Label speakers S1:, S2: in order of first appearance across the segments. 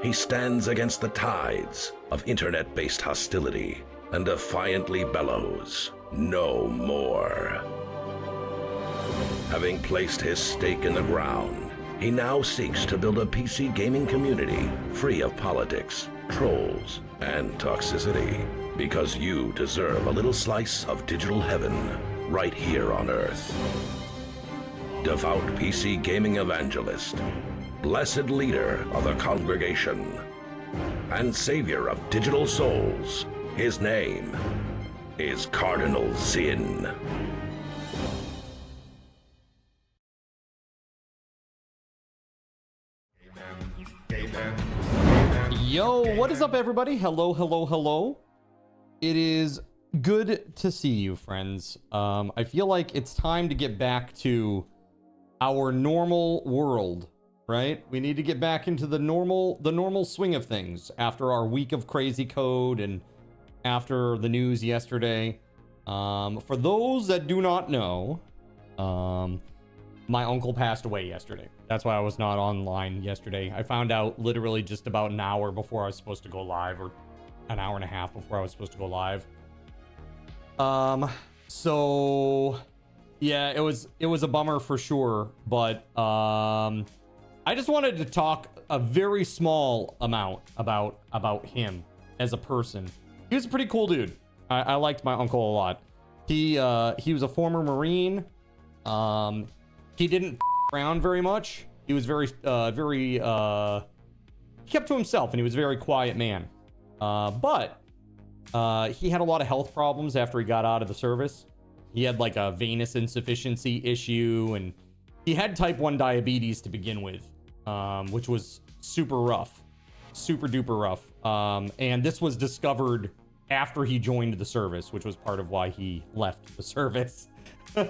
S1: He stands against the tides of internet-based hostility and defiantly bellows, "No more." Having placed his stake in the ground, he now seeks to build a PC gaming community free of politics, trolls, and toxicity, because you deserve a little slice of digital heaven right here on Earth. Devout PC gaming evangelist, blessed leader of the congregation, and savior of digital souls, his name is Cardinal Zin.
S2: Yo, what is up, everybody? Hello, hello, hello. It is good to see you, friends. I feel like it's time to get back to our normal world, right? We need to get back into the normal swing of things after our week of crazy code and after the news yesterday. For those that do not know, my uncle passed away yesterday. That's why I was not online yesterday. I found out literally just about an hour before I was supposed to go live, or an hour and a half before I was supposed to go live. So yeah, it was a bummer for sure, but I just wanted to talk a very small amount about him as a person. He was a pretty cool dude. I liked my uncle a lot. He was a former Marine. He didn't around very much. He was very he kept to himself, and he was a very quiet man. But he had a lot of health problems after he got out of the service. He had like a venous insufficiency issue, and he had type 1 diabetes to begin with, which was super rough, super duper rough. And this was discovered after he joined the service, which was part of why he left the service. Yeah,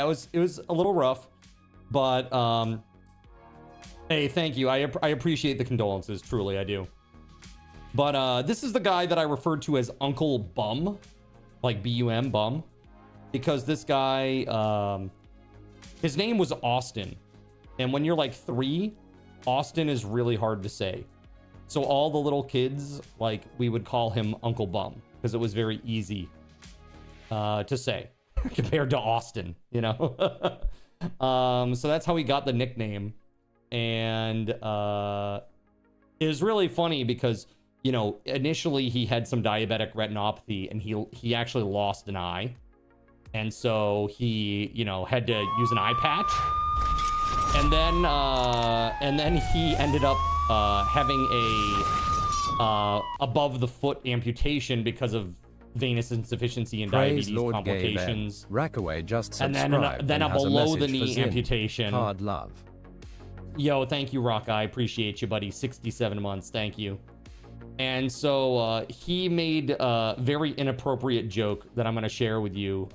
S2: it was a little rough, but hey, thank you. I appreciate the condolences, truly I do. But this is the guy that I referred to as Uncle Bum, like B-U-M, Bum, because this guy, his name was Austin, and when you're like 3, Austin is really hard to say. So all the little kids, like, we would call him Uncle Bum because it was very easy to say compared to Austin, you know. So that's how he got the nickname. And it was really funny because, you know, initially he had some diabetic retinopathy, and he actually lost an eye, and so he, you know, had to use an eye patch, and then he ended up having a above the foot amputation because of venous insufficiency and diabetes complications.
S3: Rackaway just
S2: and
S3: subscribed
S2: then a
S3: has
S2: below the
S3: message for
S2: knee
S3: Zin.
S2: amputation.
S3: Hard love.
S2: Yo, thank you, Rock. I appreciate you, buddy. 67 months. Thank you. And so he made a very inappropriate joke that I'm going to share with you.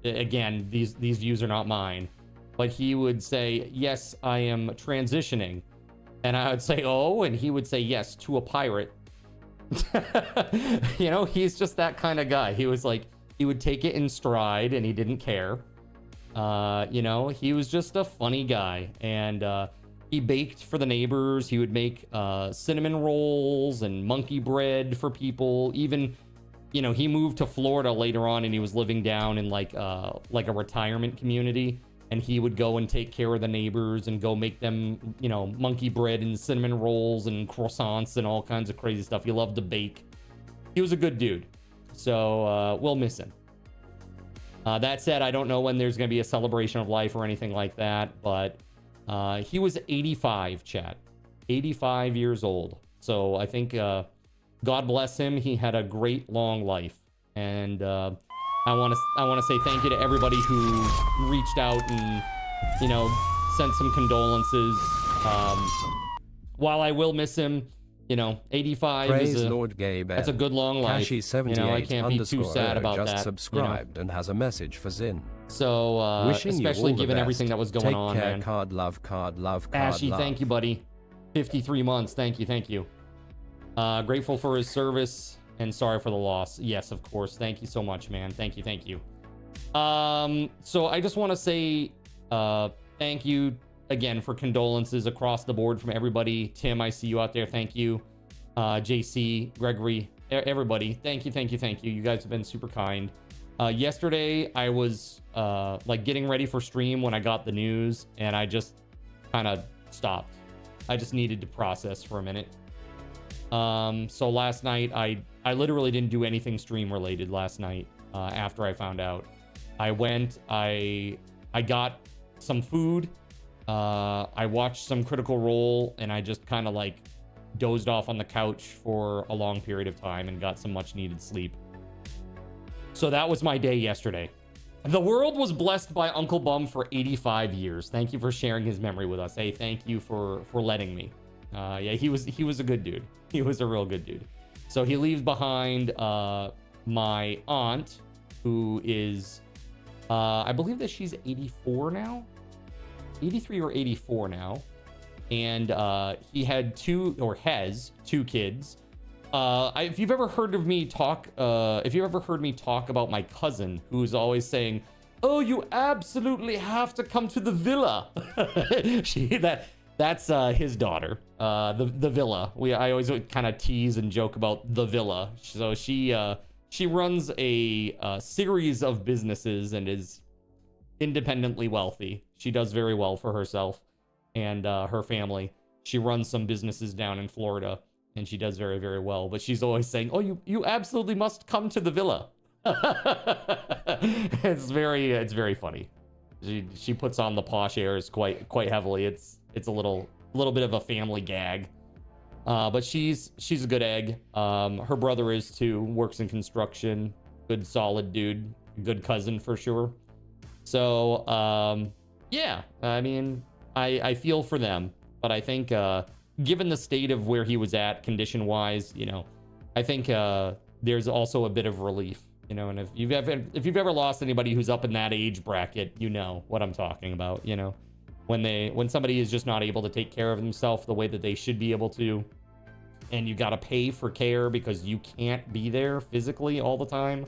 S2: Again, these views are not mine, but he would say, "Yes, I am transitioning," and I would say, "Oh," and he would say, "Yes, to a pirate." You know, he's just that kind of guy. He was like, he would take it in stride, and he didn't care. You know, he was just a funny guy, and he baked for the neighbors. He would make cinnamon rolls and monkey bread for people. Even, you know, he moved to Florida later on, and he was living down in like a retirement community, and he would go and take care of the neighbors and go make them, you know, monkey bread and cinnamon rolls and croissants and all kinds of crazy stuff. He loved to bake. He was a good dude. So we'll miss him. That said, I don't know when there's going to be a celebration of life or anything like that, but he was 85, chat. 85 years old. So I think God bless him. He had a great long life. And I want to say thank you to everybody who reached out and, you know, sent some condolences. While I will miss him, you know, 85
S3: Praise
S2: is
S3: Lord Gabe.
S2: that's a good long life. You know, I can't be too sad about
S3: just
S2: that.
S3: subscribed and has a message for Zin.
S2: So,
S3: Wishing
S2: especially
S3: you all the
S2: given
S3: best.
S2: everything that was going
S3: Take
S2: on,
S3: care,
S2: man.
S3: Card love, card love, card
S2: Ashy,
S3: love.
S2: thank you, buddy. 53 months. Thank you, thank you. Grateful for his service and sorry for the loss. Yes, of course. Thank you so much, man. Thank you, thank you. So I just want to say thank you again, for condolences across the board from everybody. Tim, I see you out there. Thank you. JC, Gregory, everybody. Thank you. You guys have been super kind. Yesterday, I was like getting ready for stream when I got the news, and I just kind of stopped. I just needed to process for a minute. So last night, I literally didn't do anything stream related last night after I found out. I went, I got some food, I watched some Critical Role, and I just kind of like dozed off on the couch for a long period of time and got some much needed sleep. So that was my day yesterday. The world was blessed by Uncle Bum for 85 years. Thank you for sharing his memory with us. Hey, thank you for letting me. Yeah, he was a good dude. He was a real good dude. So he leaves behind my aunt, who is, I believe that she's 84 now, 83 or 84 now. And he had has two kids. If you've ever heard me talk about my cousin, who's always saying, "Oh, you absolutely have to come to the villa." That's his daughter, the villa. I always kind of tease and joke about the villa. So she runs a series of businesses and is independently wealthy. She does very well for herself and her family. She runs some businesses down in Florida, and she does very, very well. But she's always saying, "Oh, you absolutely must come to the villa." It's very funny. She puts on the posh airs quite heavily. It's a little bit of a family gag. But she's a good egg. Her brother is too. Works in construction. Good solid dude. Good cousin for sure. So yeah, I mean, I feel for them, but I think given the state of where he was at condition wise, you know, I think there's also a bit of relief, you know. And if you've ever lost anybody who's up in that age bracket, you know what I'm talking about. You know, when somebody is just not able to take care of themselves the way that they should be able to, and you got to pay for care because you can't be there physically all the time,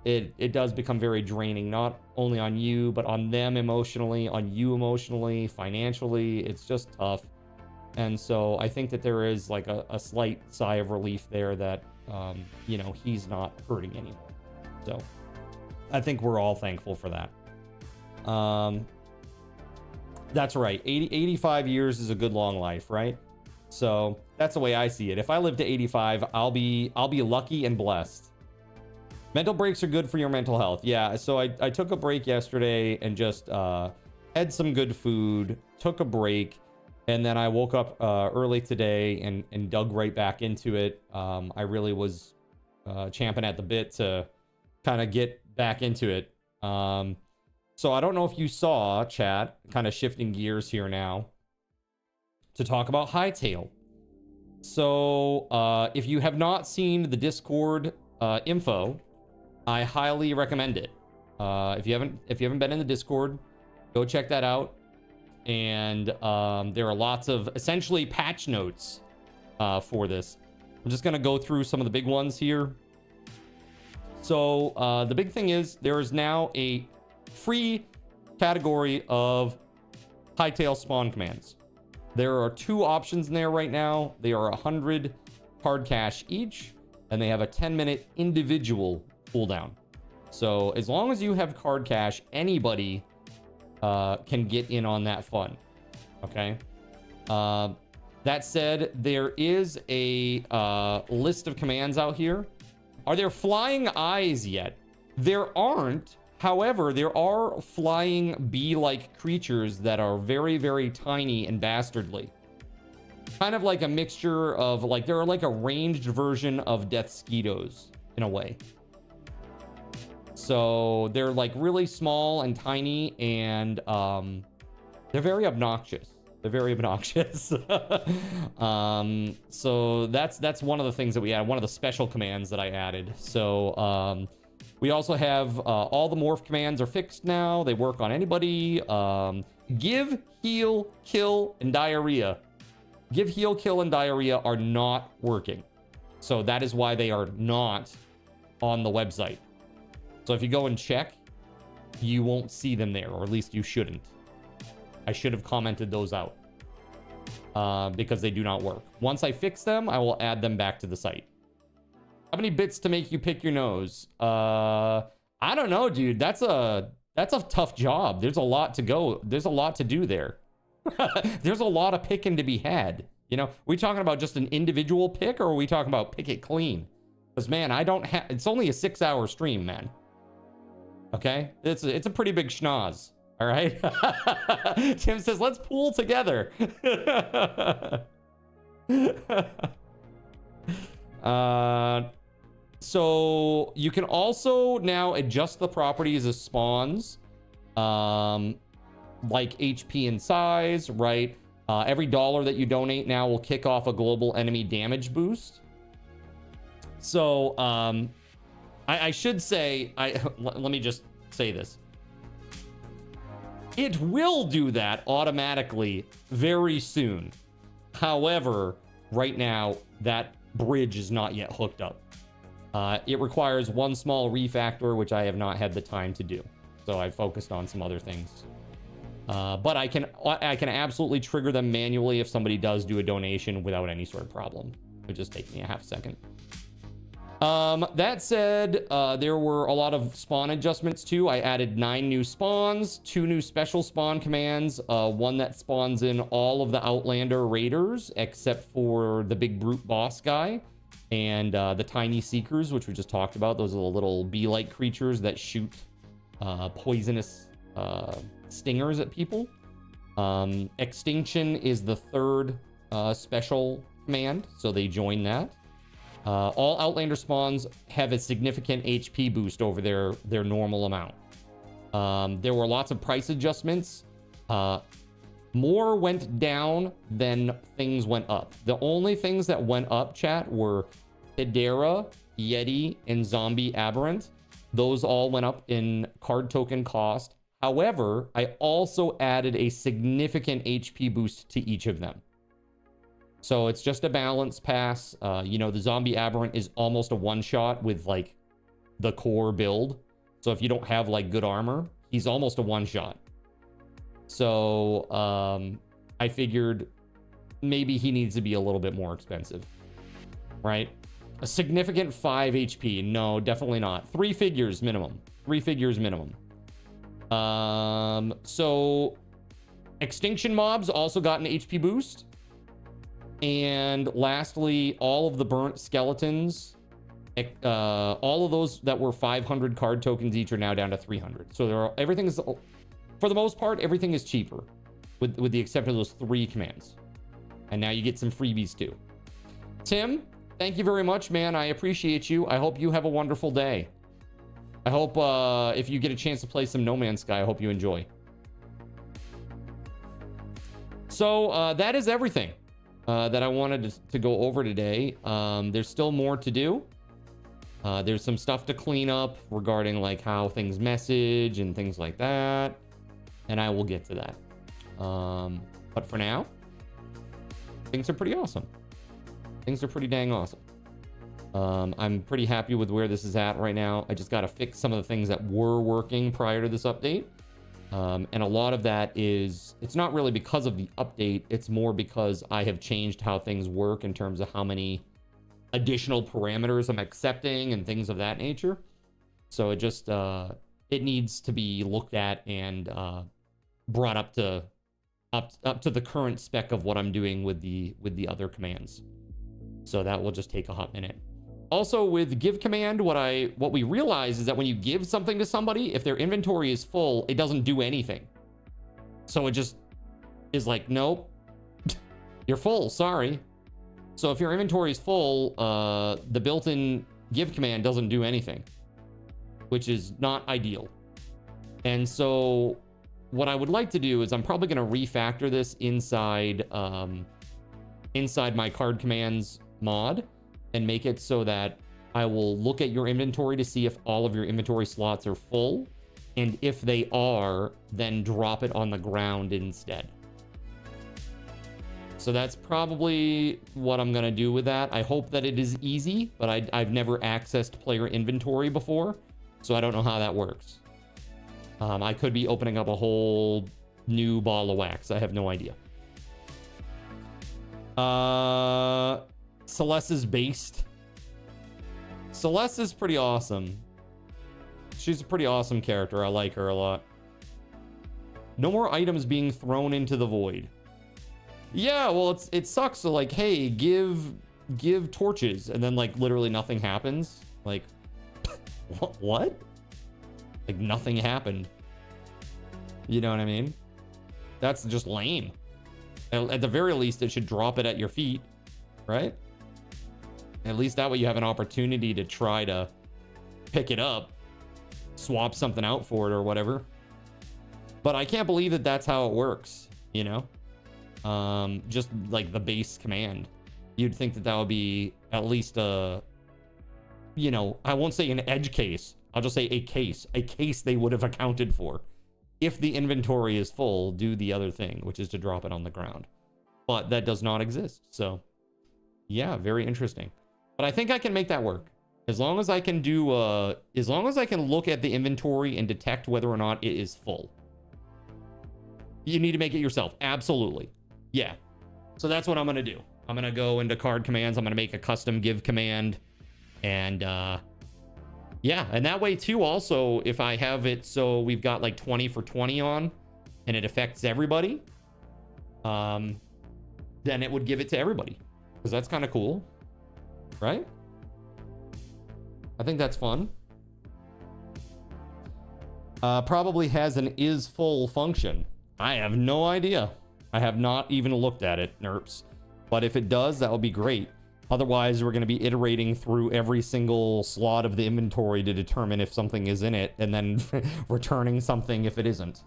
S2: it does become very draining, not only on you, but on them emotionally, on you emotionally, financially. It's just tough. And so I think that there is like a slight sigh of relief there that, you know, he's not hurting anymore. So I think we're all thankful for that. That's right. 85 years is a good long life, right? So that's the way I see it. If I live to 85, I'll be lucky and blessed. Mental breaks are good for your mental health. Yeah, so I took a break yesterday and just had some good food, took a break, and then I woke up early today and dug right back into it. I really was champing at the bit to kind of get back into it. So I don't know if you saw, chat, kind of shifting gears here now to talk about Hightail. So if you have not seen the Discord info, I highly recommend it. If you haven't been in the Discord, go check that out. And there are lots of essentially patch notes for this. I'm just gonna go through some of the big ones here. So the big thing is there is now a free category of Hightail spawn commands. There are two options in there right now. They are 100 card cash each, and they have a 10-minute individual cooldown. So as long as you have card cash, anybody can get in on that fun. Okay. That said, there is a list of commands out here. Are there flying eyes yet? There aren't. However, there are flying bee-like creatures that are very, very tiny and bastardly. Kind of like a mixture of, like, they're like a ranged version of Deathsquitos in a way. So they're like really small and tiny, and they're very obnoxious. They're very obnoxious. So that's one of the things that we added, one of the special commands that I added. So we also have all the morph commands are fixed now. They work on anybody. Give, heal, kill, and diarrhea. Give, heal, kill, and diarrhea are not working. So that is why they are not on the website. So if you go and check, you won't see them there, or at least you shouldn't. I should have commented those out because they do not work. Once I fix them, I will add them back to the site. How many bits to make you pick your nose? I don't know, dude. That's a tough job. There's a lot to go. There's a lot to do there. There's a lot of picking to be had. You know, we talking about just an individual pick, or are we talking about pick it clean? Because, man, I don't have... It's only a 6-hour stream, man. Okay? It's a pretty big schnoz. All right? Tim says, let's pool together. So you can also now adjust the properties of spawns, like HP and size, right? Every $1 that you donate now will kick off a global enemy damage boost. So I should say, let me just say this. It will do that automatically very soon. However, right now, that bridge is not yet hooked up. It requires one small refactor, which I have not had the time to do. So I focused on some other things. But I can absolutely trigger them manually if somebody does do a donation without any sort of problem. It would just take me a half second. That said, there were a lot of spawn adjustments too. I added 9 new spawns, 2 new special spawn commands, one that spawns in all of the Outlander raiders except for the big brute boss guy, and the tiny seekers, which we just talked about. Those are the little bee-like creatures that shoot poisonous stingers at people. Extinction is the 3rd special command, so they join that. All Outlander spawns have a significant HP boost over their normal amount. There were lots of price adjustments. More went down than things went up. The only things that went up, chat, were Hedera, Ghetty, and Zombie Aberrant. Those all went up in card token cost. However, I also added a significant HP boost to each of them. So it's just a balance pass. You know, the Zombie Aberrant is almost a one-shot with, like, the core build. So if you don't have, like, good armor, he's almost a one-shot. So I figured maybe he needs to be a little bit more expensive, right? A significant 5 HP. No, definitely not. 3 figures minimum. 3 figures minimum. So Extinction mobs also got an HP boost. And lastly, all of the burnt skeletons, all of those that were 500 card tokens each are now down to 300. So everything is, for the most part, everything is cheaper, with the exception of those 3 commands. And now you get some freebies too. Tim, thank you very much, man. I appreciate you. I hope you have a wonderful day. I hope if you get a chance to play some No Man's Sky, I hope you enjoy. So that is everything that I wanted to go over today. There's still more to do. There's some stuff to clean up regarding like how things message and things like that. And I will get to that. But for now, things are pretty awesome. Things are pretty dang awesome. I'm pretty happy with where this is at right now. I just got to fix some of the things that were working prior to this update. And a lot of that is, it's not really because of the update. It's more because I have changed how things work in terms of how many additional parameters I'm accepting and things of that nature. So it just, it needs to be looked at and brought up to the current spec of what I'm doing with the other commands. So that will just take a hot minute. Also, with give command, what we realize is that when you give something to somebody, if their inventory is full, it doesn't do anything. So it just is like, nope, you're full, sorry. So if your inventory is full, the built-in give command doesn't do anything, which is not ideal. And so what I would like to do is I'm probably going to refactor this inside my card commands mod and make it so that I will look at your inventory to see if all of your inventory slots are full. And if they are, then drop it on the ground instead. So that's probably what I'm going to do with that. I hope that it is easy, but I've never accessed player inventory before, so I don't know how that works. I could be opening up a whole new ball of wax. I have no idea. Celeste is based. Celeste is pretty awesome. She's a pretty awesome character. I like her a lot. No more items being thrown into the void. Yeah, well, it sucks. So like, hey, give torches, and then like literally nothing happens. Like, what? Like nothing happened. You know what I mean? That's just lame. At the very least, it should drop it at your feet, right? At least that way you have an opportunity to try to pick it up, swap something out for it or whatever. But I can't believe that that's how it works, you know? Just like the base command. You'd think that that would be at least a, you know, I won't say an edge case. I'll just say a case they would have accounted for. If the inventory is full, do the other thing, which is to drop it on the ground. But that does not exist. So yeah, very interesting. But I think I can make that work. As long as I can do, as long as I can look at the inventory and detect whether or not it is full. You need to make it yourself. Absolutely. Yeah. So that's what I'm going to do. I'm going to go into card commands. I'm going to make a custom give command. And yeah, and that way too, also, if I have it so we've got like 20 for 20 on and it affects everybody, then it would give it to everybody. Because that's kind of cool. Right? I think that's fun. Probably has an is full function. I have no idea. I have not even looked at it, nerps. But if it does, that would be great. Otherwise, we're going to be iterating through every single slot of the inventory to determine if something is in it, and then returning something if it isn't.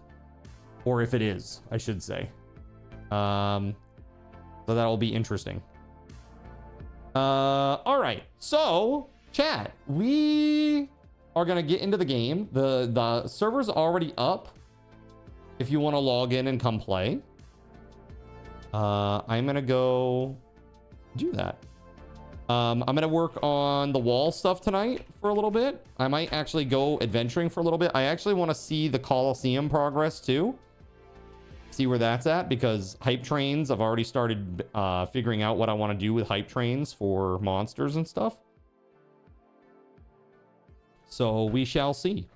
S2: Or if it is, I should say. So that'll be interesting. All right. So, chat, we are going to get into the game. The server's already up. If you want to log in and come play. I'm going to go do that. I'm going to work on the wall stuff tonight for a little bit. I might actually go adventuring for a little bit. I actually want to see the Coliseum progress too. See where that's at, because hype trains, I've already started figuring out what I want to do with hype trains for monsters and stuff. So we shall see.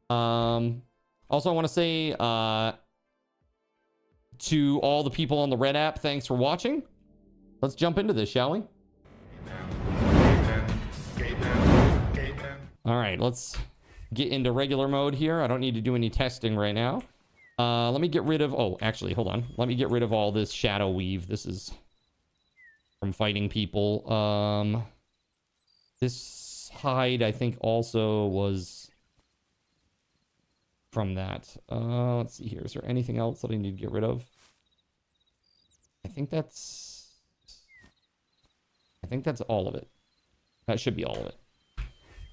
S2: Also, I want to say to all the people on the Red app, thanks for watching. Let's jump into this, shall we? All right, let's get into regular mode here. I don't need to do any testing right now. Let me get rid of... Oh, actually, hold on. Let me get rid of all this shadow weave. This is from fighting people. This hide, I think, also was from that. Let's see here. Is there anything else that I need to get rid of? I think that's all of it. That should be all of it.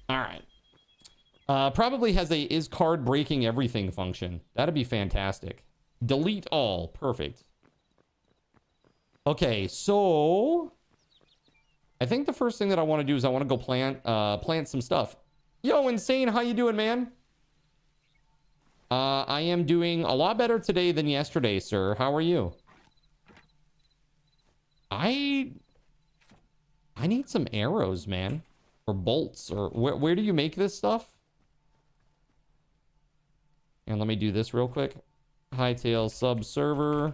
S2: All right. Probably has a is card breaking everything function. That'd be fantastic. Delete all. Perfect. Okay, so I think the first thing that I want to do is I want to go plant some stuff. Yo, Insane, how you doing, man? I am doing a lot better today than yesterday, sir. How are you? I need some arrows, man. Or bolts. Or where do you make this stuff? And let me do this real quick. Hightail sub server.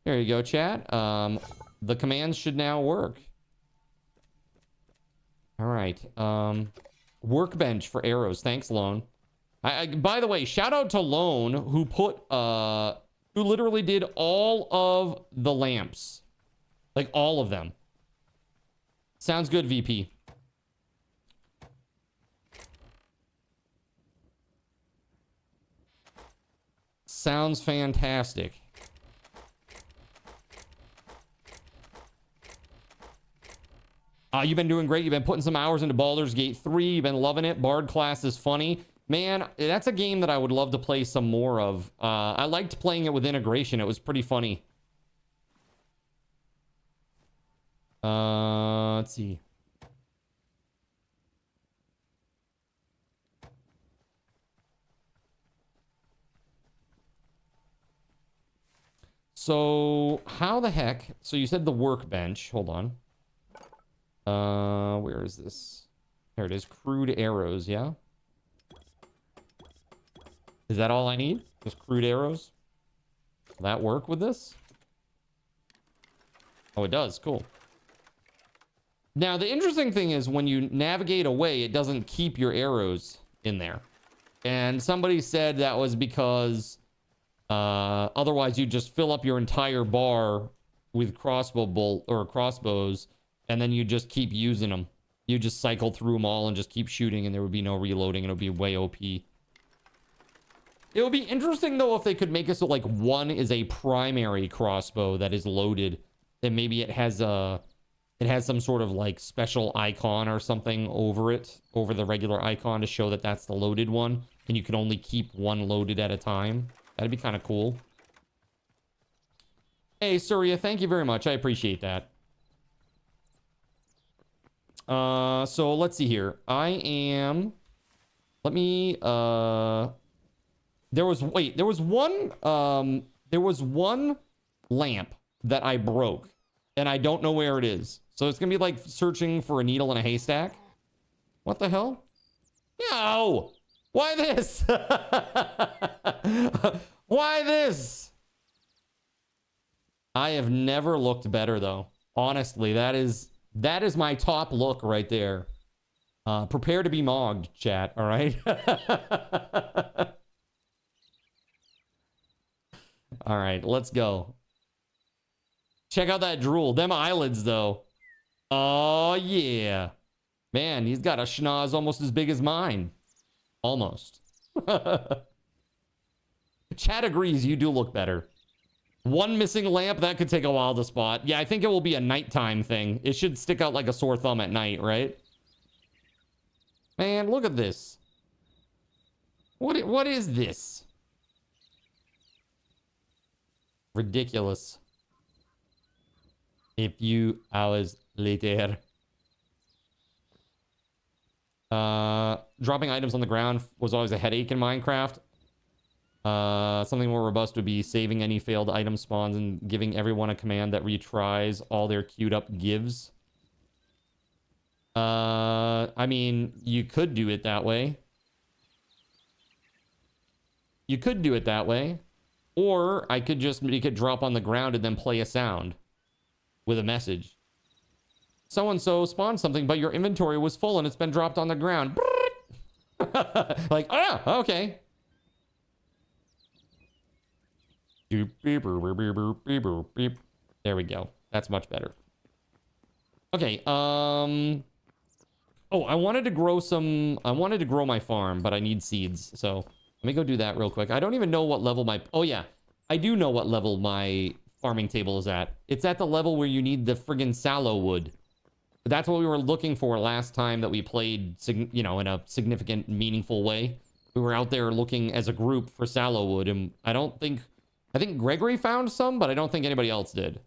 S2: There you go, chat. The commands should now work. All right. Workbench for arrows. Thanks, Lone. By the way, shout out to Lone, who who literally did all of the lamps. Like all of them. Sounds good, VP. Sounds fantastic. You've been doing great. You've been putting some hours into Baldur's Gate 3. You've been loving it. Bard class is funny. Man, that's a game that I would love to play some more of. I liked playing it with integration. It was pretty funny. Let's see. So how the heck? So you said the workbench. Hold on. Where is this? There it is. Crude arrows, yeah? Is that all I need? Just crude arrows? Will that work with this? Oh, it does. Cool. Now, the interesting thing is when you navigate away, it doesn't keep your arrows in there. And somebody said that was because otherwise you just fill up your entire bar with crossbows, and then you just keep using them. You just cycle through them all and just keep shooting, and there would be no reloading, and it would be way OP. It would be interesting, though, if they could make it so, like, one is a primary crossbow that is loaded, and maybe it has some sort of, like, special icon or something over it, over the regular icon, to show that that's the loaded one, and you can only keep one loaded at a time. That'd be kind of cool. Hey, Surya, thank you very much. I appreciate that. So let's see here. There was one lamp that I broke, and I don't know where it is. So it's gonna be like searching for a needle in a haystack. What the hell? No! Why this? Why this? I have never looked better, though. Honestly, that is my top look right there. Prepare to be mogged, chat, all right? All right, let's go. Check out that drool. Them eyelids, though. Oh, yeah. Man, he's got a schnoz almost as big as mine. Almost. Chat agrees you do look better. One missing lamp, that could take a while to spot. Yeah, I think it will be a nighttime thing. It should stick out like a sore thumb at night, right? Man, look at this. What is this? Ridiculous. A few hours later. Dropping items on the ground was always a headache in Minecraft. Something more robust would be saving any failed item spawns and giving everyone a command that retries all their queued up gives. I mean, you could do it that way. You could do it that way. Or I could just make it drop on the ground and then play a sound with a message. So-and-so spawned something, but your inventory was full and it's been dropped on the ground. Like, oh, okay. There we go. That's much better. Okay, oh, I wanted to grow my farm, but I need seeds. So let me go do that real quick. I don't even know what level oh yeah, I do know what level my farming table is at. It's at the level where you need the friggin' sallow wood. That's what we were looking for last time that we played, you know, in a significant, meaningful way. We were out there looking as a group for sallow wood, and I think Gregory found some, but I don't think anybody else did.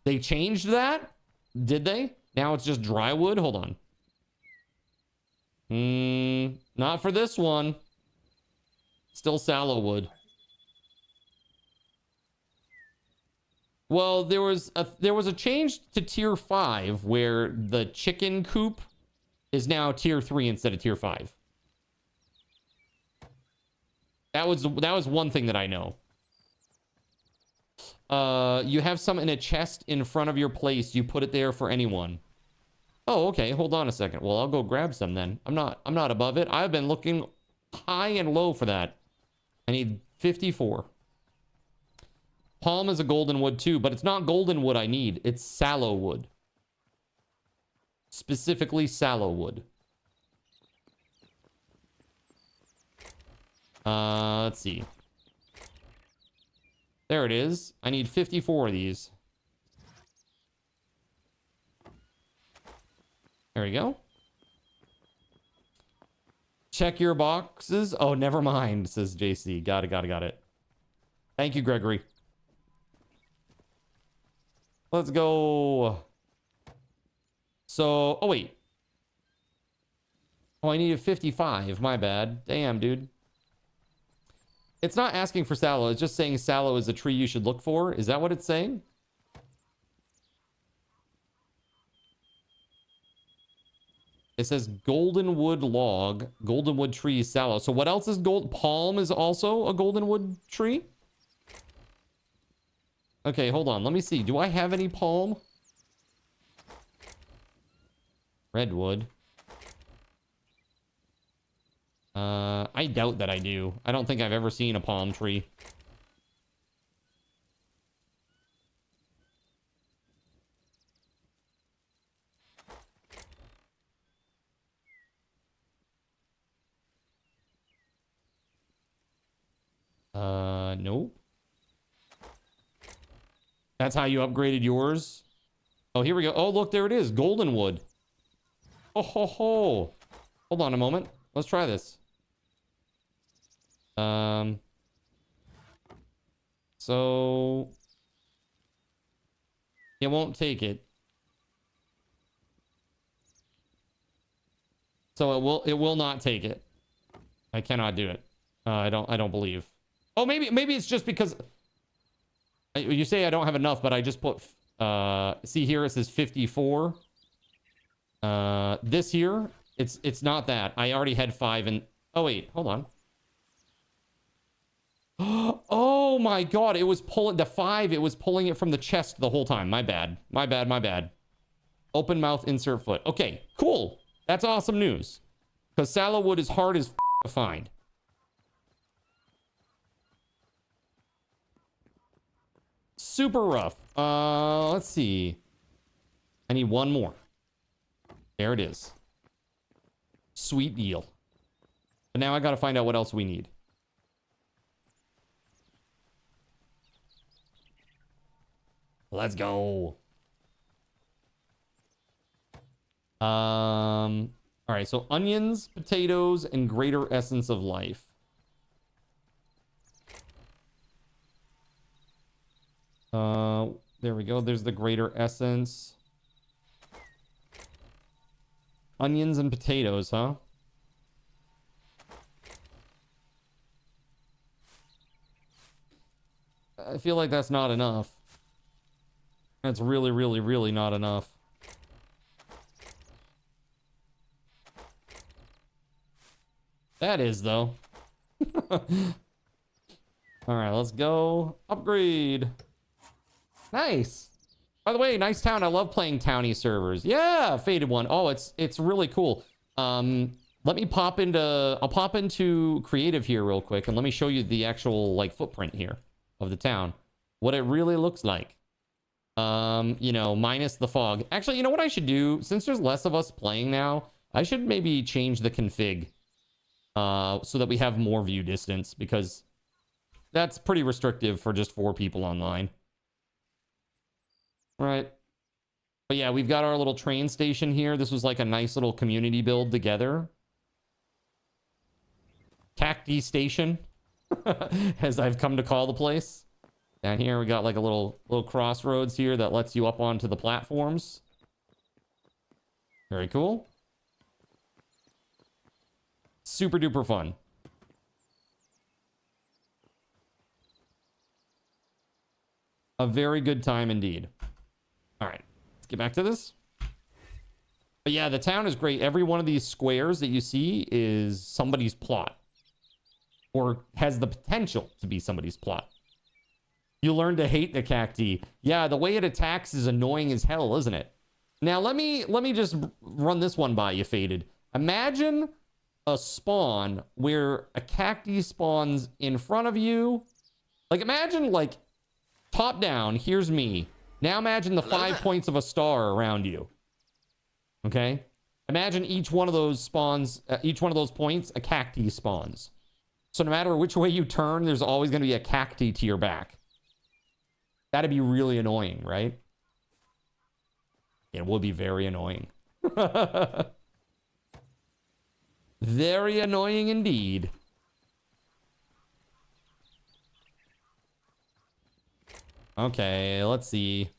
S2: They changed that? Did they? Now it's just dry wood? Hold on. Not for this one. Still sallow wood. Well, there was a change to tier 5 where the chicken coop is now tier 3 instead of tier 5. That was one thing that I know. You have some in a chest in front of your place. You put it there for anyone. Oh, okay. Hold on a second. Well, I'll go grab some then. I'm not above it. I've been looking high and low for that. I need 54. Palm is a golden wood too, but it's not golden wood I need. It's sallow wood. Specifically sallow wood. Let's see. There it is. I need 54 of these. There we go. Check your boxes. Oh, never mind, says JC. Got it. Thank you, Gregory. Let's go. So, oh, wait. Oh, I needed 55. My bad. Damn, dude. It's not asking for sallow. It's just saying sallow is a tree you should look for. Is that what it's saying? It says goldenwood log, goldenwood tree, sallow. So what else is gold? Palm is also a goldenwood tree? Okay, hold on. Let me see. Do I have any palm? Redwood. I doubt that I do. I don't think I've ever seen a palm tree. Nope. That's how you upgraded yours? Oh, here we go. Oh, look, there it is. Goldenwood. Oh, ho, ho. Hold on a moment. Let's try this. So it won't take it. So it will not take it. I cannot do it. I don't believe. Oh, maybe it's just because you say I don't have enough, but I just put see here it says 54. This here, it's not that. I already had 5 and oh wait, hold on. Oh my god, it was pulling the 5, it was pulling it from the chest the whole time. My bad. My bad. Open mouth, insert foot. Okay, cool. That's awesome news. Because sallow wood is hard as to find. Super rough. Let's see. I need one more. There it is. Sweet deal. But now I gotta find out what else we need. Let's go. All right, so onions, potatoes, and greater essence of life. There we go. There's the greater essence. Onions and potatoes, huh? I feel like that's not enough. That's really, really, really not enough. That is, though. All right, let's go. Upgrade. Nice. By the way, nice town. I love playing townie servers. Yeah, Faded One. Oh, it's really cool. Let me pop into... I'll pop into creative here real quick, and let me show you the actual, like, footprint here of the town. What it really looks like. You know, minus the fog. Actually, you know what I should do? Since there's less of us playing now, I should maybe change the config. So that we have more view distance, because that's pretty restrictive for just 4 people online. All right. But yeah, we've got our little train station here. This was like a nice little community build together. Cacti Station, as I've come to call the place. Down here, we got like a little crossroads here that lets you up onto the platforms. Very cool. Super duper fun. A very good time indeed. All right, let's get back to this. But yeah, the town is great. Every one of these squares that you see is somebody's plot, or has the potential to be somebody's plot. You learn to hate the cacti. Yeah, the way it attacks is annoying as hell, isn't it? Now let me just run this one by you, Faded. Imagine a spawn where a cacti spawns in front of you. Like, imagine, like, top down, here's me. Now imagine the 5 points of a star around you. Okay? Imagine each one of those spawns, each one of those points, a cacti spawns. So no matter which way you turn, there's always going to be a cacti to your back. That'd be really annoying, right? It would be very annoying. Very annoying indeed. Okay, let's see.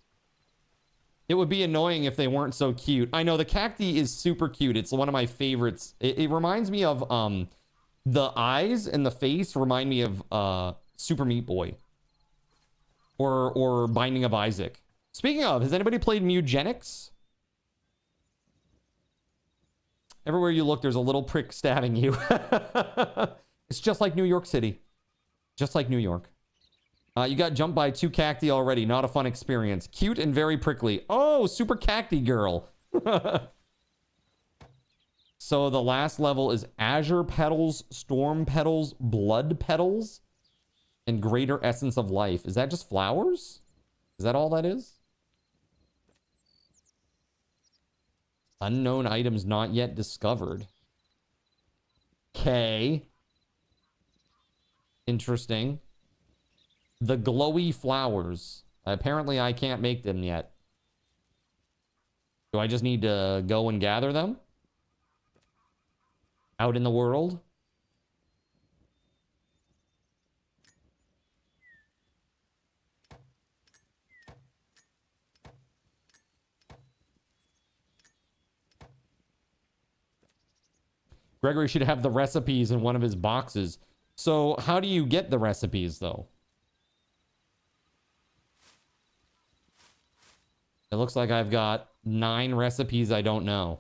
S2: It would be annoying if they weren't so cute. I know the cacti is super cute. It's one of my favorites. It reminds me of The eyes and the face remind me of Super Meat Boy. Or Binding of Isaac. Speaking of, has anybody played Mugenics? Everywhere you look, there's a little prick stabbing you. It's just like New York City. Just like New York. You got jumped by 2 cacti already. Not a fun experience. Cute and very prickly. Oh, super cacti girl. So the last level is Azure Petals, Storm Petals, Blood Petals, and Greater Essence of Life. Is that just flowers? Is that all that is? Unknown items not yet discovered. Okay. Interesting. The glowy flowers. Apparently I can't make them yet. Do I just need to go and gather them? Out in the world? Gregory should have the recipes in one of his boxes. So how do you get the recipes, though? It looks like I've got 9 recipes I don't know.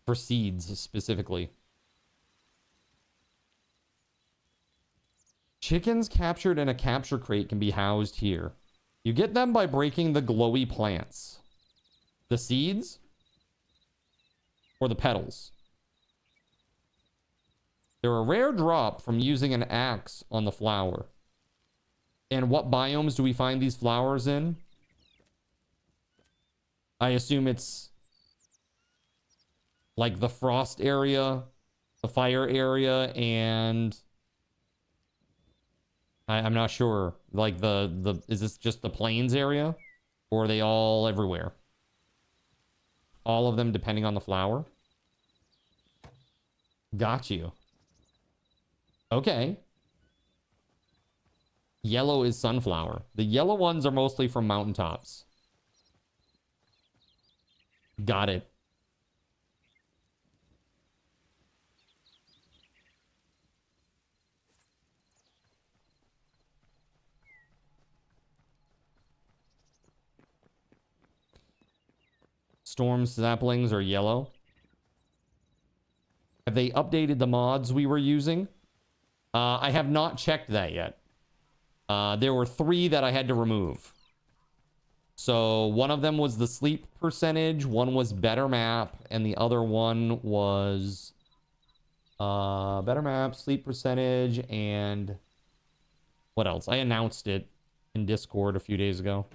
S2: For seeds, specifically. Chickens captured in a capture crate can be housed here. You get them by breaking the glowy plants. The seeds? Or the petals? They're a rare drop from using an axe on the flower. And what biomes do we find these flowers in? I assume it's like the frost area, the fire area, and I'm not sure. Like the is this just the plains area? Or are they all everywhere? All of them depending on the flower? Got you. Okay. Yellow is sunflower. The yellow ones are mostly from mountaintops. Got it. Storm saplings are yellow. Have they updated the mods we were using? I have not checked that yet. There were 3 that I had to remove. So one of them was the sleep percentage, one was better map, and the other one was better map, sleep percentage, and what else? I announced it in Discord a few days ago.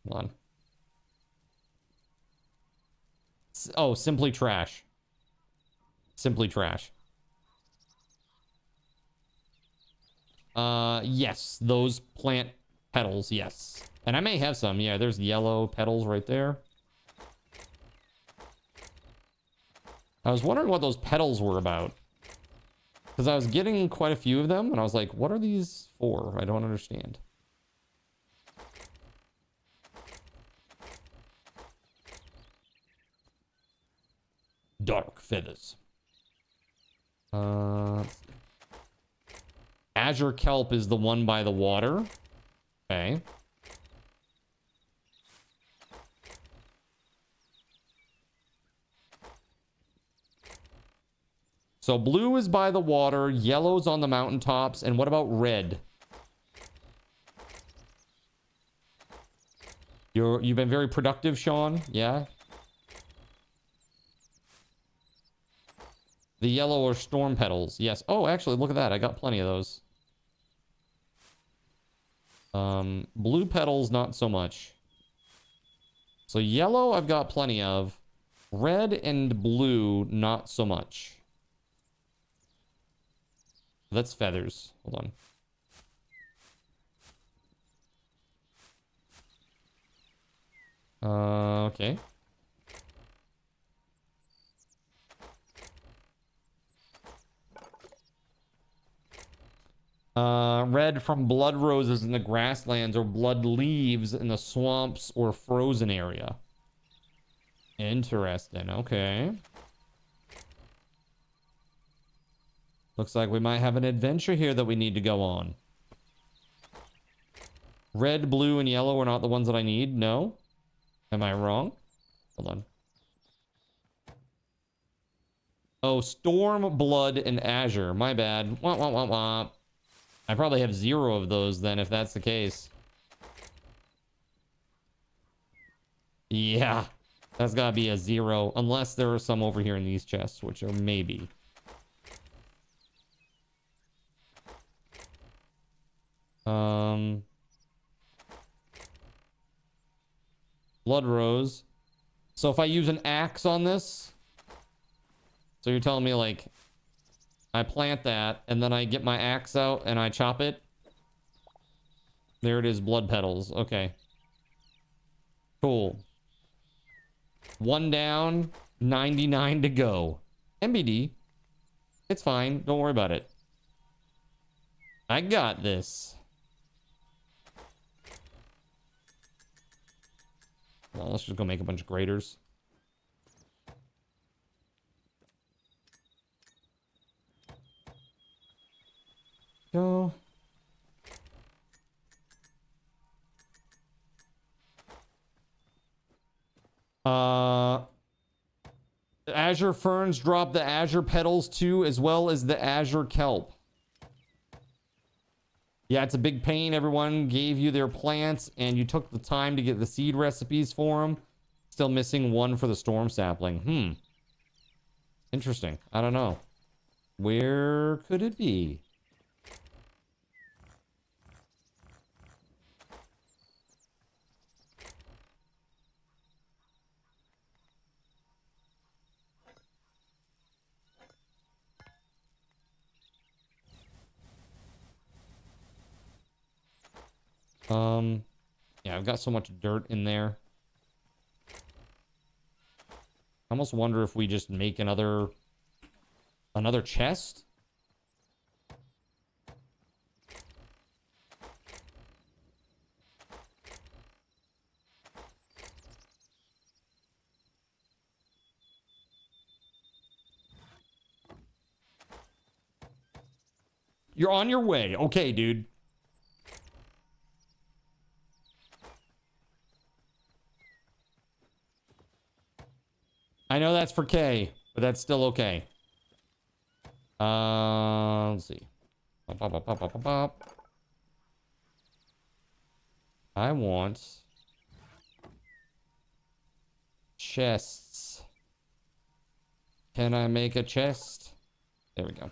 S2: Hold on. Oh, Simply Trash. Simply Trash. Yes, those plant petals, yes. And I may have some. Yeah, there's yellow petals right there. I was wondering what those petals were about. Because I was getting quite a few of them, and I was like, what are these for? I don't understand. Dark feathers. Azure kelp is the one by the water. Okay. So blue is by the water, yellow's on the mountaintops, and what about red? You've been very productive, Sean. Yeah. The yellow are storm petals. Yes. Oh, actually, look at that. I got plenty of those. Blue petals, not so much. So yellow, I've got plenty of. Red and blue, not so much. That's feathers. Hold on. Okay. Red from blood roses in the grasslands or blood leaves in the swamps or frozen area. Interesting. Okay. Looks like we might have an adventure here that we need to go on. Red, blue, and yellow are not the ones that I need. No. Am I wrong? Hold on. Oh, Storm, Blood, and Azure. My bad. Wah, wah, wah, wah. I probably have 0 of those then, if that's the case. Yeah. That's gotta be a 0. Unless there are some over here in these chests, which are maybe. Blood Rose. So if I use an axe on this... So you're telling me, like, I plant that, and then I get my axe out, and I chop it? There it is, blood petals. Okay. Cool. 1 down, 99 to go. MBD. It's fine. Don't worry about it. I got this. Well, let's just go make a bunch of graters. Go. The Azure Ferns drop the Azure Petals too, as well as the Azure Kelp. Yeah, it's a big pain. Everyone gave you their plants, and you took the time to get the seed recipes for them. Still missing 1 for the storm sapling. Interesting. I don't know. Where could it be? Yeah, I've got so much dirt in there. I almost wonder if we just make another chest. You're on your way. Okay, dude. I know that's for K, but that's still okay. Let's see. I want chests. Can I make a chest? There we go.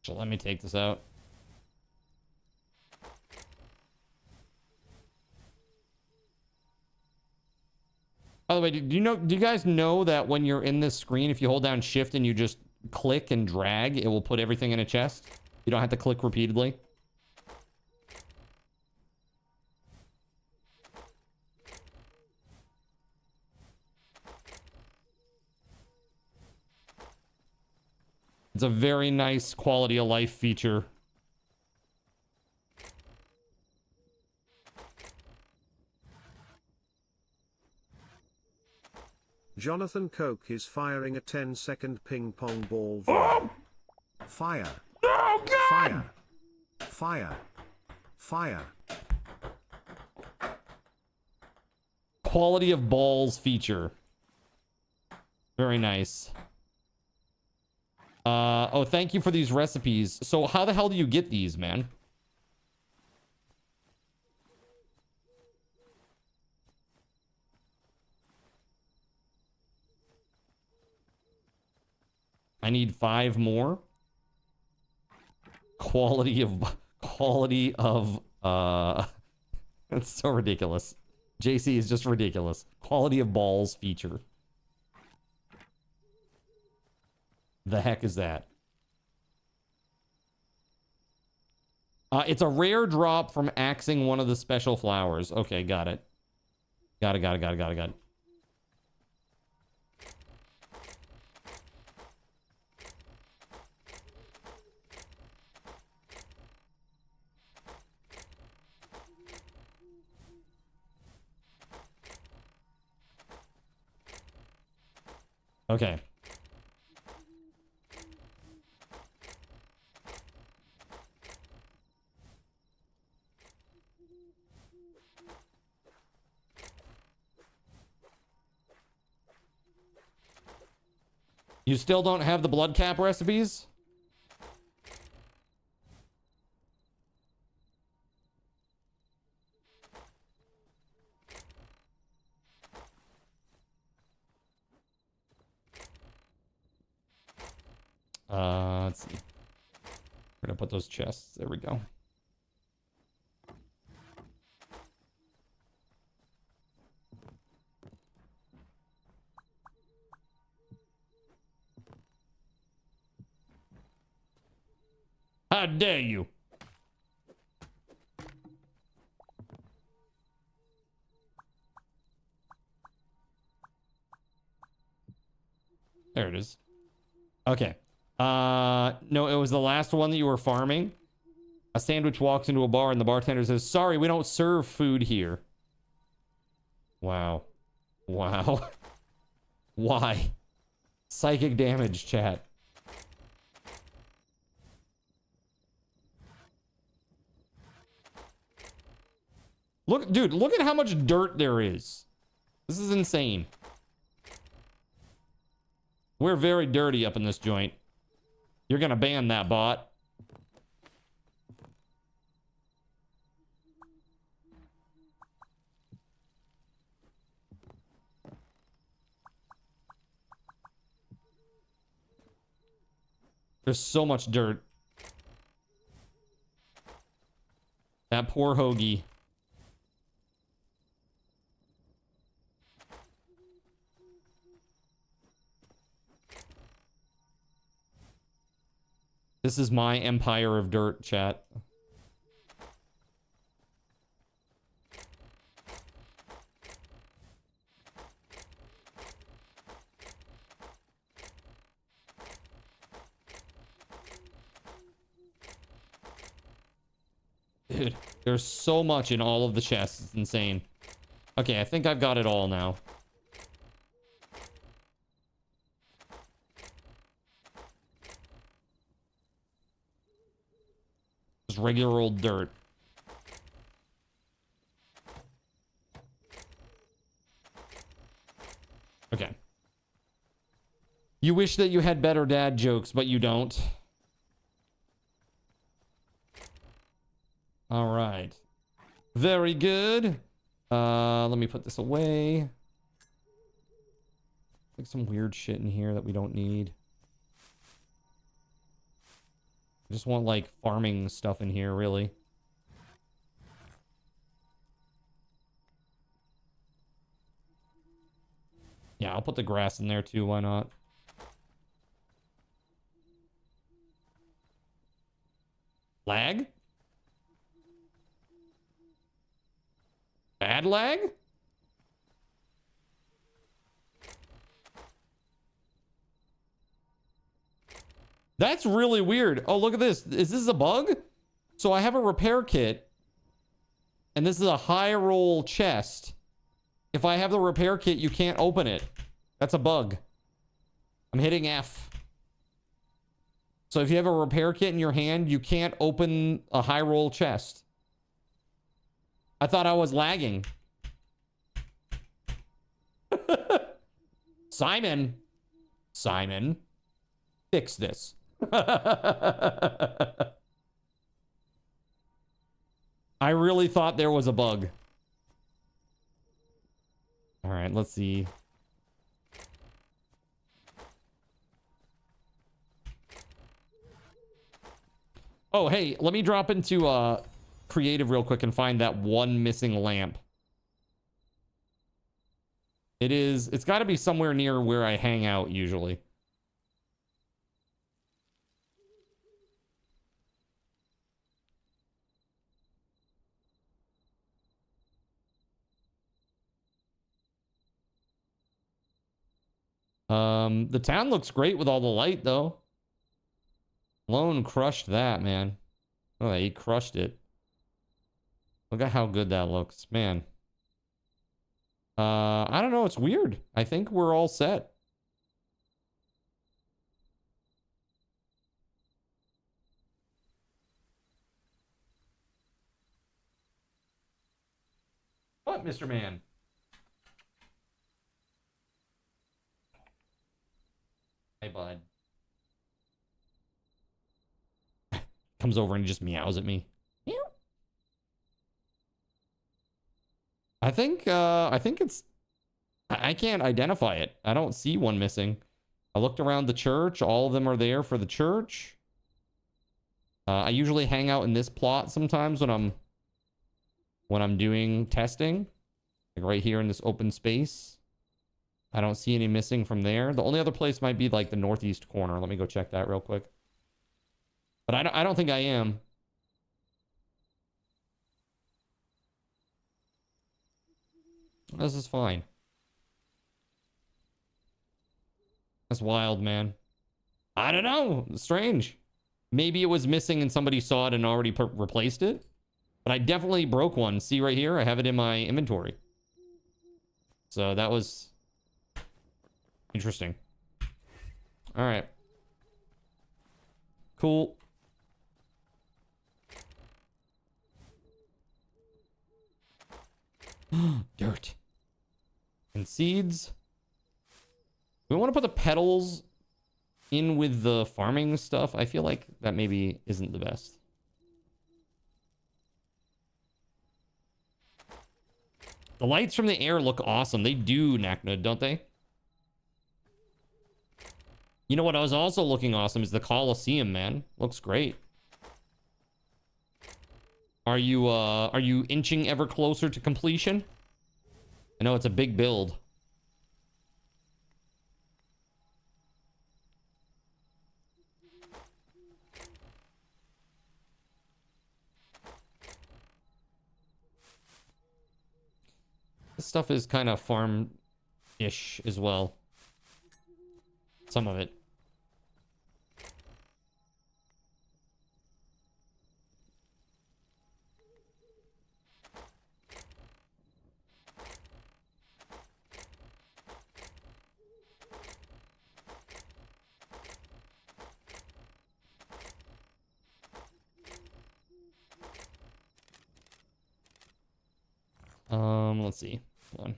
S2: So let me take this out. By the way, do you guys know that when you're in this screen, if you hold down shift and you just click and drag, it will put everything in a chest? You don't have to click repeatedly. It's a very nice quality of life feature.
S4: Jonathan Coke is firing a 10-second ping pong ball. Oh! Fire.
S5: Oh, God!
S4: Fire. Fire. Fire.
S2: Quality of balls feature. Very nice. Oh, thank you for these recipes. So how the hell do you get these, man? I need 5 more. Quality of that's so ridiculous. JC is just ridiculous. Quality of balls feature. The heck is that? It's a rare drop from axing one of the special flowers. Okay, got it. Got it. Okay. You still don't have the blood cap recipes? Let's see. We're gonna put those chests. There we go. How dare you? There it is. Okay. No, it was the last one that you were farming. A sandwich walks into a bar and the bartender says, "Sorry, we don't serve food here." Wow. Wow. Why? Psychic damage, chat. Look, dude, look at how much dirt there is. This is insane. We're very dirty up in this joint. You're gonna ban that bot. There's so much dirt. That poor hoagie. This is my empire of dirt, chat. Dude, there's so much in all of the chests. It's insane. Okay, I think I've got it all now. Just regular old dirt. Okay. You wish that you had better dad jokes, but you don't. All right. Very good. Let me put this away. Like some weird shit in here that we don't need. I just want like farming stuff in here, really. Yeah, I'll put the grass in there too. Why not? Lag? Bad lag? That's really weird. Oh, look at this. Is this a bug? So I have a repair kit. And this is a high roll chest. If I have the repair kit, you can't open it. That's a bug. I'm hitting F. So if you have a repair kit in your hand, you can't open a high roll chest. I thought I was lagging. Simon. Simon. Fix this. I really thought there was a bug. All right, let's see. Oh, hey, let me drop into creative real quick and find that one missing lamp. It's got to be somewhere near where I hang out usually. The town looks great with all the light though. Lone crushed that, man. Oh, he crushed it. Look at how good that looks, man. I don't know. It's weird. I think we're all set. What, Mr. Man? Hey, bud. Comes over and just meows at me. Meow. I think it's... I can't identify it. I don't see one missing. I looked around the church. All of them are there for the church. I usually hang out in this plot sometimes when I'm doing testing. Like right here in this open space. I don't see any missing from there. The only other place might be like the northeast corner. Let me go check that real quick. But I don't think I am. This is fine. That's wild, man. I don't know. Strange. Maybe it was missing and somebody saw it and already replaced it. But I definitely broke one. See right here? I have it in my inventory. So that was interesting. All right. Cool. Dirt. And seeds. We want to put the petals in with the farming stuff. I feel like that maybe isn't the best. The lights from the air look awesome. They do, Naknud, don't they? You know what was also looking awesome is the Colosseum, man. Looks great. Are you inching ever closer to completion? I know it's a big build. This stuff is kind of farm-ish as well. Some of it. Let's see. Hold on.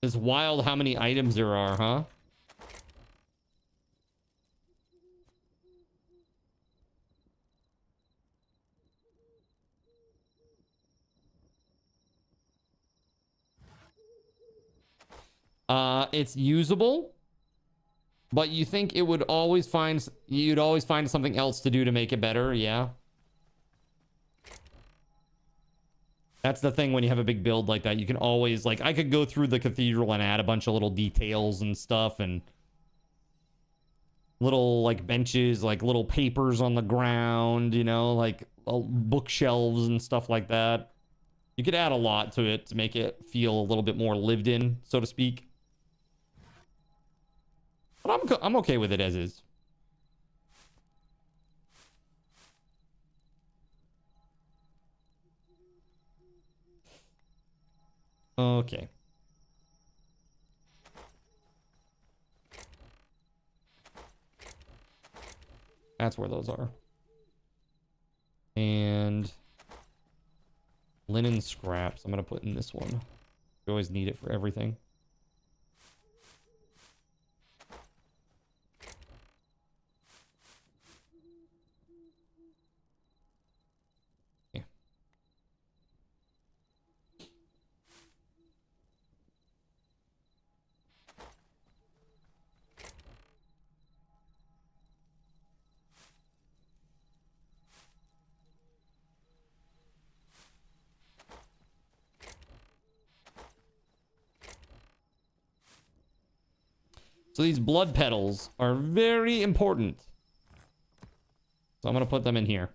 S2: It's wild how many items there are, huh? It's usable, but you think it would always find, you'd always find something else to do to make it better, yeah? That's the thing when you have a big build like that. You can always, like, I could go through the cathedral and add a bunch of little details and stuff and little, like, benches, like little papers on the ground, you know, like bookshelves and stuff like that. You could add a lot to it to make it feel a little bit more lived in, so to speak. But I'm okay with it as is. Okay. That's where those are. And Linen scraps. I'm gonna put in this one. We always need it for everything. Yeah. So these blood petals are very important. So I'm going to put them in here.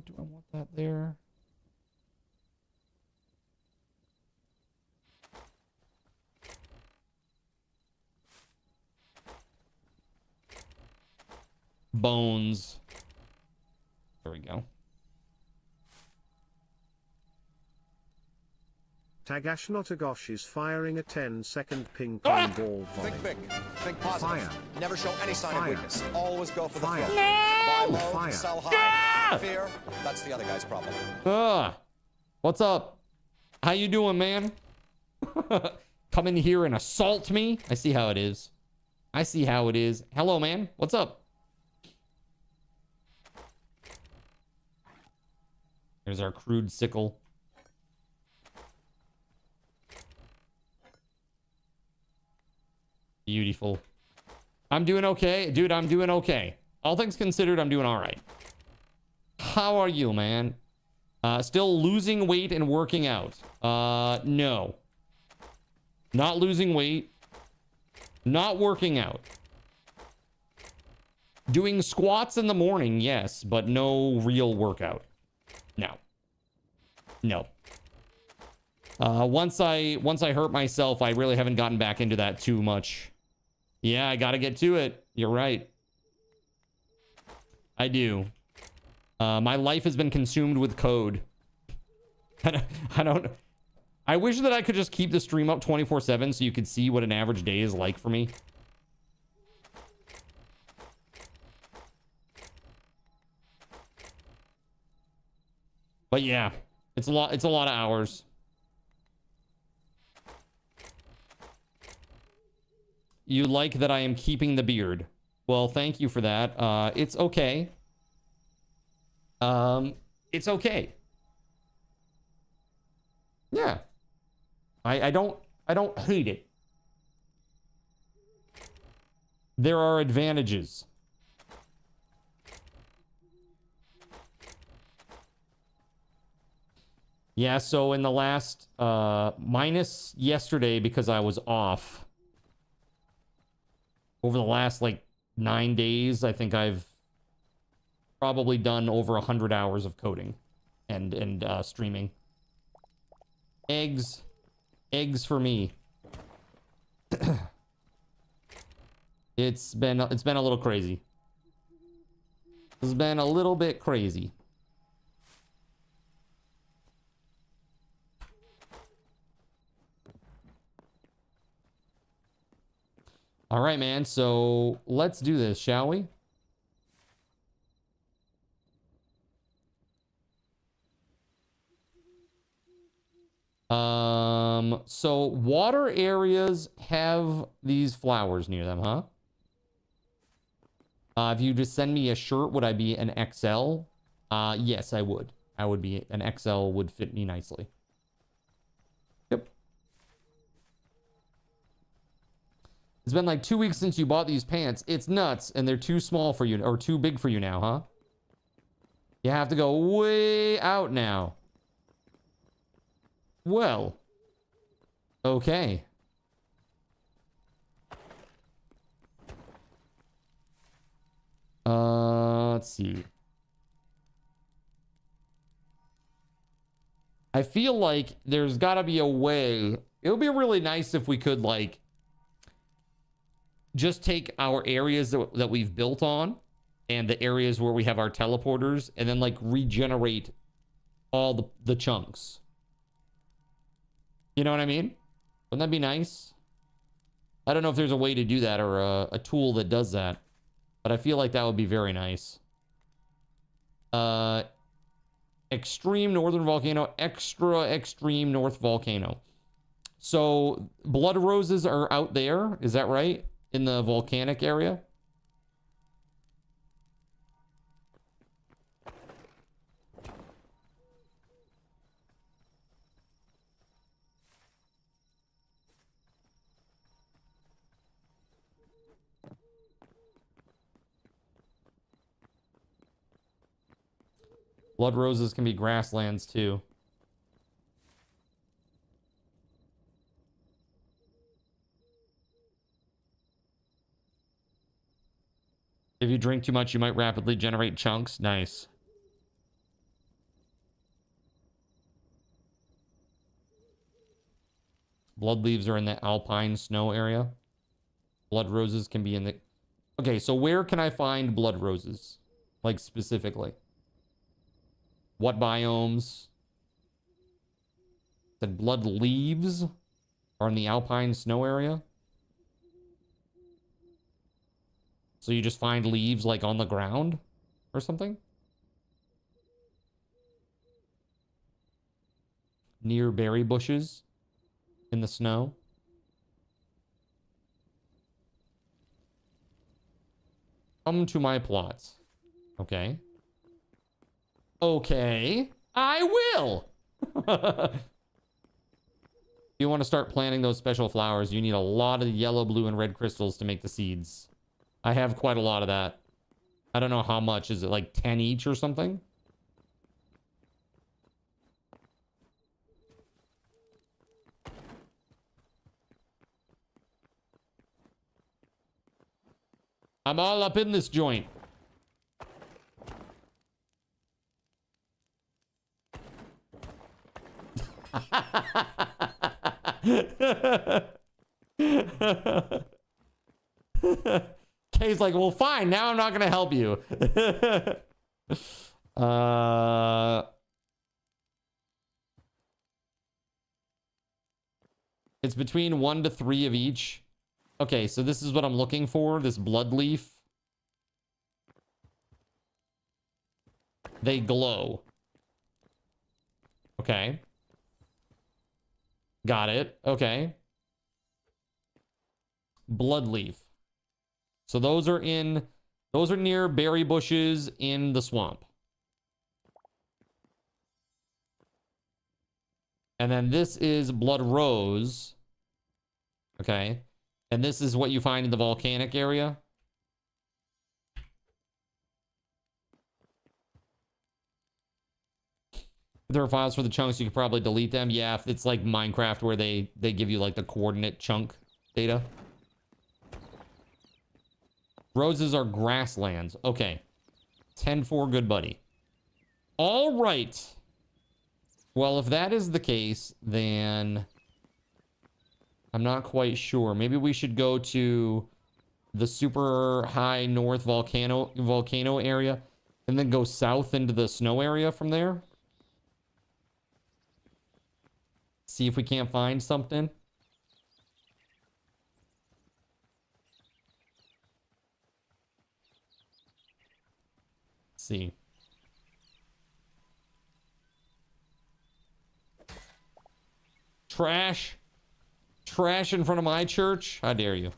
S2: Do I want that there? Bones. There we go.
S4: Tagashnotagosh is firing a 10-second ping pong ball volley.
S6: Think big. Think positive.
S4: Fire.
S6: Never show any sign
S4: Fire.
S6: of weakness. Always go for the
S4: Fire.
S6: throat. Buy low,
S4: Fire.
S6: sell high. Fear, that's the other guy's problem.
S2: What's up? How you doing, man? Come in here and assault me? I see how it is. I see how it is. Hello, man. What's up? There's our crude sickle. Beautiful. I'm doing okay. Dude, I'm doing okay. All things considered, I'm doing all right. How are you, man? Still losing weight and working out? No. Not losing weight. Not working out. Doing squats in the morning, yes, but no real workout. No. No. Once I hurt myself, I really haven't gotten back into that too much. Yeah, I gotta get to it. You're right. I do. My life has been consumed with code. I wish that I could just keep the stream up 24/7 so you could see what an average day is like for me. But yeah, it's a lot of hours. You like that I am keeping the beard. Well, thank you for that. It's okay. It's okay. Yeah. I don't hate it. There are advantages. Yeah, so in the last minus yesterday because I was off. Over the last like 9 days, I think I've probably done over 100 hours of coding and streaming. Eggs for me. It's been a little crazy. It's been a little bit crazy. All right, man. So let's do this, shall we? So water areas have these flowers near them, huh? If you just send me a shirt, would I be an XL? Yes, I would. I would be an XL would fit me nicely. Yep. It's been like 2 weeks since you bought these pants. It's nuts, and they're too small for you, or too big for you now, huh? You have to go way out now. Well, okay. let's see. I feel like there's got to be a way. It would be really nice if we could, like, just take our areas that we've built on and the areas where we have our teleporters and then, like, regenerate all the chunks. You know what I mean? Wouldn't that be nice? I don't know if there's a way to do that or a tool that does that, but I feel like that would be very nice. Extreme northern volcano, extra extreme north volcano. So blood roses are out there, is that right? In the volcanic area? Blood roses can be grasslands too. If you drink too much, you might rapidly generate chunks. Nice. Blood leaves are in the alpine snow area. Blood roses can be in the... Okay, so where can I find blood roses? Like, specifically. What biomes? The blood leaves are in the alpine snow area. So you just find leaves like on the ground or something? Near berry bushes in the snow. Come to my plots. Okay. Okay. I will. You want to start planting those special flowers, you need a lot of yellow, blue, and red crystals to make the seeds. I have quite a lot of that. I don't know how much. Is it like 10 each or something? I'm all up in this joint. Kay's like, well, fine. Now I'm not going to help you. It's between 1 to 3 of each. Okay, so this is what I'm looking for. This blood leaf. They glow. Okay. Got it. Okay. Blood leaf. So those are near berry bushes in the swamp. And then this is blood rose. Okay. And this is what you find in the volcanic area. If there are files for the chunks, you could probably delete them. Yeah, if it's like Minecraft where they give you like the coordinate chunk data. Roses are grasslands. Okay. 10-4, good buddy. All right. Well, if that is the case, then I'm not quite sure. Maybe we should go to the super high north volcano area and then go south into the snow area from there. See if we can't find something. Let's see. Trash. Trash in front of my church? How dare you?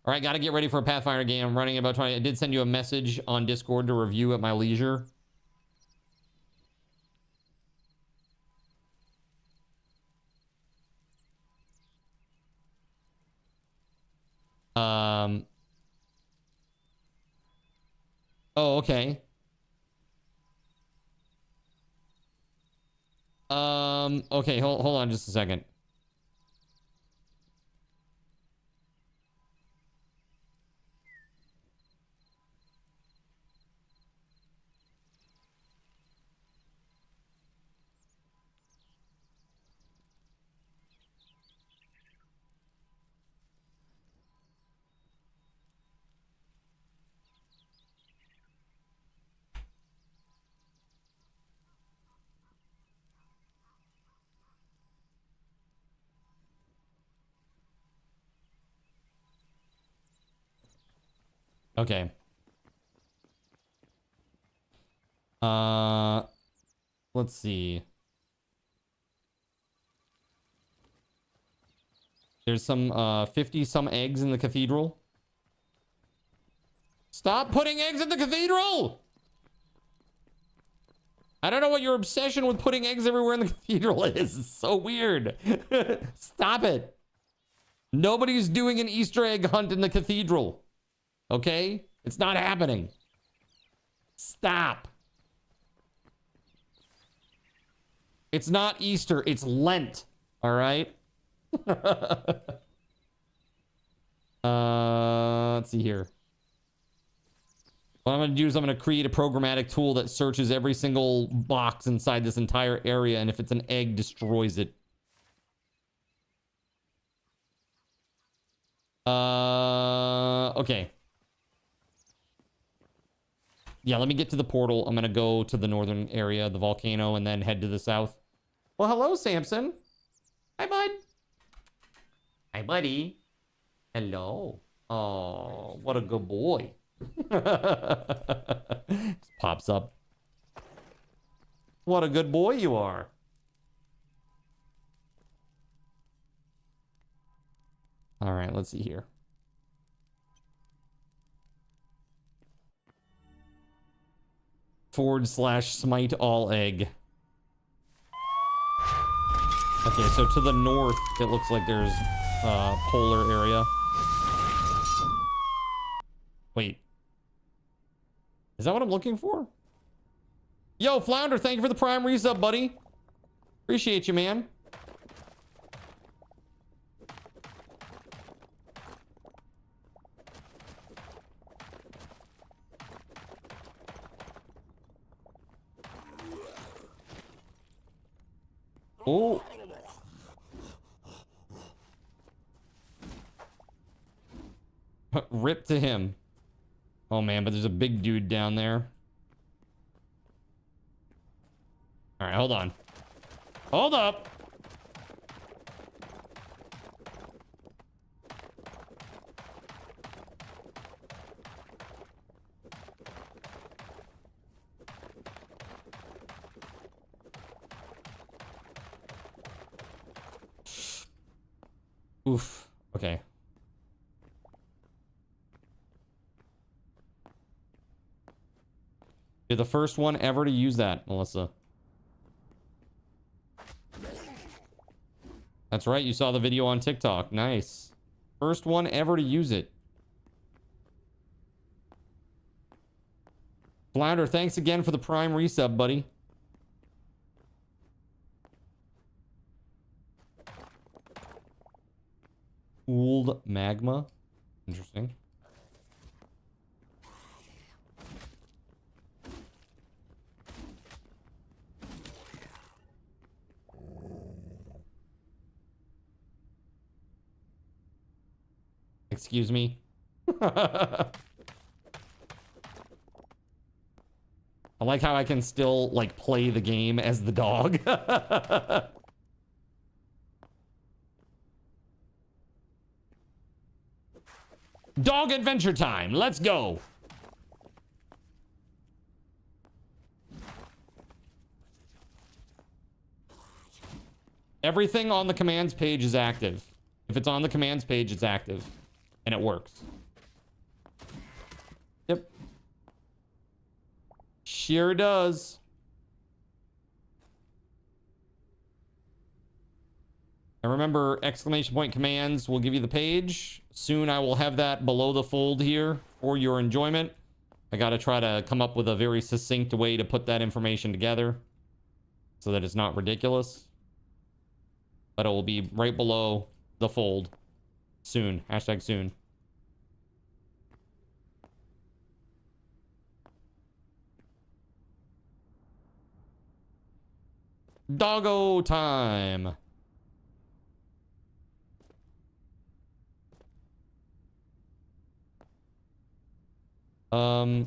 S2: All right, got to get ready for a Pathfinder game. I'm running about 20. I did send you a message on Discord to review at my leisure. Oh, okay. Okay, hold on just a second. Okay. Let's see. There's some 50 some eggs in the cathedral. Stop putting eggs in the cathedral! I don't know what your obsession with putting eggs everywhere in the cathedral is. It's so weird. Stop it. Nobody's doing an Easter egg hunt in the cathedral. Okay? It's not happening. Stop. It's not Easter. It's Lent. All right? Let's see here. What I'm going to do is I'm going to create a programmatic tool that searches every single box inside this entire area, and if it's an egg, destroys it. Okay. Yeah, let me get to the portal. I'm going to go to the northern area, the volcano, and then head to the south. Well, hello, Samson. Hi, bud. Hi, buddy. Hello. Oh, what a good boy. Pops up. What a good boy you are. All right, let's see here. /smite all egg. Okay, so to the north, it looks like there's a polar area. Wait. Is that what I'm looking for? Yo, Flounder, thank you for the prime resub, buddy. Appreciate you, man. Oh. Rip to him. Oh, man, but there's a big dude down there. All right, hold on. Hold up. Oof. Okay. You're the first one ever to use that, Melissa. That's right, you saw the video on TikTok. Nice. First one ever to use it. Flounder, thanks again for the prime resub, buddy. Cooled magma. Interesting. Excuse me. I like how I can still, like, play the game as the dog. Dog adventure time. Let's go. Everything on the commands page is active. If it's on the commands page, it's active. And it works. Yep. Sure does. And remember, exclamation point commands will give you the page. Soon I will have that below the fold here for your enjoyment. I got to try to come up with a very succinct way to put that information together so that it's not ridiculous. But it will be right below the fold. Soon. Hashtag soon. Doggo time.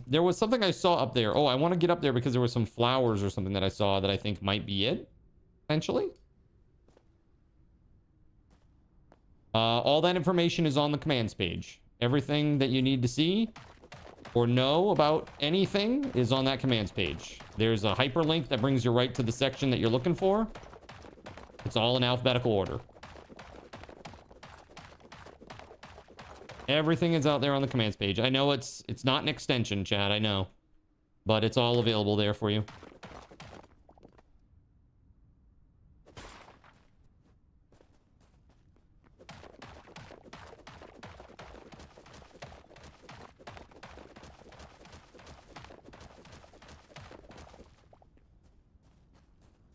S2: There was something I saw up there. Oh, I want to get up there because there were some flowers or something that I saw that I think might be it, potentially. All that information is on the commands page. Everything that you need to see or know about anything is on that commands page. There's a hyperlink that brings you right to the section that you're looking for. It's all in alphabetical order. Everything is out there on the commands page. I know it's not an extension, chat, I know. But it's all available there for you.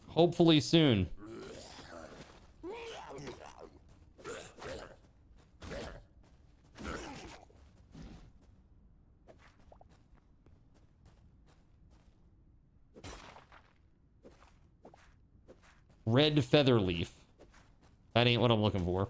S2: Hopefully soon. Red feather leaf. That ain't what I'm looking for.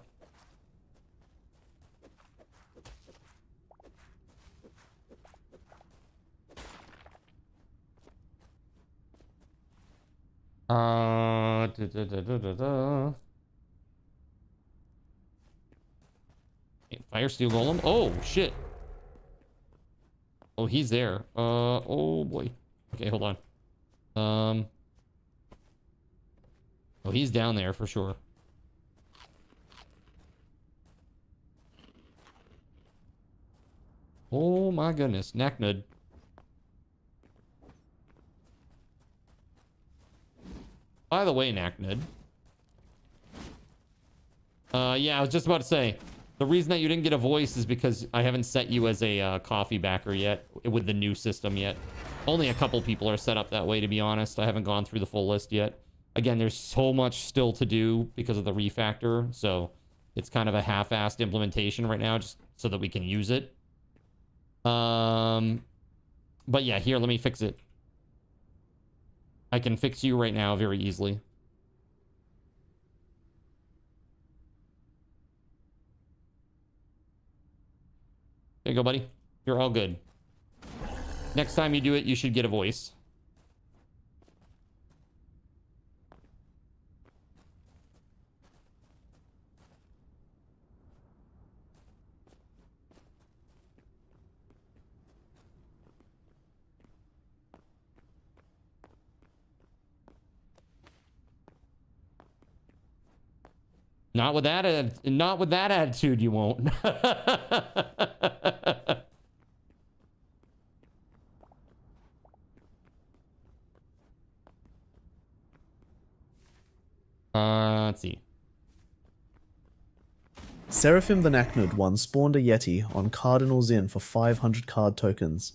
S2: Fire steel golem. Oh shit. Oh, he's there. Oh boy. Okay, hold on. Oh, he's down there for sure. Oh my goodness, Knacknud. By the way, Knacknud. Yeah, I was just about to say, the reason that you didn't get a voice is because I haven't set you as a coffee backer yet with the new system yet. Only a couple people are set up that way, to be honest. I haven't gone through the full list yet. Again, there's so much still to do because of the refactor, so it's kind of a half-assed implementation right now, just so that we can use it. But yeah, here, let me fix it. I can fix you right now very easily. There you go, buddy. You're all good. Next time you do it, you should get a voice. Not with that attitude, you won't. Let's see.
S7: Seraphim the Knacknud one spawned a Yeti on Cardinals Inn for 500 card tokens.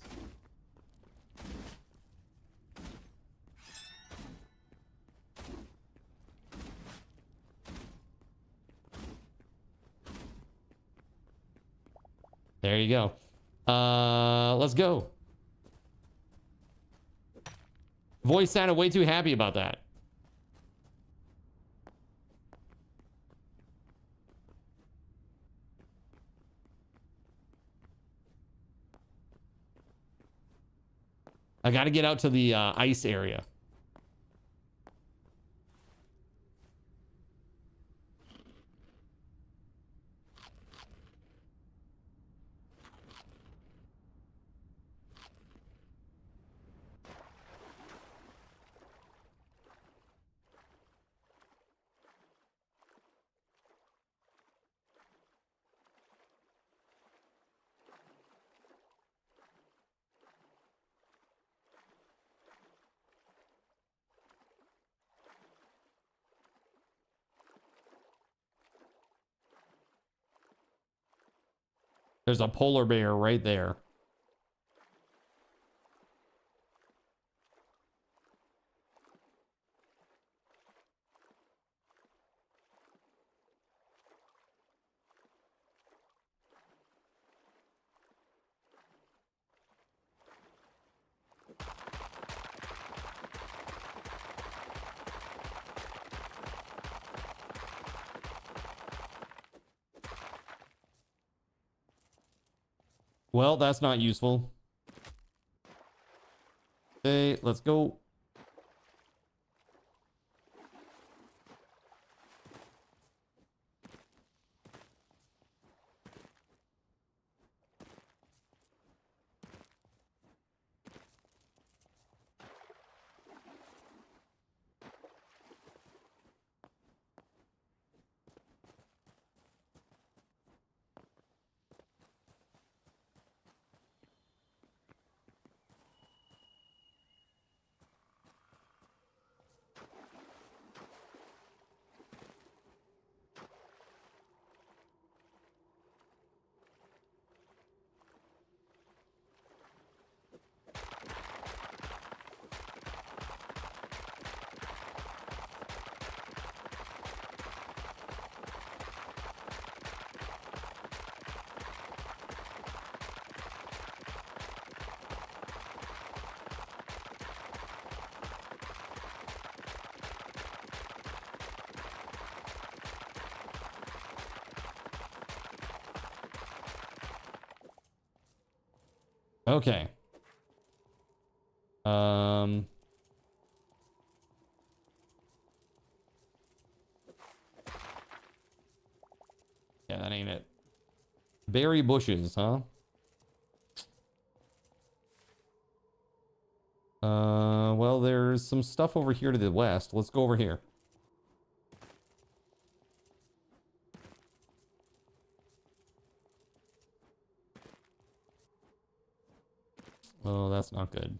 S2: There you go. Let's go. Voice sounded way too happy about that. I got to get out to the ice area. There's a polar bear right there. Well, that's not useful. Okay, let's go. Okay. Yeah, that ain't it. Berry bushes, huh? Well, there's some stuff over here to the west. Let's go over here. Oh, that's not good.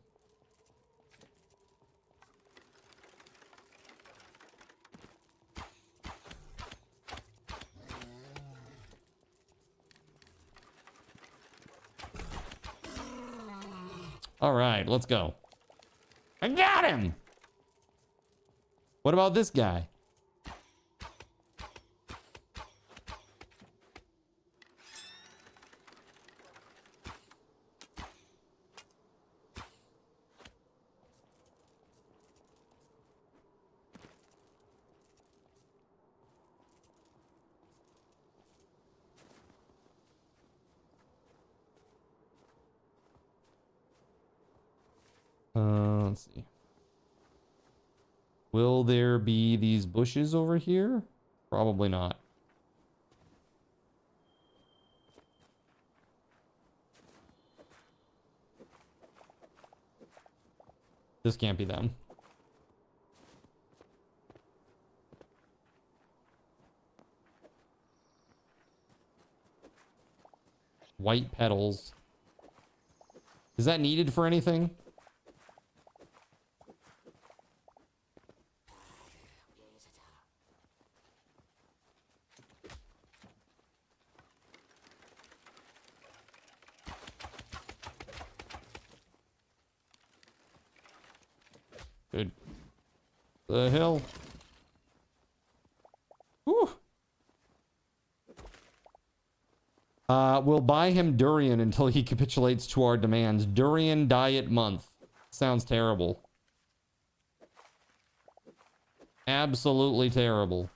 S2: All right, let's go. I got him! What about this guy? Let's see. Will there be these bushes over here? Probably not. This can't be them. White petals. Is that needed for anything? Good. The hell? Whew. We'll buy him durian until he capitulates to our demands. Durian diet month. Sounds terrible. Absolutely terrible.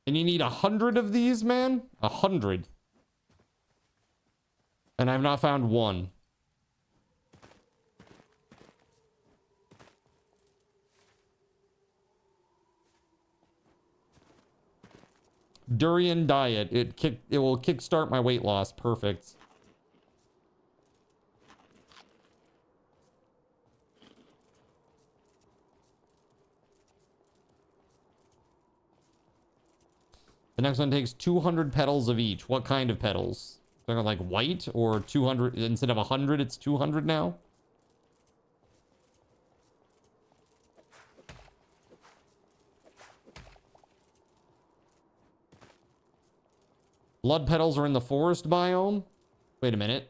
S2: And you need 100 of these, man? 100. And I've not found one. Durian diet. It will kickstart my weight loss. Perfect. The next one takes 200 petals of each. What kind of petals? They're like white or 200 instead of 100, it's 200 now. Blood petals are in the forest biome. Wait a minute.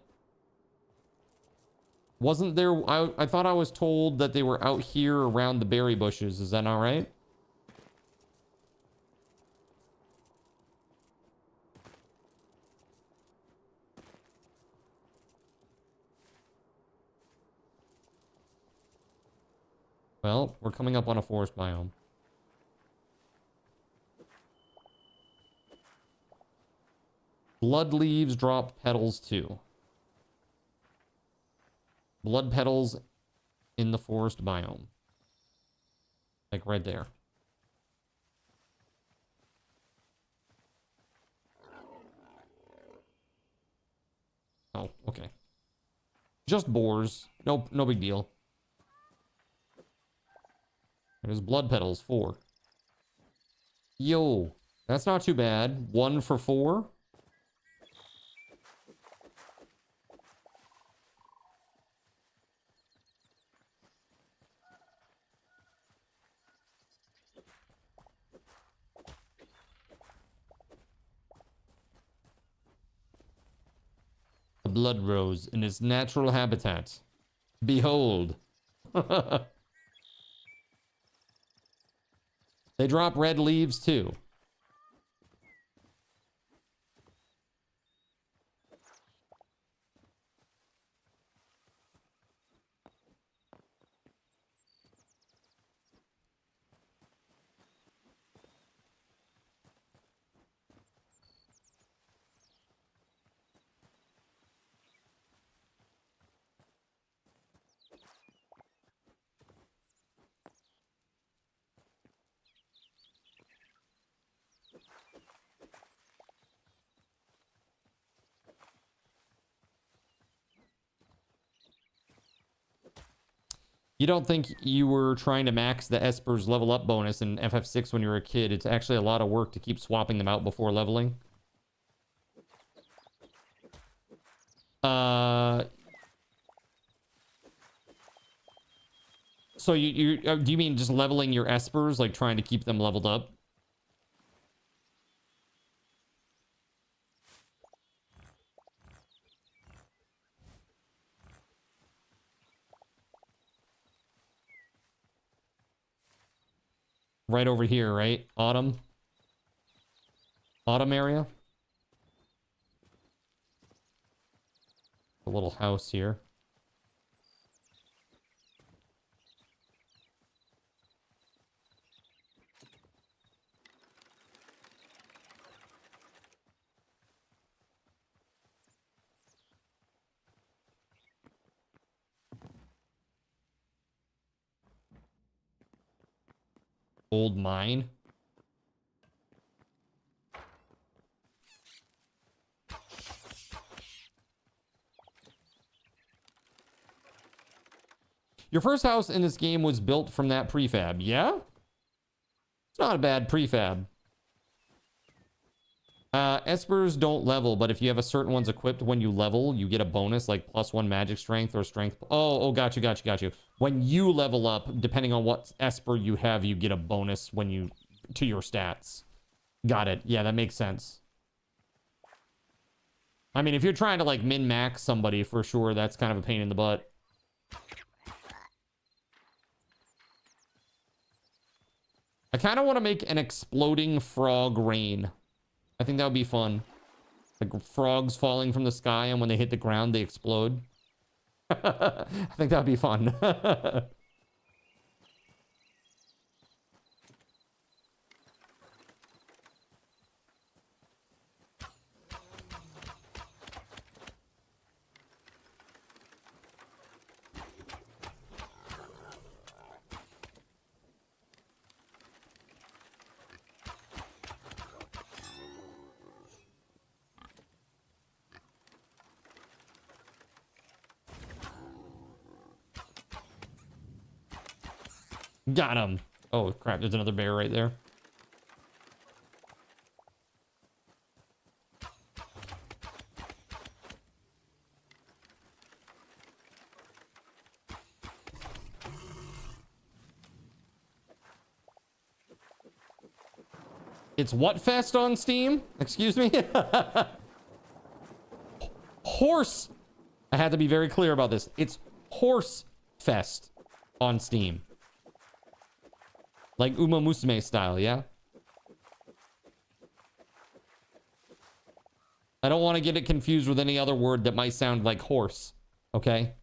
S2: Wasn't there... I thought I was told that they were out here around the berry bushes. Is that not right? Well, we're coming up on a forest biome. Blood leaves drop petals too. Blood petals in the forest biome. Like right there. Oh, okay. Just boars. No big deal. There's blood petals, 4. Yo, that's not too bad. 1 for 4. The blood rose in its natural habitat. Behold. They drop red leaves too. You don't think you were trying to max the Esper's level up bonus in FF6 when you were a kid? It's actually a lot of work to keep swapping them out before leveling. So you do you mean just leveling your Espers, like trying to keep them leveled up? Right over here, right? Autumn area. A little house here. Old mine. Your first house in this game was built from that prefab, yeah? It's not a bad prefab. Espers don't level, but if you have a certain ones equipped when you level, you get a bonus like +1 magic strength or strength. Oh, got you. When you level up, depending on what Esper you have, you get a bonus when you to your stats. Got it. Yeah, that makes sense. I mean, if you're trying to like min-max somebody, for sure, that's kind of a pain in the butt. I kind of want to make an exploding frog rain. I think that would be fun. Like frogs falling from the sky, and when they hit the ground, they explode. I think that would be fun. Got him. Oh, crap. There's another bear right there. It's what fest on Steam? Excuse me? Horse. I had to be very clear about this. It's Horse Fest on Steam. Like Uma Musume style, yeah? I don't want to get it confused with any other word that might sound like horse, okay?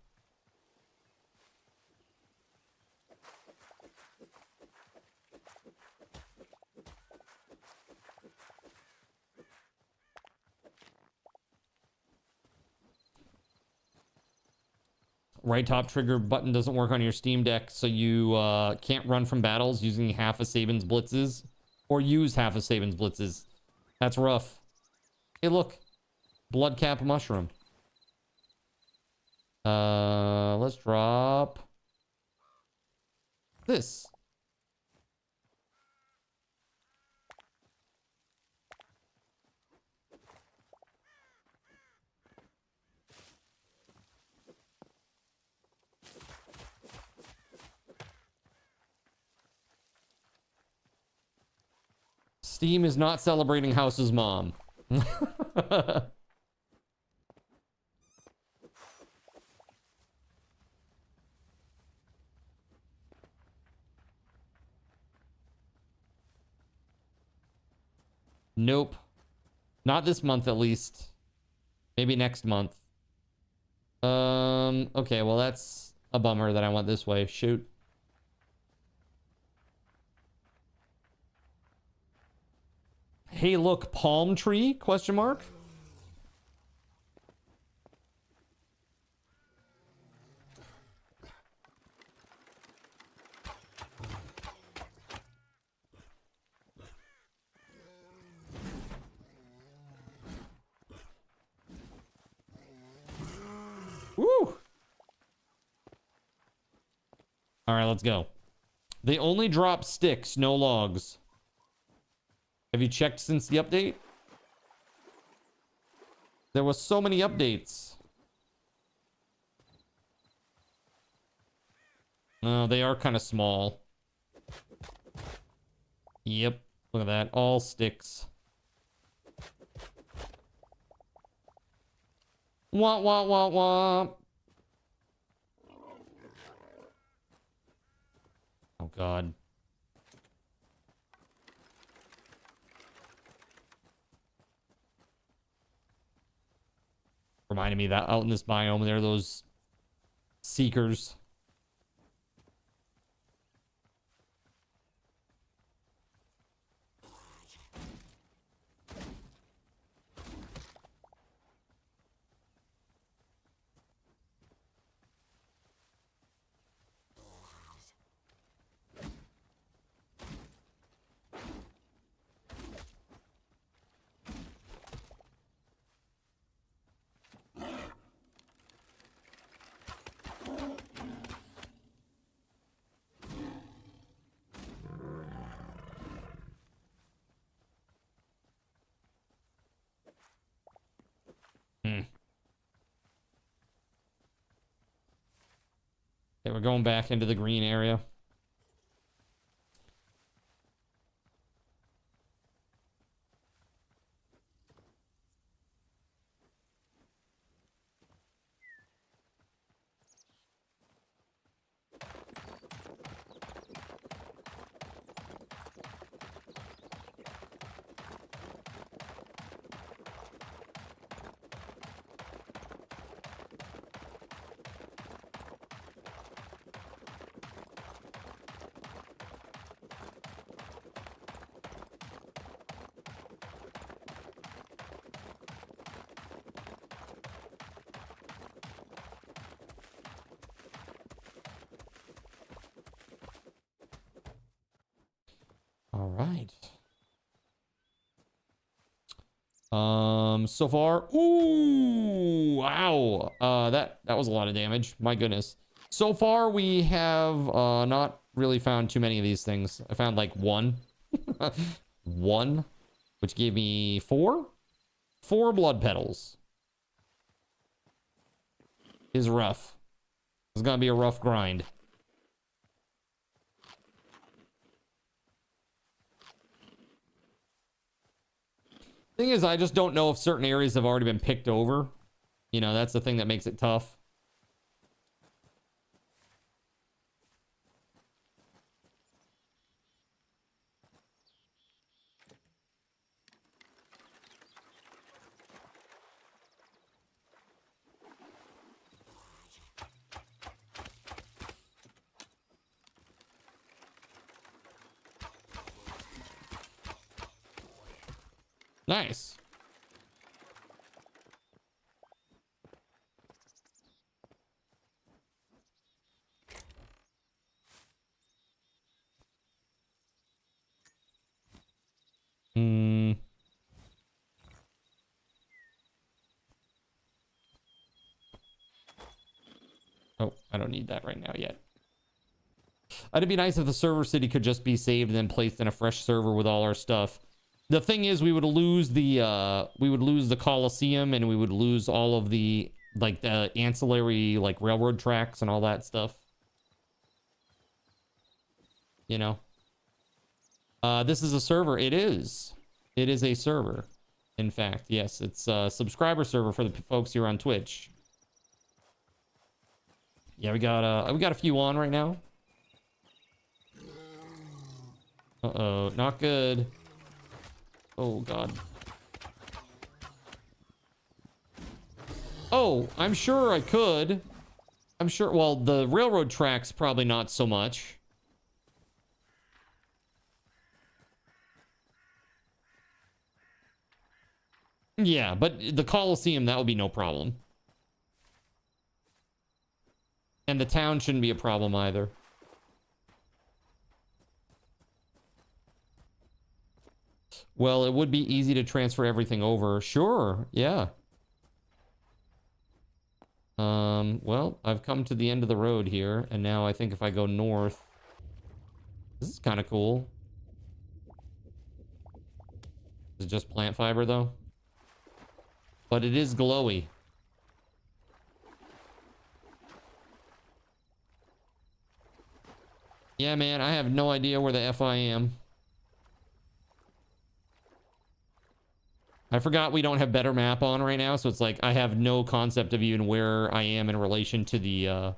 S2: Right top trigger button doesn't work on your Steam Deck, so you can't run from battles using half of Saban's blitzes, or use half of Saban's blitzes. That's rough. Hey, look. Bloodcap mushroom. Let's drop this. Steam is not celebrating House's mom. Nope. Not this month, at least. Maybe next month. Okay, well, that's a bummer that I went this way. Shoot. Hey, look, palm tree? Question mark. Woo! All right, let's go. They only drop sticks, no logs. Have you checked since the update? There was so many updates. Oh, they are kind of small. Yep, look at that. All sticks. Wah, wah, wah, wah. Oh, God. Reminded me that out in this biome, there are those seekers. Okay, we're going back into the green area. All right. So far, ooh, wow. That was a lot of damage. My goodness. So far, we have not really found too many of these things. I found like one, one, which gave me four blood petals. Is rough. It's gonna be a rough grind. Thing is, I just don't know if certain areas have already been picked over. You know, that's the thing that makes it tough. Nice. Oh, I don't need that right now yet. It'd be nice if the server city could just be saved and then placed in a fresh server with all our stuff. The thing is, we would lose the Coliseum, and we would lose all of the like the ancillary like railroad tracks and all that stuff. You know. This is a server. It is. It is a server. In fact, yes, it's a subscriber server for the folks here on Twitch. Yeah, we got a few on right now. Uh-oh, not good. Oh, God. Oh, I'm sure I could. I'm sure, well, the railroad tracks probably not so much. Yeah, but the Coliseum, that would be no problem. And the town shouldn't be a problem either. Well, it would be easy to transfer everything over. Sure, yeah. Well, I've come to the end of the road here, and now I think if I go north, this is kind of cool. Is it just plant fiber though? But it is glowy. Yeah, man, I have no idea where the F I am. I forgot we don't have better map on right now, so it's like I have no concept of even where I am in relation to the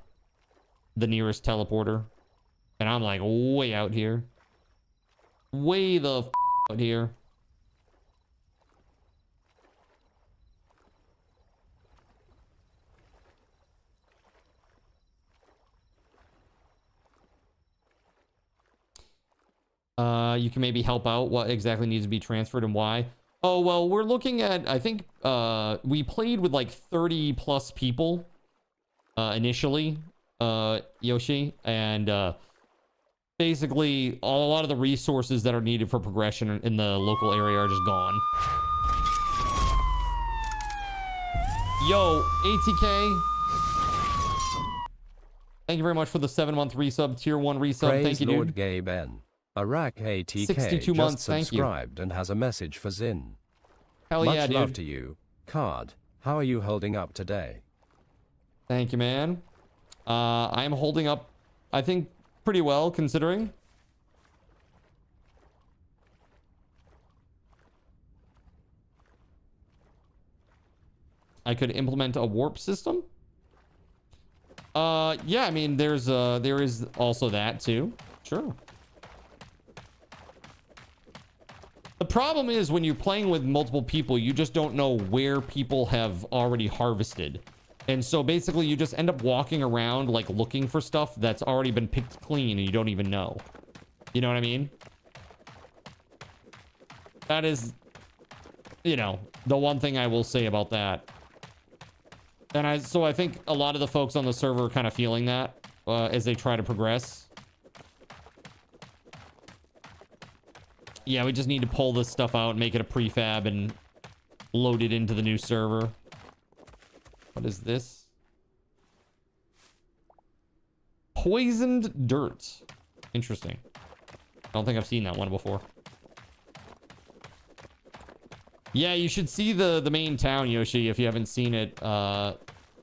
S2: nearest teleporter. And I'm like way out here. Way the f out here. You can maybe help out what exactly needs to be transferred and why. Oh, well, we're looking at, I think, we played with like 30 plus people initially, Yoshi, and basically a lot of the resources that are needed for progression in the local area are just gone. Yo, ATK. Thank you very much for the 7-month resub, tier 1 resub.
S3: Praise
S2: Thank you,
S3: Lord
S2: dude.
S3: Gabe N. Iraq ATK
S2: 62
S3: just
S2: months, thank you.
S3: subscribed and has a message for Zin.
S2: Hell
S3: Much
S2: yeah, dude.
S3: love to you. Card, how are you holding up today?
S2: Thank you, man. I'm holding up, I think, pretty well, considering. I could implement a warp system. Yeah, I mean, there is also that too. Sure. The problem is when you're playing with multiple people, you just don't know where people have already harvested. And so basically you just end up walking around like looking for stuff that's already been picked clean and you don't even know. You know what I mean? That is, you know, the one thing I will say about that. And so I think a lot of the folks on the server are kind of feeling that as they try to progress. Yeah, we just need to pull this stuff out, make it a prefab, and load it into the new server. What is this? Poisoned dirt. Interesting. I don't think I've seen that one before. Yeah, you should see the main town, Yoshi, if you haven't seen it. I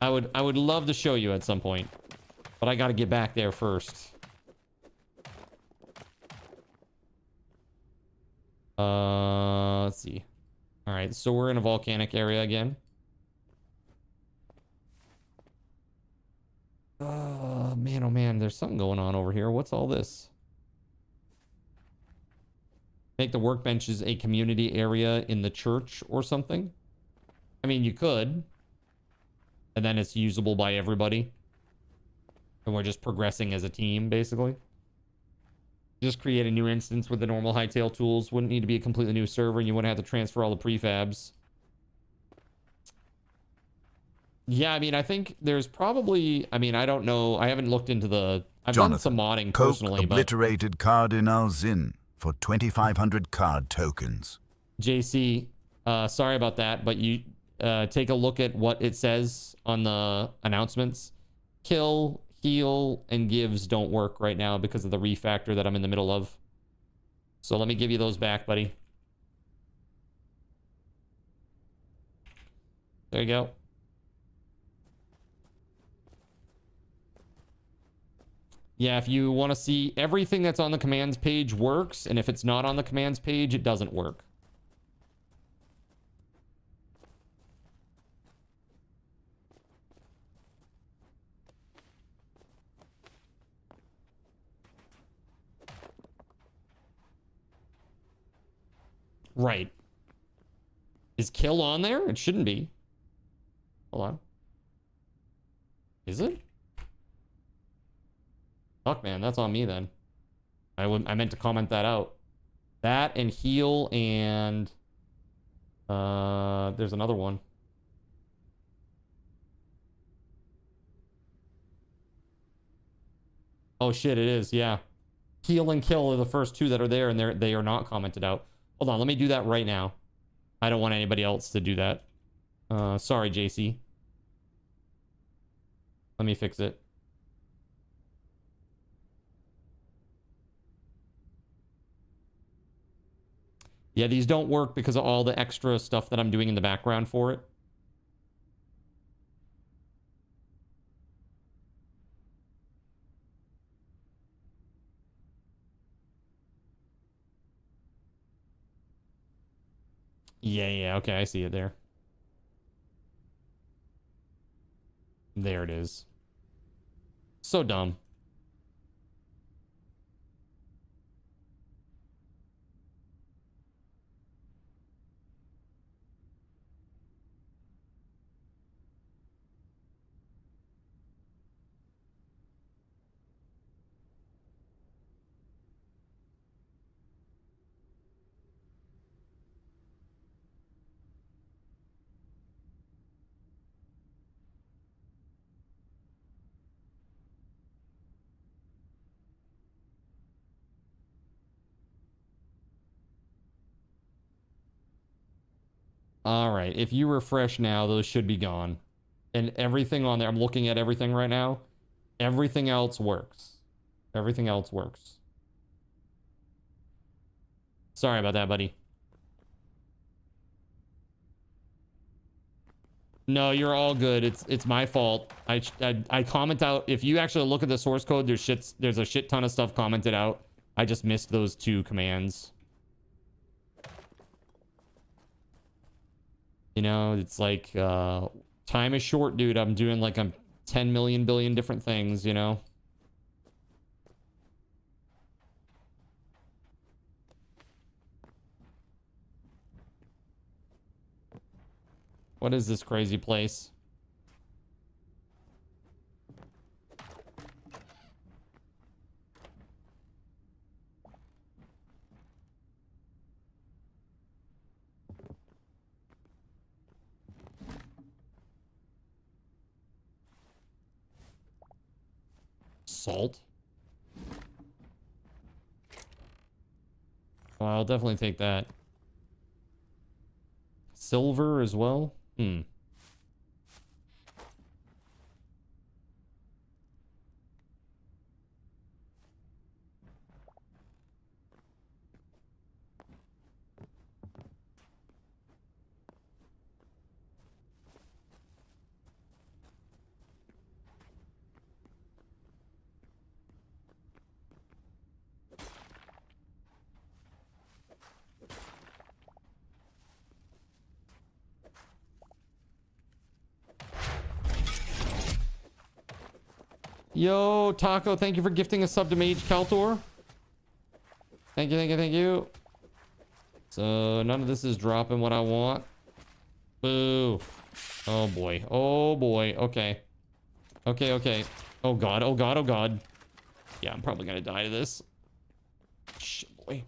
S2: would love to show you at some point, but I got to get back there first. Let's see. All right, so we're in a volcanic area again. Man, oh man, there's something going on over here. What's all this? Make the workbenches a community area in the church or something? I mean, you could. And then it's usable by everybody. And we're just progressing as a team, basically. Just create a new instance with the normal hightail tools. Wouldn't need to be a completely new server, and you wouldn't have to transfer all the prefabs. Yeah, I mean, I think there's probably... I mean, I don't know. I haven't looked into the... I've done some modding personally, but...
S8: obliterated Cardinal Zin for 2,500 card tokens.
S2: JC, sorry about that, but you take a look at what it says on the announcements. Kill, heal, and gives don't work right now because of the refactor that I'm in the middle of. So let me give you those back, buddy. There you go. Yeah, if you want to see everything that's on the commands page works, and if it's not on the commands page, it doesn't work. Right. Is kill on there? It shouldn't be. Hold on. Is it? Fuck, man, that's on me then. I meant to comment that out. That and heal and there's another one. Oh shit, it is, yeah. Heal and kill are the first two that are there, and they are not commented out. Hold on, let me do that right now. I don't want anybody else to do that. Sorry, JC. Let me fix it. Yeah, these don't work because of all the extra stuff that I'm doing in the background for it. Yeah, okay, I see it there. There it is. So dumb. All right, if you refresh now, those should be gone. And everything on there, I'm looking at everything right now. Everything else works. Everything else works. Sorry about that, buddy. No, you're all good. It's my fault. I comment out. If you actually look at the source code, there's a shit ton of stuff commented out. I just missed those 2 commands. You know, it's like time is short, dude. I'm doing like 10 million billion different things, you know. What is this crazy place? Salt? Oh, I'll definitely take that. Silver as well? Yo, Taco, thank you for gifting a sub to Mage Kaltor. Thank you, thank you, thank you. So none of this is dropping what I want. Boo. Oh boy. Oh boy. Okay. Okay, okay. Oh god, oh god, oh god. Yeah, I'm probably gonna die to this. Shit, boy.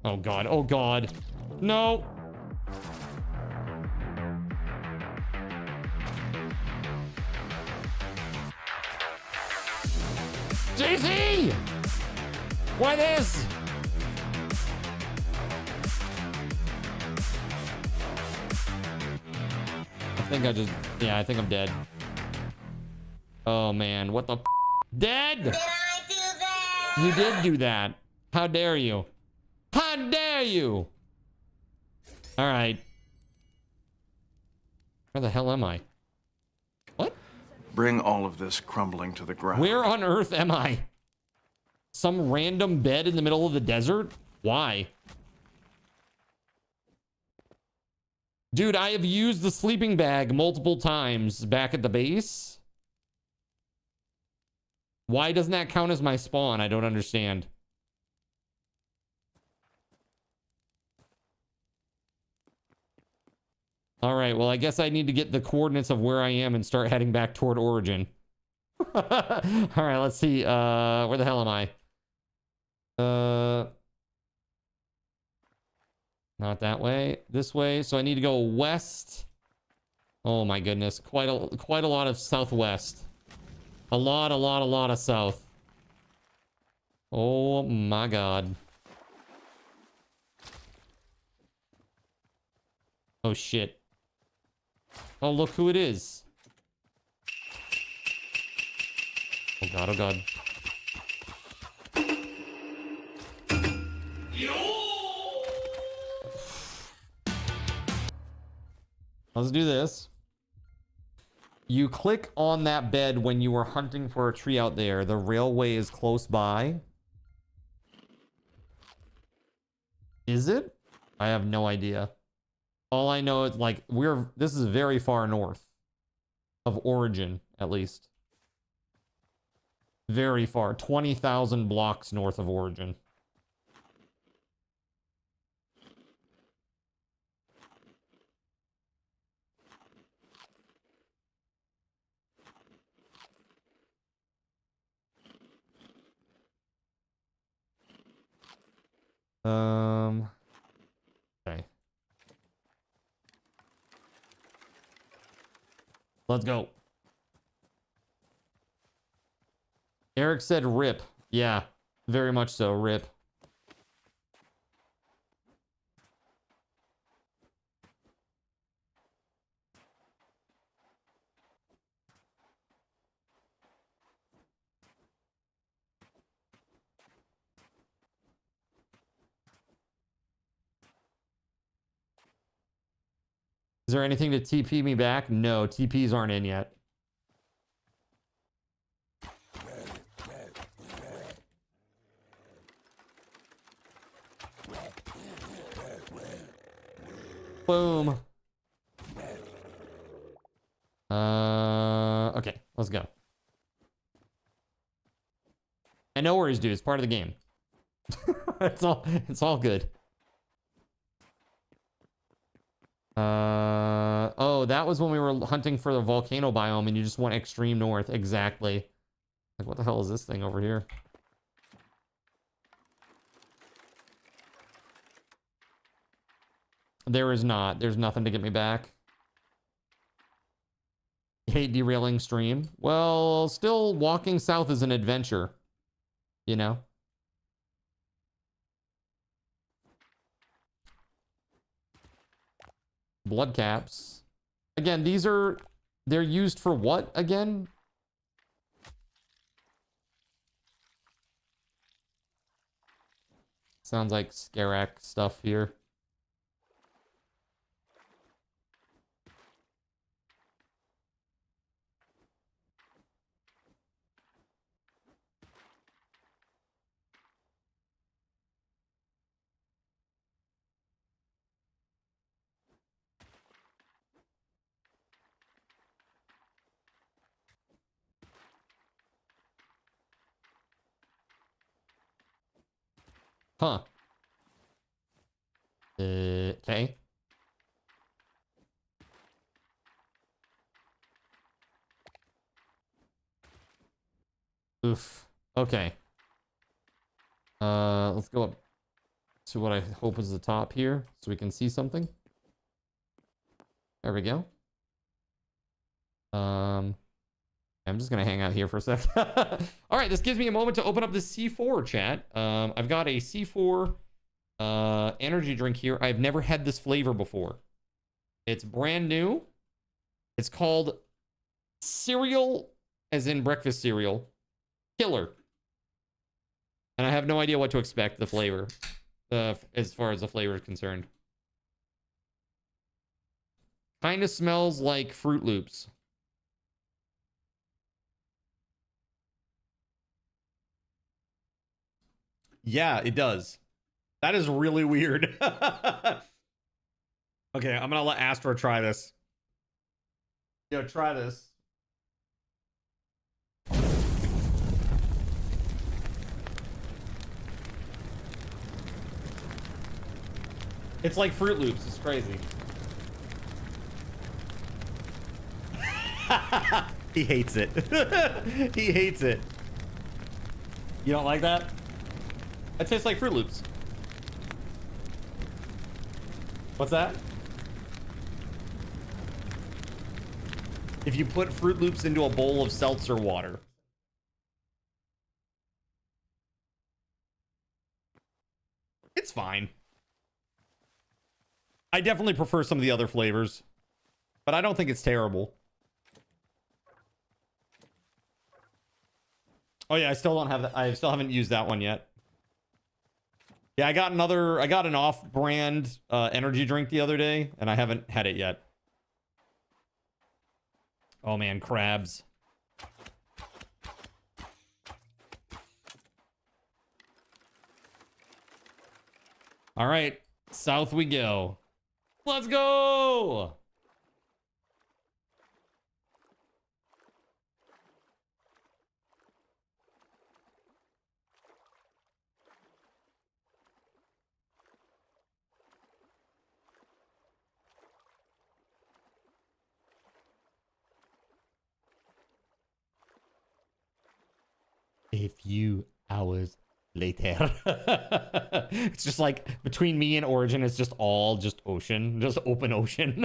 S2: Oh god, oh god. No. JC! Why this? I think I'm dead. Oh man, what the f? Dead? Did I do that? You did do that. How dare you? How dare you? All right. Where the hell am I? What?
S9: Bring all of this crumbling to the ground.
S2: Where on earth am I? Some random bed in the middle of the desert? Why? Dude, I have used the sleeping bag multiple times back at the base. Why doesn't that count as my spawn? I don't understand. All right, well, I guess I need to get the coordinates of where I am and start heading back toward origin. All right, let's see. Where the hell am I? Not that way. This way. So I need to go west. Oh my goodness, quite a lot of southwest. A lot of south. Oh my god. Oh, shit. Oh, look who it is. Oh, God. Oh, God. Let's do this. You click on that bed when you were hunting for a tree out there. The railway is close by. Is it? I have no idea. All I know is like this is very far north of origin, at least. Very far. 20,000 blocks north of origin. Okay. Let's go. Eric said rip. Yeah, very much so. Rip. Is there anything to TP me back? No, TPs aren't in yet. Boom. Okay, let's go. And no worries, dude. It's part of the game. It's all good. Oh, that was when we were hunting for the volcano biome and you just went extreme north. Exactly. Like, what the hell is this thing over here? There is not. There's nothing to get me back. Hate derailing stream. Well, still walking south is an adventure. You know? Blood caps. Again, they're used for what again? Sounds like Scarak stuff here. Huh. Okay. Oof. Okay. Let's go up to what I hope is the top here so we can see something. There we go. I'm just gonna hang out here for a sec. All right, this gives me a moment to open up the C4 chat. I've got a C4 energy drink here. I've never had this flavor before. It's brand new. It's called cereal, as in breakfast cereal, killer. And I have no idea what to expect the flavor, as far as the flavor is concerned. Kind of smells like Fruit Loops. Yeah, it does. That is really weird. Okay, I'm gonna let Astra try this. Yo, try this. It's like Fruit Loops. It's crazy. He hates it. He hates it. You don't like that? It tastes like Fruit Loops. What's that? If you put Fruit Loops into a bowl of seltzer water. It's fine. I definitely prefer some of the other flavors, but I don't think it's terrible. Oh yeah, I still don't have that. I still haven't used that one yet. Yeah, I got an off-brand energy drink the other day, and I haven't had it yet. Oh man, crabs. All right, south we go. Let's go! A few hours later. It's just like between me and Origin, it's just all just ocean, just open ocean.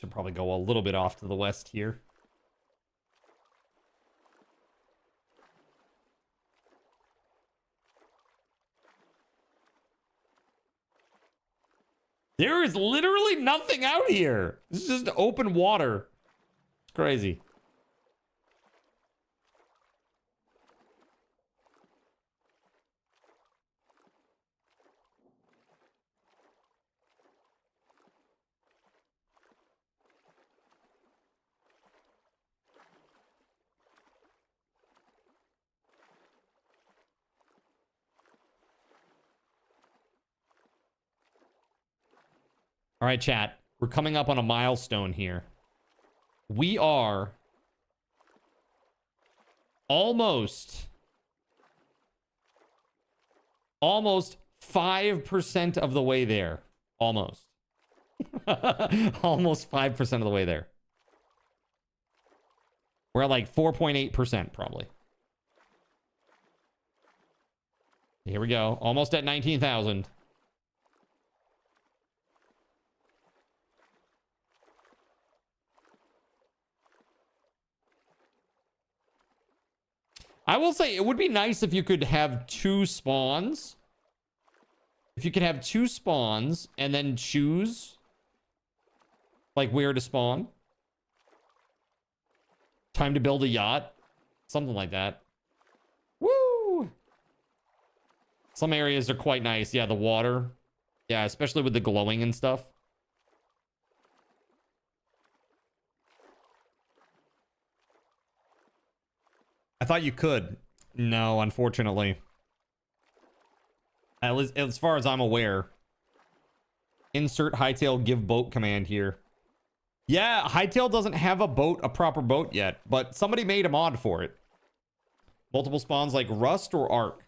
S2: Should probably go a little bit off to the west here. There is literally nothing out here. This is just open water. It's crazy. All right, chat. We're coming up on a milestone here. We are almost 5% of the way there. Almost. Almost 5% of the way there. We're at like 4.8% probably. Here we go. Almost at 19,000. I will say it would be nice if you could have 2 spawns. If you could have 2 spawns and then choose like where to spawn. Time to build a yacht. Something like that. Woo! Some areas are quite nice. Yeah, the water. Yeah, especially with the glowing and stuff. I thought you could. No, unfortunately. At least, as far as I'm aware. Insert Hightail give boat command here. Yeah, Hightail doesn't have a proper boat yet, but somebody made a mod for it. Multiple spawns like Rust or Ark?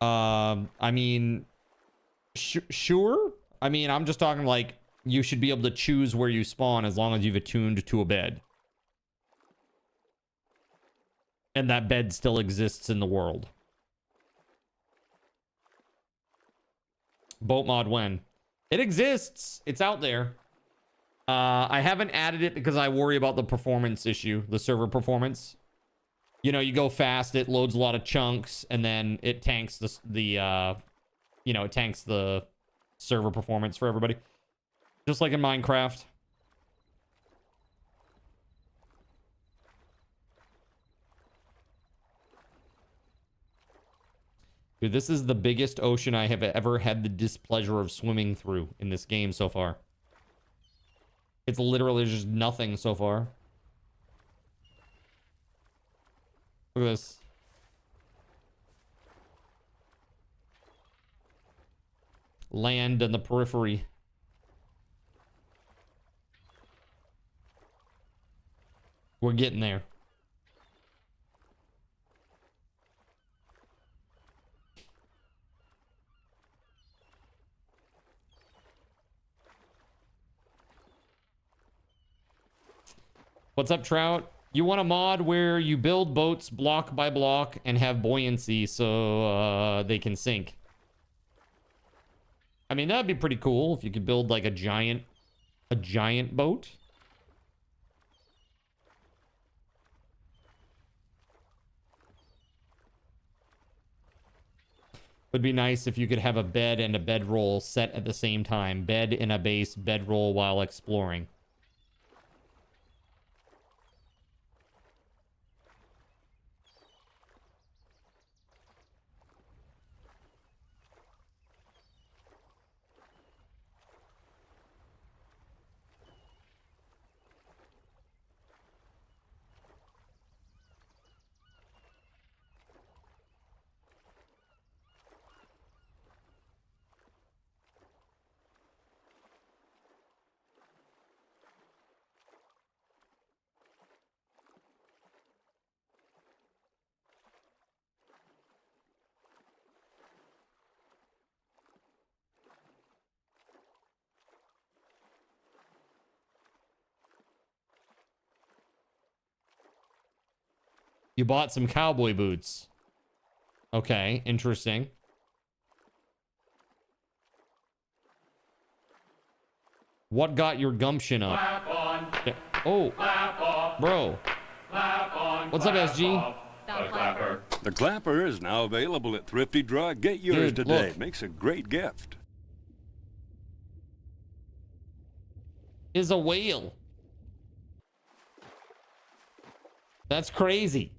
S2: I mean, sure. I mean, I'm just talking like you should be able to choose where you spawn as long as you've attuned to a bed. And that bed still exists in the world. Boat mod when? It exists. It's out there. I haven't added it because I worry about the performance issue, the server performance. You know, you go fast, it loads a lot of chunks, and then it tanks it tanks the server performance for everybody. Just like in Minecraft. Dude, this is the biggest ocean I have ever had the displeasure of swimming through in this game so far. It's literally just nothing so far. Look at this. Land in the periphery. We're getting there. What's up, Trout? You want a mod where you build boats block by block and have buoyancy so they can sink? I mean, that'd be pretty cool if you could build like a giant boat. Would be nice if you could have a bed and a bedroll set at the same time. Bed in a base, bedroll while exploring. You bought some cowboy boots. Okay, interesting. What got your gumption up? Yeah. Oh, bro. What's up, SG?
S10: The clapper is now available at Thrifty Drug. Get yours
S2: Dude,
S10: today.
S2: look.
S10: Makes a great gift.
S2: Is a whale. That's crazy.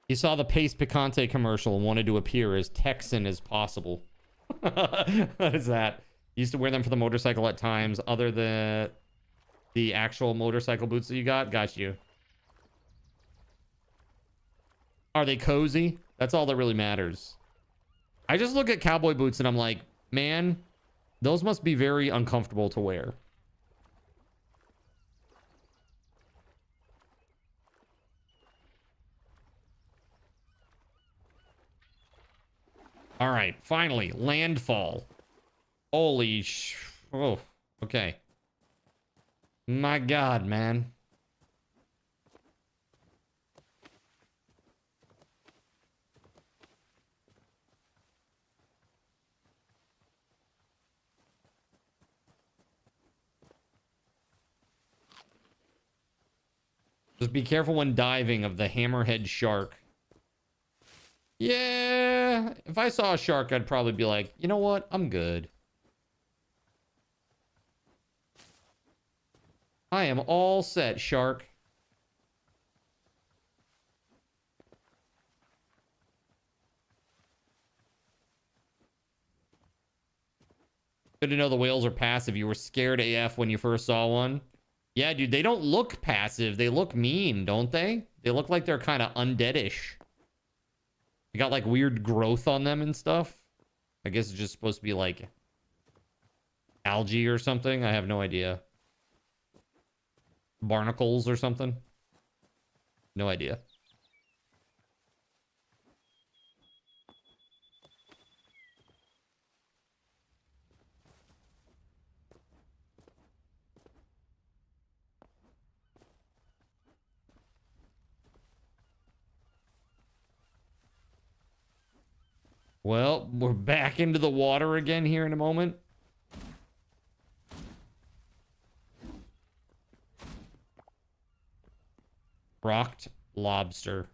S2: He saw the Pace Picante commercial and wanted to appear as Texan as possible. What is that? Used to wear them for the motorcycle at times. Other than the actual motorcycle boots that you got? Got you. Are they cozy? That's all that really matters. I just look at cowboy boots and I'm like, man, those must be very uncomfortable to wear. All right, finally, landfall. Holy oh, okay. My God, man. Just be careful when diving of the hammerhead shark. Yeah, if I saw a shark, I'd probably be like, you know what? I'm good. I am all set, shark. Good to know the whales are passive. You were scared AF when you first saw one. Yeah, dude, they don't look passive. They look mean, don't they? They look like they're kind of undeadish. They got like weird growth on them and stuff. I guess it's just supposed to be like algae or something. I have no idea. Barnacles or something. No idea. Well, we're back into the water again here in a moment. Rocked lobster.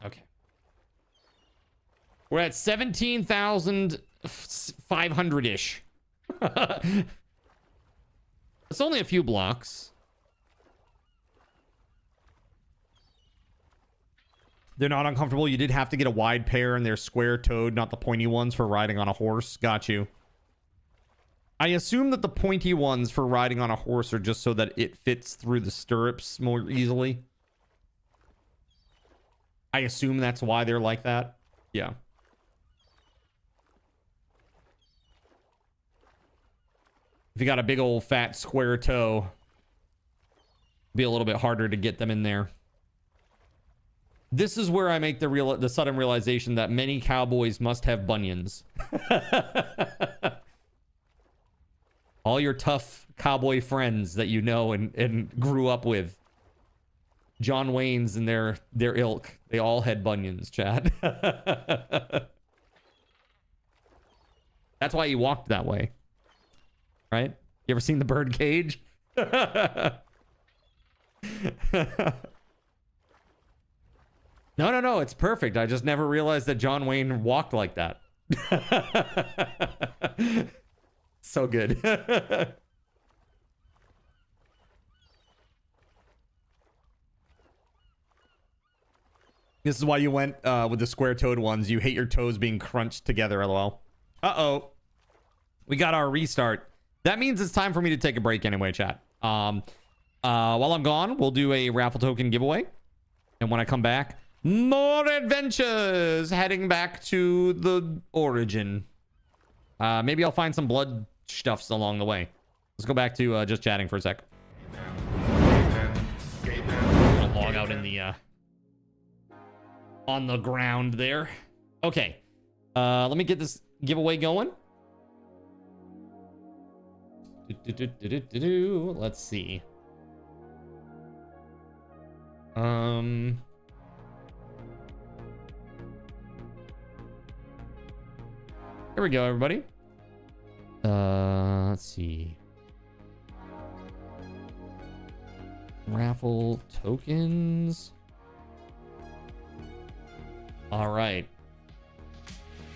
S2: Okay. We're at 17,500-ish. It's only a few blocks. They're not uncomfortable. You did have to get a wide pair and they're square-toed, not the pointy ones for riding on a horse. Got you. I assume that the pointy ones for riding on a horse are just so that it fits through the stirrups more easily. I assume that's why they're like that. Yeah. If you got a big old fat square toe, it'd be a little bit harder to get them in there. This is where I make the sudden realization that many cowboys must have bunions. All your tough cowboy friends that you know and grew up with. John Waynes and their ilk. They all had bunions, Chad. That's why he walked that way. Right? You ever seen the bird cage? No, it's perfect. I just never realized that John Wayne walked like that. So good. This is why you went with the square-toed ones. You hate your toes being crunched together, lol. Uh-oh. We got our restart. That means it's time for me to take a break anyway, chat. While I'm gone, we'll do a raffle token giveaway. And when I come back, more adventures heading back to the origin. Maybe I'll find some blood stuffs along the way. Let's go back to just chatting for a sec. I'm gonna log out in the on the ground there. Okay. Let me get this giveaway going. Let's see. Here we go, everybody. Let's see. Raffle tokens. All right.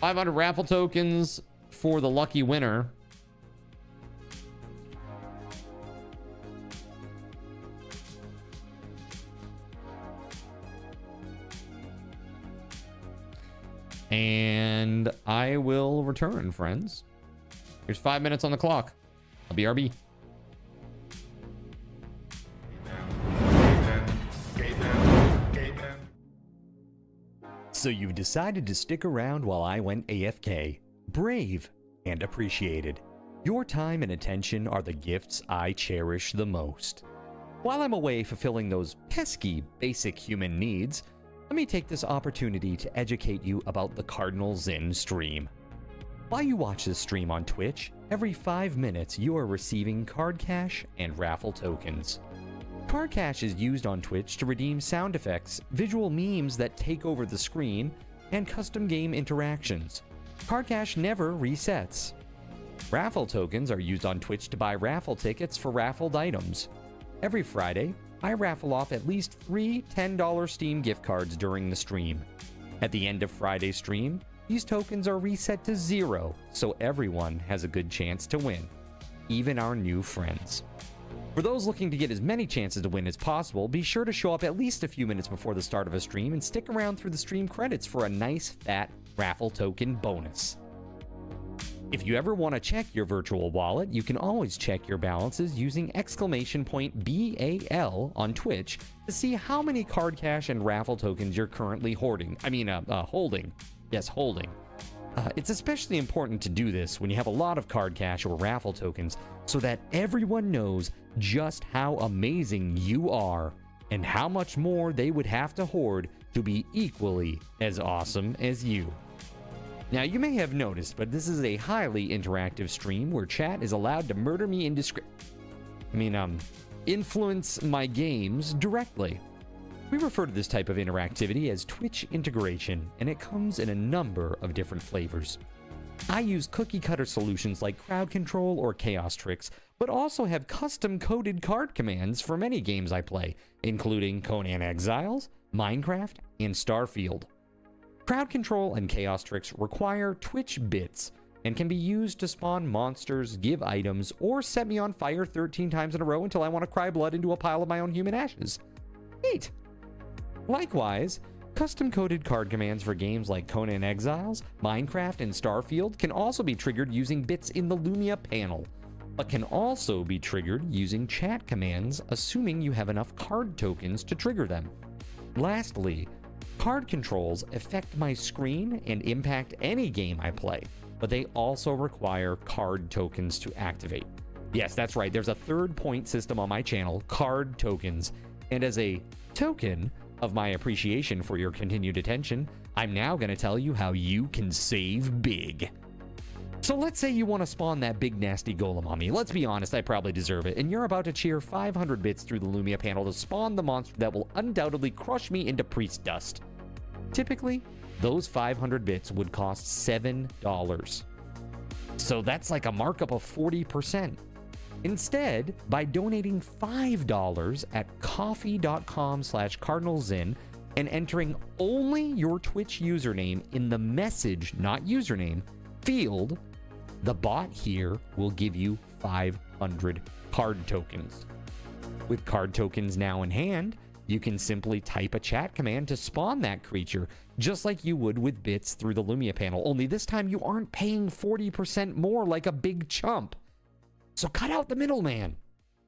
S2: 500 raffle tokens for the lucky winner. And I will return, friends. Here's 5 minutes on the clock. I'll be RB.
S11: So you've decided to stick around while I went AFK. Brave and appreciated. Your time and attention are the gifts I cherish the most. While I'm away fulfilling those pesky basic human needs, let me take this opportunity to educate you about the Cardinal Zin stream. While you watch this stream on Twitch, every 5 minutes you are receiving card cash and raffle tokens. Card cash is used on Twitch to redeem sound effects, visual memes that take over the screen, and custom game interactions. Card cash never resets. Raffle tokens are used on Twitch to buy raffle tickets for raffled items. Every Friday, I raffle off at least 3 $10 Steam gift cards during the stream. At the end of Friday's stream, these tokens are reset to 0, so everyone has a good chance to win, even our new friends. For those looking to get as many chances to win as possible, be sure to show up at least a few minutes before the start of a stream and stick around through the stream credits for a nice fat raffle token bonus. If you ever want to check your virtual wallet, you can always check your balances using !BAL on Twitch to see how many card cash and raffle tokens you're currently holding. Yes, holding. It's especially important to do this when you have a lot of card cash or raffle tokens so that everyone knows just how amazing you are and how much more they would have to hoard to be equally as awesome as you. Now, you may have noticed, but this is a highly interactive stream where chat is allowed to murder me influence my games directly. We refer to this type of interactivity as Twitch integration, and it comes in a number of different flavors. I use cookie-cutter solutions like crowd control or chaos tricks, but also have custom-coded card commands for many games I play, including Conan Exiles, Minecraft, and Starfield. Crowd control and chaos tricks require Twitch bits and can be used to spawn monsters, give items, or set me on fire 13 times in a row until I want to cry blood into a pile of my own human ashes. Neat! Likewise, custom-coded card commands for games like Conan Exiles, Minecraft, and Starfield can also be triggered using bits in the Lumia panel, but can also be triggered using chat commands, assuming you have enough card tokens to trigger them. Lastly, card controls affect my screen and impact any game I play, but they also require card tokens to activate. Yes, that's right, there's a third point system on my channel, card tokens, and as a token of my appreciation for your continued attention, I'm now going to tell you how you can save big. So let's say you want to spawn that big nasty golem on me. Let's be honest, I probably deserve it. And you're about to cheer 500 bits through the Lumia panel to spawn the monster that will undoubtedly crush me into priest dust. Typically, those 500 bits would cost $7. So that's like a markup of 40%. Instead, by donating $5 at coffee.com/cardinalzin and entering only your Twitch username in the message, not username, field, the bot here will give you 500 card tokens. With card tokens now in hand, you can simply type a chat command to spawn that creature, just like you would with bits through the Lumia panel, only this time you aren't paying 40% more like a big chump. So cut out the middleman.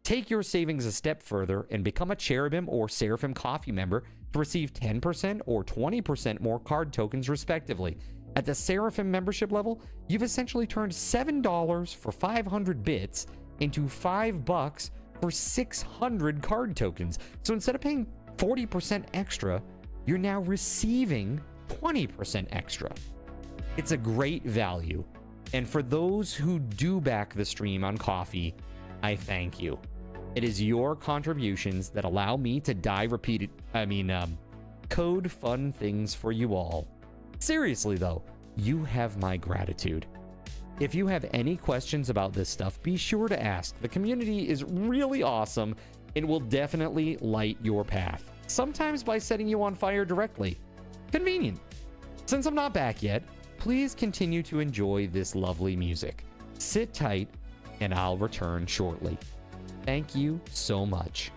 S11: Take your savings a step further and become a Cherubim or Seraphim Coffee member to receive 10% or 20% more card tokens respectively. At the Seraphim membership level, you've essentially turned $7 for 500 bits into $5 for 600 card tokens. So instead of paying 40% extra, you're now receiving 20% extra. It's a great value. And for those who do back the stream on Coffee, I thank you. It is your contributions that allow me to code fun things for you all. Seriously though, you have my gratitude. If you have any questions about this stuff, be sure to ask. The community is really awesome and will definitely light your path. Sometimes by setting you on fire directly. Convenient. Since I'm not back yet, please continue to enjoy this lovely music. Sit tight and I'll return shortly. Thank you so much.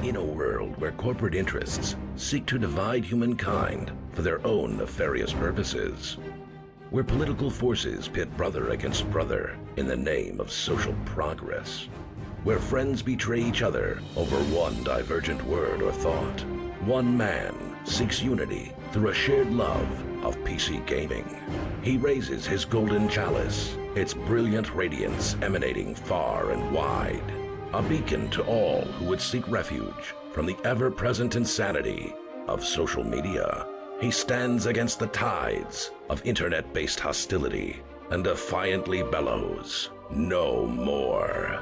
S1: In a world where corporate interests seek to divide humankind for their own nefarious purposes, where political forces pit brother against brother in the name of social progress, where friends betray each other over one divergent word or thought, one man seeks unity through a shared love of PC gaming. He raises his golden chalice, its brilliant radiance emanating far and wide, a beacon to all who would seek refuge from the ever-present insanity of social media. He stands against the tides of internet-based hostility and defiantly bellows, "No more."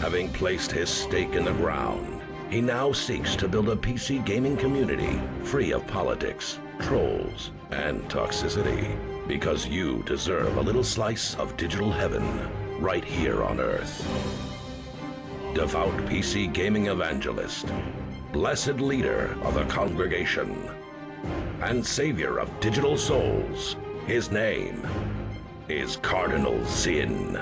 S1: Having placed his stake in the ground, he now seeks to build a PC gaming community free of politics, trolls, and toxicity, because you deserve a little slice of digital heaven right here on Earth. Devout PC gaming evangelist, blessed leader of the congregation, and savior of digital souls, his name is Cardinal Zin.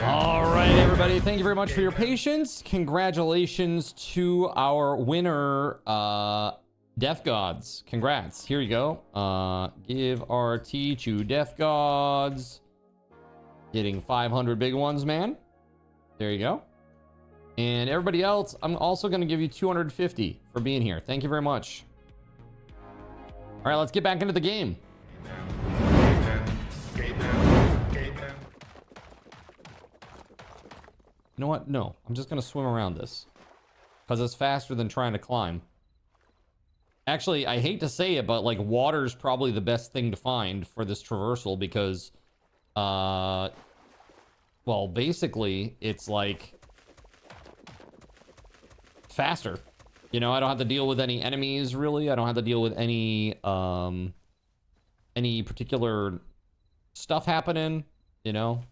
S2: All right, everybody. Thank you very much for your patience. Congratulations to our winner, Death Gods. Congrats. Here you go. Give RT to Death Gods. Getting 500 big ones, man. There you go. And everybody else, I'm also going to give you 250 for being here. Thank you very much. All right, let's get back into the game. You know what? No, I'm just gonna swim around this. Because it's faster than trying to climb. Actually, I hate to say it, but like water's probably the best thing to find for this traversal because, well, basically it's like faster. You know, I don't have to deal with any enemies really. I don't have to deal with any particular stuff happening, you know.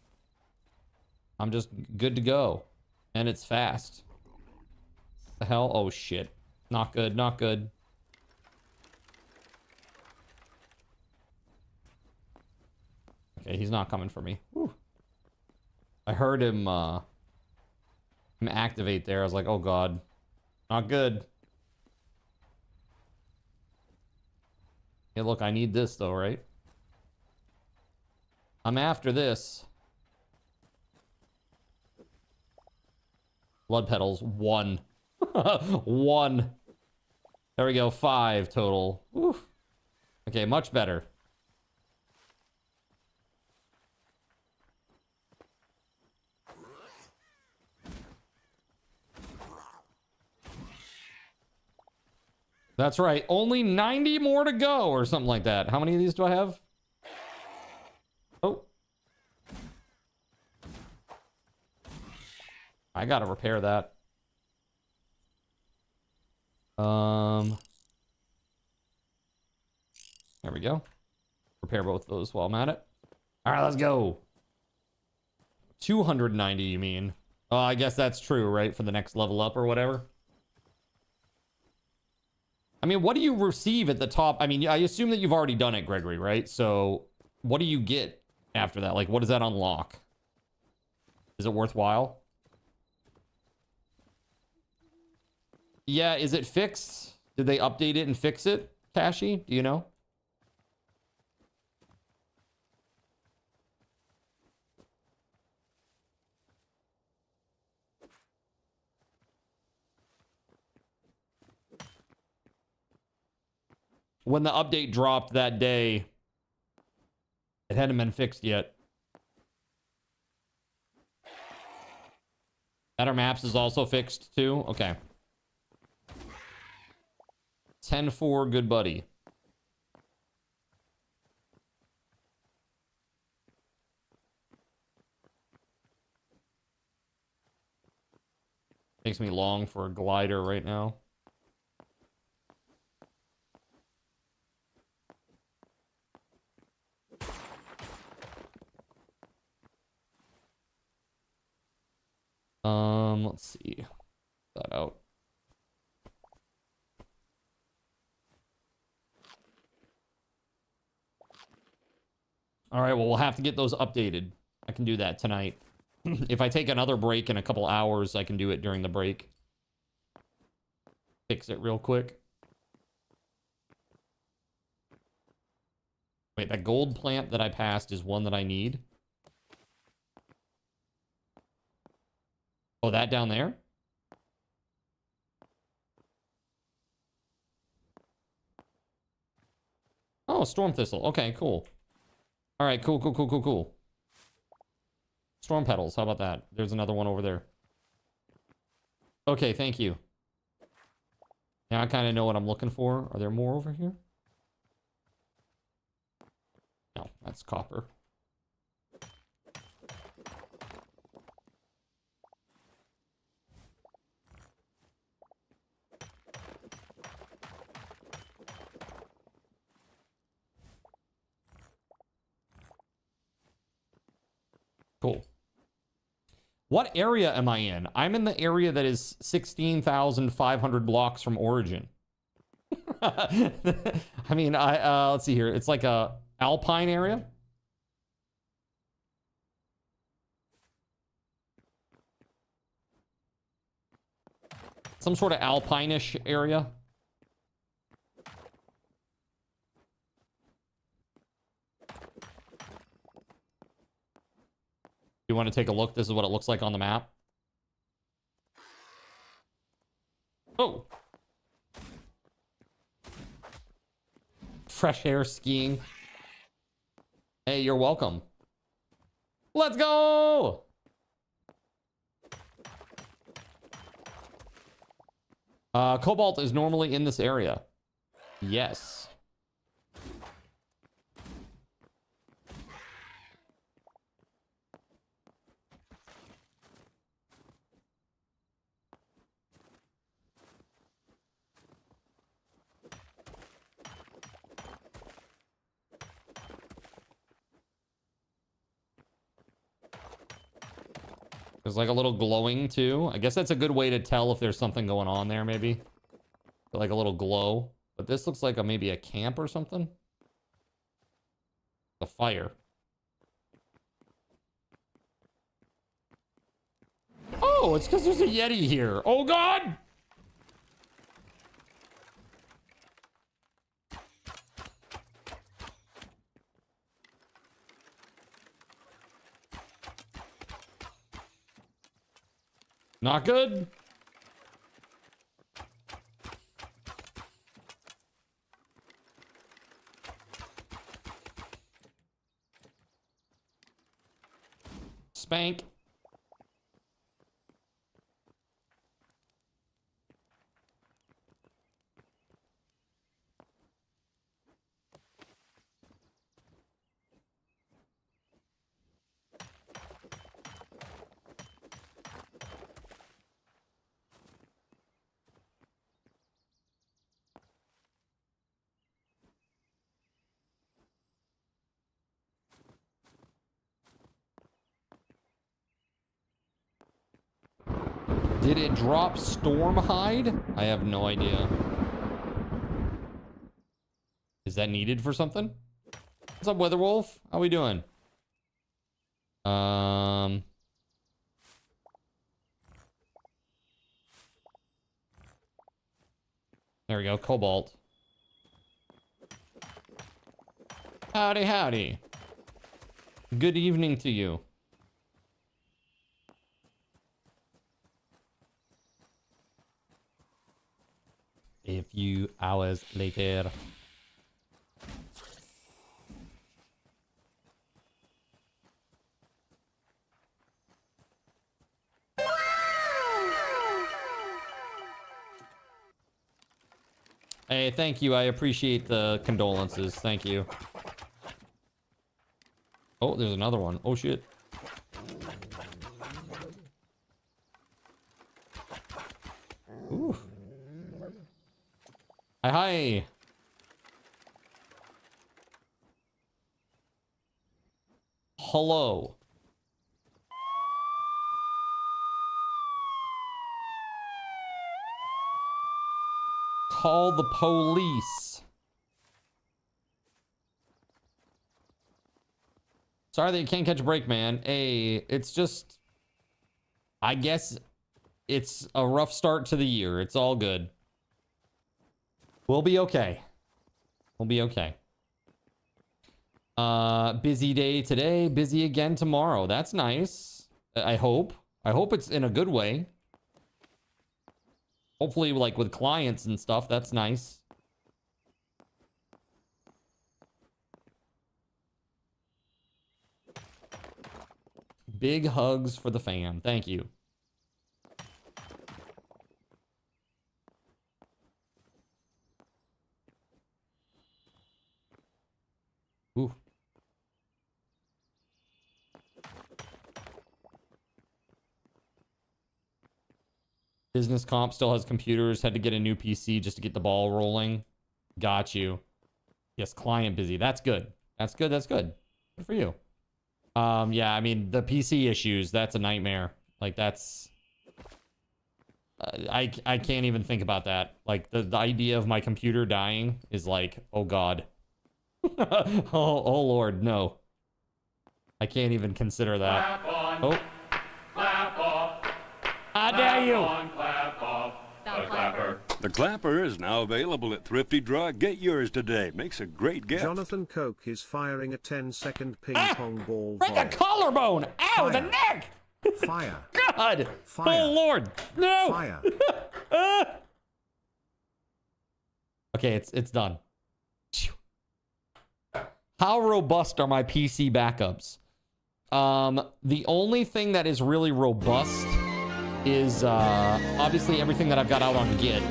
S2: I'm just good to go. And it's fast. The hell? Oh shit. Not good, not good. Okay, he's not coming for me. Whew. I heard him activate there. I was like, oh god. Not good. Hey, look, I need this though, right? I'm after this. Blood petals, 1. 1. There we go, 5 total. Whew. Okay, much better. That's right. Only 90 more to go or something like that. How many of these do I have? Oh. I gotta repair that. There we go. Repair both those while I'm at it. All right, let's go. 290, you mean? Oh, I guess that's true, right? For the next level up or whatever. I mean, what do you receive at the top? I mean, I assume that you've already done it, Gregory, right? So what do you get after that? Like, what does that unlock? Is it worthwhile? Yeah, is it fixed? Did they update it and fix it, Kashi? Do you know? When the update dropped that day, it hadn't been fixed yet. Better Maps is also fixed too? Okay. 10-4, good buddy. Makes me long for a glider right now. Let's see. That out. All right, well, we'll have to get those updated. I can do that tonight. If I take another break in a couple hours, I can do it during the break. Fix it real quick. Wait, that gold plant that I passed is one that I need. Oh, that down there? Oh, storm thistle. Okay, cool. All right, cool, cool, cool, cool, cool. Storm petals. How about that? There's another one over there. Okay, thank you. Now I kind of know what I'm looking for. Are there more over here? No, that's copper. Cool. What area am I in? I'm in the area that is 16,500 blocks from origin. I mean, let's see here. It's like a alpine area. Some sort of alpine-ish area. You want to take a look? This is what it looks like on the map. Oh. Fresh air skiing. Hey, you're welcome. Let's go. Cobalt is normally in this area. Yes. There's like a little glowing too. I guess that's a good way to tell if there's something going on there, maybe. Like a little glow. But this looks like maybe a camp or something. A fire. Oh, it's because there's a Yeti here. Oh, God! Not good. Spank. Did it drop Storm Hide? I have no idea. Is that needed for something? What's up, WeatherWolf? How we doing? There we go, Cobalt. Howdy, howdy. Good evening to you. A few hours later. Hey, thank you. I appreciate the condolences. Thank you. Oh, there's another one. Oh, shit. Ooh. Hi. Hello. Call the police. Sorry that you can't catch a break, man. Hey, it's just... I guess it's a rough start to the year. It's all good. We'll be okay. We'll be okay. Busy day today. Busy again tomorrow. That's nice. I hope. I hope it's in a good way. Hopefully, like, with clients and stuff. That's nice. Big hugs for the fam. Thank you. Ooh. Business comp still has computers. Had to get a new PC just to get the ball rolling. Got you. Yes, client busy. That's good. That's good. That's good. Good for you. Yeah, I mean, the PC issues, that's a nightmare. Like, that's... I can't even think about that. Like, the idea of my computer dying is like, oh, God. oh, Lord, no. I can't even consider that. Clap on, oh.
S10: Clap off.
S2: How dare you?
S10: On, clap off. The clapper. The clapper is now available at Thrifty Drug. Get yours today. Makes a great gift.
S4: Jonathan Coke is firing a 10-second ping pong ball.
S2: Right the collarbone! Ow,
S4: Fire.
S2: the neck!
S4: Fire.
S2: God!
S4: Fire.
S2: Oh, Lord! No!
S4: Fire.
S2: Okay, it's done. How robust are my PC backups? The only thing that is really robust is obviously everything that I've got out on Git.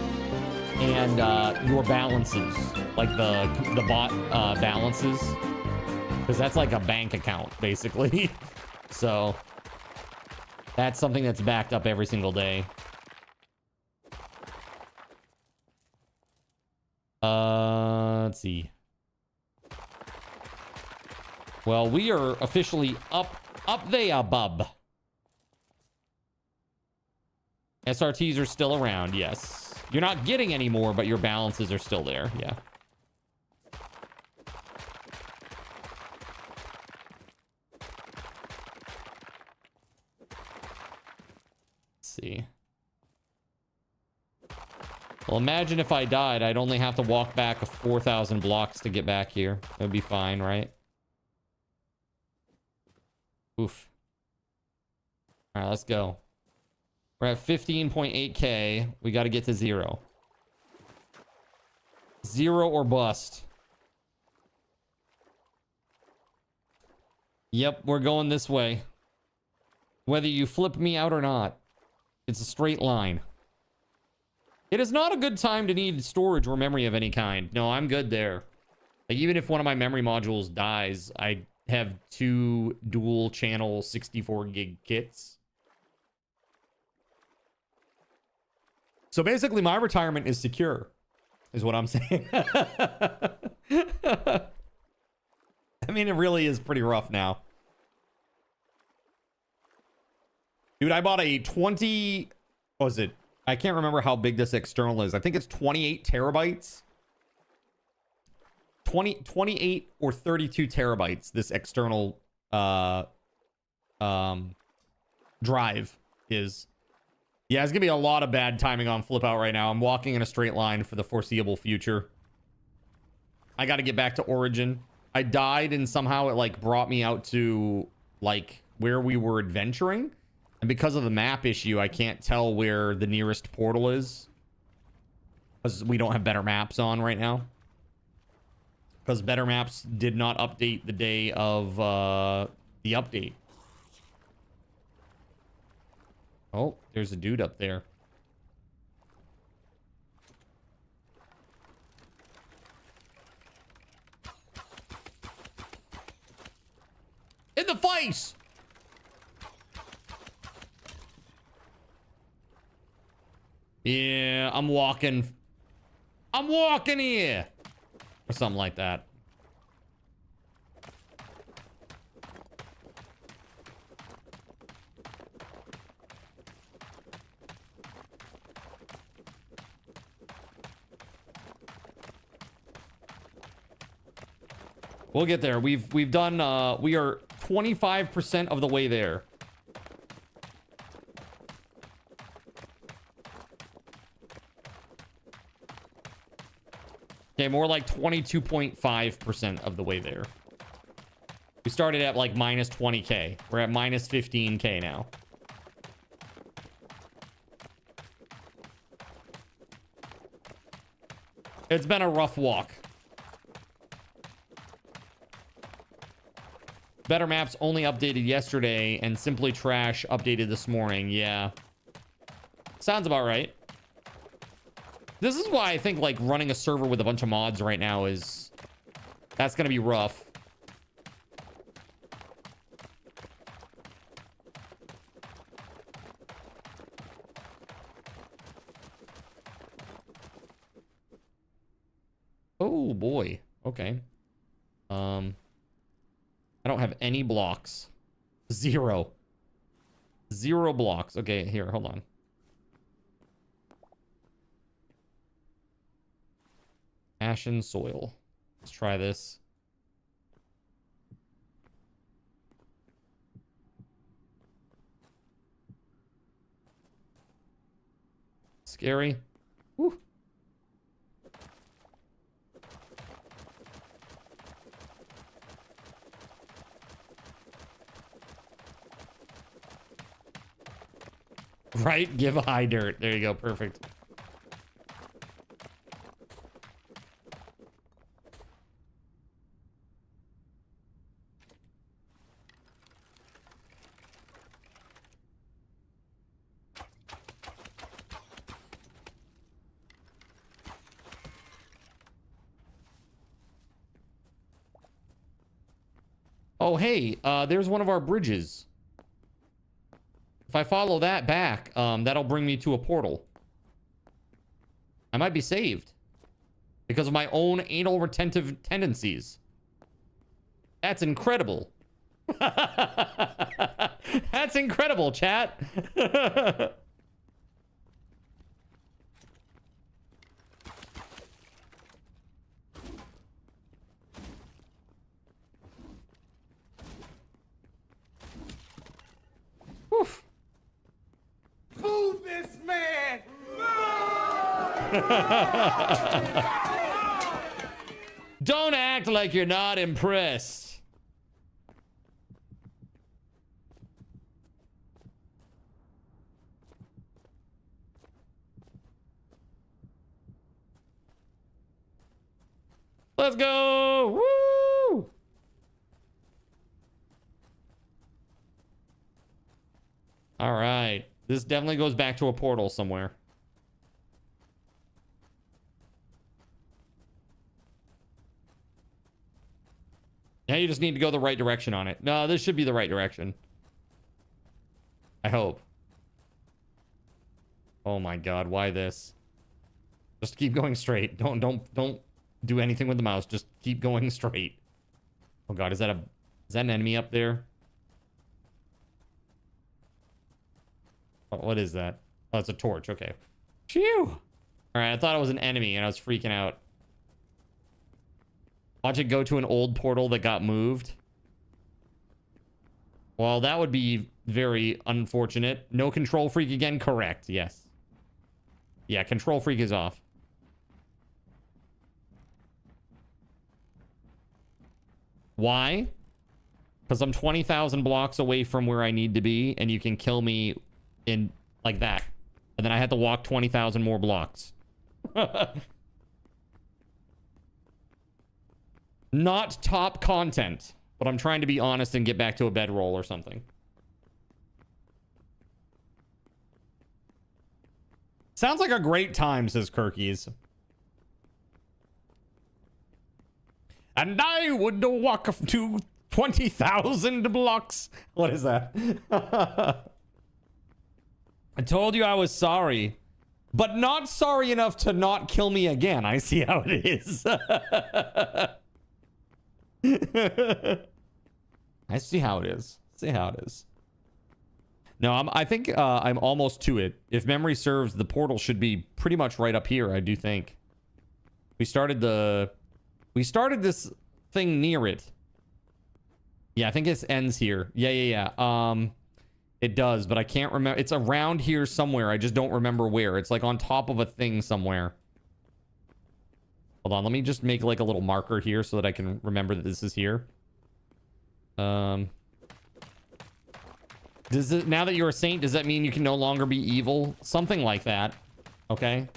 S2: and your balances, like the bot balances, because that's like a bank account basically. So that's something that's backed up every single day. Let's see. Well, we are officially up there, bub. SRTs are still around, yes. You're not getting any more, but your balances are still there, yeah. Let's see. Well, imagine if I died, I'd only have to walk back 4,000 blocks to get back here. That'd be fine, right? Oof. All right, let's go. We're at 15.8K. We got to get to 0. 0 or bust. Yep, we're going this way. Whether you flip me out or not, it's a straight line. It is not a good time to need storage or memory of any kind. No, I'm good there. Like, even if one of my memory modules dies, I have 2 dual channel 64 gig kits. So basically my retirement is secure, is what I'm saying. I mean, it really is pretty rough now. Dude, I bought a 20, what was it? I can't remember how big this external is. I think it's 28 terabytes. 28 or 32 terabytes, this external drive is. Yeah, it's gonna be a lot of bad timing on flip out right now. I'm walking in a straight line for the foreseeable future. I got to get back to Origin. I died and somehow it like brought me out to like where we were adventuring. And because of the map issue, I can't tell where the nearest portal is. Because we don't have better maps on right now. Because better maps did not update the day of the update. Oh, there's a dude up there. In the face! Yeah, I'm walking here. Or something like that. We'll get there. We've done we are 25% of the way there. Okay, more like 22.5% of the way there. We started at like minus 20K. We're at minus 15K now. It's been a rough walk. Better Maps only updated yesterday and Simply Trash updated this morning. Yeah. Sounds about right. This is why I think like running a server with a bunch of mods right now is... That's going to be rough. Oh boy. Okay. I don't have any blocks. 0. 0 blocks. Okay, here, hold on. Ashen soil. Let's try this. Scary. Whew. Right? Give a high dirt. There you go. Perfect. Oh, hey, there's one of our bridges. If I follow that back, that'll bring me to a portal. I might be saved because of my own anal retentive tendencies. That's incredible. That's incredible, chat. Oof.
S12: Move this man!
S2: Don't act like you're not impressed. Let's go! Woo! All right. This definitely goes back to a portal somewhere. Now you just need to go the right direction on it. No, this should be the right direction. I hope. Oh my god, why this? Just keep going straight. Don't do anything with the mouse. Just keep going straight. Oh god, is that an enemy up there? Oh, what is that? Oh, it's a torch. Okay. Phew. All right, I thought it was an enemy and I was freaking out. Watch it go to an old portal that got moved. Well, that would be very unfortunate. No control freak again? Correct. Yes. Yeah, control freak is off. Why? Because I'm 20,000 blocks away from where I need to be, and you can kill me in like that. And then I had to walk 20,000 more blocks. Not top content, but I'm trying to be honest and get back to a bedroll or something. Sounds like a great time, says Kirkies. And I would walk to 20,000 blocks. What is that? I told you I was sorry, but not sorry enough to not kill me again. I see how it is. I see how it is. See how it is. No, I think I'm almost to it. If memory serves, the portal should be pretty much right up here, I do think. We started this thing near it. Yeah, I think this ends here. Yeah. It does, but I can't remember. It's around here somewhere. I just don't remember where. It's like on top of a thing somewhere. Hold on, let me just make like a little marker here so that I can remember that this is here. Does it, now that you're a saint, does that mean you can no longer be evil? Something like that. Okay.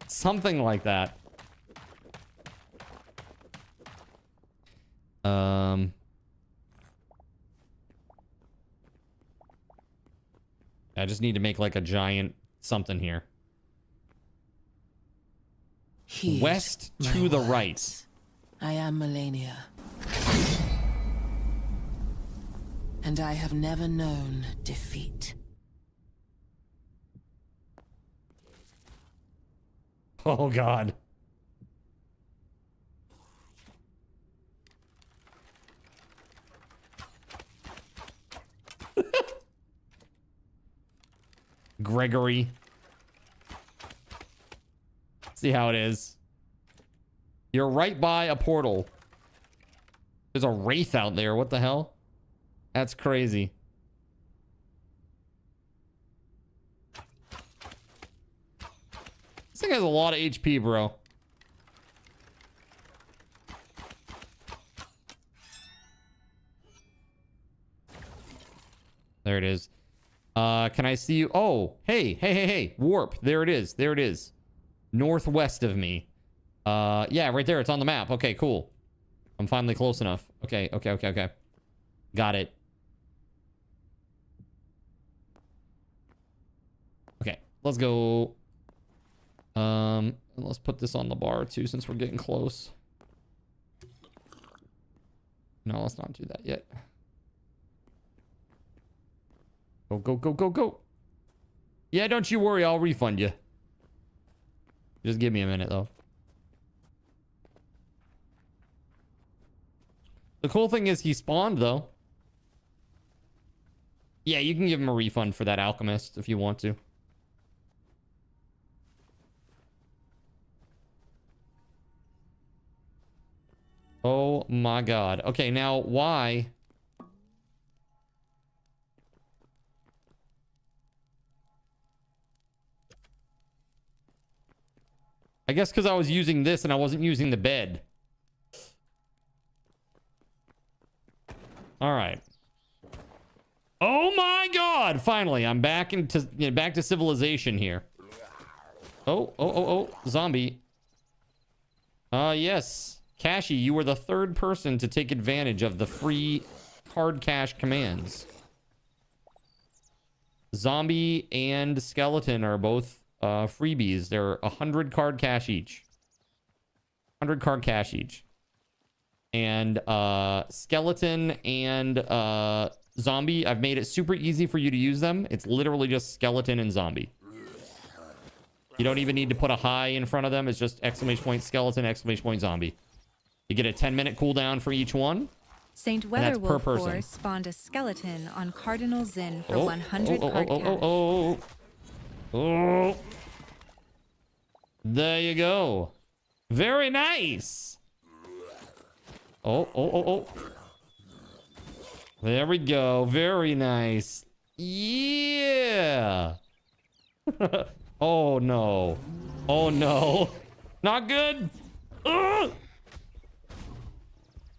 S2: Something like that. I just need to make like a giant something here.
S13: Heed
S2: West to the right.
S13: I am Melania. And I have never known defeat.
S2: Oh, God. Gregory. See how it is. You're right by a portal. There's a wraith out there. What the hell? That's crazy. This thing has a lot of HP, bro. There it is. Can I see you? Oh, hey. Warp. There it is. There it is. Northwest of me. Yeah, right there. It's on the map. Okay, cool. I'm finally close enough. Okay. Got it. Okay, let's go. Let's put this on the bar too, since we're getting close. No, let's not do that yet. Go, go, go, go, go. Yeah, don't you worry. I'll refund you. Just give me a minute, though. The cool thing is he spawned, though. Yeah, you can give him a refund for that alchemist if you want to. Oh my god. Okay, now why? I guess because I was using this and I wasn't using the bed. All right. Oh my god! Finally, I'm back into back to civilization here. Oh, zombie. Yes. Cashy, you were the third person to take advantage of the free card cash commands. Zombie and skeleton are both freebies. They're 100 card cash each. 100 card cash each. And skeleton and zombie, I've made it super easy for you to use them. It's literally just skeleton and zombie. You don't even need to put a high in front of them. It's just exclamation point skeleton, exclamation point zombie. You get a 10-minute cooldown for each one.
S14: Saint WeatherWolf4 spawned a skeleton on Cardinal Zin for 100 card cash.
S2: Oh. There you go. Very nice. Oh. There we go. Very nice. Yeah. Oh, no. Oh, no. Not good. Ugh.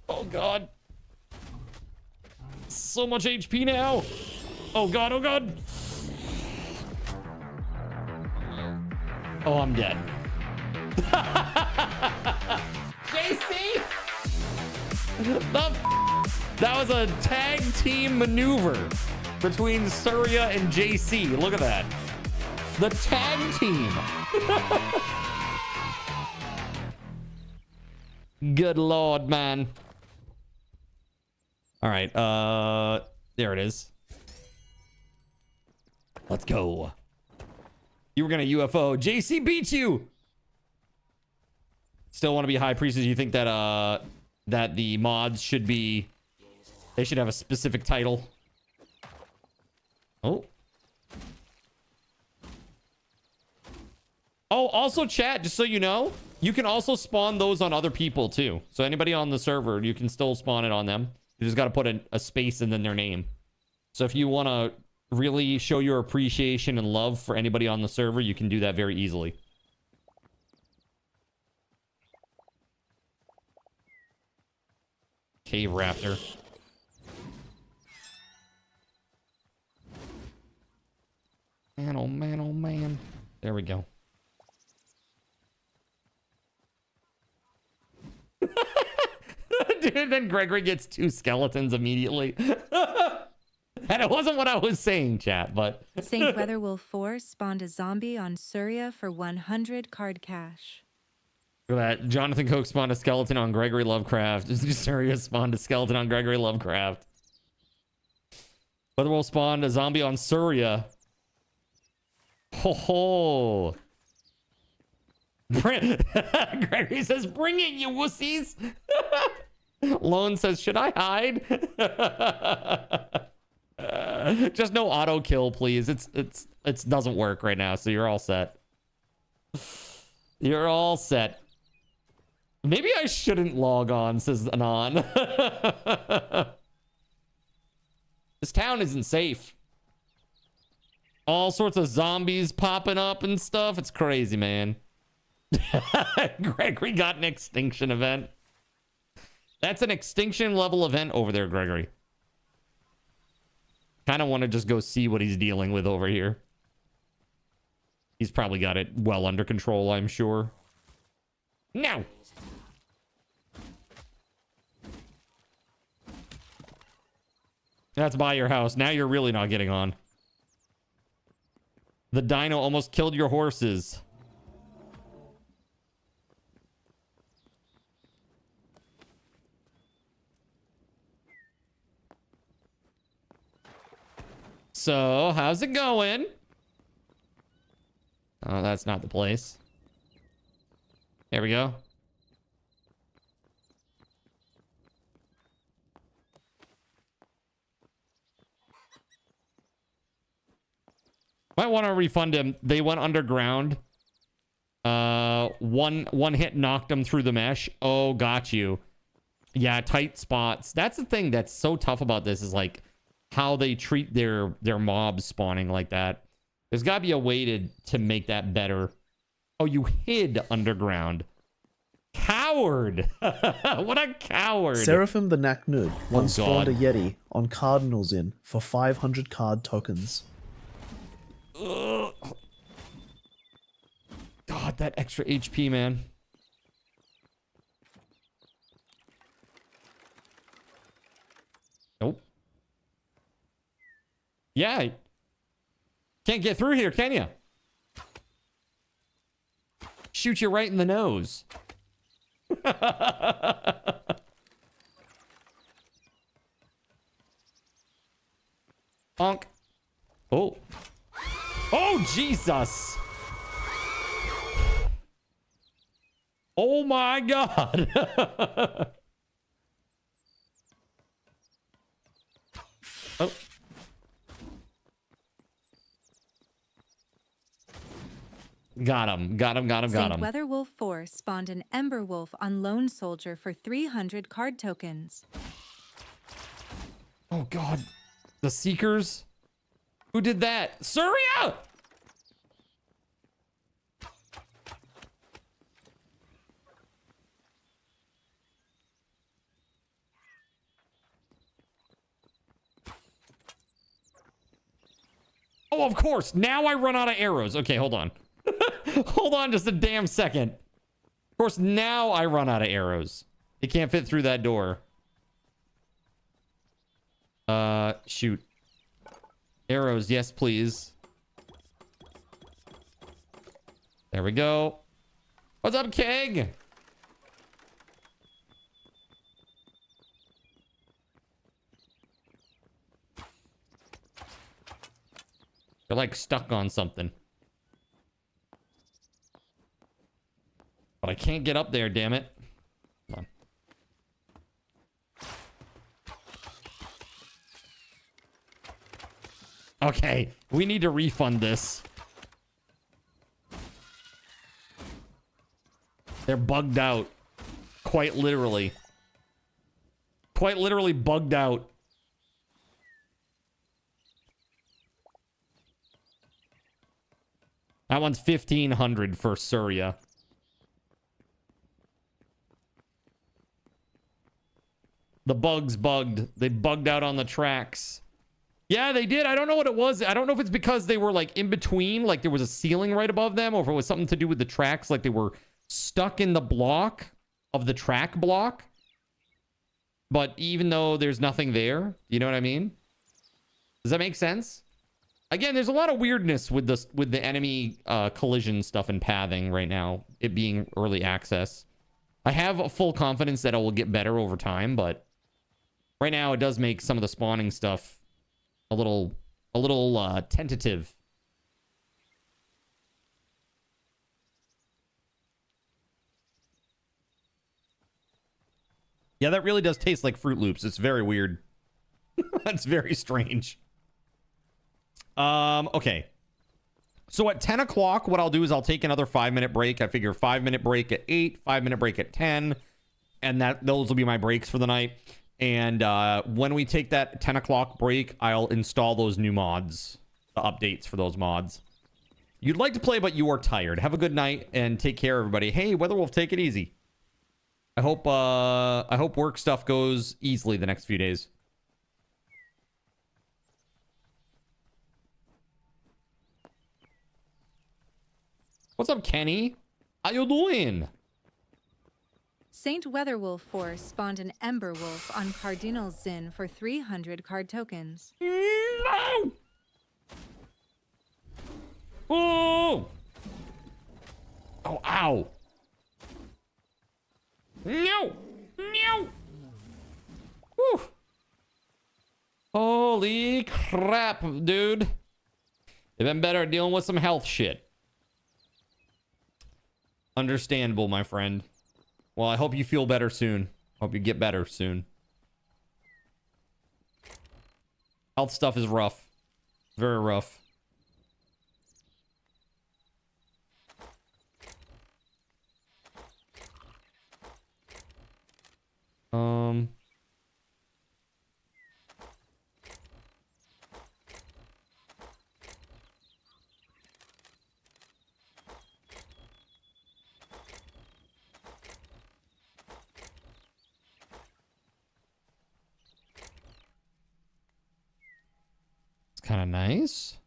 S2: Oh, God. So much HP now. Oh, God. Oh, God. Oh, I'm dead. JC? That was a tag team maneuver between Surya and JC. Look at that. The tag team. Good Lord, man. All right. There it is. Let's go. You were gonna UFO. JC beats you. Still want to be high priestess? You think that that the mods should be? They should have a specific title. Oh. Oh, also chat, just so you know, you can also spawn those on other people too. So anybody on the server, you can still spawn it on them. You just got to put a space and then their name. So if you want to really show your appreciation and love for anybody on the server, you can do that very easily. Cave raptor. Man, oh man, oh man. There we go. Dude, then Gregory gets 2 skeletons immediately. And it wasn't what I was saying, chat, but...
S14: Saint WeatherWolf4 spawned a zombie on Surya for 100 card cash.
S2: Look at that. Jonathan Coke spawned a skeleton on Gregory Lovecraft. Surya spawned a skeleton on Gregory Lovecraft. WeatherWolf spawned a zombie on Surya. Ho ho! Gregory says, bring it, you wussies! Lone says, should I hide? Just no auto kill, please. It doesn't work right now, so you're all set. You're all set. Maybe I shouldn't log on, says Anon. This town isn't safe. All sorts of zombies popping up and stuff. It's crazy, man. Gregory got an extinction event. That's an extinction level event over there, Gregory. Kind of want to just go see what he's dealing with over here. He's probably got it well under control, I'm sure. No. That's by your house. Now you're really not getting on. The dino almost killed your horses. So, how's it going? Oh, that's not the place. There we go. Might want to refund him. They went underground. One hit knocked him through the mesh. Oh, got you. Yeah, tight spots. That's the thing that's so tough about this is like how they treat their mobs spawning like that. There's got to be a way to make that better. Oh, you hid underground. Coward. What a coward.
S7: Seraphim the Naknud once spawned a Yeti on Cardinals Inn for 500 card tokens.
S2: Ugh. God, that extra HP, man. Nope. Yeah. Can't get through here, can you? Shoot you right in the nose. Bonk. Oh. Oh, Jesus. Oh, my God. Oh. Got him.
S14: WeatherWolf4 spawned an Ember Wolf on Lone Soldier for 300 card tokens.
S2: Oh, God. The Seekers? Who did that? Surya! Oh, of course. Now I run out of arrows. Okay, hold on. Hold on just a damn second. Of course, now I run out of arrows. It can't fit through that door. Shoot. Arrows, yes, please. There we go. What's up, Keg? They're like stuck on something. But I can't get up there, damn it. Come on. Okay, we need to refund this. They're bugged out. Quite literally. Quite literally bugged out. That one's 1,500 for Surya. The bugs bugged. They bugged out on the tracks. Yeah, they did. I don't know what it was. I don't know if it's because they were like in between, like there was a ceiling right above them, or if it was something to do with the tracks, like they were stuck in the block of the track block. But even though there's nothing there, you know what I mean? Does that make sense? Again, there's a lot of weirdness with the enemy collision stuff and pathing right now, it being early access. I have full confidence that it will get better over time, but right now it does make some of the spawning stuff a little tentative. Yeah, that really does taste like Fruit Loops. It's very weird. That's very strange. Okay. So at 10 o'clock, what I'll do is I'll take another 5-minute break. I figure 5-minute break at 8, 5-minute break at 10, and those will be my breaks for the night. And when we take that 10 o'clock break, I'll install those new mods, the updates for those mods. You'd like to play, but you are tired. Have a good night and take care, everybody. Hey, WeatherWolf, take it easy. I hope work stuff goes easily the next few days. What's up, Kenny? How you doing?
S14: Saint WeatherWolf4 spawned an Ember Wolf on Cardinal Zin for 300 card tokens.
S2: No! Oh! Oh, ow! No! No! Whew. Oh! Holy crap, dude. They've been better dealing with some health shit. Understandable, my friend. Well, I hope you feel better soon. Hope you get better soon. Health stuff is rough. Very rough. It's kind of nice.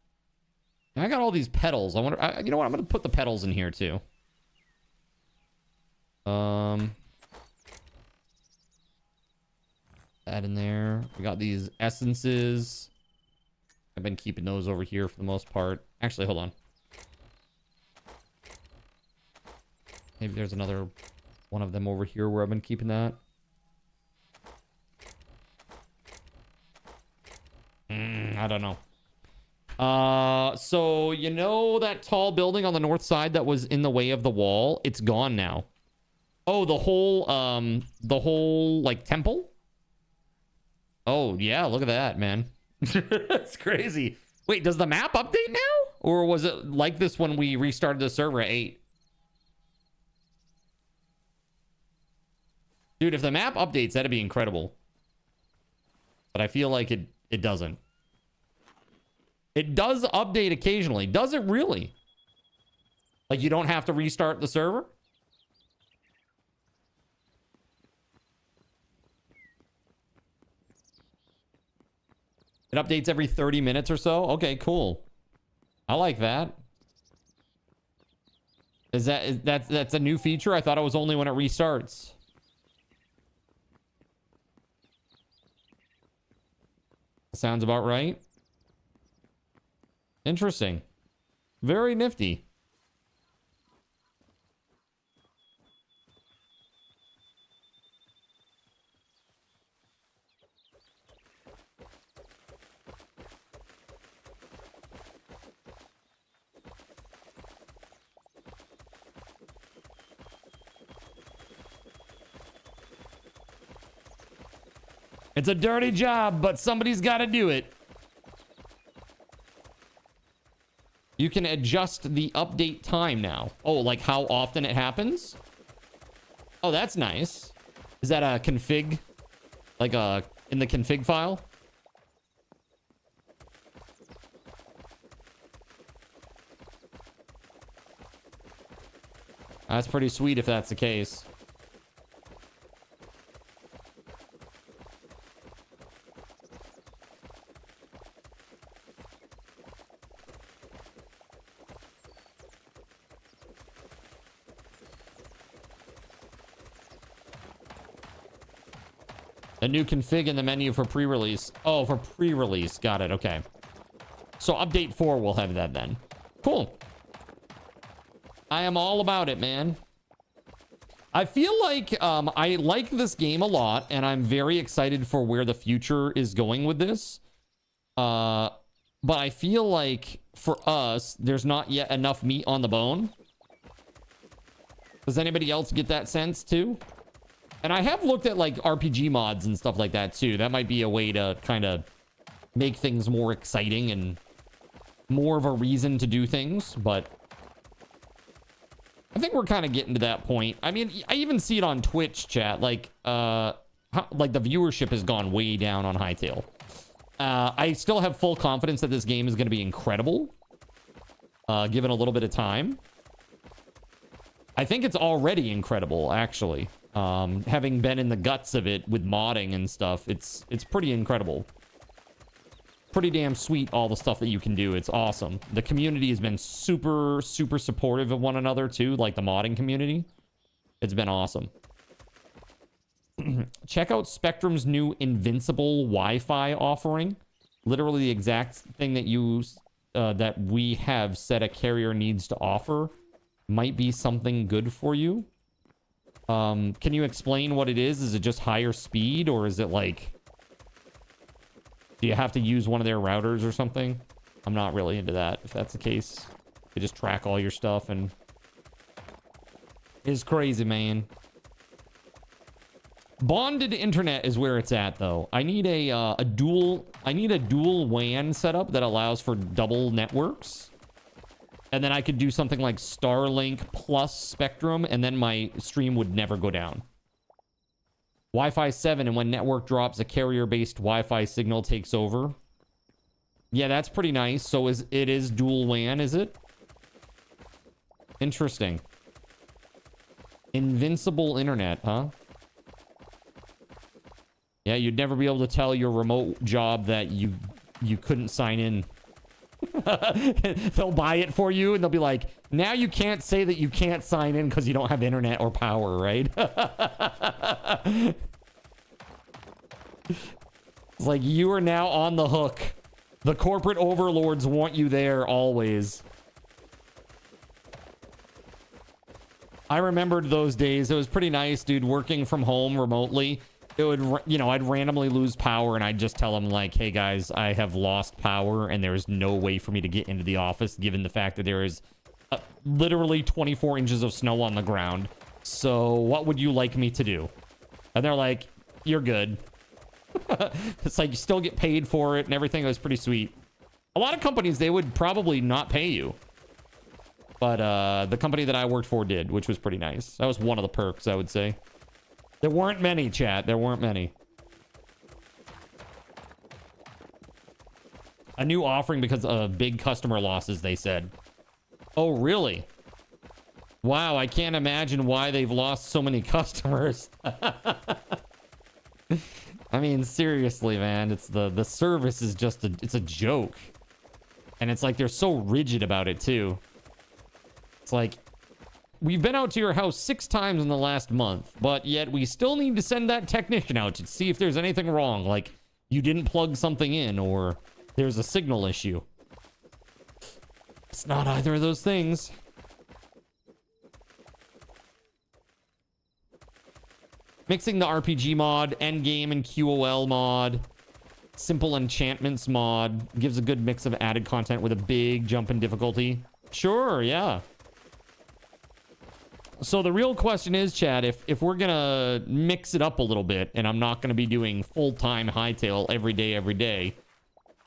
S2: And I got all these pedals. I wonder, you know what? I'm going to put the pedals in here too. That in there. We got these essences. I've been keeping those over here for the most part. Actually, hold on. Maybe there's another one of them over here where I've been keeping that. I don't know. So you know that tall building on the north side that was in the way of the wall? It's gone now. Oh, the whole like temple? Oh, yeah, look at that, man. It's crazy. Wait, does the map update now? Or was it like this when we restarted the server at 8? Dude, if the map updates, that'd be incredible. But I feel like it doesn't. It does update occasionally. Does it really? Like you don't have to restart the server? It updates every 30 minutes or so? Okay, cool. I like that. That's a new feature? I thought it was only when it restarts. Sounds about right. Interesting. Very nifty. It's a dirty job, but somebody's got to do it. You can adjust the update time now. Oh, like how often it happens? Oh, that's nice. Is that a config? Like in the config file? That's pretty sweet if that's the case. A new config in the menu for pre-release. Oh, for pre-release. Got it. Okay. So update 4 will have that then. Cool. I am all about it, man. I feel like I like this game a lot, and I'm very excited for where the future is going with this. But I feel like for us, there's not yet enough meat on the bone. Does anybody else get that sense too? And I have looked at like RPG mods and stuff like that too. That might be a way to kind of make things more exciting and more of a reason to do things. But I think we're kind of getting to that point. I mean, I even see it on Twitch chat. Like the viewership has gone way down on Hytale. I still have full confidence that this game is going to be incredible. Given a little bit of time. I think it's already incredible, actually. Having been in the guts of it with modding and stuff, it's pretty incredible. Pretty damn sweet, all the stuff that you can do. It's awesome. The community has been super, super supportive of one another, too. Like the modding community. It's been awesome. Check out Spectrum's new Invincible Wi-Fi offering. Literally the exact thing that we have said a carrier needs to offer. Might be something good for you. Can you explain what it is? Is it just higher speed, or is it like Do you have to use one of their routers or something? I'm not really into that, if that's the case. They just track all your stuff and... It's crazy, man. Bonded internet is where it's at, though. I need a dual WAN setup that allows for double networks. And then I could do something like Starlink plus Spectrum, and then my stream would never go down. Wi-Fi 7, and when network drops, a carrier-based Wi-Fi signal takes over. Yeah, that's pretty nice. So it is dual WAN, is it? Interesting. Invincible internet, huh? Yeah, you'd never be able to tell your remote job that you couldn't sign in. They'll buy it for you and they'll be like, now you can't say that you can't sign in because you don't have internet or power, right? It's like, you are now on the hook. The corporate overlords want you there always. I remembered those days. It was pretty nice, dude, working from home remotely. It would, you know, I'd randomly lose power and I'd just tell them like, hey guys, I have lost power and there's no way for me to get into the office given the fact that there is literally 24 inches of snow on the ground. So what would you like me to do? And they're like, you're good. It's like you still get paid for it and everything. It was pretty sweet. A lot of companies, they would probably not pay you. But the company that I worked for did, which was pretty nice. That was one of the perks, I would say. There weren't many, chat. There weren't many. A new offering because of big customer losses, they said. Oh, really? Wow, I can't imagine why they've lost so many customers. I mean, seriously, man. It's the service is just it's a joke. And it's like they're so rigid about it, too. It's like, we've been out to your house 6 times in the last month, but yet we still need to send that technician out to see if there's anything wrong. Like, you didn't plug something in, or there's a signal issue. It's not either of those things. Mixing the RPG mod, endgame and QOL mod, simple enchantments mod, gives a good mix of added content with a big jump in difficulty. Sure, yeah. So the real question is, Chad, if we're gonna mix it up a little bit, and I'm not gonna be doing full-time hightail every day,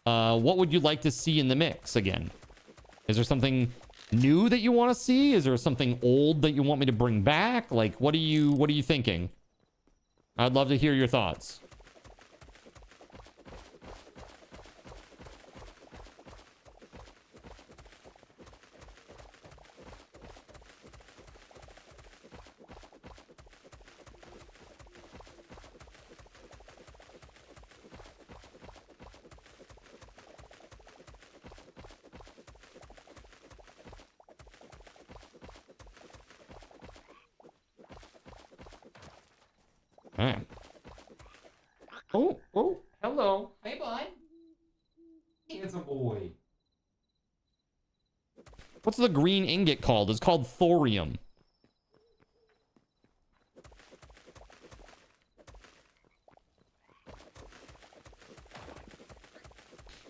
S2: what would you like to see in the mix again? Is there something new that you want to see? Is there something old that you want me to bring back? Like, what are you thinking? I'd love to hear your thoughts. All right. Oh, hello. Hey, bud. Handsome boy. What's the green ingot called? It's called thorium.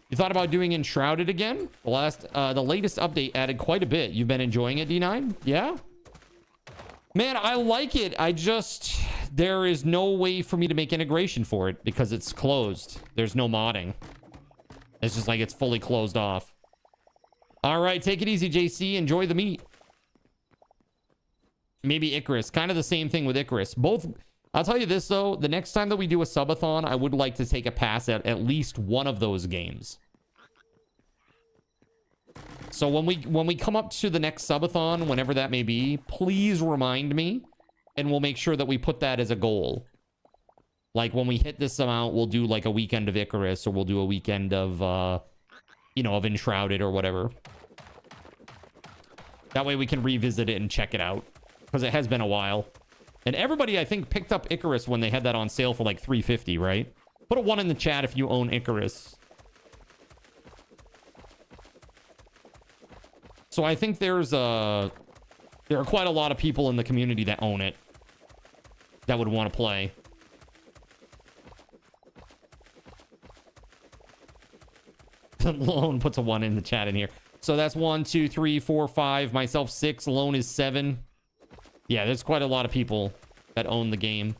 S2: You thought about doing Enshrouded again? The latest update added quite a bit. You've been enjoying it, D9? Yeah? Man, I like it. There is no way for me to make integration for it because it's closed. There's no modding. It's just like it's fully closed off. All right, take it easy, JC. Enjoy the meat. Maybe Icarus. Kind of the same thing with Icarus. Both. I'll tell you this, though. The next time that we do a subathon, I would like to take a pass at least one of those games. So when we come up to the next subathon, whenever that may be, please remind me. And we'll make sure that we put that as a goal. Like, when we hit this amount, we'll do, like, a weekend of Icarus, or we'll do a weekend of, you know, of Enshrouded or whatever. That way we can revisit it and check it out. Because it has been a while. And everybody, I think, picked up Icarus when they had that on sale for, like, $350, right? Put a 1 in the chat if you own Icarus. So I think there are quite a lot of people in the community that own it. That would want to play. Lone puts a 1 in the chat in here. So that's 1, 2, 3, 4, 5. Myself 6. Lone is 7. Yeah, there's quite a lot of people that own the game.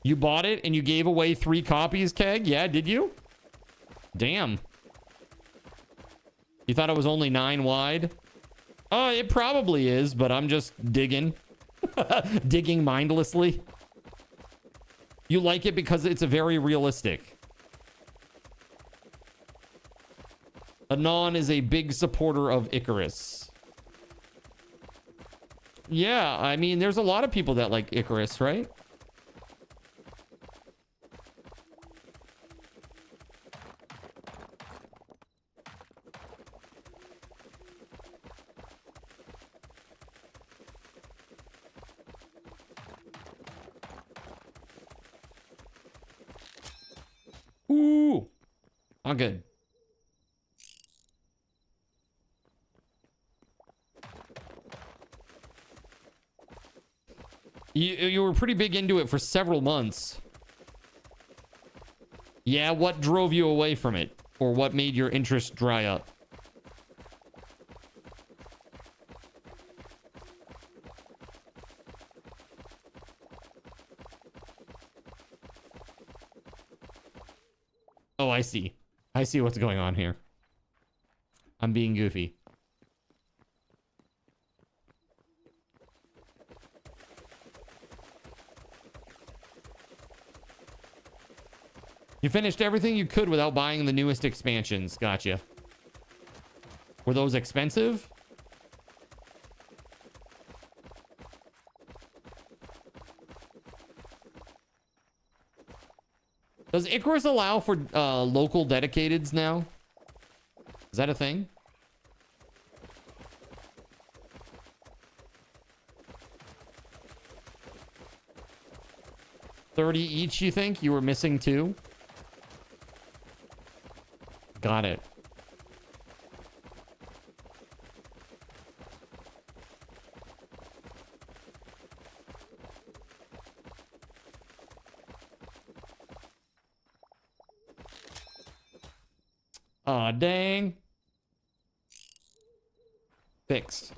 S2: You bought it and you gave away 3 copies, Keg? Yeah, did you? Damn. You thought it was only 9 wide? Oh, it probably is, but I'm just digging. Digging mindlessly. You like it because it's very realistic. Anon is a big supporter of Icarus. Yeah, I mean, there's a lot of people that like Icarus, right? Ooh. I'm good. You were pretty big into it for several months. Yeah, what drove you away from it? Or what made your interest dry up? Oh, I see. I see what's going on here. I'm being goofy. You finished everything you could without buying the newest expansions. Gotcha. Were those expensive? Does Icarus allow for local dedicateds now? Is that a thing? $30 each, you think? You were missing 2? Got it. Aw, dang. Fixed.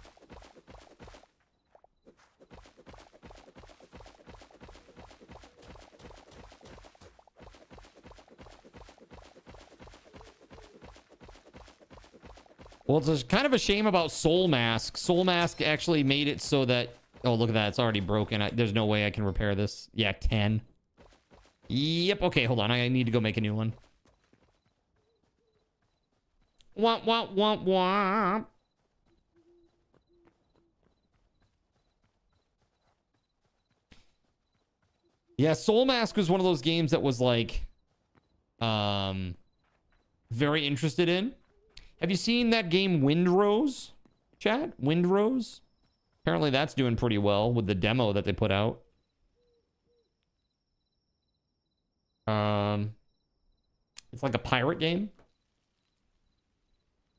S2: Well, it's kind of a shame about Soul Mask. Soul Mask actually made it so that... Oh, look at that. It's already broken. There's no way I can repair this. Yeah, 10. Yep. Okay, hold on. I need to go make a new one. Womp, womp, womp, womp. Yeah, Soul Mask was one of those games that was like... very interested in. Have you seen that game Windrose? Chat? Windrose? Apparently that's doing pretty well with the demo that they put out. It's like a pirate game.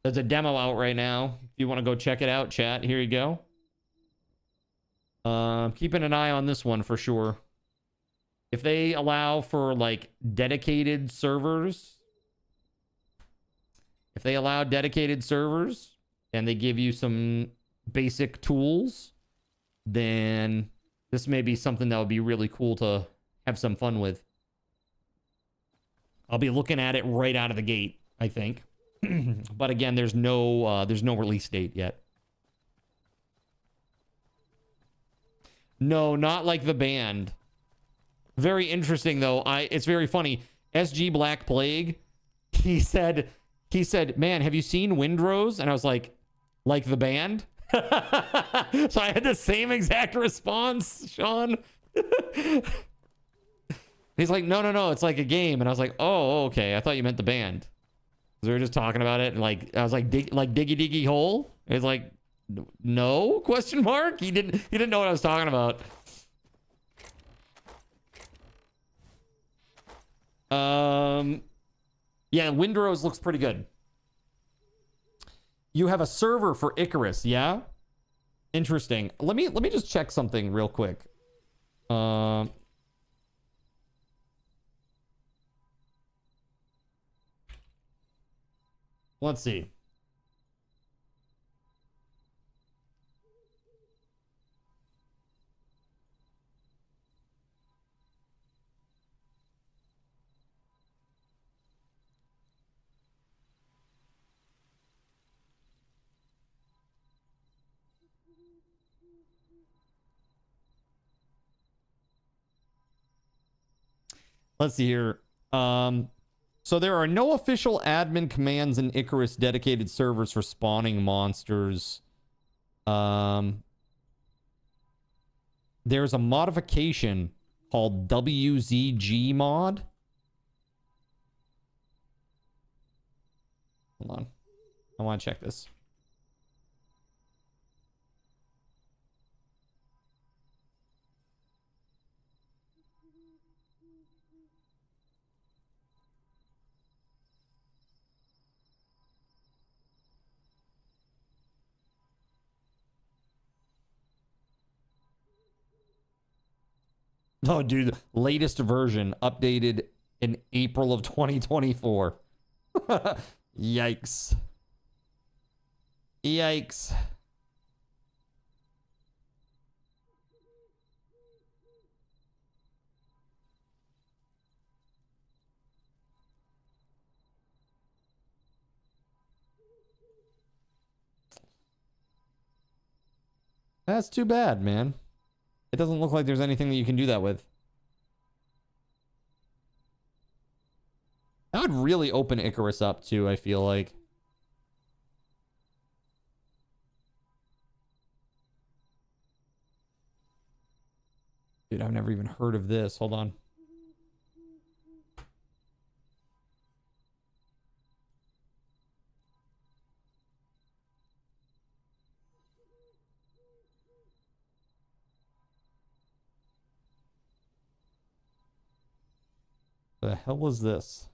S2: There's a demo out right now. If you want to go check it out, chat, here you go. Keeping an eye on this one for sure. If they allow for like dedicated servers... If they allow dedicated servers and they give you some basic tools, then this may be something that would be really cool to have some fun with. I'll be looking at it right out of the gate, I think. But again, there's no release date yet. No, not like the band. Very interesting though. It's very funny. SG Black Plague, he said, man, have you seen Windrose? And I was like the band? So I had the same exact response, Sean. He's like, no, it's like a game. And I was like, oh, okay. I thought you meant the band. We were just talking about it. And like, I was like, Diggy Diggy Hole? It's like, no? Question mark? He didn't know what I was talking about. Yeah, Windrose looks pretty good. You have a server for Icarus, yeah? Interesting. Let me just check something real quick. Let's see. Let's see here. So there are no official admin commands in Icarus dedicated servers for spawning monsters. There's a modification called WZG mod. Hold on. I want to check this. Oh, dude, latest version updated in April of 2024. Yikes. Yikes. That's too bad, man. It doesn't look like there's anything that you can do that with. That would really open Icarus up too, I feel like. Dude, I've never even heard of this. Hold on. The hell is this?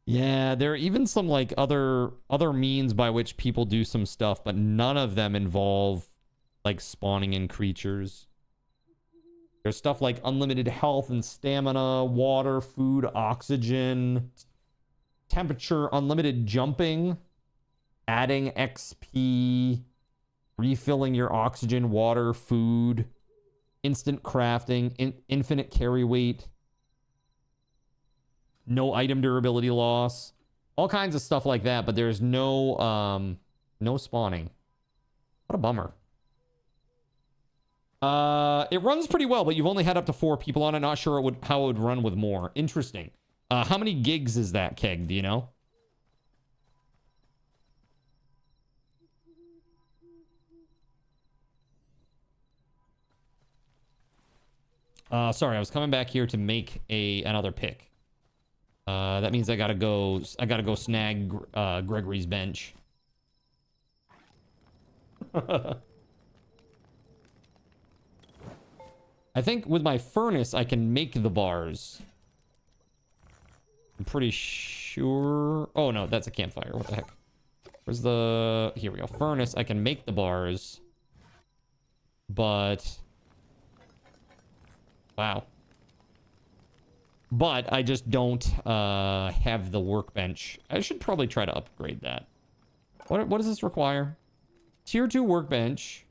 S2: Yeah, there are even some like other means by which people do some stuff, but none of them involve like spawning in creatures. There's stuff like unlimited health and stamina, water, food, oxygen, temperature, unlimited jumping, adding XP, refilling your oxygen, water, food, instant crafting, infinite carry weight. No item durability loss, all kinds of stuff like that, but there's no no spawning. What a bummer. It runs pretty well, but you've only had up to 4 people on it. Not sure how it would run with more. Interesting. How many gigs is that, Keg? Do you know? Sorry, I was coming back here to make another pick. That means I gotta go snag Gregory's bench. I think with my furnace I can make the bars. I'm pretty sure. Oh no, that's a campfire. What the heck? Where's the... Here we go. Furnace. I can make the bars. But... Wow. But I just don't have the workbench. I should probably try to upgrade that. What does this require? Tier 2 workbench.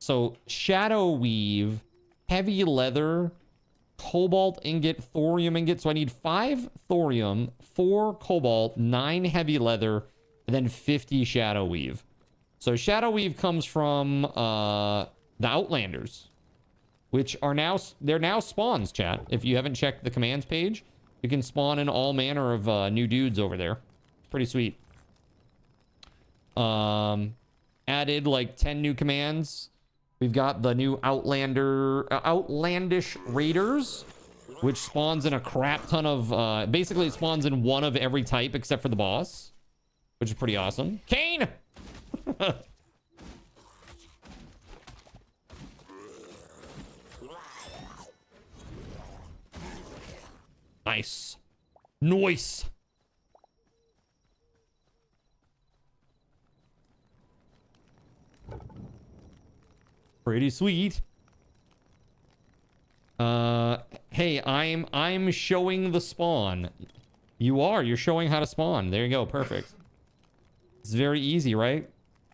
S2: So, shadow weave, heavy leather, cobalt ingot, thorium ingot. So I need 5 thorium, 4 cobalt, 9 heavy leather, and then 50 shadow weave. So shadow weave comes from the Outlanders, which are now, they're now spawns, chat. If you haven't checked the commands page, you can spawn in all manner of new dudes over there. It's pretty sweet. Added like 10 new commands. We've got the new Outlandish Raiders. which spawns in a crap ton of, basically it spawns in one of every type except for the boss, which is pretty awesome. Kane! Nice. Nice. Pretty sweet. Hey, I'm showing the spawn. You're showing how to spawn. There you go. Perfect. It's very easy, right?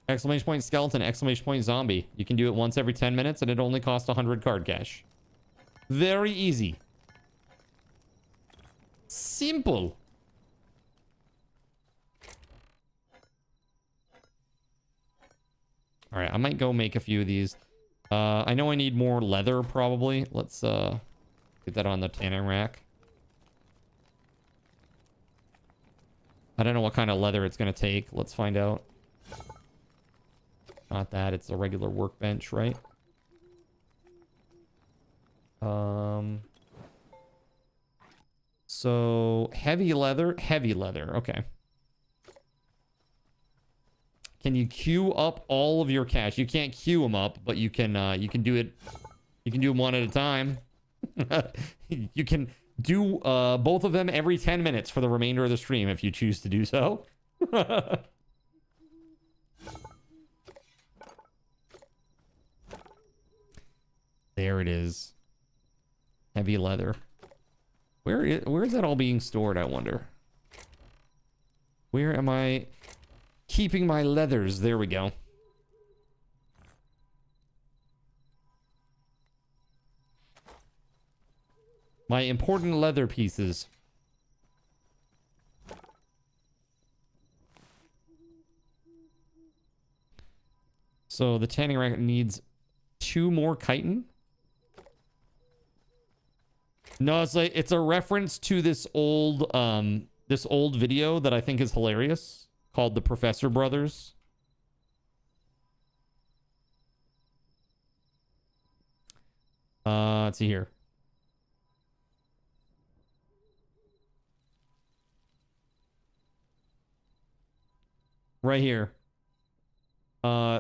S2: Exclamation point skeleton, exclamation point zombie. You can do it once every 10 minutes and it only costs 100 card cash. Very easy. Simple. All right, I might go make a few of these. I know I need more leather probably. Let's get that on the tanning rack. I don't know what kind of leather it's going to take. Let's find out. Not that. It's a regular workbench, right? So heavy leather. Okay. Can you queue up all of your cash? You can't queue them up, but you can do it. You can do them one at a time. You can do both of them every 10 minutes for the remainder of the stream if you choose to do so. There it is. Heavy leather. Where is that all being stored, I wonder? Where am I keeping my leathers? There we go. My important leather pieces. So the tanning rack needs 2 more chitin. No, it's a reference to this old video that I think is hilarious called The Professor Brothers. Let's see here. Right here.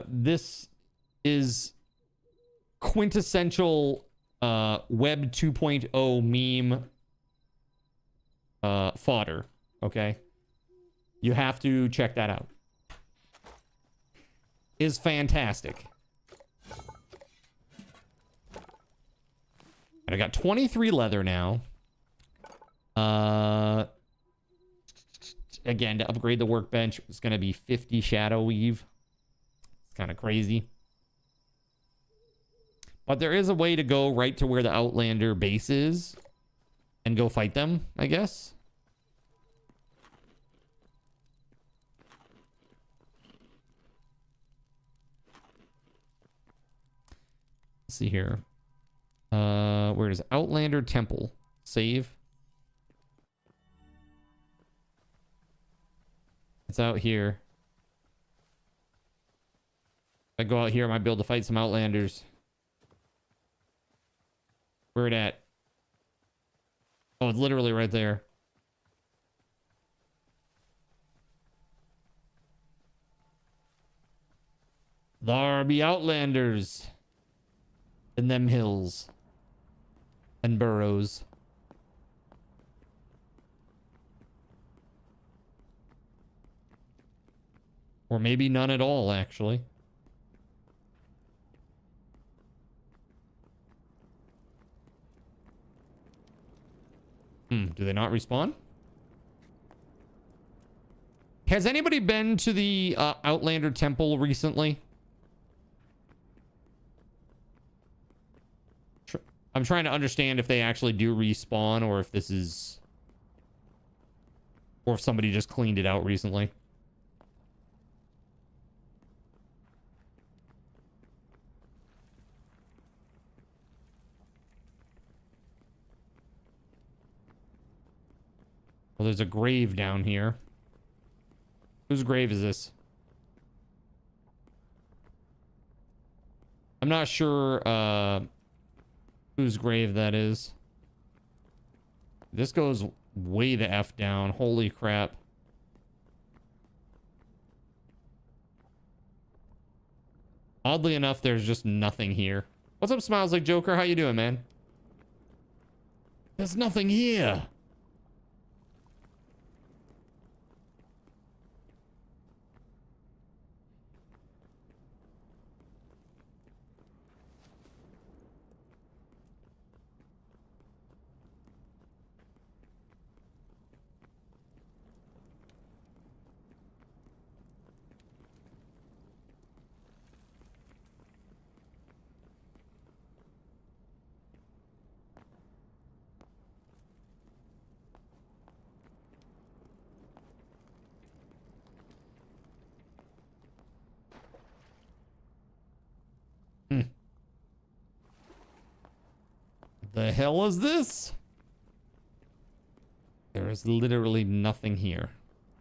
S2: This is quintessential Web 2.0 meme fodder. Okay, you have to check that out. Is fantastic. And I got 23 leather now. Again, to upgrade the workbench, it's going to be 50 shadow weave. It's kind of crazy. But there is a way to go right to where the Outlander base is and go fight them, I guess. Let's see here. Where is Outlander Temple? Save. It's out here. If I go out here, I might be able to fight some Outlanders. Where it at? Oh, it's literally right there. There be Outlanders in them hills and burrows. Or maybe none at all, actually. Do they not respawn? Has anybody been to the Outlander Temple recently? I'm trying to understand if they actually do respawn or if this is... or if somebody just cleaned it out recently. Well, there's a grave down here. Whose grave is this? I'm not sure whose grave that is. This goes way the F down. Holy crap. Oddly enough, there's just nothing here. What's up, Smiles Like Joker? How you doing, man? There's nothing here. The hell is this? There is literally nothing here.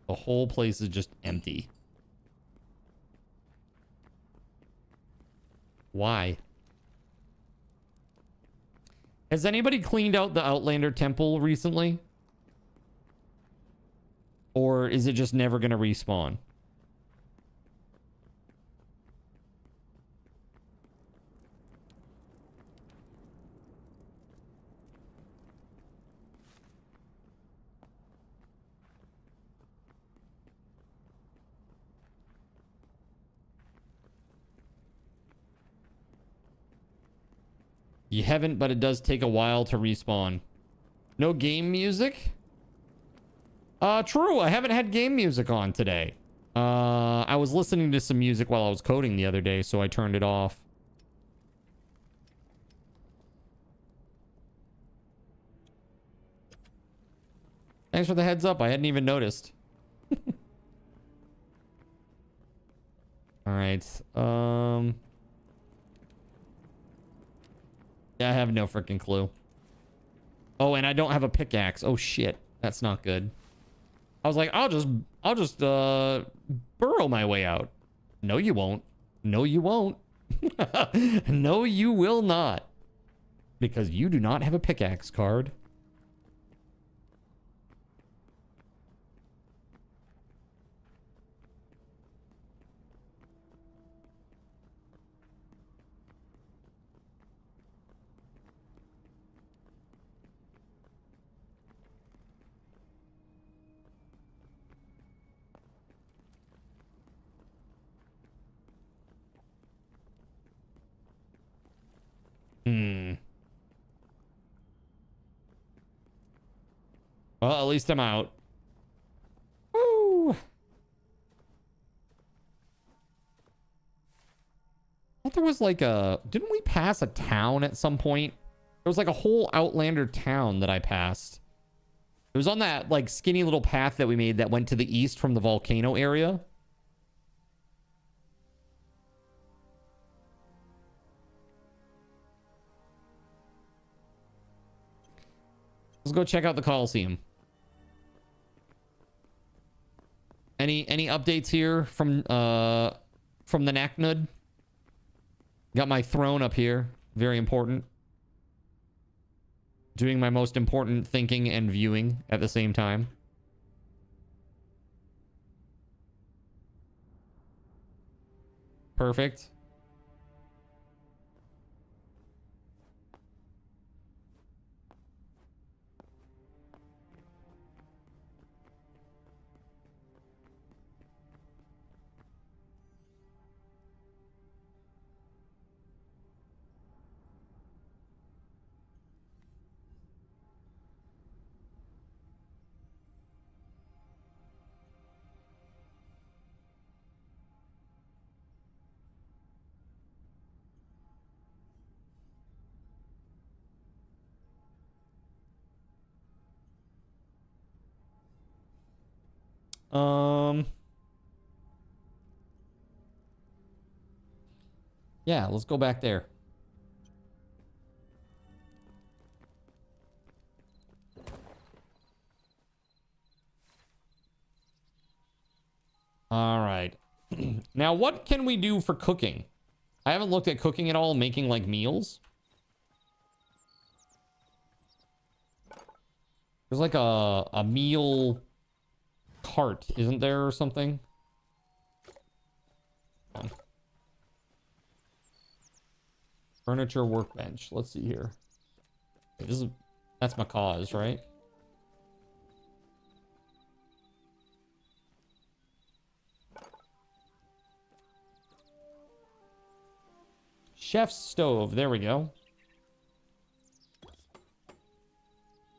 S2: The whole place is just empty. Why? Has anybody cleaned out the Outlander temple recently? Or is it just never going to respawn? You haven't, but it does take a while to respawn. No game music? True. I haven't had game music on today. I was listening to some music while I was coding the other day, so I turned it off. Thanks for the heads up. I hadn't even noticed. All right. Yeah, I have no freaking clue. Oh, and I don't have a pickaxe. Oh shit, that's not good. I was like, I'll just burrow my way out. No, you won't. No, you won't. No, you will not. Because you do not have a pickaxe card. Well, at least I'm out. Woo! I thought there was like a... Didn't we pass a town at some point? There was like a whole Outlander town that I passed. It was on that like skinny little path that we made that went to the east from the volcano area. Let's go check out the Coliseum. Any updates here from the Naknud? Got my throne up here. Very important. Doing my most important thinking and viewing at the same time. Perfect. Yeah, let's go back there. All right. Now, what can we do for cooking? I haven't looked at cooking at all, making like meals. There's like a meal cart, isn't there, or something? Furniture workbench. Let's see here. That's Macaw's, right? Chef's stove. There we go.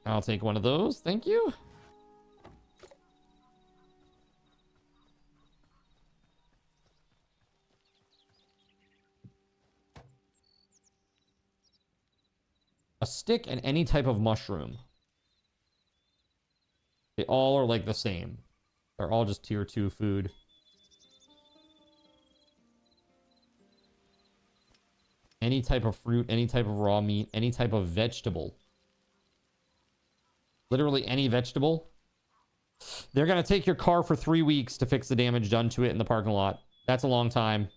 S2: I'll take one of those. Thank you. A stick and any type of mushroom. They all are like the same. They're all just tier 2 food. Any type of fruit, any type of raw meat, any type of vegetable. Literally any vegetable. They're going to take your car for 3 weeks to fix the damage done to it in the parking lot. That's a long time.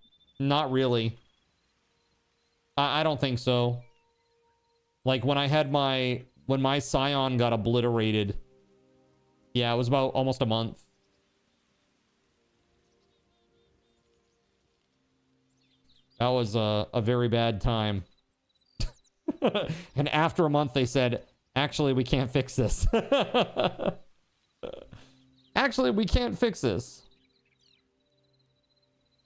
S2: Not really. I don't think so. Like when my Scion got obliterated. Yeah, it was about almost a month. That was a very bad time. And after a month, they said, actually, we can't fix this. Actually, we can't fix this.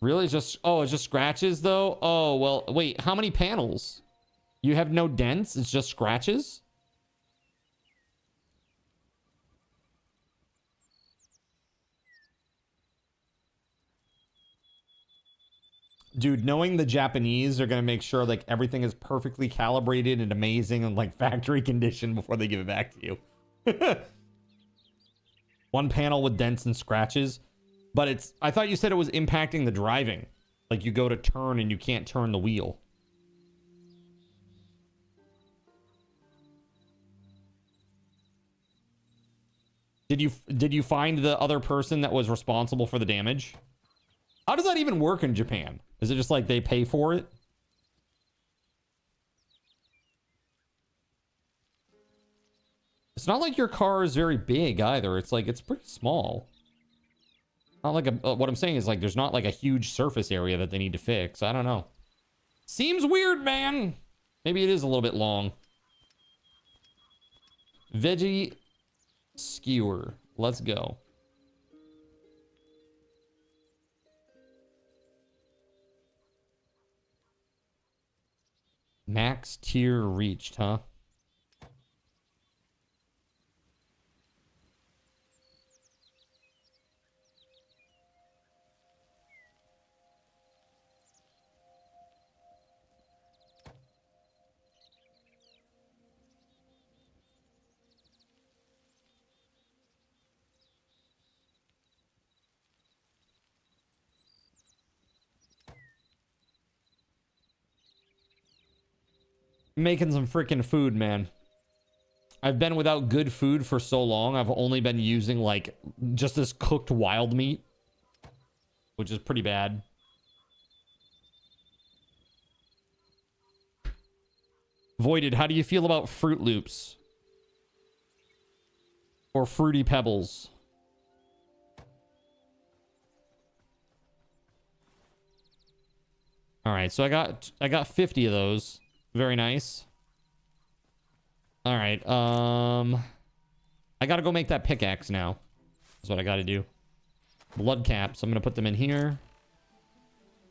S2: Really? It's just scratches, though? Oh, well, wait, how many panels? You have no dents? It's just scratches? Dude, knowing the Japanese are going to make sure like everything is perfectly calibrated and amazing and like factory condition before they give it back to you. One panel with dents and scratches, but I thought you said it was impacting the driving. Like you go to turn and you can't turn the wheel. Did you find the other person that was responsible for the damage? How does that even work in Japan? Is it just like they pay for it? It's not like your car is very big either. It's like, it's pretty small. Not like what I'm saying is like, there's not like a huge surface area that they need to fix. I don't know. Seems weird, man. Maybe it is a little bit long. Veggie skewer. Let's go. Max tier reached, huh? Making some freaking food, man. I've been without good food for so long. I've only been using like just this cooked wild meat, which is pretty bad. Voided, how do you feel about Fruit Loops or Fruity Pebbles? All right, so I got 50 of those. Very nice. All right. I gotta go make that pickaxe now. That's what I gotta do. Blood caps. I'm gonna put them in here.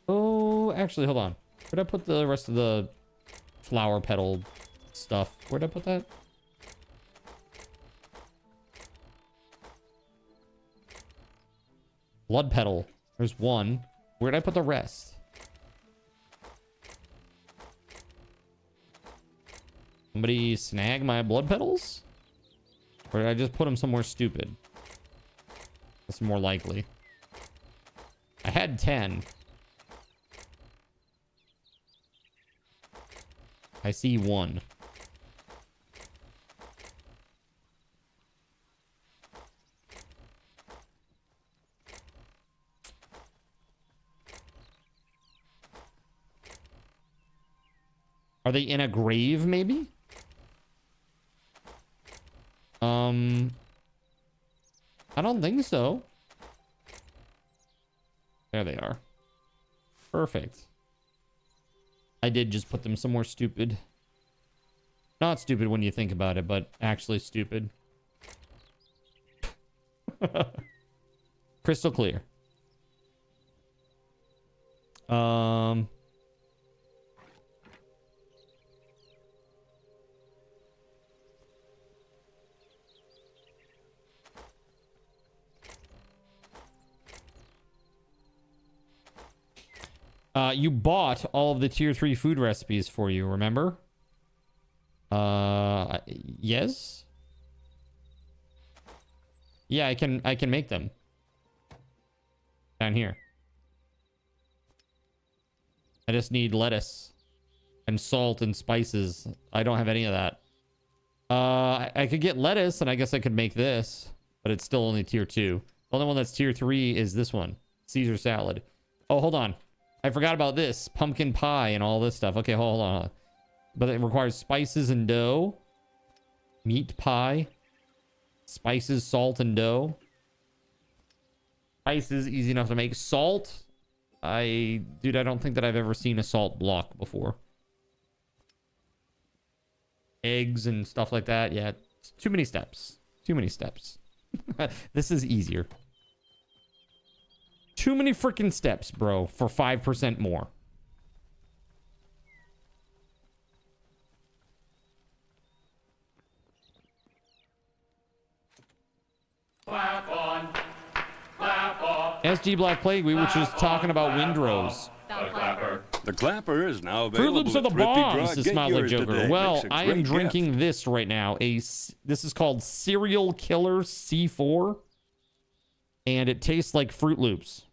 S2: Oh, actually, hold on. Where'd I put the rest of the flower petal stuff? Where'd I put that? Blood petal. There's one. Where'd I put the rest? Somebody snag my blood petals? Or did I just put them somewhere stupid? That's more likely. I had 10. I see one. Are they in a grave, maybe? I don't think so. There they are. Perfect. I did just put them somewhere stupid. Not stupid when you think about it, but actually stupid. Crystal clear. You bought all of the tier 3 food recipes for you, remember? Yes? Yeah, I can make them. Down here. I just need lettuce and salt and spices. I don't have any of that. I could get lettuce and I guess I could make this, but it's still only tier 2. The only one that's tier 3 is this one. Caesar salad. Oh, hold on. I forgot about this. Pumpkin pie and all this stuff. Okay, hold on. But it requires spices and dough. Meat pie. Spices, salt, and dough. Spices, easy enough to make. Salt. Dude, I don't think that I've ever seen a salt block before. Eggs and stuff like that. Yeah, it's too many steps. Too many steps. This is easier. Too many freaking steps, bro, for 5% more.
S15: Clap on. Clap off.
S2: SG Black Plague, we were just talking about windrows.
S10: The clapper is now
S2: Fruit
S10: available.
S2: Loops are the
S10: at Thrifty
S2: bombs,
S10: Drug.
S2: the
S10: Get
S2: Smiley
S10: yours
S2: Joker.
S10: today.
S2: Well,
S10: Makes a
S2: I am
S10: great
S2: drinking
S10: gift.
S2: this right now. This is called Serial Killer C4. And it tastes like Fruit Loops.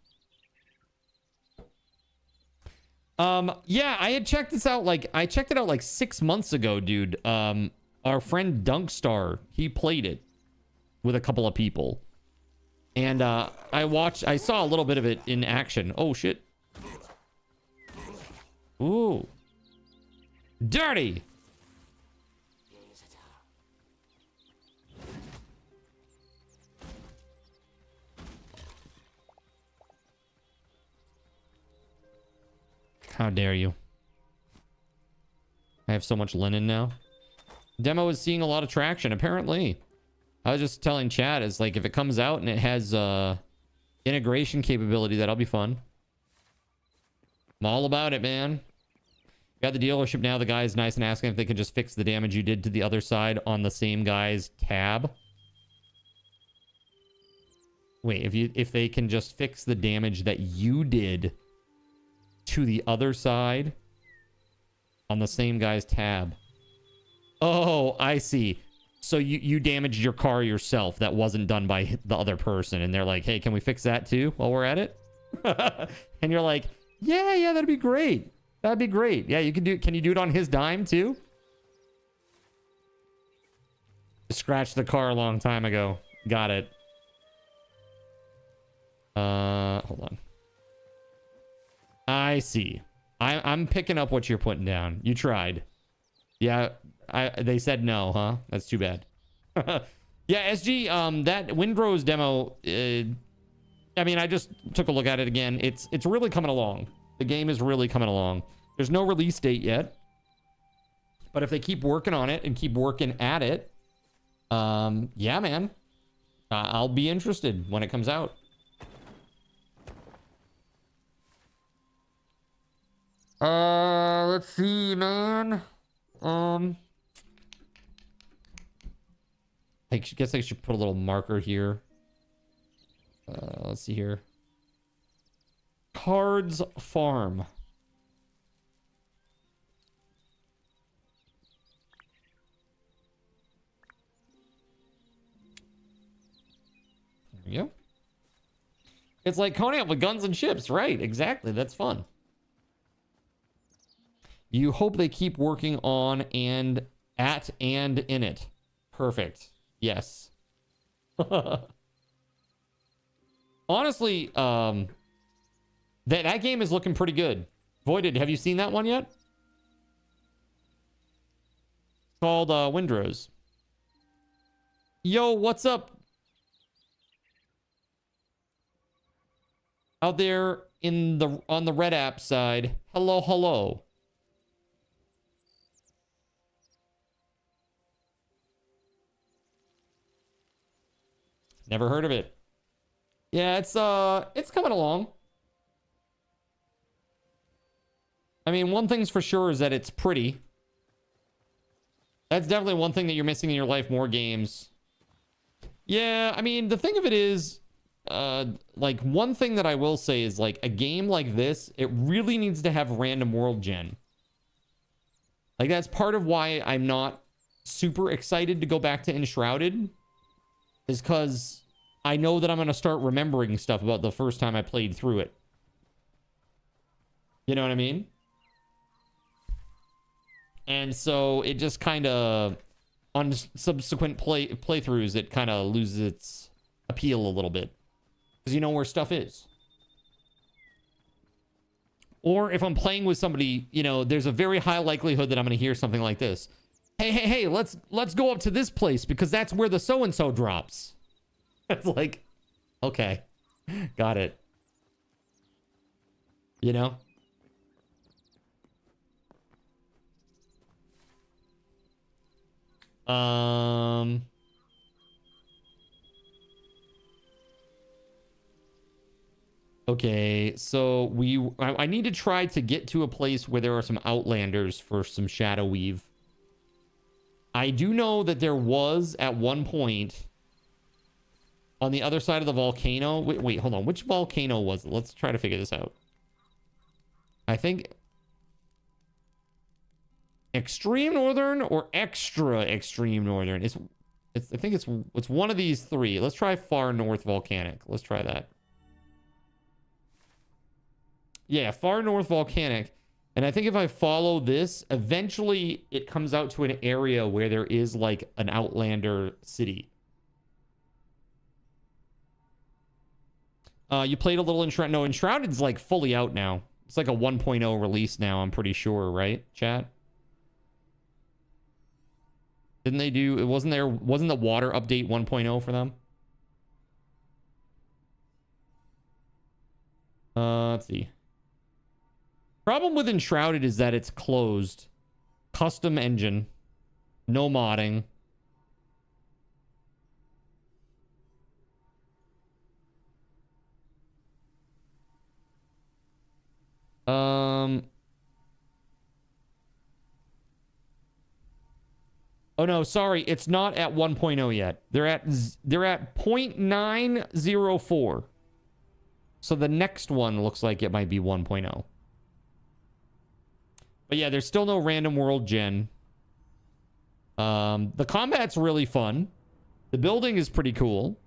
S2: Yeah, I had checked this out I checked it out like 6 months ago, dude. Our friend Dunkstar, he played it with a couple of people. And I saw a little bit of it in action. Oh shit. Ooh. Dirty. How dare you? I have so much linen now. Demo is seeing a lot of traction, apparently. I was just telling chat, is like if it comes out and it has integration capability, that'll be fun. I'm all about it, man. Got the dealership now. The guy is nice and asking if they can just fix the damage you did to the other side on the same guy's tab. Wait, if they can just fix the damage that you did to the other side on the same guy's tab. Oh, I see. So you damaged your car yourself. That wasn't done by the other person. And they're like, hey, can we fix that too while we're at it? And you're like, yeah, that'd be great. That'd be great. Yeah, you can do it. Can you do it on his dime too? Scratched the car a long time ago. Got it. Hold on. I see. I'm picking up what you're putting down. You tried. Yeah, they said no, huh? That's too bad. Yeah, SG, that Windrose demo, I mean, I just took a look at it again. It's really coming along. The game is really coming along. There's no release date yet. But if they keep working on it and keep working at it, yeah, man. I'll be interested when it comes out. Let's see, man. I guess I should put a little marker here. Let's see here. Cards Farm. There we go. It's like Conan with guns and ships, right? Exactly. That's fun. You hope they keep working on and at and in it. Perfect. Yes. Honestly, that game is looking pretty good. Voided, have you seen that one yet? Called Windrose. Yo, what's up? Out there on the red app side. Hello, hello. Never heard of it. Yeah, it's coming along. I mean, one thing's for sure is that it's pretty. That's definitely one thing that you're missing in your life, more games. Yeah, I mean, the thing of it is, like, one thing that I will say is, like, a game like this, it really needs to have random world gen. Like, that's part of why I'm not super excited to go back to Enshrouded, is because I know that I'm going to start remembering stuff about the first time I played through it. You know what I mean? And so it just kind of, on subsequent playthroughs, it kind of loses its appeal a little bit. Because you know where stuff is. Or if I'm playing with somebody, you know, there's a very high likelihood that I'm going to hear something like this. Hey, let's go up to this place because that's where the so-and-so drops. It's like, okay, got it. You know? Okay, so I need to try to get to a place where there are some Outlanders for some Shadow Weave. I do know that there was at one point on the other side of the volcano. Wait, hold on. Which volcano was it? Let's try to figure this out. I think extreme northern or extra extreme northern. I think it's one of these three. Let's try far north volcanic. Let's try that. Yeah, far north volcanic. And I think if I follow this, eventually it comes out to an area where there is like an Outlander city. You played a little Enshrouded. No, Enshrouded's like fully out now. It's like a 1.0 release now, I'm pretty sure, right, chat? Didn't they do... wasn't the water update 1.0 for them? Let's see. Problem with Enshrouded is that it's closed. Custom engine. No modding. Oh no, sorry, it's not at 1.0 yet. They're at 0.904. So the next one looks like it might be 1.0. But yeah, there's still no random world gen. The combat's really fun. The building is pretty cool.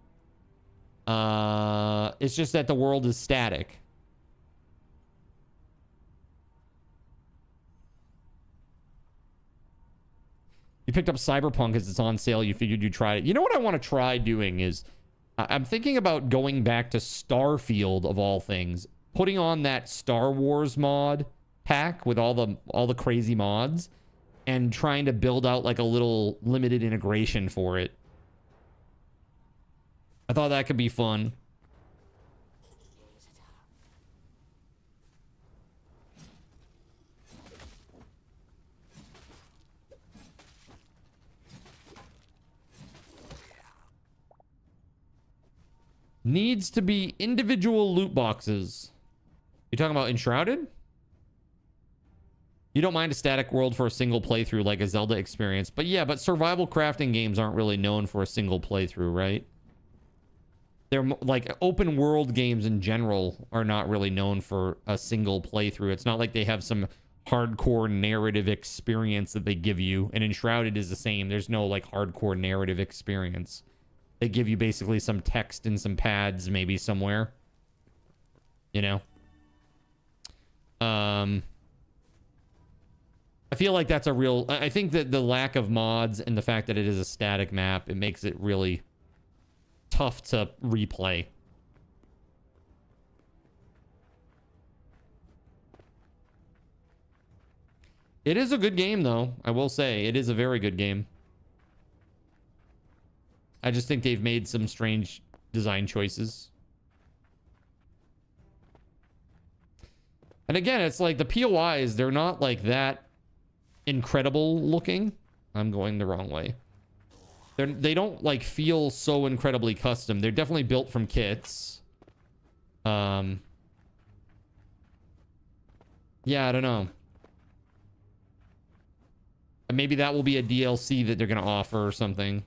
S2: It's just that the world is static. You picked up Cyberpunk because it's on sale. You figured you'd try it. You know what I want to try doing is... I'm thinking about going back to Starfield, of all things. Putting on that Star Wars mod pack with all the crazy mods. And trying to build out like a little limited integration for it. I thought that could be fun. Needs to be individual loot boxes. You talking about Enshrouded? You don't mind a static world for a single playthrough like a Zelda experience. But yeah, but survival crafting games aren't really known for a single playthrough, right? They're like open world games in general are not really known for a single playthrough. It's not like they have some hardcore narrative experience that they give you. And Enshrouded is the same. There's no like hardcore narrative experience. They give you basically some text and some pads maybe somewhere. You know? I feel like that's a real... I think that the lack of mods and the fact that it is a static map, it makes it really tough to replay. It is a good game, though. I will say, it is a very good game. I just think they've made some strange design choices. And again, it's like the POIs, they're not like that incredible looking. I'm going the wrong way. They don't like feel so incredibly custom. They're definitely built from kits. Yeah, I don't know. Maybe that will be a DLC that they're going to offer or something.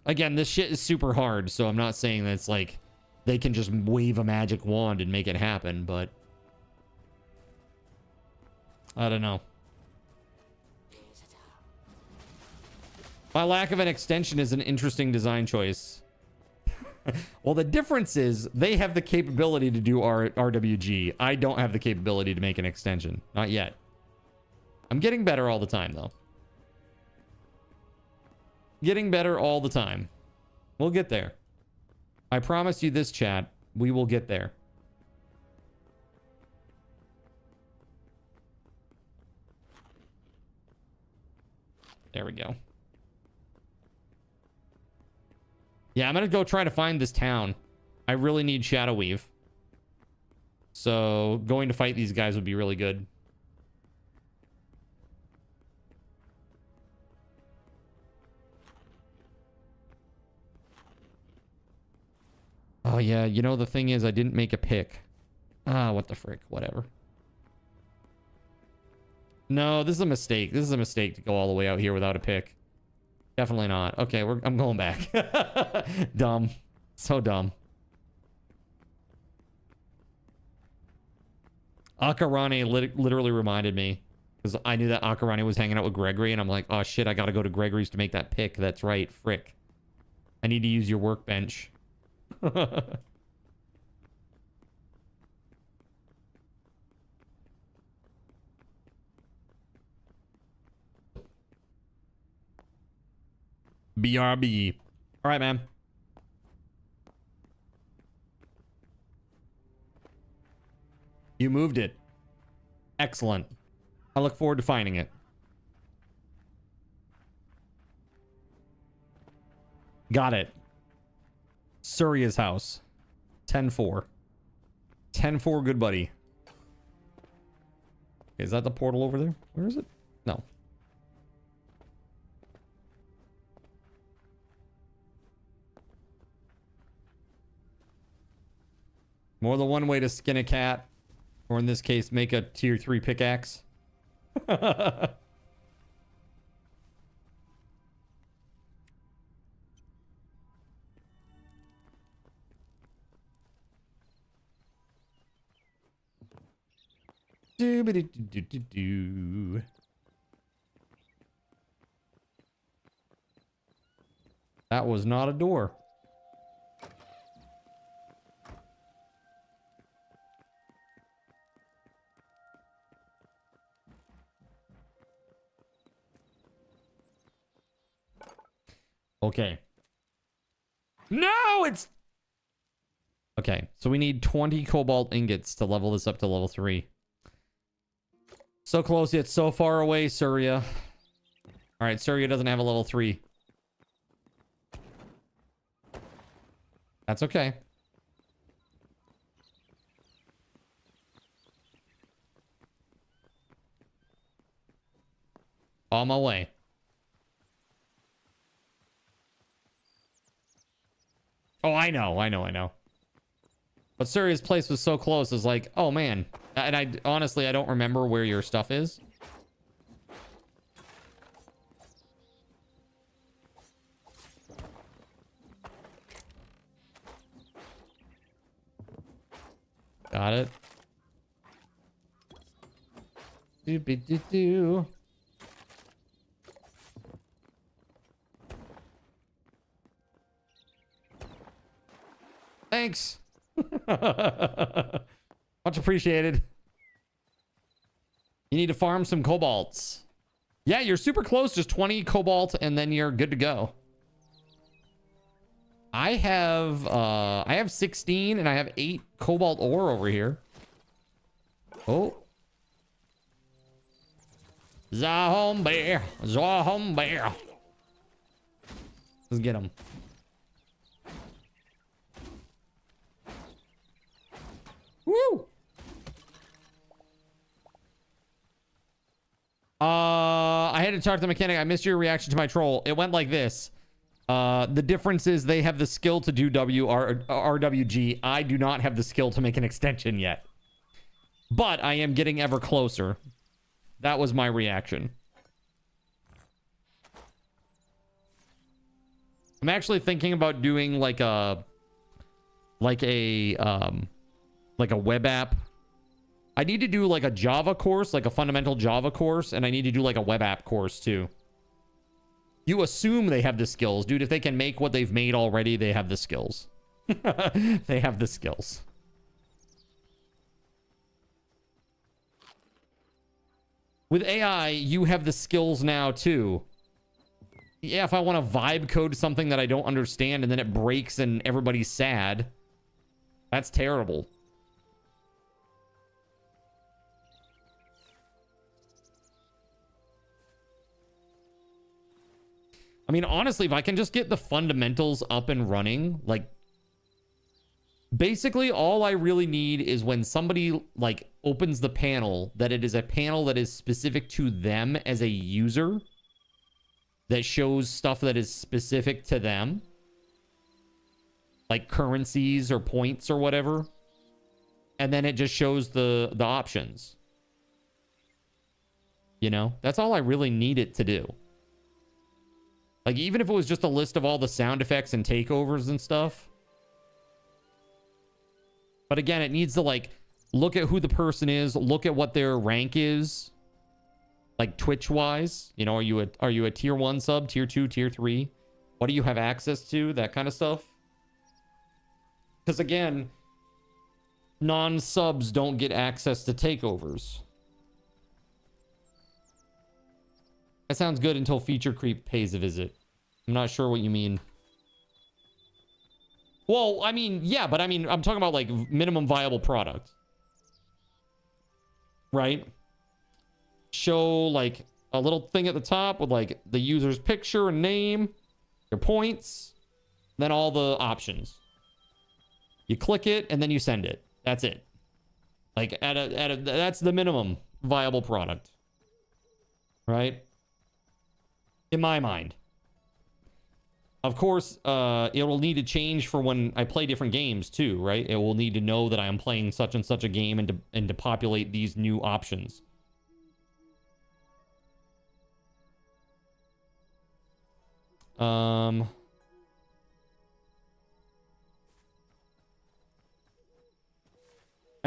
S2: Again, this shit is super hard, so I'm not saying that it's like they can just wave a magic wand and make it happen, but I don't know. My lack of an extension is an interesting design choice. Well, the difference is they have the capability to do RWG. I don't have the capability to make an extension. Not yet. I'm getting better all the time, though. Getting better all the time. We'll get there. I promise you this, chat. We will get there. There we go. Yeah, I'm gonna go try to find this town. I really need Shadow Weave. So going to fight these guys would be really good. Oh yeah, you know the thing is I didn't make a pick. Ah, what the frick, whatever. No, this is a mistake. This is a mistake to go all the way out here without a pick. Definitely not. Okay, I'm going back. Dumb. So dumb. Akarane literally reminded me. Because I knew that Akarane was hanging out with Gregory. And I'm like, oh shit, I gotta go to Gregory's to make that pick. That's right. Frick. I need to use your workbench. BRB. All right, man. You moved it. Excellent. I look forward to finding it. Got it. Surya's house. 10-4. 10-4, good buddy. Is that the portal over there? Where is it? No. More than one way to skin a cat. Or in this case, make a tier 3 pickaxe. Do-ba-do-do-do-do. That was not a door. Okay. No, it's... Okay, so we need 20 cobalt ingots to level this up to level 3. So close yet so far away, Surya. Alright, Surya doesn't have a level 3. That's okay. On my way. Oh, I know. But Surya's place was so close, it's like, oh man. And honestly, I don't remember where your stuff is. Got it. Do-be-do-do. Thanks. Much appreciated. You need to farm some cobalts. Yeah, you're super close. Just 20 cobalt and then you're good to go. I have 16 and I have 8 cobalt ore over here. Oh. Zombie. Zombie. Let's get him. Woo! I had to talk to the mechanic. I missed your reaction to my troll. It went like this. The difference is they have the skill to do RWG. I do not have the skill to make an extension yet. But I am getting ever closer. That was my reaction. I'm actually thinking about doing like a web app. I need to do like a Java course, like a fundamental Java course, and I need to do like a web app course too. You assume they have the skills, dude. If they can make what they've made already, they have the skills. They have the skills. With AI, you have the skills now too. Yeah, if I want to vibe code something that I don't understand and then it breaks and everybody's sad, that's terrible. I mean, honestly, if I can just get the fundamentals up and running, like, basically all I really need is when somebody, like, opens the panel, that it is a panel that is specific to them as a user, that shows stuff that is specific to them, like currencies or points or whatever, and then it just shows the options. You know? That's all I really need it to do. Like, even if it was just a list of all the sound effects and takeovers and stuff. But again, it needs to, like, look at who the person is, look at what their rank is, like Twitch-wise. You know, are you a tier 1 sub, tier 2, tier 3? What do you have access to? That kind of stuff. Because again, non-subs don't get access to takeovers. That sounds good until feature creep pays a visit. I'm not sure what you mean. Well, I mean, yeah, but I mean, I'm talking about like minimum viable product. Right? Show like a little thing at the top with like the user's picture and name, your points, then all the options. You click it and then you send it. That's it. Like that's the minimum viable product. Right? In my mind. Of course, it will need to change for when I play different games too, right? It will need to know that I am playing such and such a game and to populate these new options. And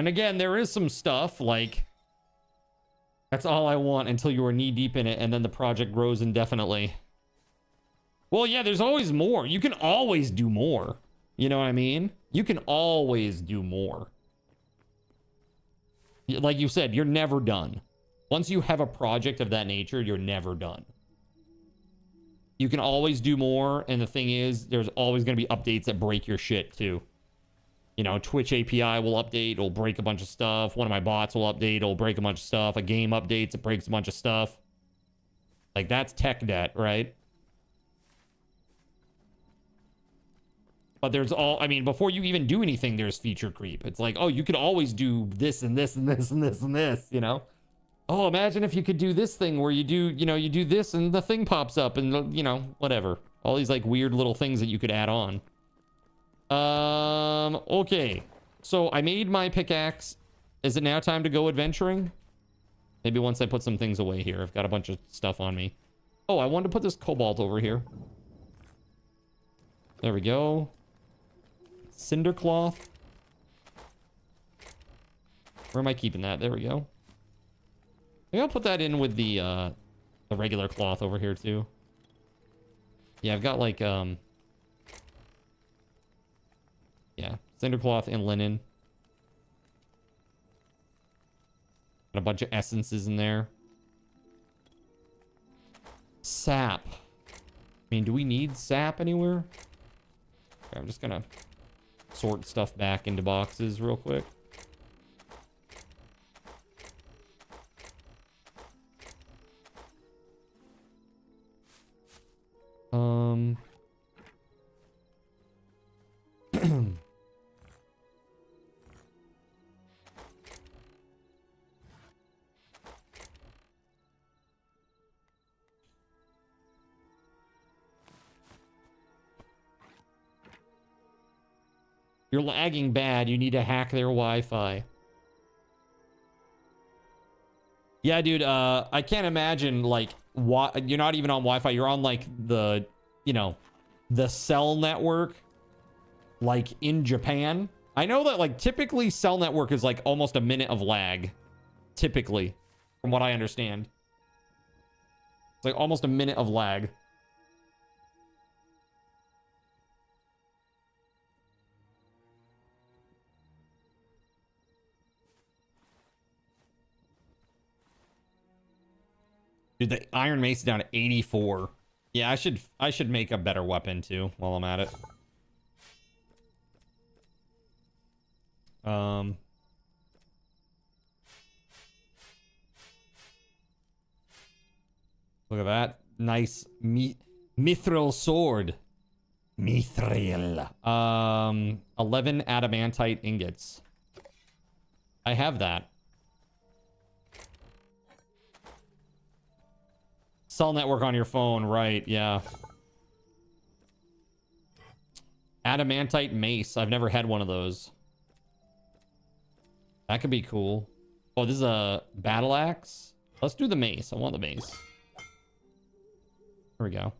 S2: again, there is some stuff like that's all I want until you are knee deep in it and then the project grows indefinitely. Well, yeah, there's always more. You can always do more. You know what I mean? You can always do more. Like you said, you're never done. Once you have a project of that nature, you're never done. You can always do more, and the thing is, there's always going to be updates that break your shit, too. You know, Twitch API will update, it'll break a bunch of stuff. One of my bots will update, it'll break a bunch of stuff. A game updates, it breaks a bunch of stuff. Like, that's tech debt, right? But there's I mean, before you even do anything, there's feature creep. It's like, oh, you could always do this and this and this and this and this, you know? Oh, imagine if you could do this thing where you do, you know, you do this and the thing pops up and, you know, whatever. All these, like, weird little things that you could add on. Okay. So I made my pickaxe. Is it now time to go adventuring? Maybe once I put some things away here. I've got a bunch of stuff on me. Oh, I wanted to put this cobalt over here. There we go. Cinder cloth. Where am I keeping that? There we go. Maybe I'll put that in with the regular cloth over here too. Yeah, I've got like yeah, cinder cloth and linen. Got a bunch of essences in there. Sap. I mean, do we need sap anywhere? Okay, I'm just gonna sort stuff back into boxes real quick. You're lagging bad. You need to hack their Wi-Fi. Yeah, dude. I can't imagine like you're not even on Wi-Fi. You're on like the, you know, the cell network, like in Japan. I know that like typically cell network is like almost a minute of lag, typically, from what I understand. It's like almost a minute of lag. Dude, the Iron Mace is down to 84. Yeah, I should make a better weapon too while I'm at it. Look at that. Nice mithril sword. Mithril. 11 adamantite ingots. I have that. Cell network on your phone, right? Yeah. Adamantite mace. I've never had one of those. That could be cool. Oh, this is a battle axe. Let's do the mace. I want the mace. Here we go.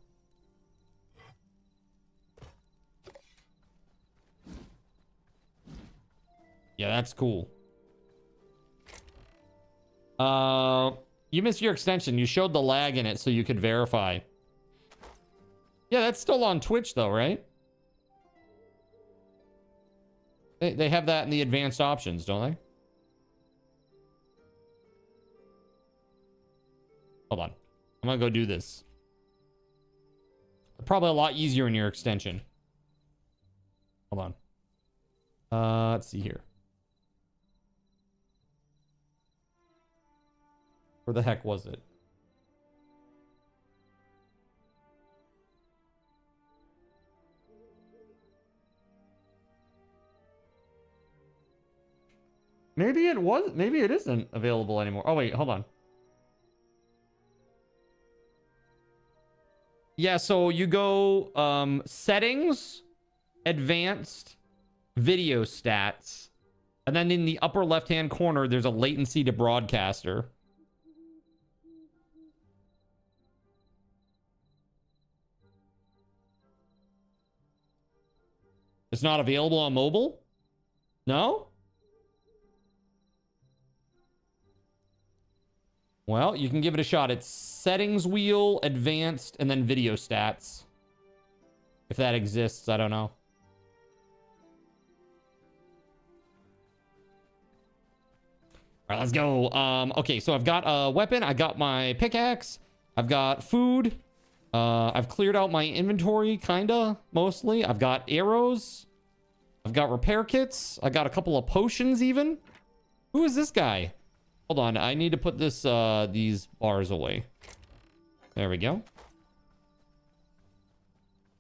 S2: Yeah, that's cool. You missed your extension. You showed the lag in it so you could verify. Yeah, that's still on Twitch though, right? They have that in the advanced options, don't they? Hold on. I'm gonna go do this. Probably a lot easier in your extension. Hold on. Let's see here. Where the heck was it? Maybe it was. Maybe it isn't available anymore. Oh, wait. Hold on. Yeah, so you go settings, advanced, video stats. And then in the upper left-hand corner, there's a latency to broadcaster. It's not available on mobile? No? Well, you can give it a shot. It's settings wheel, advanced, and then video stats. If that exists, I don't know. All right, let's go. Okay, so I've got a weapon. I got my pickaxe. I've got food. I've cleared out my inventory, kinda, mostly. I've got arrows. I've got repair kits. I got a couple of potions, even. Who is this guy? Hold on, I need to put this, these bars away. There we go.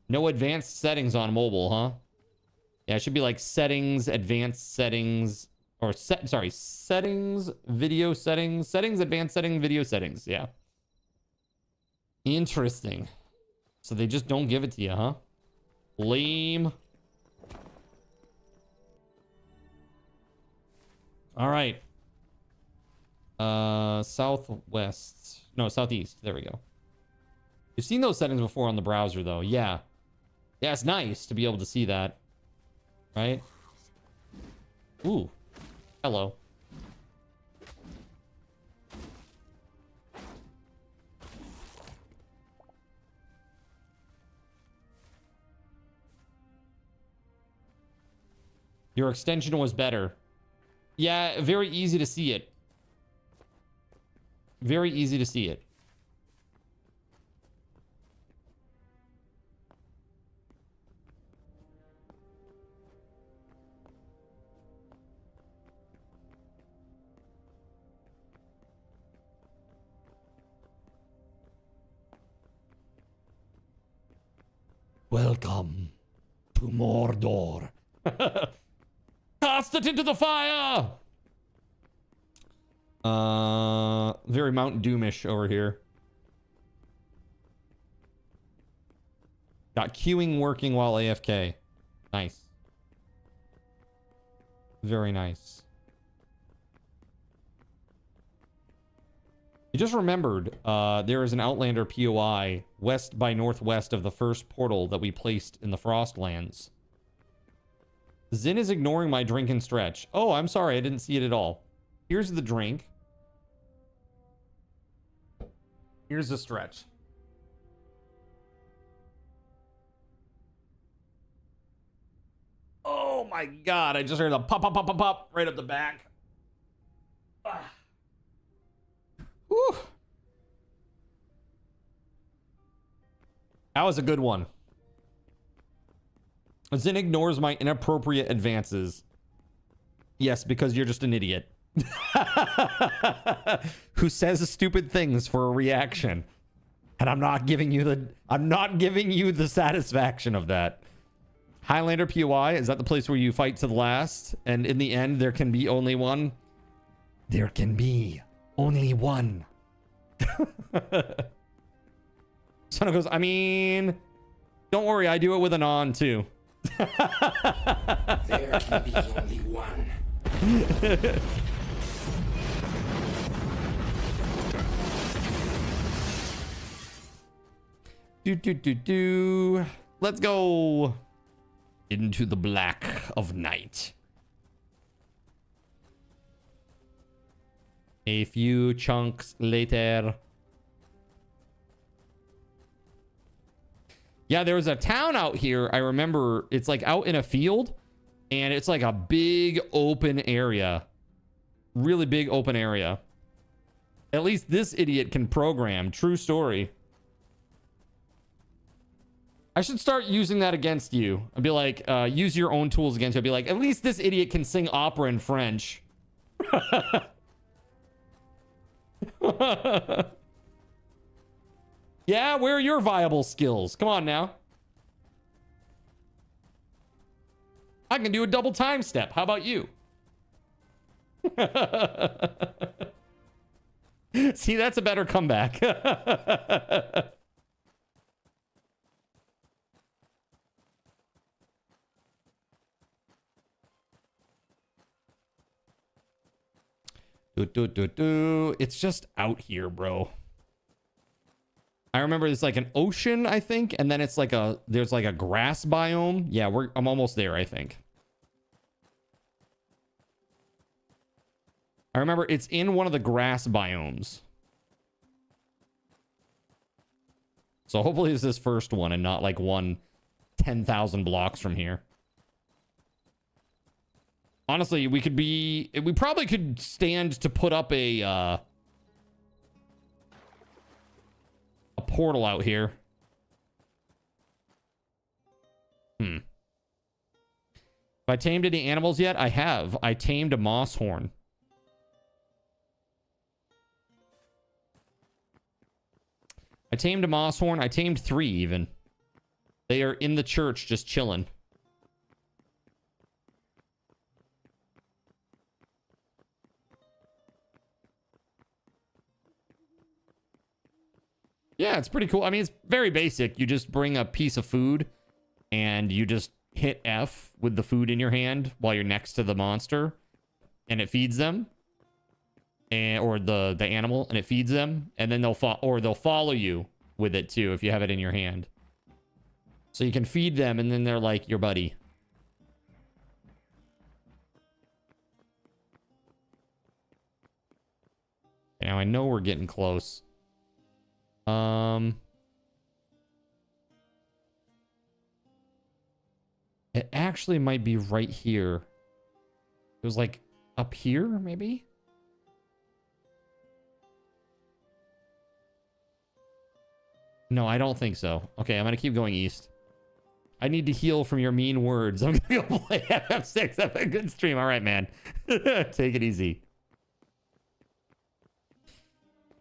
S2: No advanced settings on mobile, huh? Yeah, it should be like settings, advanced settings, or settings, video settings, settings, advanced settings, video settings. Yeah. Interesting. So they just don't give it to you, huh? Lame. All right. Southwest. No, southeast. There we go. You've seen those settings before on the browser, though. Yeah. Yeah, it's nice to be able to see that. Right? Ooh. Hello. Your extension was better. Yeah, very easy to see it. Very easy to see it. Welcome to Mordor. Cast it into the fire! Very Mount Doomish over here. Got queuing working while AFK. Nice. Very nice. You just remembered, there is an Outlander POI west by northwest of the first portal that we placed in the Frostlands. Zin is ignoring my drink and stretch. Oh, I'm sorry, I didn't see it at all. Here's the drink. Here's the stretch. Oh my god, I just heard the pop, pop, pop, pop, pop right up the back. Ah. Whew. That was a good one. Zin ignores my inappropriate advances. Yes, because you're just an idiot. Who says stupid things for a reaction. And I'm not giving you the satisfaction of that. Highlander POI, is that the place where you fight to the last? And in the end, there can be only one? There can be only one. Sono goes, I mean, don't worry, I do it with an on too.
S16: There can be only one.
S2: Do. Let's go into the black of night. A few chunks later. Yeah, there was a town out here. I remember it's like out in a field and it's like a big open area. Really big open area. At least this idiot can program. True story. I should start using that against you. I'd be like, use your own tools against you. I'd be like, at least this idiot can sing opera in French. Yeah, where are your viable skills? Come on now. I can do a double time step. How about you? See, that's a better comeback. It's just out here, bro. I remember there's like an ocean, I think, and then it's like there's like a grass biome. Yeah, I'm almost there, I think. I remember it's in one of the grass biomes. So hopefully it's this first one and not like one 10,000 blocks from here. Honestly, we probably could stand to put up a portal out here. Have I tamed any animals yet? I have. I tamed a moss horn. I tamed 3 even. They are in the church just chilling. Yeah, it's pretty cool. I mean, it's very basic. You just bring a piece of food and you just hit F with the food in your hand while you're next to the monster and it feeds them. Or the animal, and it feeds them, and then they'll follow you with it too if you have it in your hand. So you can feed them, and then they're like your buddy. Now I know we're getting close. It actually might be right here. It was like up here, maybe. No, I don't think so. Okay, I'm gonna keep going east. I need to heal from your mean words. I'm gonna go play FF6. Have a good stream. All right, man. Take it easy.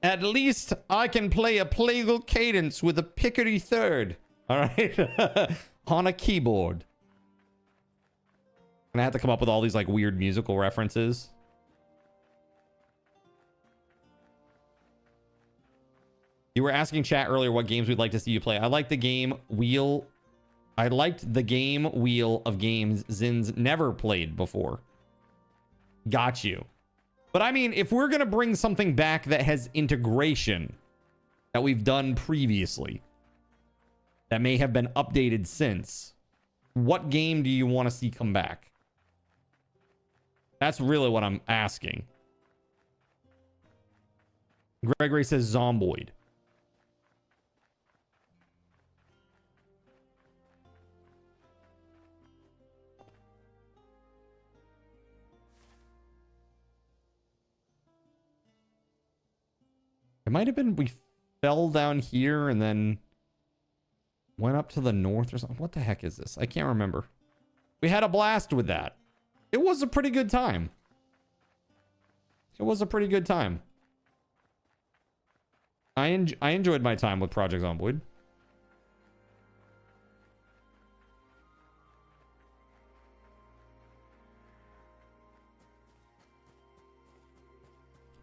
S2: At least I can play a plagal cadence with a pickety third. All right. On a keyboard. And I have to come up with all these like weird musical references. You were asking chat earlier what games we'd like to see you play. I liked the game Wheel of Games Zin's never played before. Got you. But I mean, if we're going to bring something back that has integration that we've done previously, that may have been updated since, what game do you want to see come back? That's really what I'm asking. Gregory says Zomboid. It might have been we fell down here and then went up to the north or something. What the heck is this? I can't remember. We had a blast with that. It was a pretty good time. It was a pretty good time. I enjoyed my time with Project Zomboid.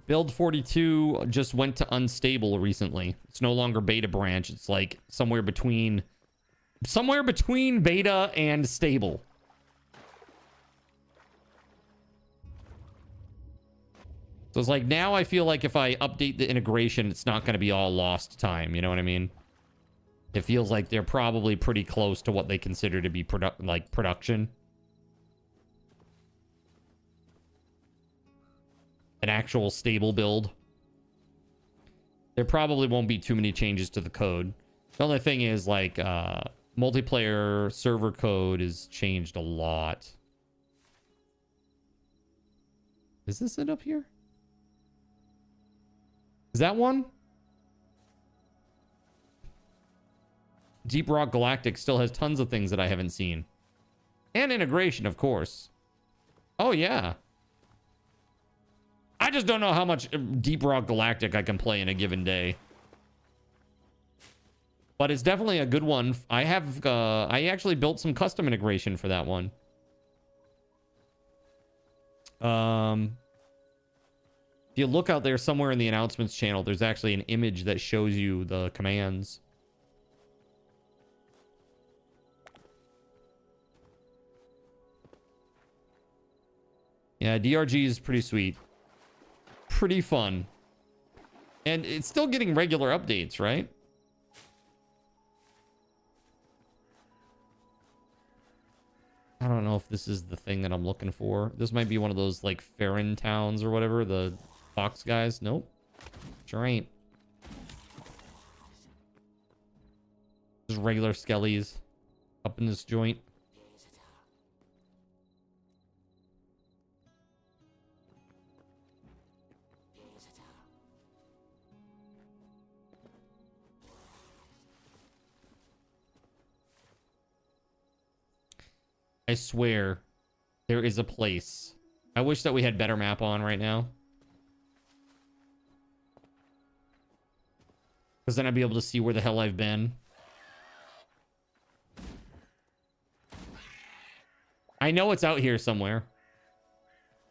S2: Build 42 just went to unstable recently. It's no longer beta branch. It's like somewhere between beta and stable. So it's like now I feel like if I update the integration, it's not going to be all lost time. You know what I mean? It feels like they're probably pretty close to what they consider to be production. An actual stable build. There probably won't be too many changes to the code. The only thing is like multiplayer server code is changed a lot. Is this it up here? Is that one? Deep Rock Galactic still has tons of things that I haven't seen. And integration, of course. Oh, yeah. I just don't know how much Deep Rock Galactic I can play in a given day. But it's definitely a good one. I actually built some custom integration for that one. If you look out there somewhere in the announcements channel, there's actually an image that shows you the commands. Yeah, DRG is pretty sweet. Pretty fun. And it's still getting regular updates, right? I don't know if this is the thing that I'm looking for. This might be one of those like Farron towns or whatever, the Fox guys. Nope. Sure ain't. Just regular skellies up in this joint. I swear there is a place. I wish that we had better map on right now. Because then I'd be able to see where the hell I've been. I know it's out here somewhere.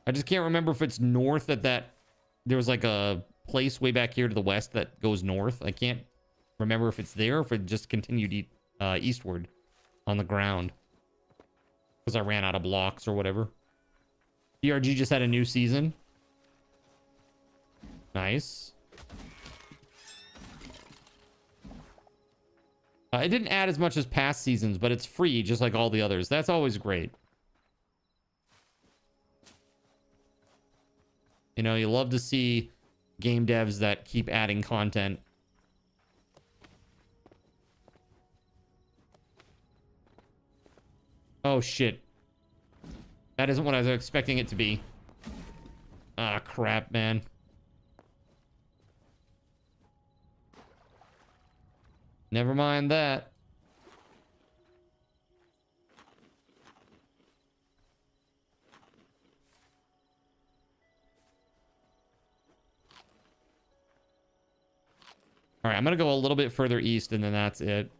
S2: I just can't remember if it's north at that... There was like a place way back here to the west that goes north. I can't remember if it's there or if it just continued eastward on the ground. Because I ran out of blocks or whatever. DRG just had a new season. Nice. It didn't add as much as past seasons, but it's free just like all the others. That's always great. You know, you love to see game devs that keep adding content. Oh, shit. That isn't what I was expecting it to be. Ah, crap, man. Never mind that. All right, I'm going to go a little bit further east, and then that's it.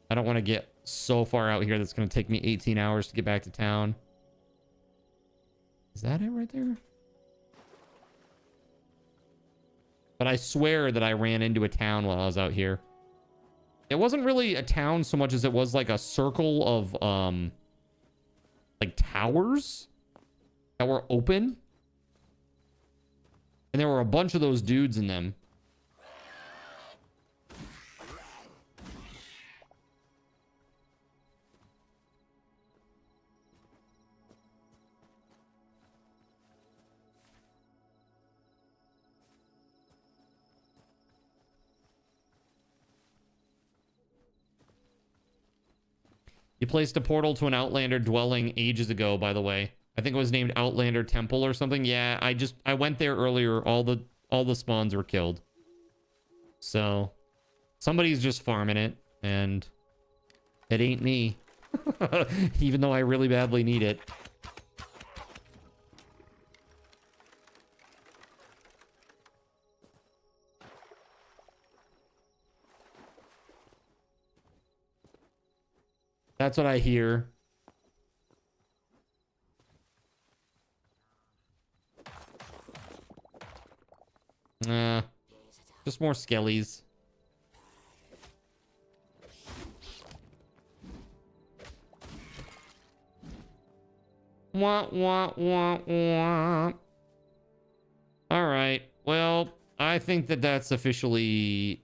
S2: I don't want to get so far out here that's going to take me 18 hours to get back to town. Is that it right there? But I swear that I ran into a town while I was out here. It wasn't really a town so much as it was like a circle of like towers that were open. And there were a bunch of those dudes in them. You placed a portal to an Outlander dwelling ages ago, by the way. I think it was named Outlander Temple or something. Yeah, I went there earlier. All the spawns were killed. So somebody's just farming it, and it ain't me. Even though I really badly need it. That's what I hear. Just more skellies. Wah, wah, wah, wah. All right. Well, I think that that's officially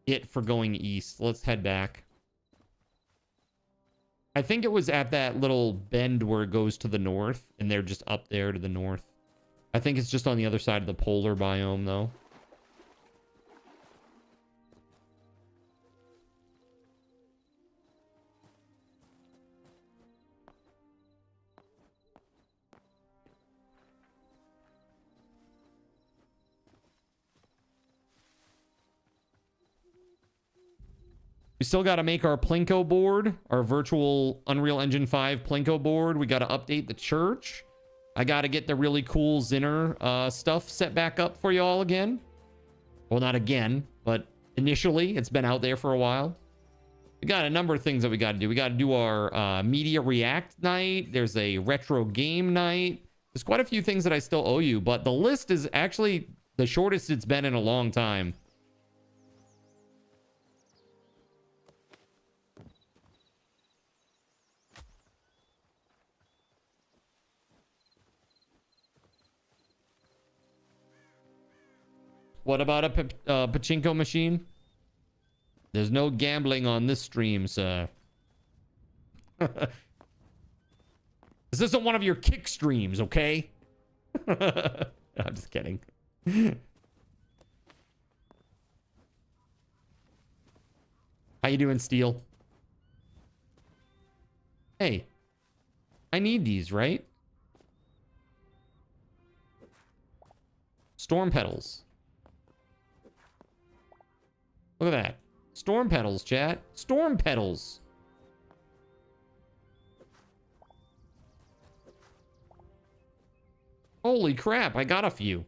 S2: it for going east. Let's head back. I think it was at that little bend where it goes to the north, and they're just up there to the north. I think it's just on the other side of the polar biome, though. We still got to make our Plinko board, our virtual Unreal Engine 5 Plinko board. We got to update the church. I got to get the really cool Zinner stuff set back up for y'all again. Well, not again, but initially. It's been out there for a while. We got a number of things that we got to do. We got to do our Media React night. There's a retro game night. There's quite a few things that I still owe you, but the list is actually the shortest it's been in a long time. What about a pachinko machine? There's no gambling on this stream, sir. This isn't one of your kick streams, okay? I'm just kidding. How you doing, Steel? Hey, I need these, right? Storm pedals. Look at that. Storm pedals, chat. Storm pedals. Holy crap, I got a few.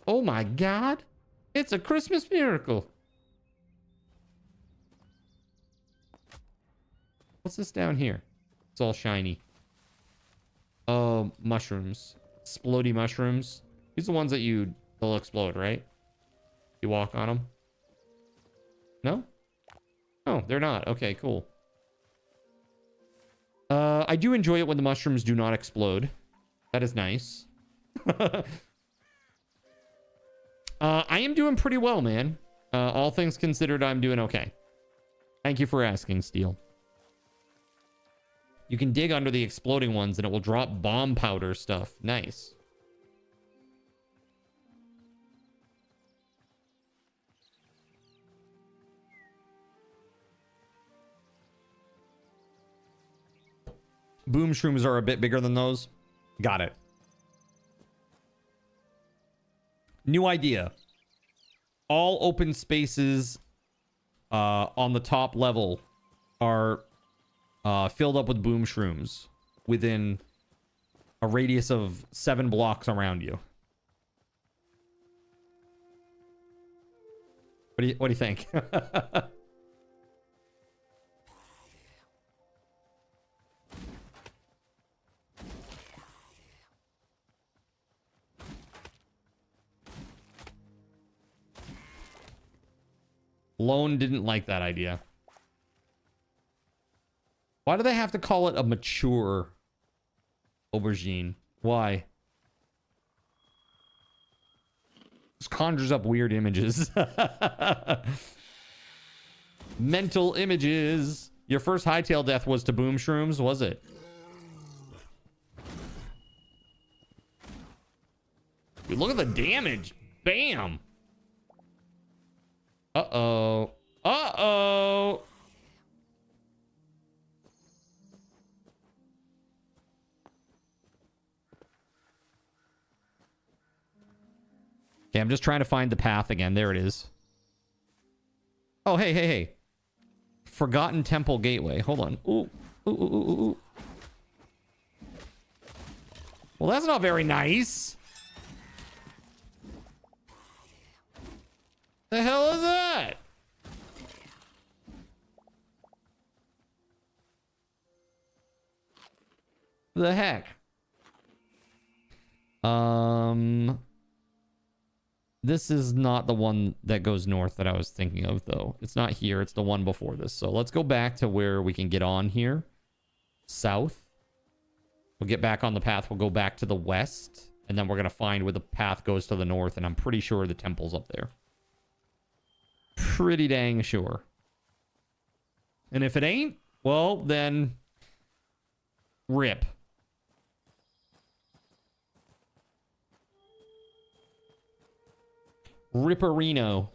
S2: Oh my god. It's a Christmas miracle. What's this down here? It's all shiny. Oh, mushrooms. Explodey mushrooms. These are the ones that they'll explode, right? You walk on them. No? Oh, they're not. Okay, cool. I do enjoy it when the mushrooms do not explode. That is nice. I am doing pretty well, man. All things considered, I'm doing okay. Thank you for asking, Steel. You can dig under the exploding ones and it will drop bomb powder stuff. Nice. Boom shrooms are a bit bigger than those. Got it. New idea. All open spaces on the top level are filled up with boom shrooms within a radius of 7 blocks around you. What do you think? Lone didn't like that idea. Why do they have to call it a mature aubergine? Why? This conjures up weird images. Mental images. Your first hightail death was to boom shrooms, was it? Dude, look at the damage. Bam. Uh-oh. Uh-oh. Okay, I'm just trying to find the path again. There it is. Oh, hey, hey, hey. Forgotten Temple Gateway. Hold on. Ooh. Ooh, ooh, ooh, ooh. Well, that's not very nice. The hell is that? The heck? This is not the one that goes north that I was thinking of, though. It's not here. It's the one before this. So let's go back to where we can get on here. South. We'll get back on the path. We'll go back to the west. And then we're going to find where the path goes to the north. And I'm pretty sure the temple's up there. Pretty dang sure. And if it ain't, well, then rip. Ripperino.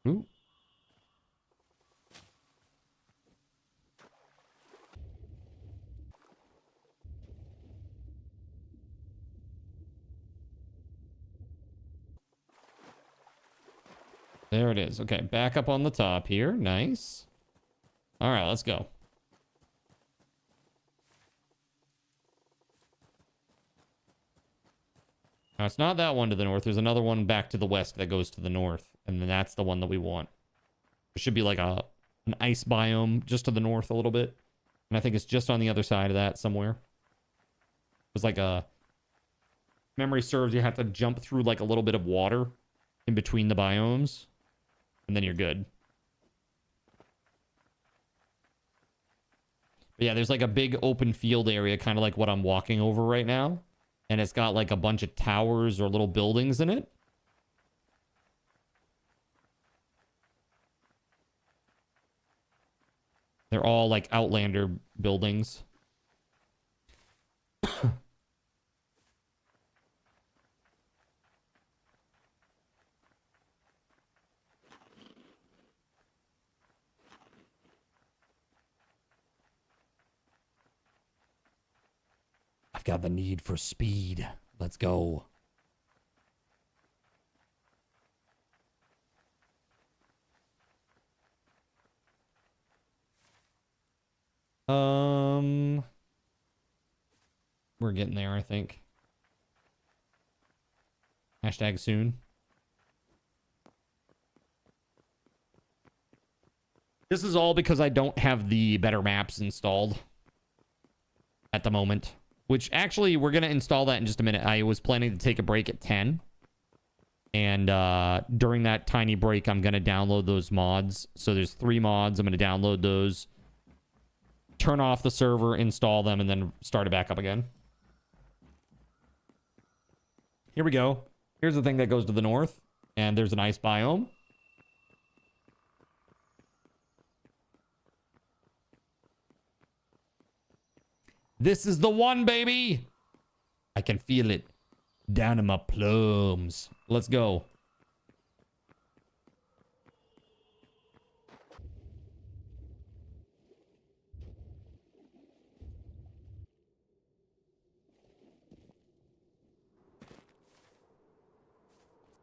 S2: Ooh. There it is. Okay, back up on the top here. Nice. All right, let's go. Now, it's not that one to the north. There's another one back to the west that goes to the north. And then that's the one that we want. There should be like an ice biome just to the north a little bit. And I think it's just on the other side of that somewhere. It was like a... Memory serves, you have to jump through like a little bit of water in between the biomes. And then you're good. But yeah, there's like a big open field area, kind of like what I'm walking over right now. And it's got like a bunch of towers or little buildings in it. They're all like Outlander buildings. I've got the need for speed. Let's go. We're getting there, I think. Hashtag soon. This is all because I don't have the better maps installed at the moment. Which, actually, we're going to install that in just a minute. I was planning to take a break at 10. And during that tiny break, I'm going to download those mods. So there's 3 mods. I'm going to download those. Turn off the server, install them, and then start it back up again. Here we go. Here's the thing that goes to the north. And there's an ice biome. This is the one, baby. I can feel it down in my plums. Let's go.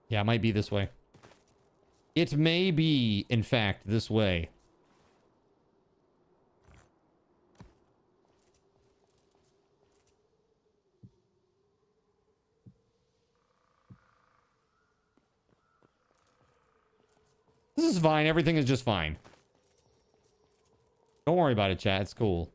S2: Yeah, it might be this way. It may be, in fact, this way. This is fine. Everything is just fine. Don't worry about it, chat. It's cool.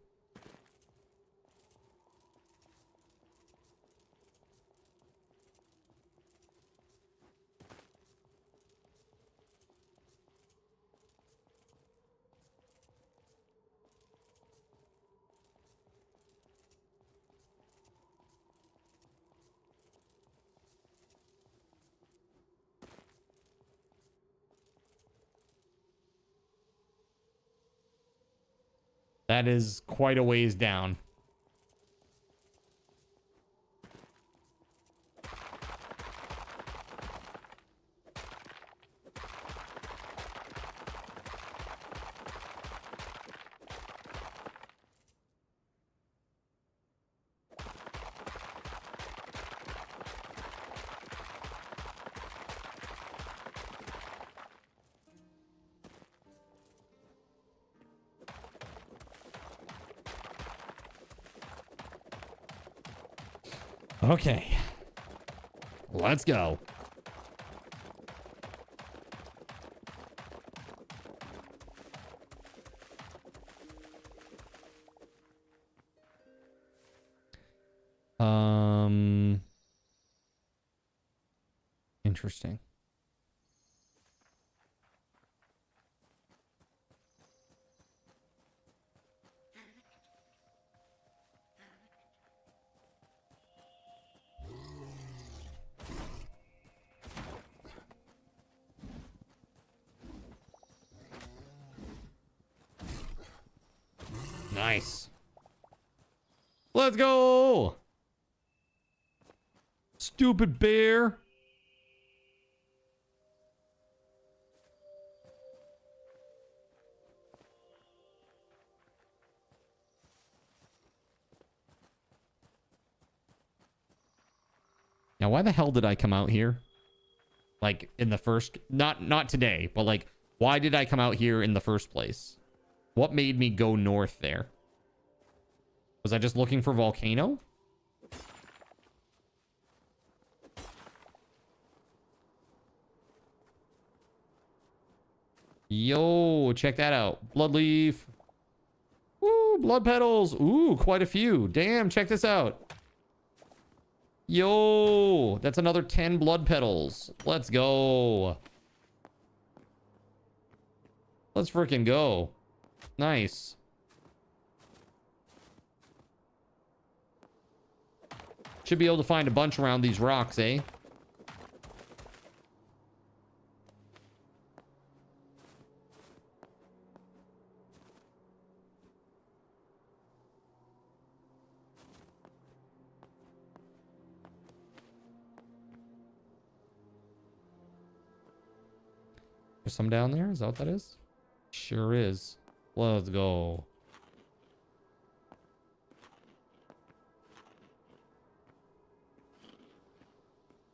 S2: That is quite a ways down. Okay. Let's go. Interesting. Nice. Let's go. Stupid bear. Now, why the hell did I come out here? Like in the first, not today, but like, why did I come out here in the first place? What made me go north there? Was I just looking for volcano? Yo, check that out. Bloodleaf. Ooh, blood petals. Ooh, quite a few. Damn, check this out. Yo, that's another 10 blood petals. Let's go. Let's freaking go. Nice. Should be able to find a bunch around these rocks, eh? There's some down there? Is that what that is? Sure is. Let's go.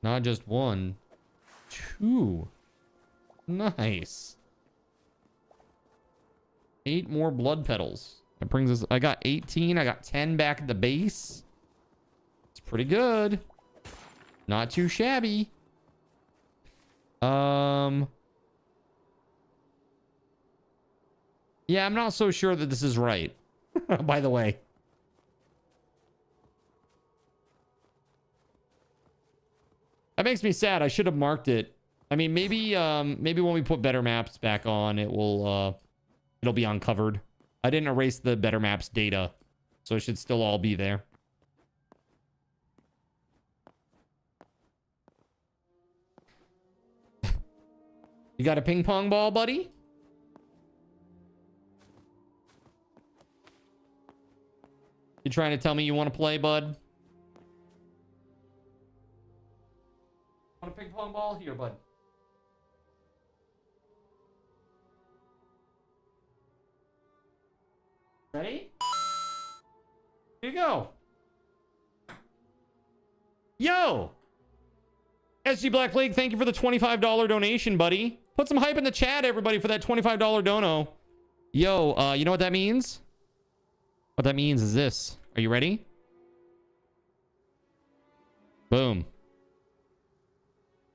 S2: Not just one, two. Nice. 8 more blood petals. That brings us, I got 18. I got 10 back at the base. It's pretty good. Not too shabby. Yeah, I'm not so sure that this is right. By the way. That makes me sad. I should have marked it. I mean, maybe when we put better maps back on, it will it'll be uncovered. I didn't erase the better maps data, so it should still all be there. You got a ping pong ball, buddy? You trying to tell me you want to play, bud? Want a ping pong ball? Here, bud. Ready? Here you go. Yo! SG Black Plague, thank you for the $25 donation, buddy. Put some hype in the chat, everybody, for that $25 dono. Yo, you know what that means? What that means is this. Are you ready? Boom.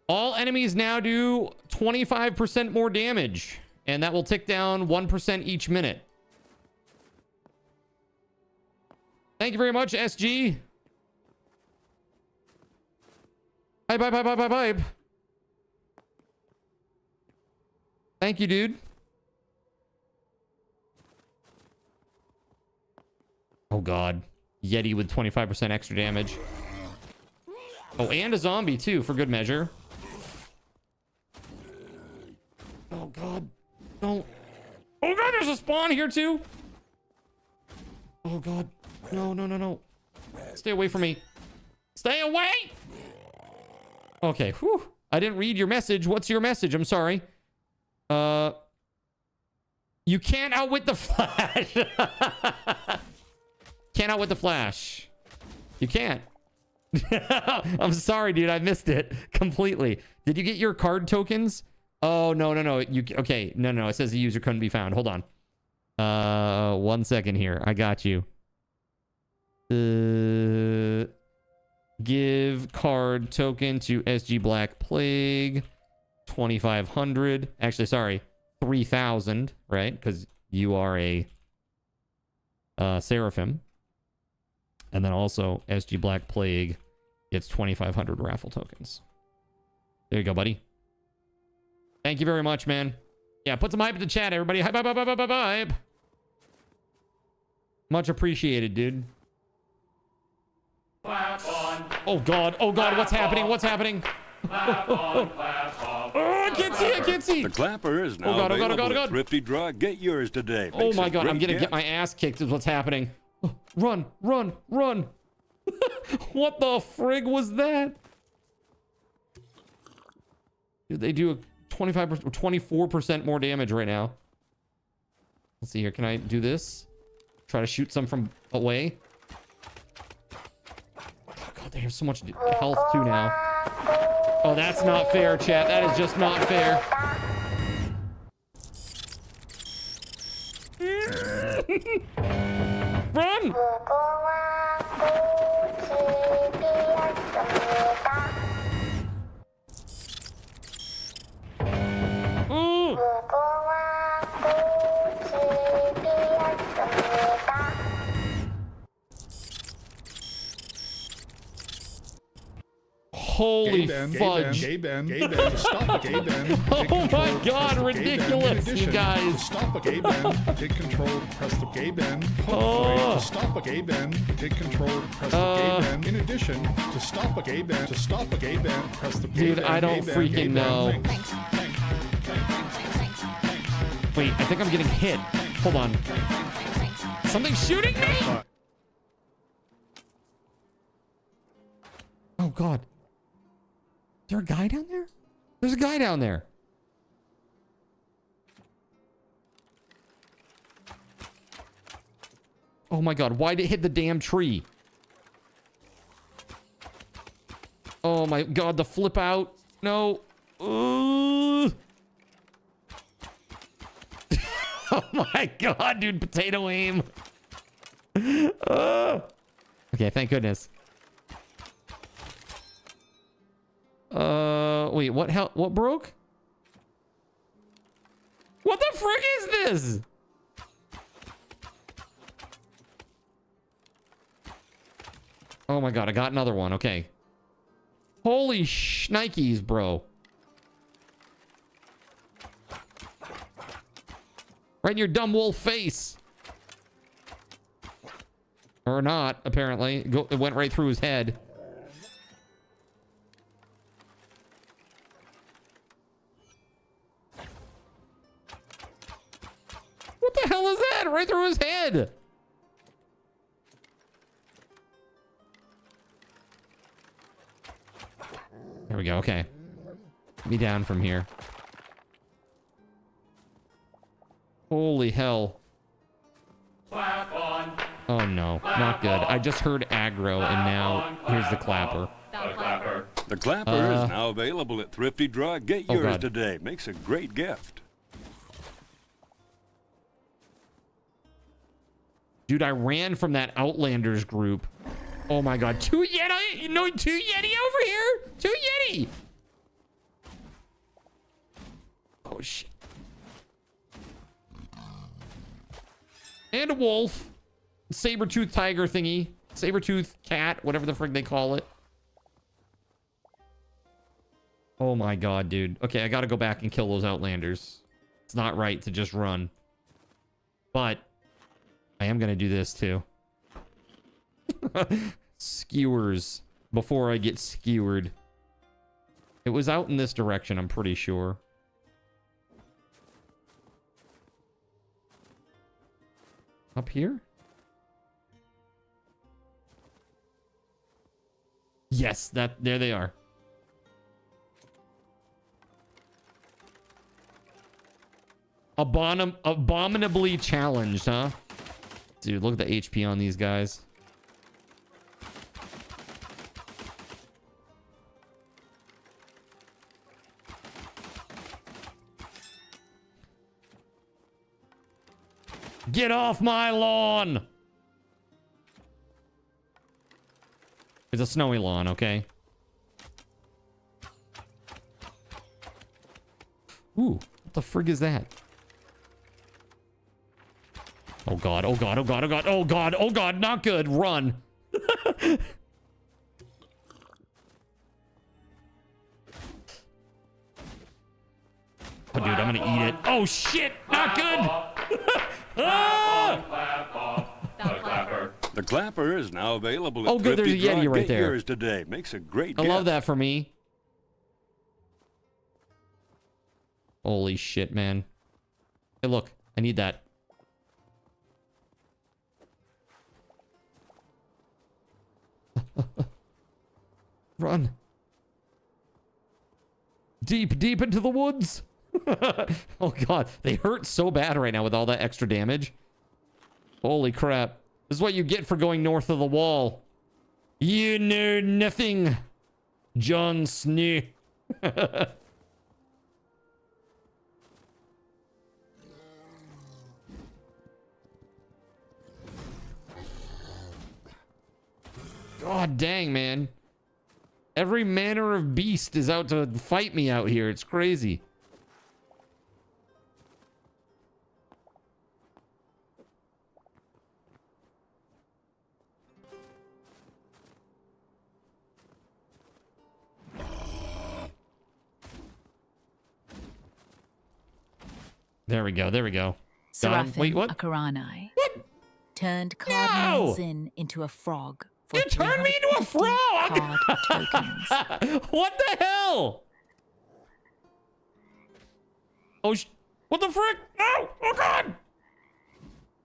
S2: All enemies now do 25% more damage, and that will tick down 1% each minute. Thank you very much, SG. Hype. Thank you, dude. Oh, God. Yeti with 25% extra damage. Oh, and a zombie, too, for good measure. Oh, God. Don't. Oh, God, there's a spawn here, too. Oh, God. No. Stay away from me. Stay away! Okay, whew. I didn't read your message. What's your message? I'm sorry. You can't outwit the Flash. Can't outwit the Flash. You can't. I'm sorry, dude. I missed it completely. Did you get your card tokens? Oh, no. Okay, no. It says the user couldn't be found. Hold on. 1 second here. I got you. Give card token to SG Black Plague. 2,500. Actually, sorry. 3,000, right? Because you are a Seraphim. And then also SG Black Plague gets 2,500 raffle tokens. There you go, buddy. Thank you very much, man. Yeah, put some hype in the chat, everybody. Hype. Much appreciated, dude. Oh, God. What's happening? Oh, I can't see.
S10: The clapper is now available at Thrifty Drug. Get yours today.
S2: Oh, my God. I'm going to get my ass kicked is what's happening. Oh, run. What the frig was that? Dude, they do a 25%, 24% more damage right now. Let's see here. Can I do this? Try to shoot some from away. Oh, God, they have so much health too now. Oh, that's not fair, chat. That is just not fair. Run! Ooh. Holy fudge.
S5: Gay Ben. Stop it, Gay Ben.
S2: Oh my God, ridiculous, you guys.
S5: Stop a Gay Ben. Take control, press the Gay Ben. To stop a Gay Ben, take control, press the Gay Ben. In addition, to stop a Gay Ben, press the Gay Ben.
S2: Dude, I don't freaking know. Wait, I think I'm getting hit. Hold on. Something's shooting me? Oh, God. Is there a guy down there? There's a guy down there. Oh my God, why'd it hit the damn tree? Oh my God, the flip out. No. Oh my God, dude, potato aim. Okay, thank goodness. Wait, what broke? What the frick is this? Oh my God, I got another one. Okay. Holy shnikes, bro. Right in your dumb wolf face. Or not, apparently. It went right through his head. What the hell is that? Right through his head. There we go. Okay. Get me down from here. Holy hell. Oh no, not good. I just heard aggro and now here's the clapper.
S10: The clapper is now available at Thrifty Drug. Get yours
S2: God.
S10: today. Makes a great gift.
S2: Dude, I ran from that Outlanders group. Oh my god. Two Yeti over here. Two Yeti. Oh shit. And a wolf. Saber-tooth tiger thingy. Saber-tooth cat, whatever the frig they call it. Oh my god, dude. Okay, I gotta go back and kill those Outlanders. It's not right to just run. But I am gonna do this too. Skewers. Before I get skewered. It was out in this direction, I'm pretty sure. Up here? Yes, there they are. Abominably challenged, huh? Dude, look at the HP on these guys. Get off my lawn! It's a snowy lawn, okay? Ooh, what the frig is that? Oh god, oh god, oh god, oh god, oh god, oh god, not good. Run. Oh dude, I'm gonna eat it. Oh shit, not good.
S10: The clapper is now available at
S2: Oh good, there's a
S10: Thrifty
S2: Yeti
S10: Drug.
S2: right
S10: Get
S2: there.
S10: yours today. Makes a great
S2: I
S10: gift.
S2: love that for me. Holy shit, man. Hey, look, I need that. Run. Deep, deep into the woods. Oh god, they hurt so bad right now with all that extra damage. Holy crap. This is what you get for going north of the wall. You know nothing, Jon Snow. God dang, man. Every manner of beast is out to fight me out here. It's crazy. There we go. There we go. Done. Wait, what?
S17: Akaranai
S2: What?
S17: Turned Cardinal Zin into a frog. For
S2: You turned me into a frog!
S17: Card tokens.
S2: What the hell? Oh, what the frick? No! Oh,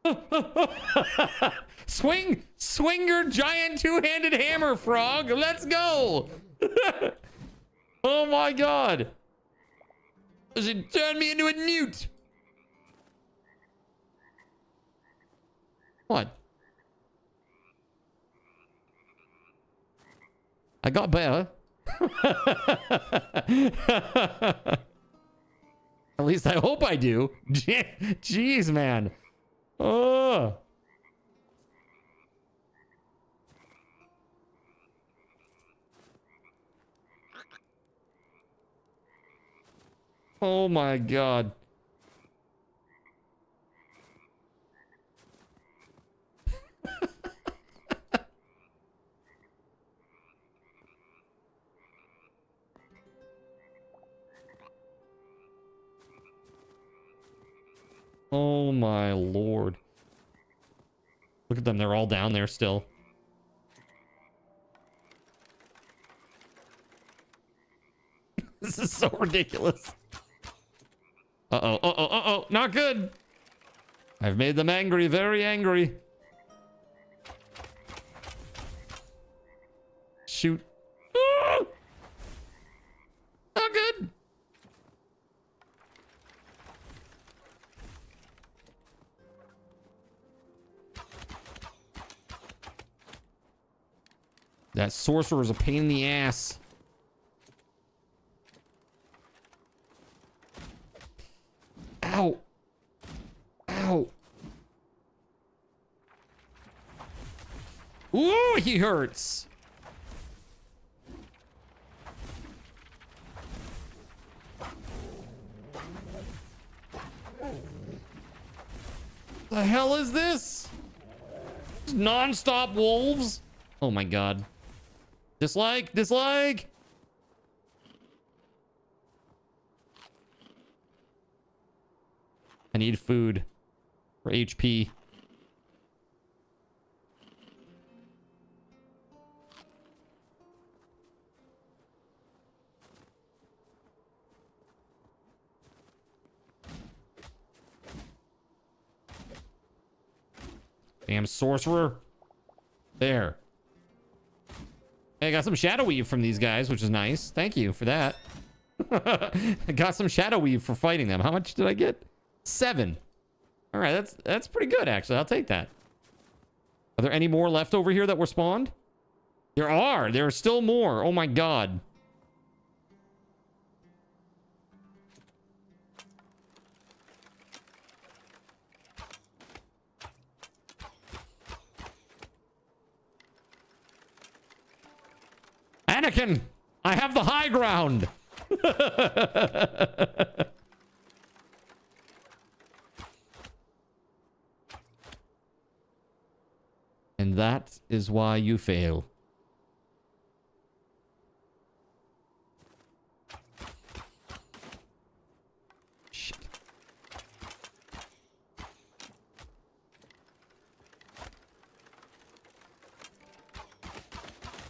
S2: God! Swing your giant two-handed hammer, frog. Let's go! Oh, my God. Does it turn me into a newt? What? I got better. At least I hope I do. Jeez, man. Oh. Oh my God. Oh my Lord. Look at them. They're all down there still. This is so ridiculous. Uh-oh. Uh-oh. Uh-oh. Not good. I've made them angry. Very angry. Shoot. That sorcerer is a pain in the ass. Ow. Ow. Ooh, he hurts. The hell is this? Non-stop wolves? Oh my god. Dislike, dislike. I need food for HP. Damn sorcerer. There. Hey, I got some shadow weave from these guys, which is nice. Thank you for that. I got some shadow weave for fighting them. How much did I get? 7. All right, that's pretty good, actually. I'll take that. Are there any more left over here that were spawned? There are. There are still more. Oh, my God. Anakin, I have the high ground. And that is why you fail. Shit.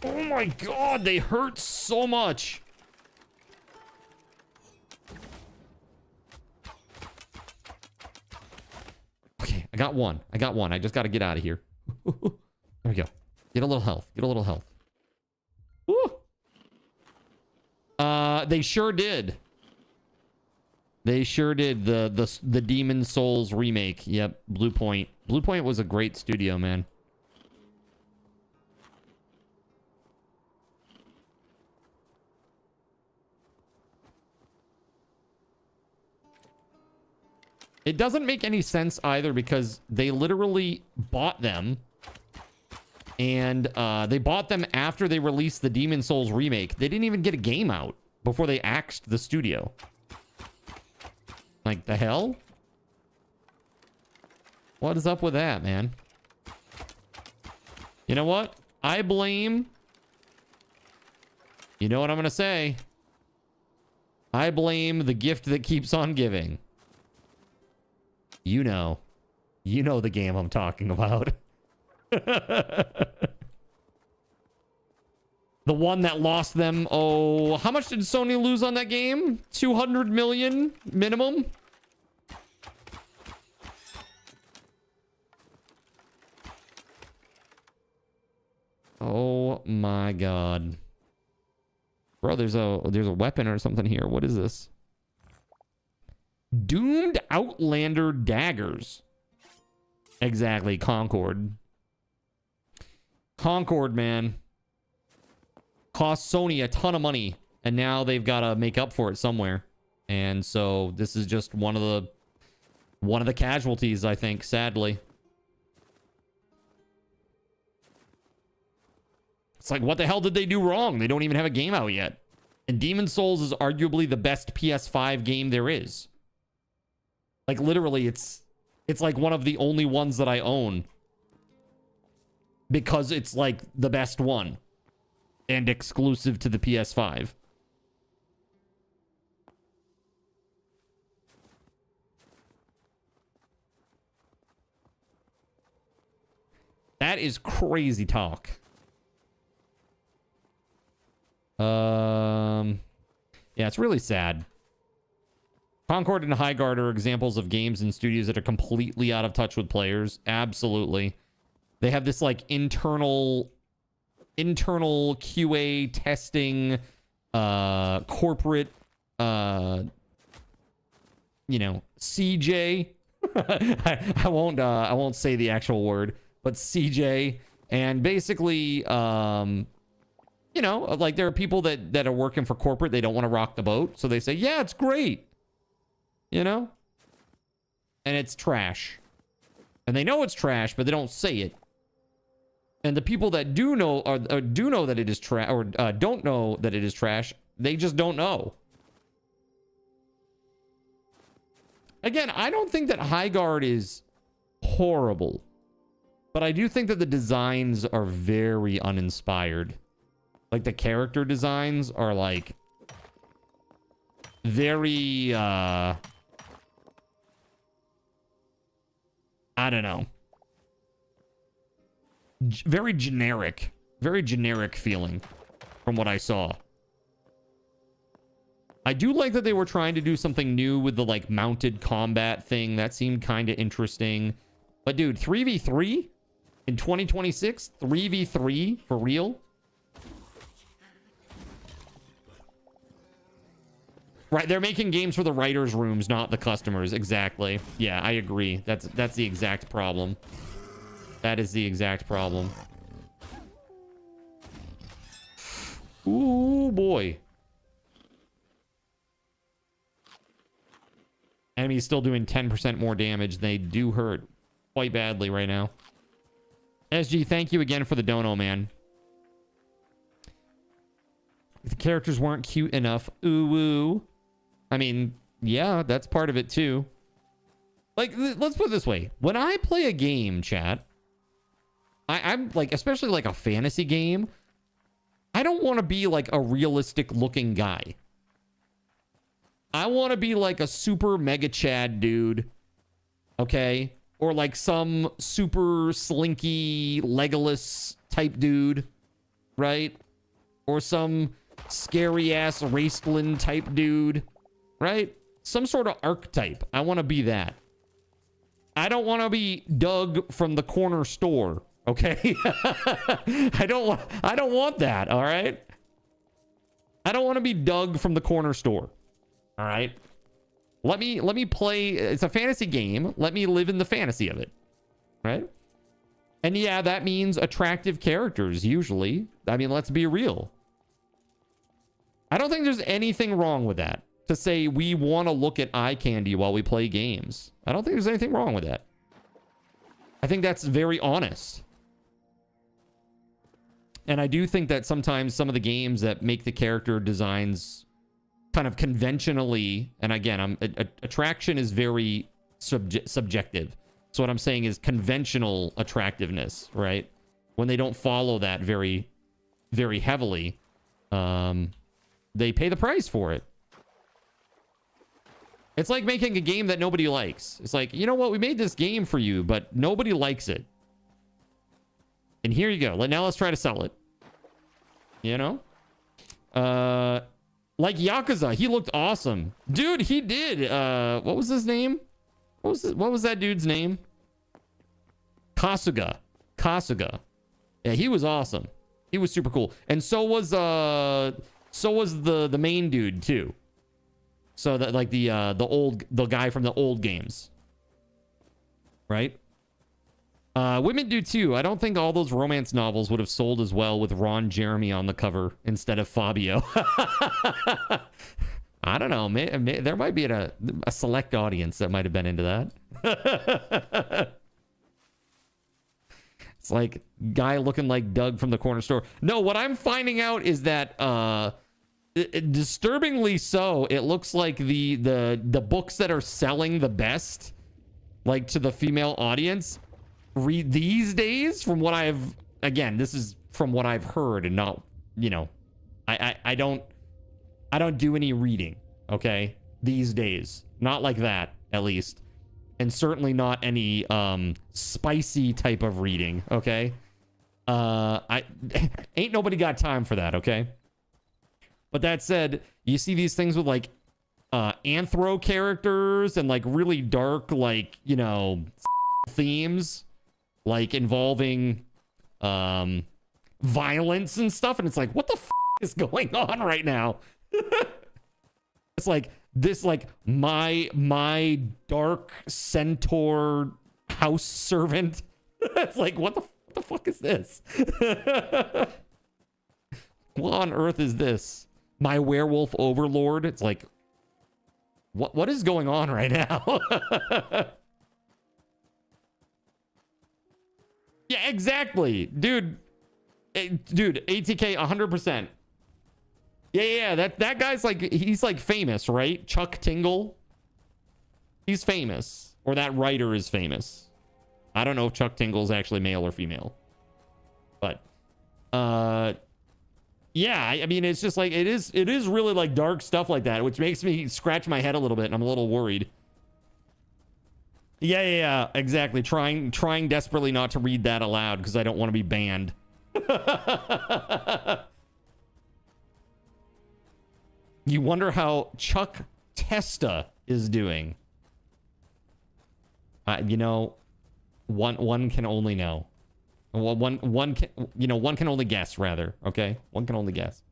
S2: Oh my god, they hurt so much. Okay, I got one. I just got to get out of here. There we go. Get a little health. Get a little health. Woo! They sure did. They sure did. The Demon Souls remake. Yep, Blue Point. Blue Point was a great studio, man. It doesn't make any sense either because they literally bought them. And they bought them after they released the Demon Souls remake. They didn't even get a game out before they axed the studio. Like, the hell? What is up with that, man? You know what? I blame... You know what I'm going to say? I blame the gift that keeps on giving. You know. You know the game I'm talking about. The one that lost them, oh, how much did Sony lose on that game? 200 million minimum? Oh my god. Bro, there's a weapon or something here. What is this? Doomed Outlander daggers. Exactly, Concord. Concord, man. Cost Sony a ton of money, and now they've got to make up for it somewhere. And so this is just one of the casualties, I think, sadly. It's like, what the hell did they do wrong? They don't even have a game out yet. And Demon Souls is arguably the best PS5 game there is. Like, literally, it's like one of the only ones that I own. Because it's like the best one. And exclusive to the PS5. That is crazy talk. Yeah, it's really sad. Concord and Highguard are examples of games and studios that are completely out of touch with players. Absolutely. They have this like internal QA testing, corporate, CJ. I won't say the actual word, but CJ, and basically, you know, like there are people that are working for corporate. They don't want to rock the boat. So they say, yeah, it's great. You know? And it's trash. And they know it's trash, but they don't say it. And the people that do know or do know that it is trash or don't know that it is trash, they just don't know. Again, I don't think that High Guard is horrible, but I do think that the designs are very uninspired. Like the character designs are like very I don't know. Very generic feeling from what I saw. I do like that they were trying to do something new with the like mounted combat thing. That seemed kind of interesting. But dude, 3v3 in 2026? 3v3 for real? Right, they're making games for the writers' rooms, not the customers. Exactly. Yeah, I agree. That's the exact problem. That is the exact problem. Ooh, boy. Enemies still doing 10% more damage. They do hurt quite badly right now. SG, thank you again for the dono, man. If the characters weren't cute enough. Ooh. I mean, yeah, that's part of it too. Like, let's put it this way. When I play a game, chat, I'm like, especially like a fantasy game, I don't want to be like a realistic looking guy. I want to be like a super mega Chad dude. Okay? Or like some super slinky Legolas type dude. Right? Or some scary ass Raceland type dude. Right? Some sort of archetype. I want to be that. I don't want to be Doug from the corner store. Okay? I don't want that, all right? I don't want to be Doug from the corner store. All right? Let me play. It's a fantasy game. Let me live in the fantasy of it. Right? And yeah, that means attractive characters usually. I mean, let's be real. I don't think there's anything wrong with that. To say we want to look at eye candy while we play games. I don't think there's anything wrong with that. I think that's very honest. And I do think that sometimes some of the games that make the character designs kind of conventionally, and again, attraction is very subjective. So what I'm saying is conventional attractiveness, right? When they don't follow that very, very heavily, they pay the price for it. It's like making a game that nobody likes. It's like, you know what? We made this game for you, but nobody likes it. And here you go. Now let's try to sell it. You know? Like Yakuza. He looked awesome. Dude, he did. What was his name? What was that dude's name? Kasuga. Yeah, he was awesome. He was super cool. And so was the main dude too. So that like the guy from the old games. Right? Women do too. I don't think all those romance novels would have sold as well with Ron Jeremy on the cover instead of Fabio. I don't know. There might be a select audience that might have been into that. It's like guy looking like Doug from the corner store. No, what I'm finding out is that disturbingly so, it looks like the books that are selling the best, like to the female audience, read these days, from what I've, again, this is from what I've heard and not, you know, I don't do any reading, okay, these days, not like that at least, and certainly not any spicy type of reading, okay. Ain't nobody got time for that, okay. But that said, you see these things with like anthro characters and like really dark, like, you know, themes, like involving violence and stuff, and it's like, what the is going on right now? It's like this, like my dark centaur house servant. It's like, what the fuck is this? What on earth is this? My werewolf overlord? It's like, what is going on right now? Yeah, exactly. Dude, ATK 100%. Yeah, that guy's like, he's like famous, right? Chuck Tingle. He's famous. Or that writer is famous. I don't know if Chuck Tingle is actually male or female. But, yeah, I mean, it's just like, it is really like dark stuff like that, which makes me scratch my head a little bit, and I'm a little worried. Yeah, exactly. Trying desperately not to read that aloud because I don't want to be banned. You wonder how Chuck Testa is doing. You know, one can only know. One can only guess, rather. Okay, one can only guess.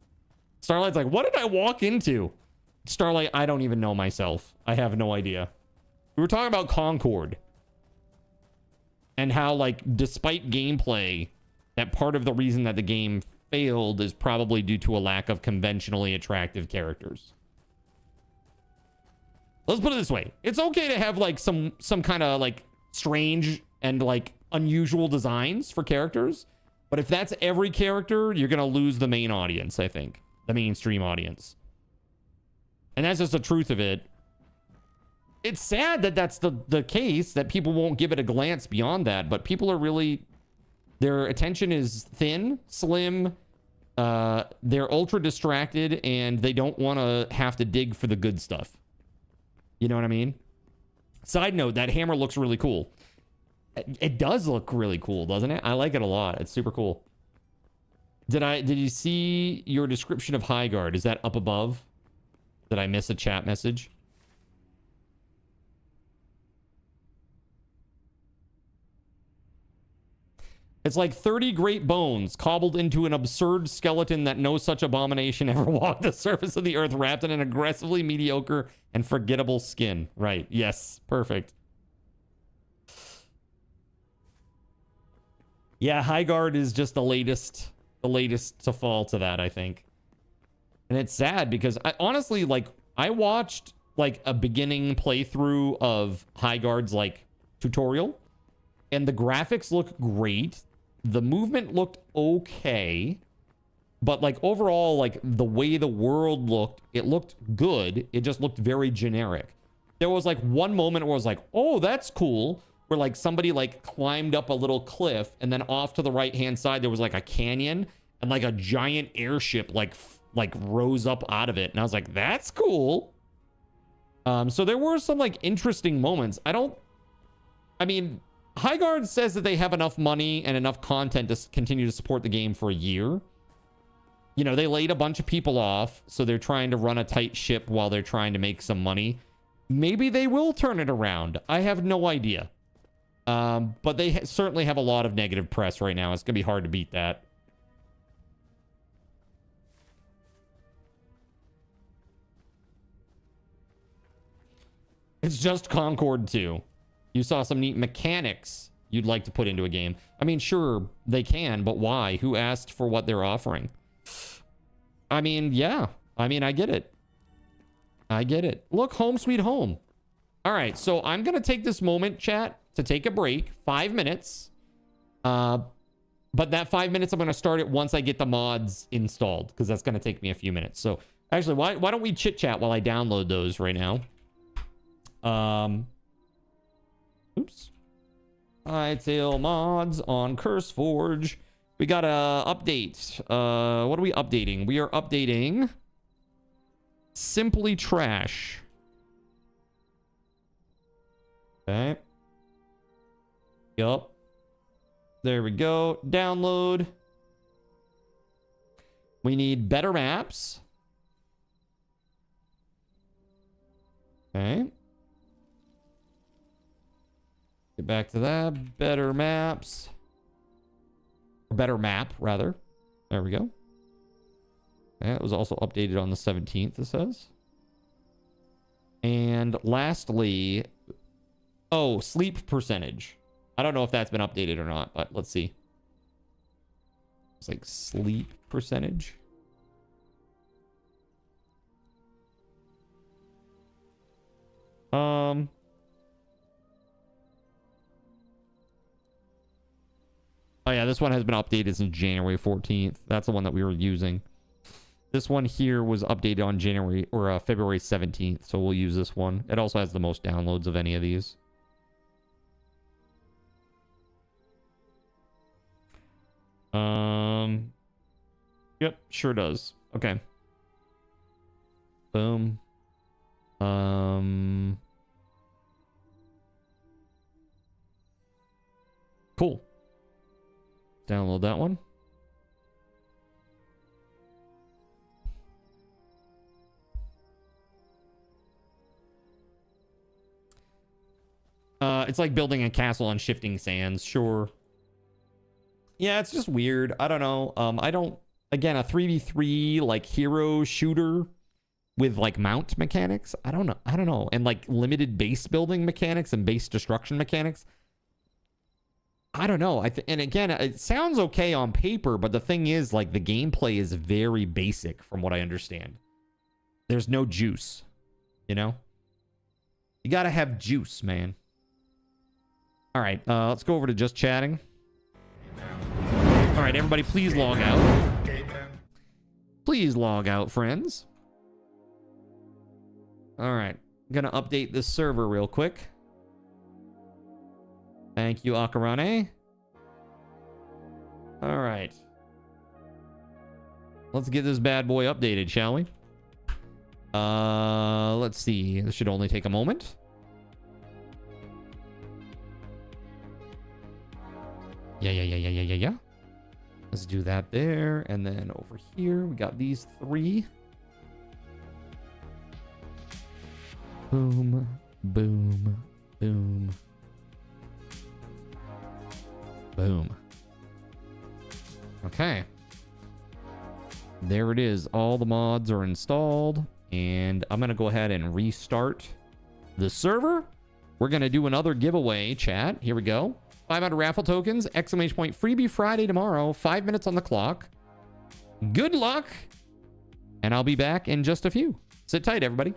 S2: Starlight's like, what did I walk into? Starlight, I don't even know myself. I have no idea. We were talking about Concord and how, like, despite gameplay, that part of the reason that the game failed is probably due to a lack of conventionally attractive characters. Let's put it this way. It's okay to have, like, some kind of, like, strange and, like, unusual designs for characters. But if that's every character, you're going to lose the main audience, I think. The mainstream audience. And that's just the truth of it. It's sad that that's the case, that people won't give it a glance beyond that. But people are really... Their attention is thin, slim. They're ultra distracted, and they don't want to have to dig for the good stuff. You know what I mean? Side note, that hammer looks really cool. It does look really cool, doesn't it? I like it a lot. It's super cool. Did you see your description of High Guard? Is that up above? Did I miss a chat message? It's like 30 great bones cobbled into an absurd skeleton that no such abomination ever walked the surface of the earth, wrapped in an aggressively mediocre and forgettable skin. Right. Yes. Perfect. Yeah, High Guard is just the latest to fall to that, I think. And it's sad because I honestly, like, I watched like a beginning playthrough of High Guard's like tutorial, and the graphics look great. The movement looked okay, but like overall, like the way the world looked, it looked good. It just looked very generic. There was like one moment where I was like, oh, that's cool. Where like somebody like climbed up a little cliff, and then off to the right hand side, there was like a canyon, and like a giant airship like rose up out of it. And I was like, that's cool. So there were some like interesting moments. I mean, High Guard says that they have enough money and enough content to continue to support the game for a year. You know, they laid a bunch of people off, so they're trying to run a tight ship while they're trying to make some money. Maybe they will turn it around. I have no idea. But they certainly have a lot of negative press right now. It's going to be hard to beat that. It's just Concord 2. You saw some neat mechanics you'd like to put into a game. I mean, sure, they can, but why? Who asked for what they're offering? I mean, yeah. I mean, I get it. I get it. Look, home sweet home. All right, so I'm going to take this moment, chat, to take a break. 5 minutes. But that 5 minutes, I'm going to start it once I get the mods installed, because that's going to take me a few minutes. So, actually, why don't we chit-chat while I download those right now? Oops. Hightail mods on CurseForge. We got a update. What are we updating? We are updating Simply Trash. Okay. Yup. There we go. Download. We need better maps. Okay. Get back to that. Better maps. Or better map, rather. There we go. Okay, it was also updated on the 17th, it says. And lastly... Oh, sleep percentage. I don't know if that's been updated or not, but let's see. It's like sleep percentage. Oh yeah, this one has been updated since January 14th. That's the one that we were using. This one here was updated on January or February 17th, so we'll use this one. It also has the most downloads of any of these. Yep, sure does. Okay. Boom. Cool. Download that one. It's like building a castle on shifting sands. Sure. Yeah, it's just weird. I don't know. I don't... Again, a 3v3 like hero shooter with like mount mechanics. I don't know. And like limited base building mechanics and base destruction mechanics. I don't know. And again, it sounds okay on paper, but the thing is, like, the gameplay is very basic from what I understand. There's no juice, you know? You gotta have juice, man. All right, let's go over to just chatting. All right, everybody, please log out. Please log out, friends. All right, gonna update this server real quick. Thank you, Akarane. All right. Let's get this bad boy updated, shall we? Let's see. This should only take a moment. Yeah. Let's do that there. And then over here, we got these three. Boom, boom, boom. Boom. Okay. There it is. All the mods are installed. And I'm going to go ahead and restart the server. We're going to do another giveaway, chat. Here we go. 500 raffle tokens. ! Freebie Friday tomorrow. 5 minutes on the clock. Good luck. And I'll be back in just a few. Sit tight, everybody.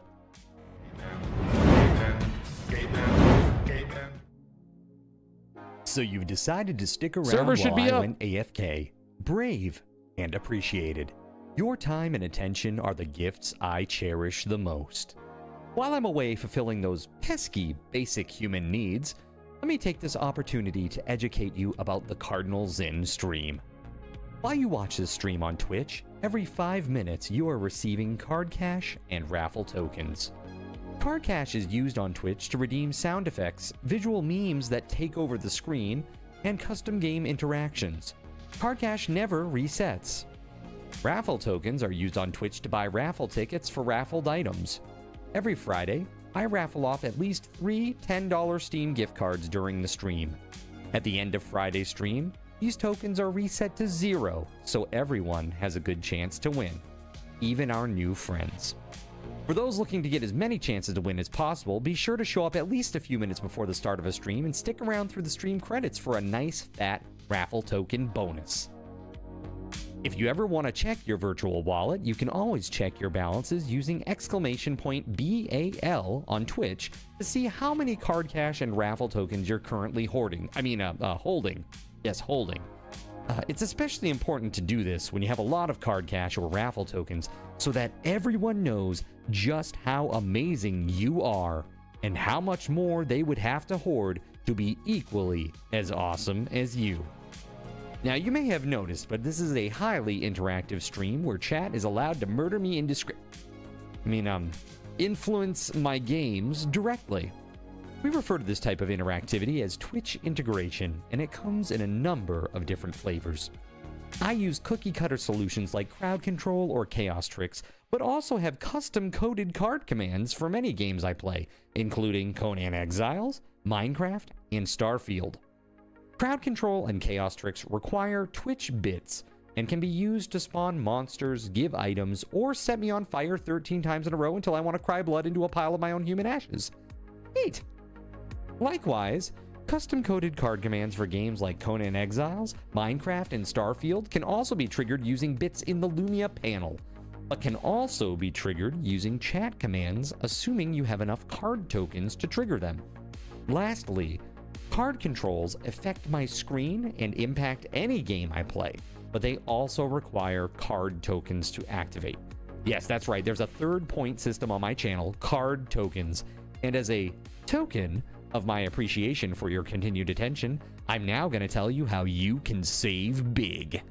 S11: So you've decided to stick around
S2: Server should
S11: while
S2: be
S11: I
S2: up.
S11: went AFK. Brave and appreciated. Your time and attention are the gifts I cherish the most. While I'm away fulfilling those pesky basic human needs, let me take this opportunity to educate you about the Cardinal Zin stream. While you watch this stream on Twitch, every 5 minutes you are receiving card cash and raffle tokens. Card cash is used on Twitch to redeem sound effects, visual memes that take over the screen, and custom game interactions. Card cash never resets. Raffle tokens are used on Twitch to buy raffle tickets for raffled items. Every Friday, I raffle off at least 3 $10 Steam gift cards during the stream. At the end of Friday's stream, these tokens are reset to 0, so everyone has a good chance to win, even our new friends. For those looking to get as many chances to win as possible, be sure to show up at least a few minutes before the start of a stream and stick around through the stream credits for a nice fat raffle token bonus. If you ever want to check your virtual wallet, you can always check your balances using !BAL on Twitch to see how many card cash and raffle tokens you're currently holding. Yes, holding. It's especially important to do this when you have a lot of card cash or raffle tokens so that everyone knows just how amazing you are and how much more they would have to hoard to be equally as awesome as you. Now, you may have noticed, but this is a highly interactive stream where chat is allowed to murder me influence my games directly. We refer to this type of interactivity as Twitch integration, and it comes in a number of different flavors. I use cookie-cutter solutions like crowd control or chaos tricks, but also have custom-coded card commands for many games I play, including Conan Exiles, Minecraft, and Starfield. Crowd control and chaos tricks require Twitch bits and can be used to spawn monsters, give items, or set me on fire 13 times in a row until I want to cry blood into a pile of my own human ashes. Neat! Likewise, custom-coded card commands for games like Conan Exiles, Minecraft, and Starfield can also be triggered using bits in the Lumia panel. but can also be triggered using chat commands, assuming you have enough card tokens to trigger them. Lastly, card controls affect my screen and impact any game I play, but they also require card tokens to activate. Yes, that's right, there's a third point system on my channel, card tokens, and as a token of my appreciation for your continued attention, I'm now going to tell you how you can save big.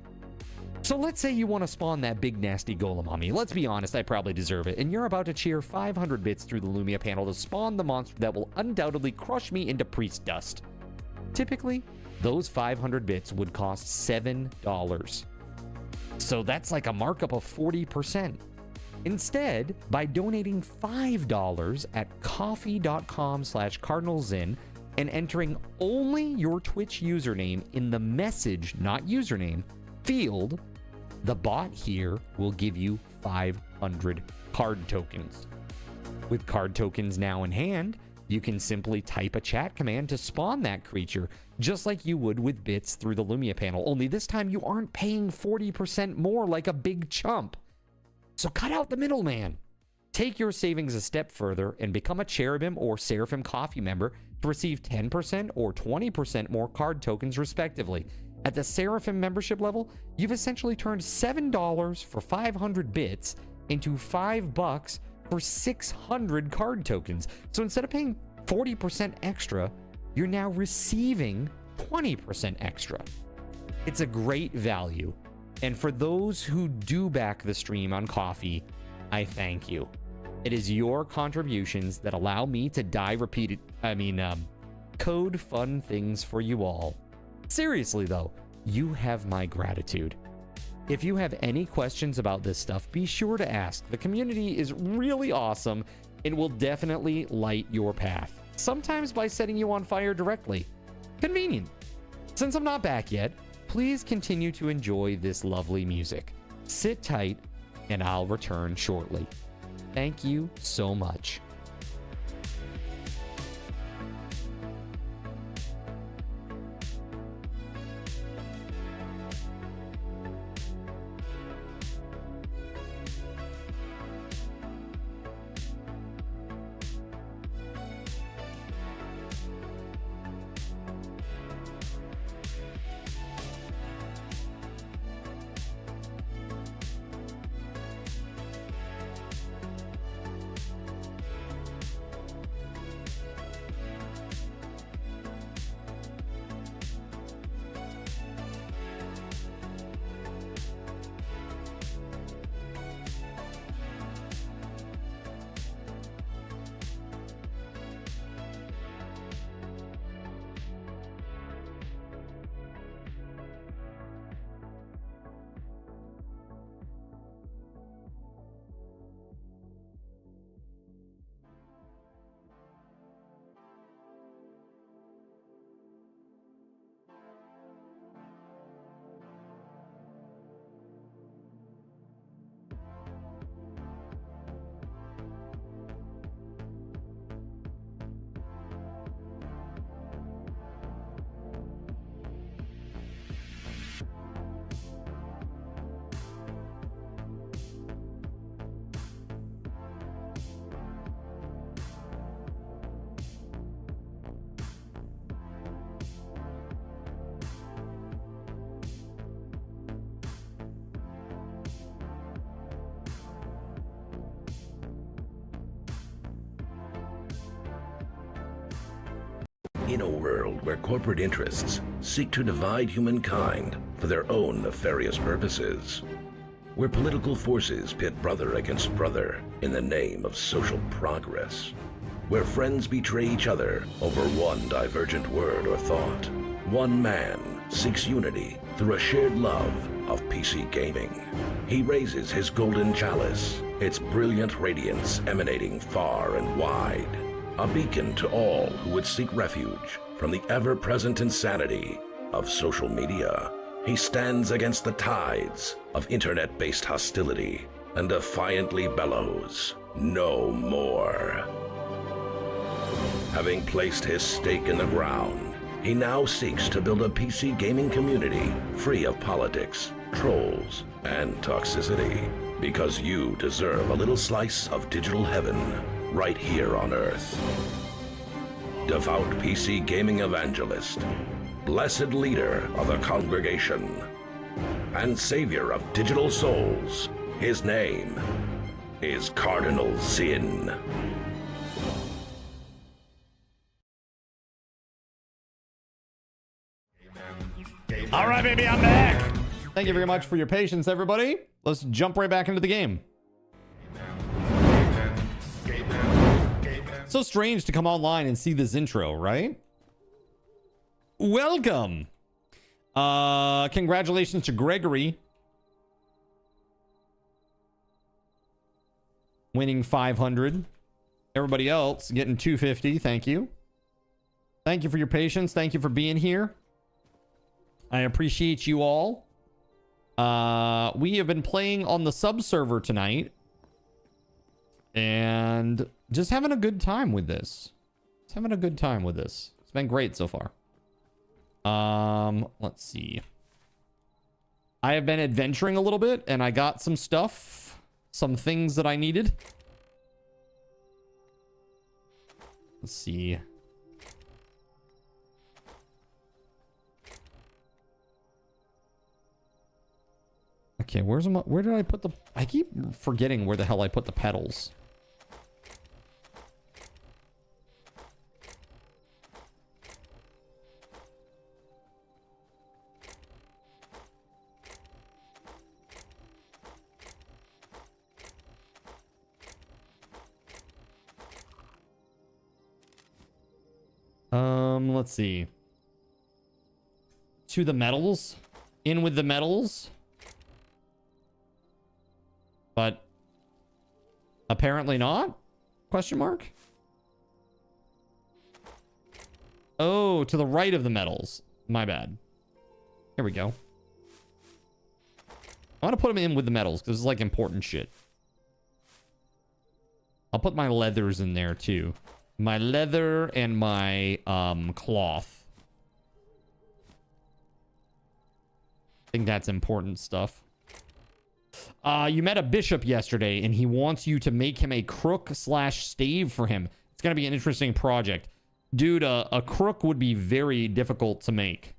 S11: So let's say you want to spawn that big nasty golem on me. Let's be honest, I probably deserve it. And you're about to cheer 500 bits through the Lumia panel to spawn the monster that will undoubtedly crush me into priest dust. Typically, those 500 bits would cost $7. So that's like a markup of 40%. Instead, by donating $5 at coffee.com/cardinalzin and entering only your Twitch username in the message, not username, field, the bot here will give you 500 card tokens. With card tokens now in hand, you can simply type a chat command to spawn that creature, just like you would with bits through the Lumia panel, only this time you aren't paying 40% more like a big chump. So cut out the middleman. Take your savings a step further and become a Cherubim or Seraphim Coffee member to receive 10% or 20% more card tokens respectively. At the Seraphim membership level, you've essentially turned $7 for 500 bits into $5 for 600 card tokens. So instead of paying 40% extra, you're now receiving 20% extra. It's a great value. And for those who do back the stream on Coffee, I thank you. It is your contributions that allow me to code fun things for you all. Seriously though, you have my gratitude. If you have any questions about this stuff, be sure to ask. The community is really awesome and will definitely light your path. Sometimes by setting you on fire directly. Convenient. Since I'm not back yet, please continue to enjoy this lovely music. Sit tight and I'll return shortly. Thank you so much.
S1: In a world where corporate interests seek to divide humankind for their own nefarious purposes, where political forces pit brother against brother in the name of social progress, where friends betray each other over one divergent word or thought, one man seeks unity through a shared love of PC gaming. He raises his golden chalice, its brilliant radiance emanating far and wide, a beacon to all who would seek refuge from the ever-present insanity of social media. He stands against the tides of internet-based hostility and defiantly bellows, "No more." Having placed his stake in the ground, he now seeks to build a PC gaming community free of politics, trolls, and toxicity. Because you deserve a little slice of digital heaven right here on Earth. Devout PC gaming evangelist, blessed leader of the congregation, and savior of digital souls. His name is Cardinal Sin.
S2: All right, baby, I'm back. Thank you very much for your patience, everybody. Let's jump right back into the game. So strange to come online and see this intro, right? Welcome. Congratulations to Gregory. Winning 500. Everybody else getting 250. Thank you. Thank you for your patience. Thank you for being here. I appreciate you all. We have been playing on the sub server tonight. And just having a good time with this. Just having a good time with this. It's been great so far. Let's see. I have been adventuring a little bit and I got some stuff. Some things that I needed. Let's see. Okay, where did I put the... I keep forgetting where the hell I put the pedals. Let's see. To the metals. In with the metals. But apparently not? Question mark? Oh, to the right of the metals. My bad. Here we go. I want to put them in with the metals because this is like important shit. I'll put my leathers in there too. My leather and my cloth. I think that's important stuff. You met a bishop yesterday and he wants you to make him a crook/stave for him. It's going to be an interesting project. Dude, a crook would be very difficult to make.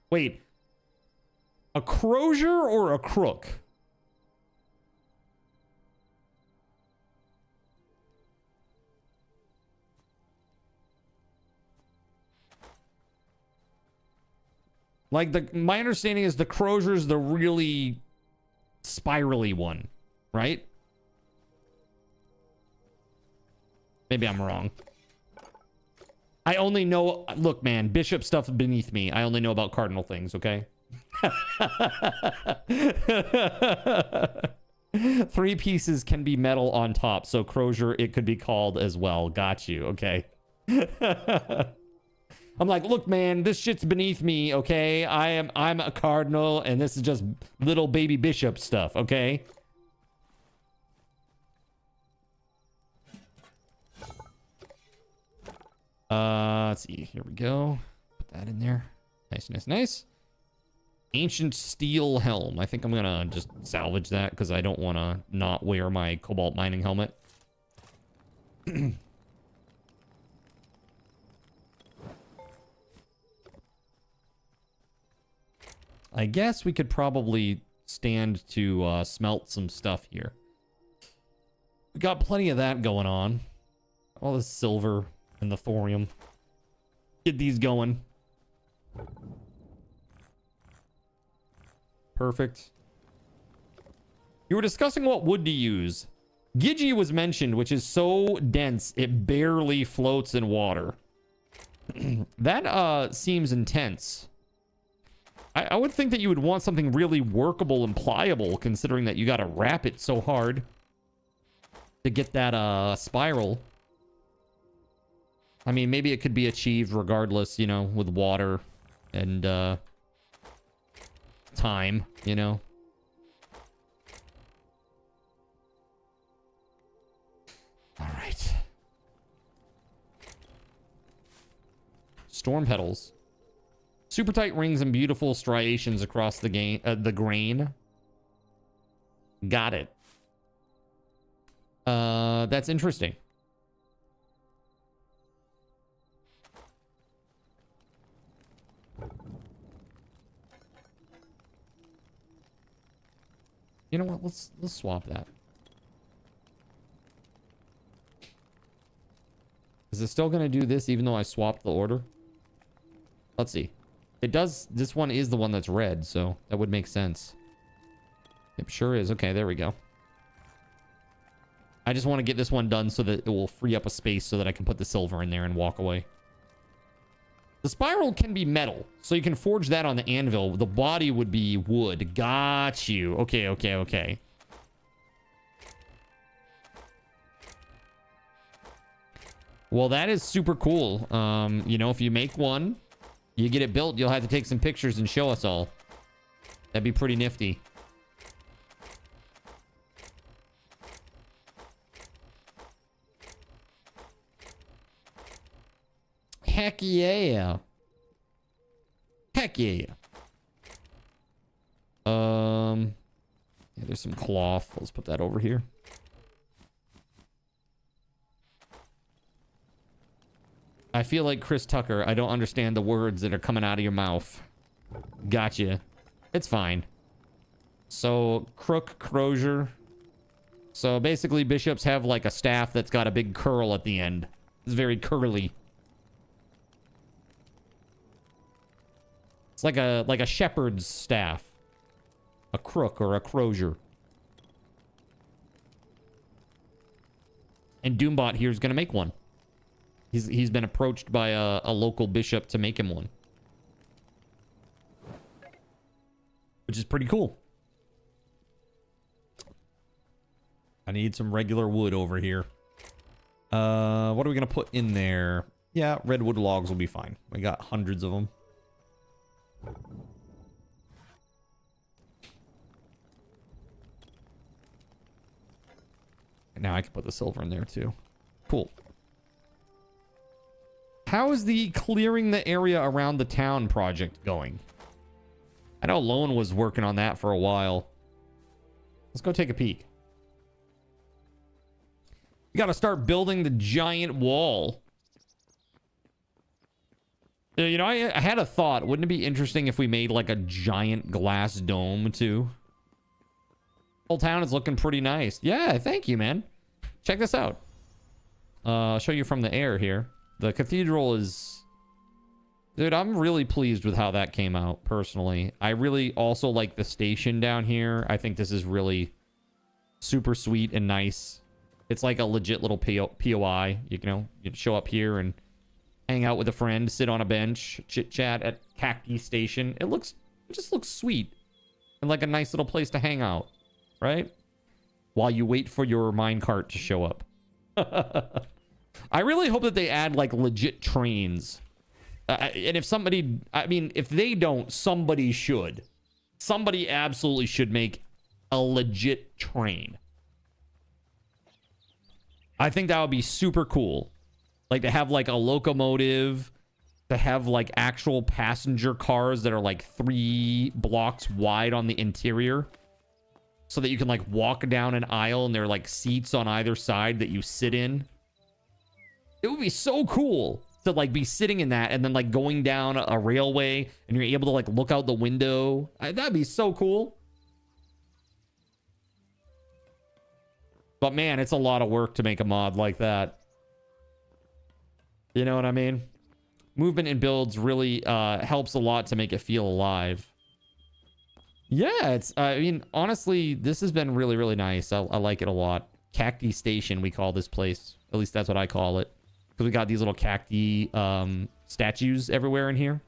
S2: Wait. A crozier or a crook? Like, my understanding is the crozier's the really spirally one, right? Maybe I'm wrong. I only know... Look, man, bishop stuff beneath me. I only know about cardinal things, okay? 3 pieces can be metal on top, so crozier, it could be called as well. Got you, okay? I'm like, look, man, this shit's beneath me, okay? I'm a cardinal, and this is just little baby bishop stuff, okay? Let's see. Here we go. Put that in there. Nice, nice, nice. Ancient steel helm. I think I'm gonna just salvage that because I don't want to not wear my cobalt mining helmet. I guess we could probably stand to smelt some stuff here. We got plenty of that going on. All the silver and the thorium. Get these going. Perfect. You were discussing what wood to use. Ghetty was mentioned, which is so dense it barely floats in water. That seems intense. I would think that you would want something really workable and pliable, considering that you got to wrap it so hard to get that spiral. I mean, maybe it could be achieved regardless, you know, with water and time, you know. All right. Storm petals. Super tight rings and beautiful striations across the grain. Got it. That's interesting. You know what? Let's swap that. Is it still gonna do this even though I swapped the order? Let's see. It does. This one is the one that's red, so that would make sense. It sure is. Okay, there we go. I just want to get this one done so that it will free up a space so that I can put the silver in there and walk away. The spiral can be metal, so you can forge that on the anvil. The body would be wood. Got you. Okay, okay, okay. Well, that is super cool. You know, if you make one, you get it built, you'll have to take some pictures and show us all. That'd be pretty nifty. Heck yeah. Heck yeah. Yeah, there's some cloth. Let's put that over here. I feel like Chris Tucker. I don't understand the words that are coming out of your mouth. Gotcha. It's fine. So, crook, crozier. So basically bishops have like a staff that's got a big curl at the end. It's very curly. It's like a shepherd's staff. A crook or a crozier. And Doombot here is going to make one. He's been approached by a local bishop to make him one. Which is pretty cool. I need some regular wood over here. What are we going to put in there? Yeah, redwood logs will be fine. We got hundreds of them. And now I can put the silver in there too. Cool. How is the clearing the area around the town project going? I know Lone was working on that for a while. Let's go take a peek. We got to start building the giant wall. You know, I had a thought. Wouldn't it be interesting if we made like a giant glass dome too? Whole town is looking pretty nice. Yeah, thank you, man. Check this out. I'll show you from the air here. The cathedral is... Dude, I'm really pleased with how that came out, personally. I really also like the station down here. I think this is really super sweet and nice. It's like a legit little POI. You know, you show up here and hang out with a friend, sit on a bench, chit-chat at Cacti Station. It just looks sweet. And like a nice little place to hang out, right? While you wait for your minecart to show up. I really hope that they add like legit trains. And if somebody, I mean, if they don't, somebody should. Somebody absolutely should make a legit train. I think that would be super cool. Like to have like a locomotive, to have like actual passenger cars that are like 3 blocks wide on the interior. So that you can like walk down an aisle and there are like seats on either side that you sit in. It would be so cool to like be sitting in that and then like going down a railway and you're able to like look out the window. That'd be so cool. But man, it's a lot of work to make a mod like that. You know what I mean? Movement and builds really helps a lot to make it feel alive. Yeah, it's, I mean, honestly, this has been really, really nice. I like it a lot. Cacti Station, we call this place. At least that's what I call it. Because we got these little cacti statues everywhere in here.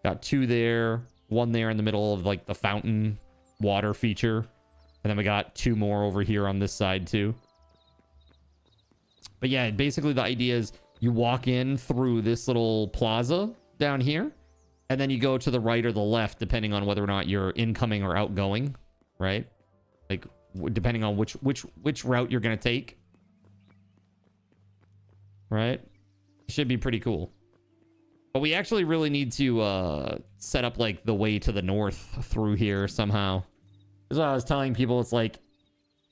S2: Got 2 there, 1 there in the middle of like the fountain water feature. And then we got 2 more over here on this side too. But yeah, basically the idea is you walk in through this little plaza down here. And then you go to the right or the left, depending on whether or not you're incoming or outgoing, right? Like, depending on which route you're going to take. Right? Should be pretty cool. But we actually really need to set up, like, the way to the north through here somehow. That's what I was telling people. It's like,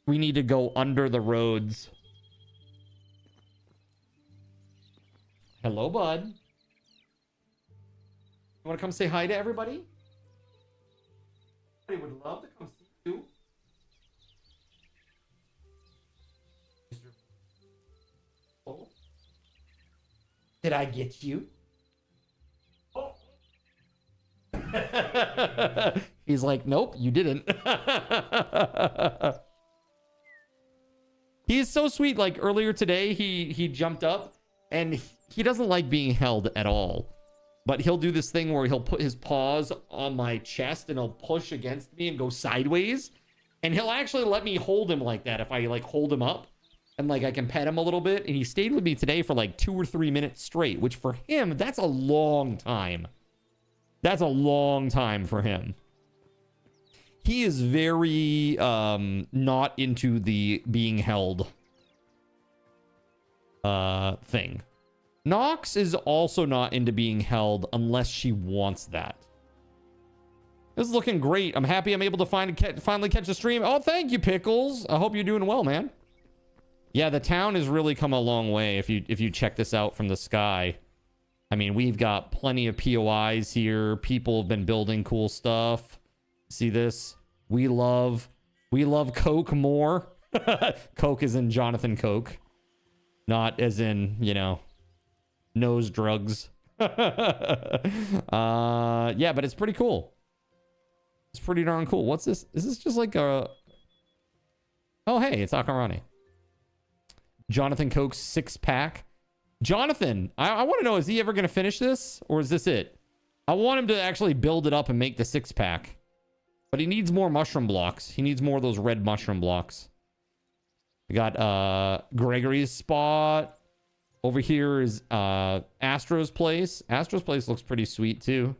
S2: We need to go under the roads. Hello, bud. You want to come say hi to everybody? I would love to come see you. Oh. Did I get you? Oh. He's like, nope, you didn't. He is so sweet. Like earlier today, he jumped up and he doesn't like being held at all. But he'll do this thing where he'll put his paws on my chest and he'll push against me and go sideways. And he'll actually let me hold him like that if I like hold him up. And like I can pet him a little bit. And he stayed with me today for like 2 or 3 minutes straight, which for him, that's a long time. That's a long time for him. He is very not into the being held thing. Nox is also not into being held unless she wants that. This is looking great. I'm happy I'm able to finally catch a stream. Oh, thank you, Pickles. I hope you're doing well, man. Yeah, the town has really come a long way if you check this out from the sky. I mean, we've got plenty of POIs here. People have been building cool stuff. See this? We love Coke more. Coke is in Jonathan Coke. Not as in, you know, nose drugs. Yeah, but it's pretty cool. It's pretty darn cool. What's this? Is this just like a... Oh, hey, it's Akarane. Jonathan Coke's 6-pack. Jonathan, I want to know, is he ever going to finish this? Or is this it? I want him to actually build it up and make the 6-pack. But he needs more mushroom blocks. He needs more of those red mushroom blocks. We got Gregory's spot. Over here is Astro's place. Astro's place looks pretty sweet too.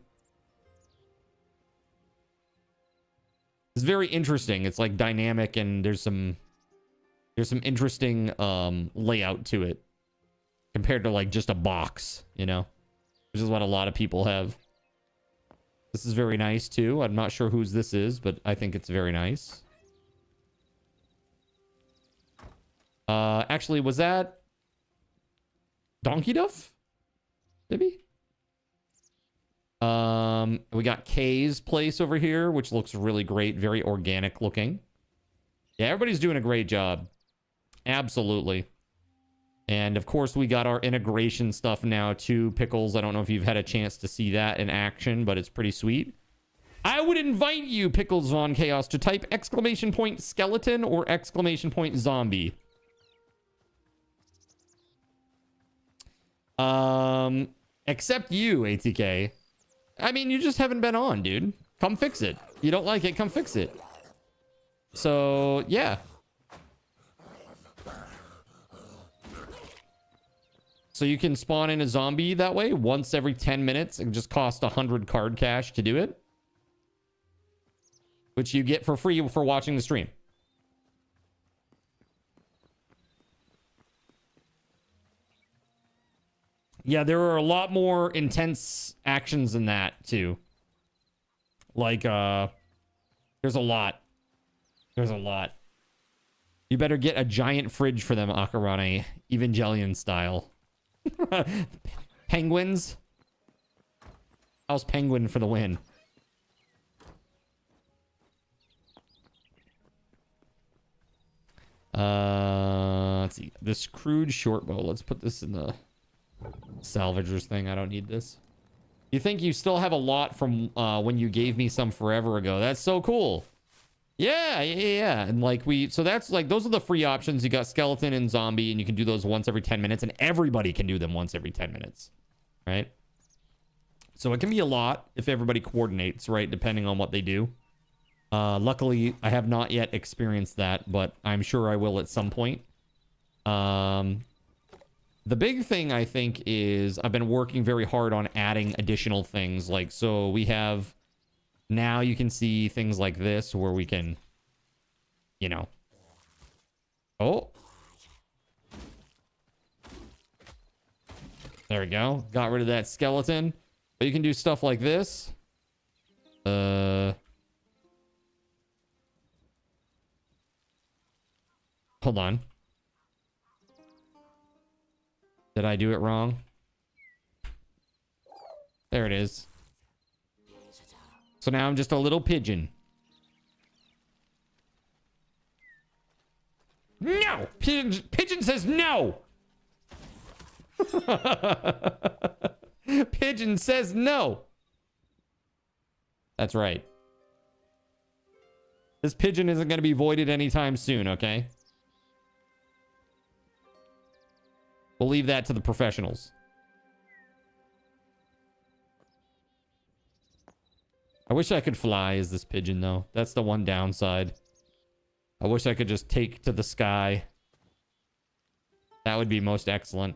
S2: It's very interesting. It's like dynamic and there's some interesting layout to it compared to like just a box, you know, which is what a lot of people have. This is very nice too. I'm not sure whose this is, but I think it's very nice. Actually, was that Donkey Duff? Maybe? We got Kay's place over here, which looks really great. Very organic looking. Yeah, everybody's doing a great job. Absolutely. And of course, we got our integration stuff now too. Pickles, I don't know if you've had a chance to see that in action, but it's pretty sweet. I would invite you, Pickles Von Chaos, to type !skeleton or !zombie. Except you, ATK. I mean, you just haven't been on, dude. Come fix it. You don't like it, come fix it. So, yeah. So you can spawn in a zombie that way once every 10 minutes. It just costs 100 card cash to do it. Which you get for free for watching the stream. Yeah, there are a lot more intense actions than that, too. Like, there's a lot. There's a lot. You better get a giant fridge for them, Akarane. Evangelion style. Penguins? How's Penguin for the win? Let's see. This crude short bow. Let's put this in the salvagers thing. I don't need this. You think you still have a lot from when you gave me some forever ago? That's so cool. Yeah. And like so that's like, those are the free options. You got skeleton and zombie, and you can do those once every 10 minutes, and everybody can do them once every 10 minutes, right? So it can be a lot if everybody coordinates, right? Depending on what they do. Luckily, I have not yet experienced that, but I'm sure I will at some point. The big thing, I think, is I've been working very hard on adding additional things. Like, so we have... Now you can see things like this where we can, you know. Oh. There we go. Got rid of that skeleton. But you can do stuff like this. Hold on. Did I do it wrong? There it is. So now I'm just a little pigeon. No! Pigeon says no! Pigeon says no. That's right. This pigeon isn't going to be voided anytime soon, okay? We'll leave that to the professionals. I wish I could fly as this pigeon, though. That's the one downside. I wish I could just take to the sky. That would be most excellent.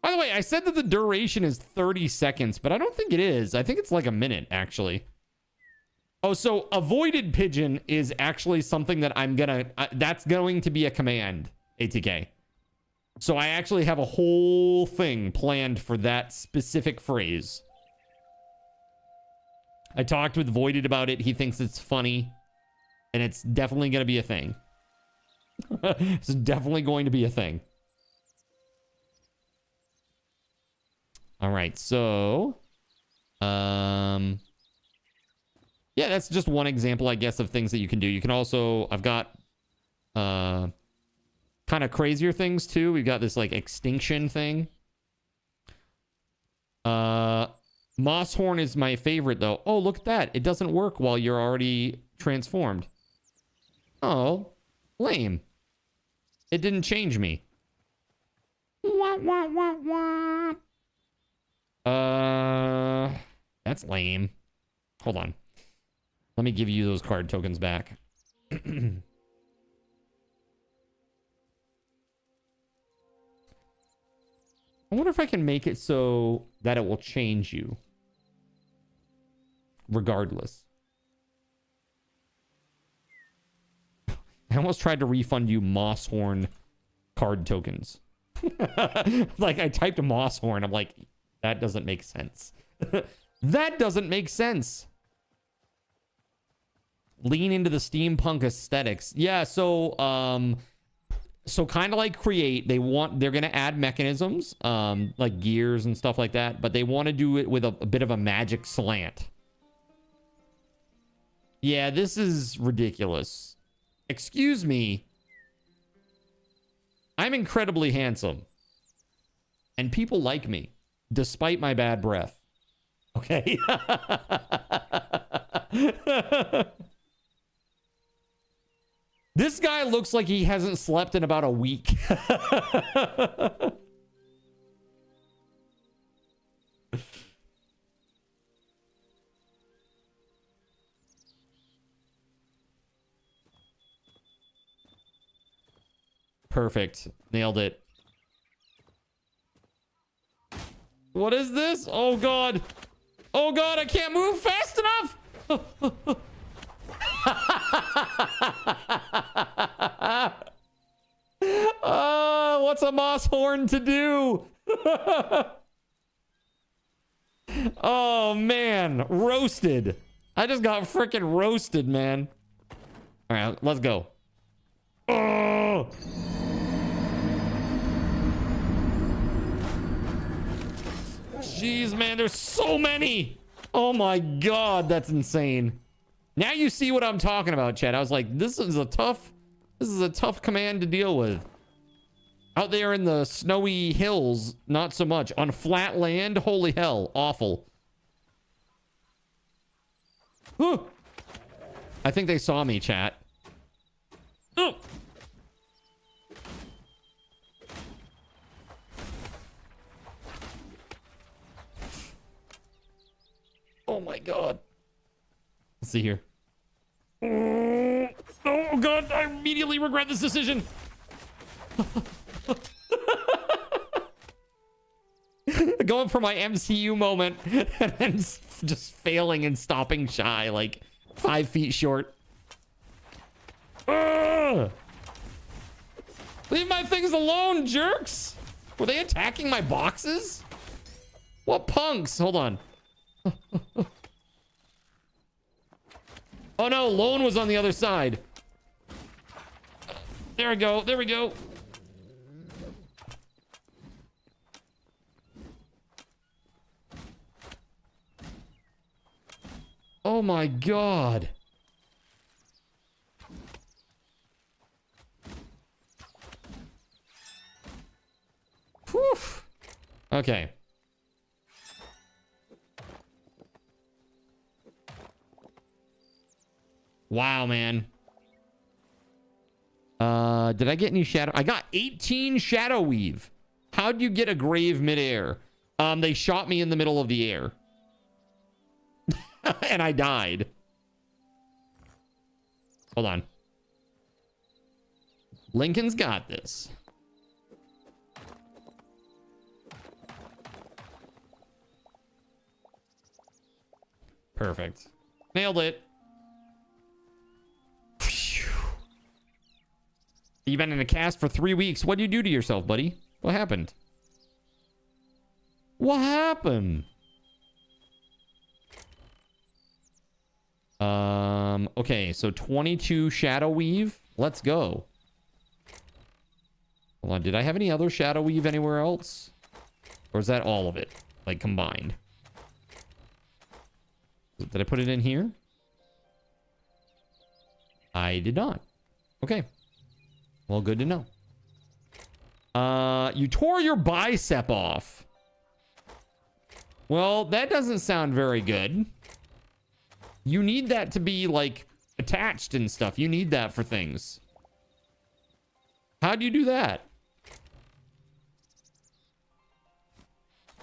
S2: By the way, I said that the duration is 30 seconds, but I don't think it is. I think it's like a minute, actually. Oh, so avoided pigeon is actually something that I'm gonna... that's going to be a command, ATK. So I actually have a whole thing planned for that specific phrase. I talked with Voided about it. He thinks it's funny. And it's definitely going to be a thing. It's definitely going to be a thing. All right, so... yeah, that's just one example, I guess, of things that you can do. You can also... I've got... kind of crazier things, too. We've got this, like, extinction thing. Moss horn is my favorite, though. Oh, look at that. It doesn't work while you're already transformed. Oh, lame. It didn't change me. That's lame. Hold on. Let me give you those card tokens back. I wonder if I can make it so that it will change you. Regardless. I almost tried to refund you Moosshorn card tokens. Like, I typed a Moosshorn. I'm like, that doesn't make sense. That doesn't make sense. Lean into the steampunk aesthetics. Yeah, so kind of like Create, they're going to add mechanisms, like gears and stuff like that, but they want to do it with a bit of a magic slant. Yeah, this is ridiculous. Excuse me. I'm incredibly handsome. And people like me, despite my bad breath. Okay? This guy looks like he hasn't slept in about a week. Perfect. Nailed it. What is this? Oh, God. Oh, God, I can't move fast enough. What's a moss horn to do? Oh, man. Roasted. I just got freaking roasted, man. All right, let's go. Oh! Jeez, man, there's so many. Oh my God, that's insane. Now you see what I'm talking about, Chad. I was like, this is a tough command to deal with. Out there in the snowy hills, not so much. On flat land, holy hell, awful. Whew. I think they saw me, chat. Oh. Oh my God. Let's see here. Oh God, I immediately regret this decision. Going for my MCU moment and then just failing and stopping shy, like 5 feet short. Leave my things alone, jerks. Were they attacking my boxes? What punks? Hold on. Oh no, Lone was on the other side. There we go. There we go. Oh my God. Whew. Okay. Wow, man. Did I get any shadow? I got 18 shadow weave. How'd you get a grave midair? They shot me in the middle of the air. And I died. Hold on. Lincoln's got this. Perfect. Nailed it. You've been in a cast for 3 weeks. What'd you do to yourself, buddy? What happened? What happened? Okay, so 22 shadow weave. Let's go. Hold on, did I have any other shadow weave anywhere else? Or is that all of it? Like combined? Did I put it in here? I did not. Okay. Well, good to know. You tore your bicep off. Well, that doesn't sound very good. You need that to be, like, attached and stuff. You need that for things. How'd you do that?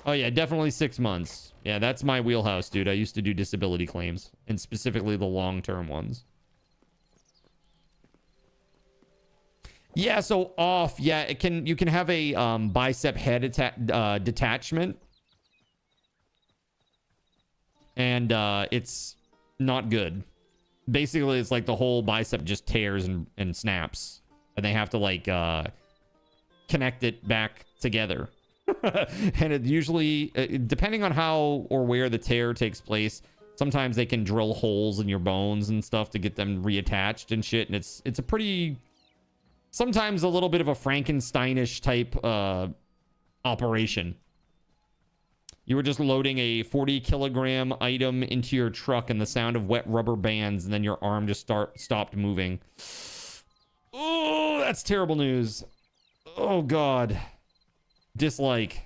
S2: Oh, yeah, definitely 6 months. Yeah, that's my wheelhouse, dude. I used to do disability claims, and specifically the long-term ones. Yeah, so off. Yeah, it can. You can have a bicep head detachment, and it's not good. Basically, it's like the whole bicep just tears and snaps, and they have to like connect it back together. And it usually, depending on how or where the tear takes place, sometimes they can drill holes in your bones and stuff to get them reattached and shit. And it's a pretty, sometimes a little bit of a Frankensteinish type operation. You were just loading a 40-kilogram item into your truck and the sound of wet rubber bands, and then your arm just stopped moving. Oh, that's terrible news. Oh, God. Dislike.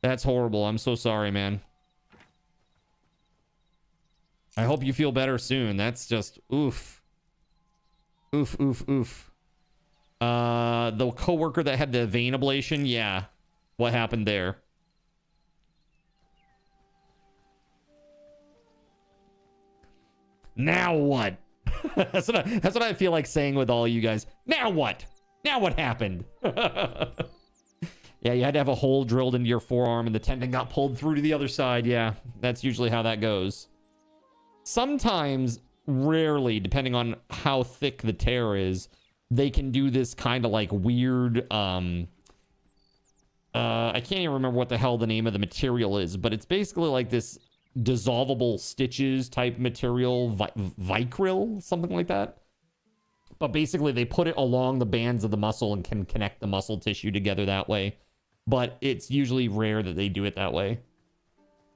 S2: That's horrible. I'm so sorry, man. I hope you feel better soon. That's just oof. Oof, oof, oof. The coworker that had the vein ablation, yeah. What happened there? Now what? that's what I feel like saying with all you guys. Now what? Now what happened? Yeah, you had to have a hole drilled into your forearm and the tendon got pulled through to the other side. Yeah, that's usually how that goes. Sometimes, rarely, depending on how thick the tear is, they can do this kind of like weird, I can't even remember what the hell the name of the material is, but it's basically like this dissolvable stitches type material, Vicryl, something like that. But basically they put it along the bands of the muscle and can connect the muscle tissue together that way. But it's usually rare that they do it that way.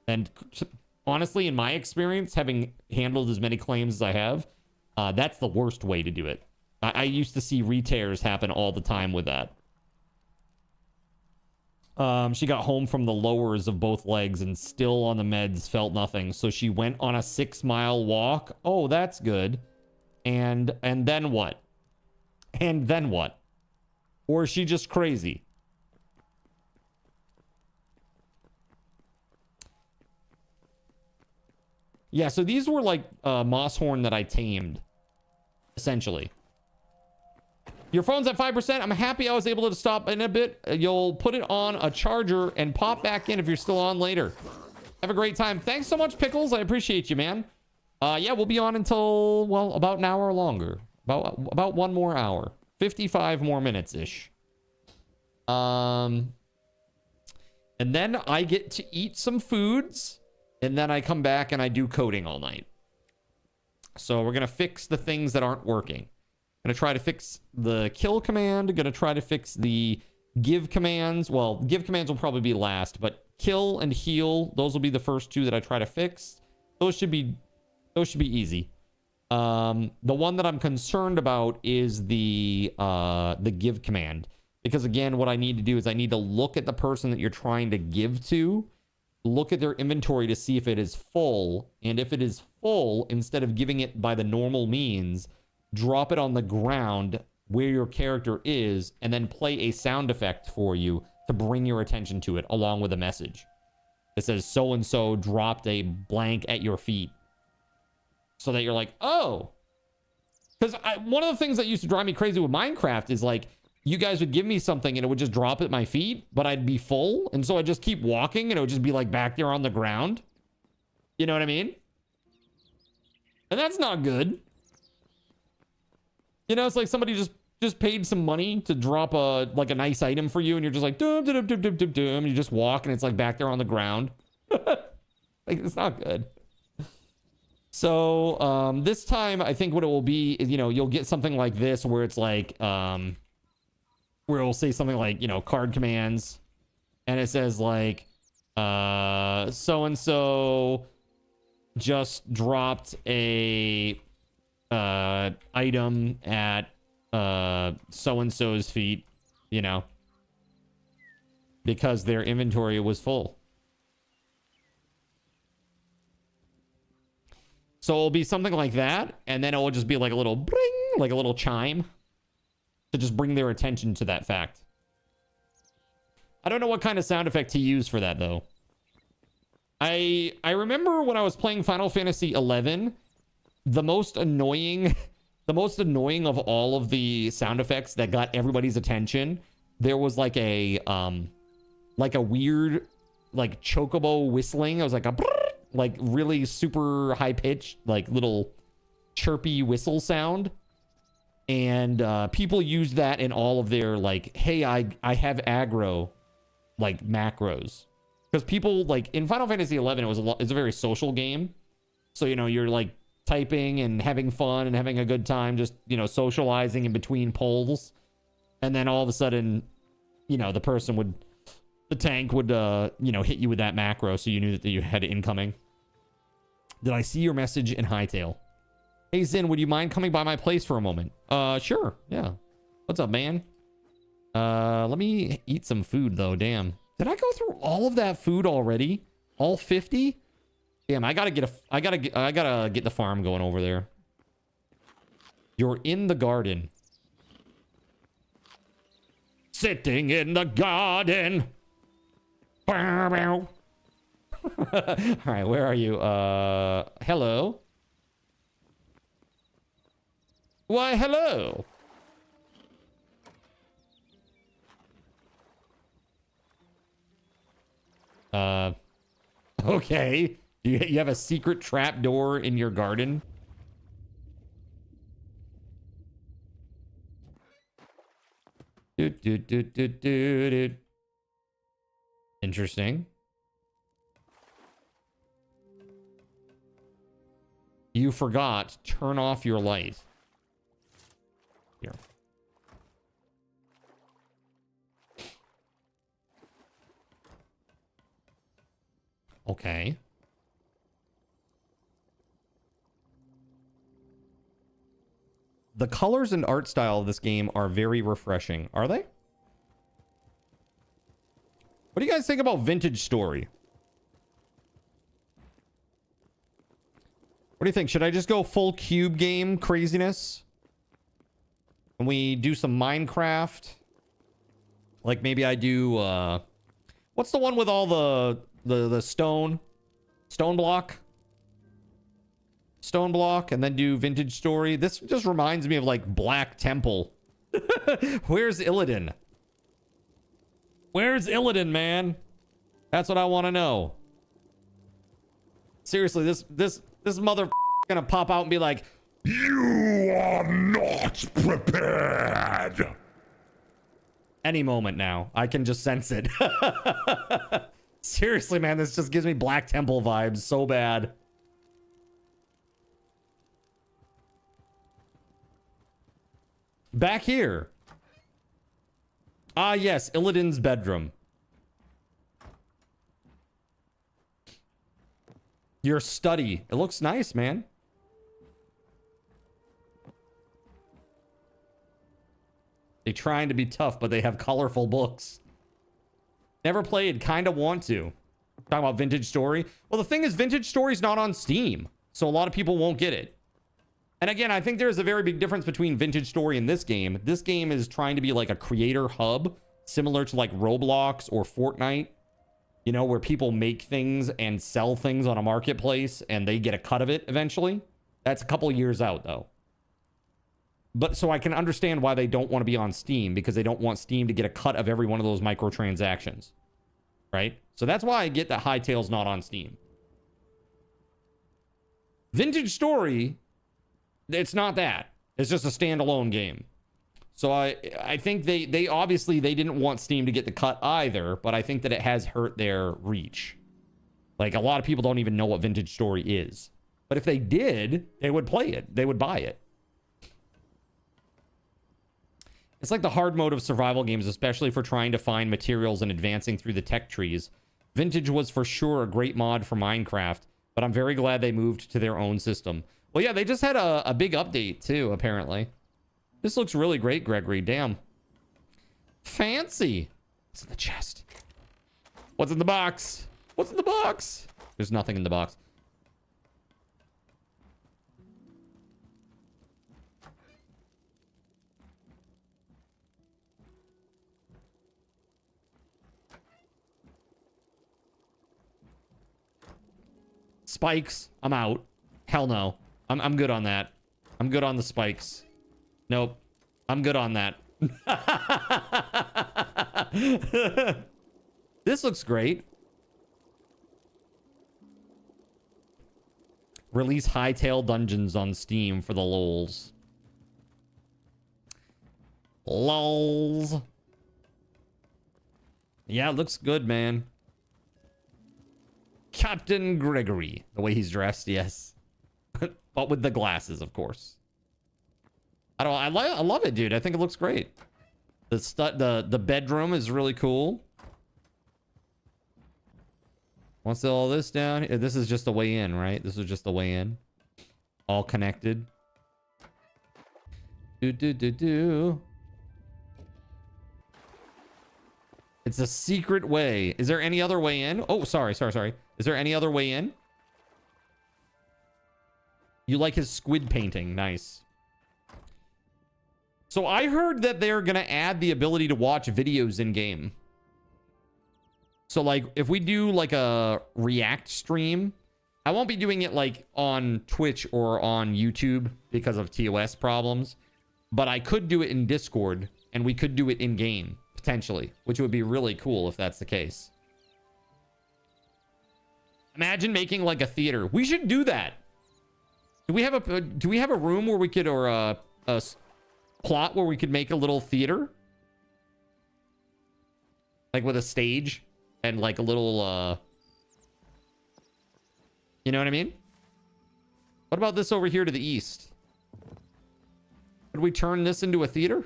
S2: And honestly, in my experience, having handled as many claims as I have, that's the worst way to do it. I used to see re-tears happen all the time with that. She got home from the lowers of both legs and still on the meds, felt nothing. So she went on a 6-mile walk. Oh, that's good. And then what? And then what? Or is she just crazy? Yeah, so these were like moss horn that I tamed, essentially. Your phone's at 5%. I'm happy I was able to stop in a bit. You'll put it on a charger and pop back in if you're still on later. Have a great time. Thanks so much, Pickles. I appreciate you, man. Yeah, we'll be on until, well, about an hour longer. About 1 more hour. 55 more minutes-ish. And then I get to eat some foods. And then I come back and I do coding all night. So we're going to fix the things that aren't working. Gonna try to fix the kill command. Gonna try to fix the give commands. Well, give commands will probably be last, but kill and heal, those will be the first two that I try to fix. Those should be easy. The one that I'm concerned about is the give command, because again, what I need to do is I need to look at the person that you're trying to give to, look at their inventory to see if it is full, and if it is full, instead of giving it by the normal means, drop it on the ground where your character is, and then play a sound effect for you to bring your attention to it, along with a message that says so and so dropped a blank at your feet, so that you're like, oh. Because one of the things that used to drive me crazy with Minecraft is like, you guys would give me something and it would just drop at my feet, but I'd be full, and so I'd just keep walking and it would just be like back there on the ground. You know what I mean? And that's not good. You know, it's like somebody just paid some money to drop a nice item for you, and you're just like dum dum dum dum dum dum, and you just walk and it's like back there on the ground. Like, it's not good. So this time I think what it will be is, you know, you'll get something like this where it's like where it'll say something like, you know, card commands, and it says like so and so just dropped a item at so and so's feet, you know, because their inventory was full. So it'll be something like that, and then it will just be like a little bring, like a little chime to just bring their attention to that fact. I don't know what kind of sound effect to use for that though. I remember when I was playing Final Fantasy XI, the most annoying of all of the sound effects that got everybody's attention, there was like a weird like chocobo whistling. It was like a like really super high pitched, like little chirpy whistle sound. And people used that in all of their like, hey, I have aggro like macros. Because people like in Final Fantasy XI, it's a very social game. So, you know, you're like typing and having fun and having a good time, just, you know, socializing in between polls. And then all of a sudden, you know, the tank would, you know, hit you with that macro, so you knew that you had it incoming. Did I see your message in Hightail? Hey, Zin, would you mind coming by my place for a moment? Sure, yeah. What's up, man? Let me eat some food, though, damn. Did I go through all of that food already? All 50? Damn, I gotta get the farm going over there. You're in the garden. Sitting in the garden. All right, where are you? Hello. Why, hello. Okay. You have a secret trap door in your garden? Interesting. You forgot. Turn off your light. Here. Okay. The colors and art style of this game are very refreshing. Are they? What do you guys think about Vintage Story? What do you think? Should I just go full cube game craziness? And we do some Minecraft? Like maybe I do, what's the one with all the stone? Stone block? Stone block, and then do Vintage Story. This just reminds me of like Black Temple. Where's Illidan? Where's Illidan, man? That's what I want to know. Seriously, this mother gonna pop out and be like, "You are not prepared." Any moment now, I can just sense it. Seriously, man, this just gives me Black Temple vibes so bad. Back here. Ah, yes, Illidan's bedroom. Your study. It looks nice, man. They're trying to be tough, but they have colorful books. Never played, kind of want to. Talking about Vintage Story. Well, the thing is, Vintage Story's not on Steam, so a lot of people won't get it. And again, I think there's a very big difference between Vintage Story and this game. This game is trying to be like a creator hub, similar to like Roblox or Fortnite, you know, where people make things and sell things on a marketplace and they get a cut of it eventually. That's a couple years out, though. But so I can understand why they don't want to be on Steam, because they don't want Steam to get a cut of every one of those microtransactions, right? So that's why I get that Hytale's not on Steam. Vintage Story, it's not that. It's just a standalone game. So I think they obviously they didn't want Steam to get the cut either, but I think that it has hurt their reach. Like, a lot of people don't even know what Vintage Story is. But if they did, they would play it. They would buy it. It's like the hard mode of survival games, especially for trying to find materials and advancing through the tech trees. Vintage was for sure a great mod for Minecraft, but I'm very glad they moved to their own system. Well, yeah, they just had a big update too, apparently. This looks really great, Gregory. Damn. Fancy. What's in the chest? What's in the box? What's in the box? There's nothing in the box. Spikes. I'm out. Hell no. I'm good on that. I'm good on the spikes. Nope. I'm good on that. This looks great. Release Hytale Dungeons on Steam for the lols. Lols. Yeah, it looks good, man. Captain Gregory. The way he's dressed, yes. But with the glasses, of course. I love it, dude. I think it looks great. The bedroom is really cool. Once all this down here, this is just the way in, right? This is just the way in. All connected. Do. It's a secret way. Is there any other way in? Oh, sorry. Is there any other way in? You like his squid painting. Nice. So I heard that they're going to add the ability to watch videos in game. So like if we do like a react stream, I won't be doing it like on Twitch or on YouTube because of TOS problems, but I could do it in Discord and we could do it in game potentially, which would be really cool if that's the case. Imagine making like a theater. We should do that. Do we have a room where we could, or a plot where we could make a little theater? Like with a stage and like a little, you know what I mean? What about this over here to the east? Could we turn this into a theater?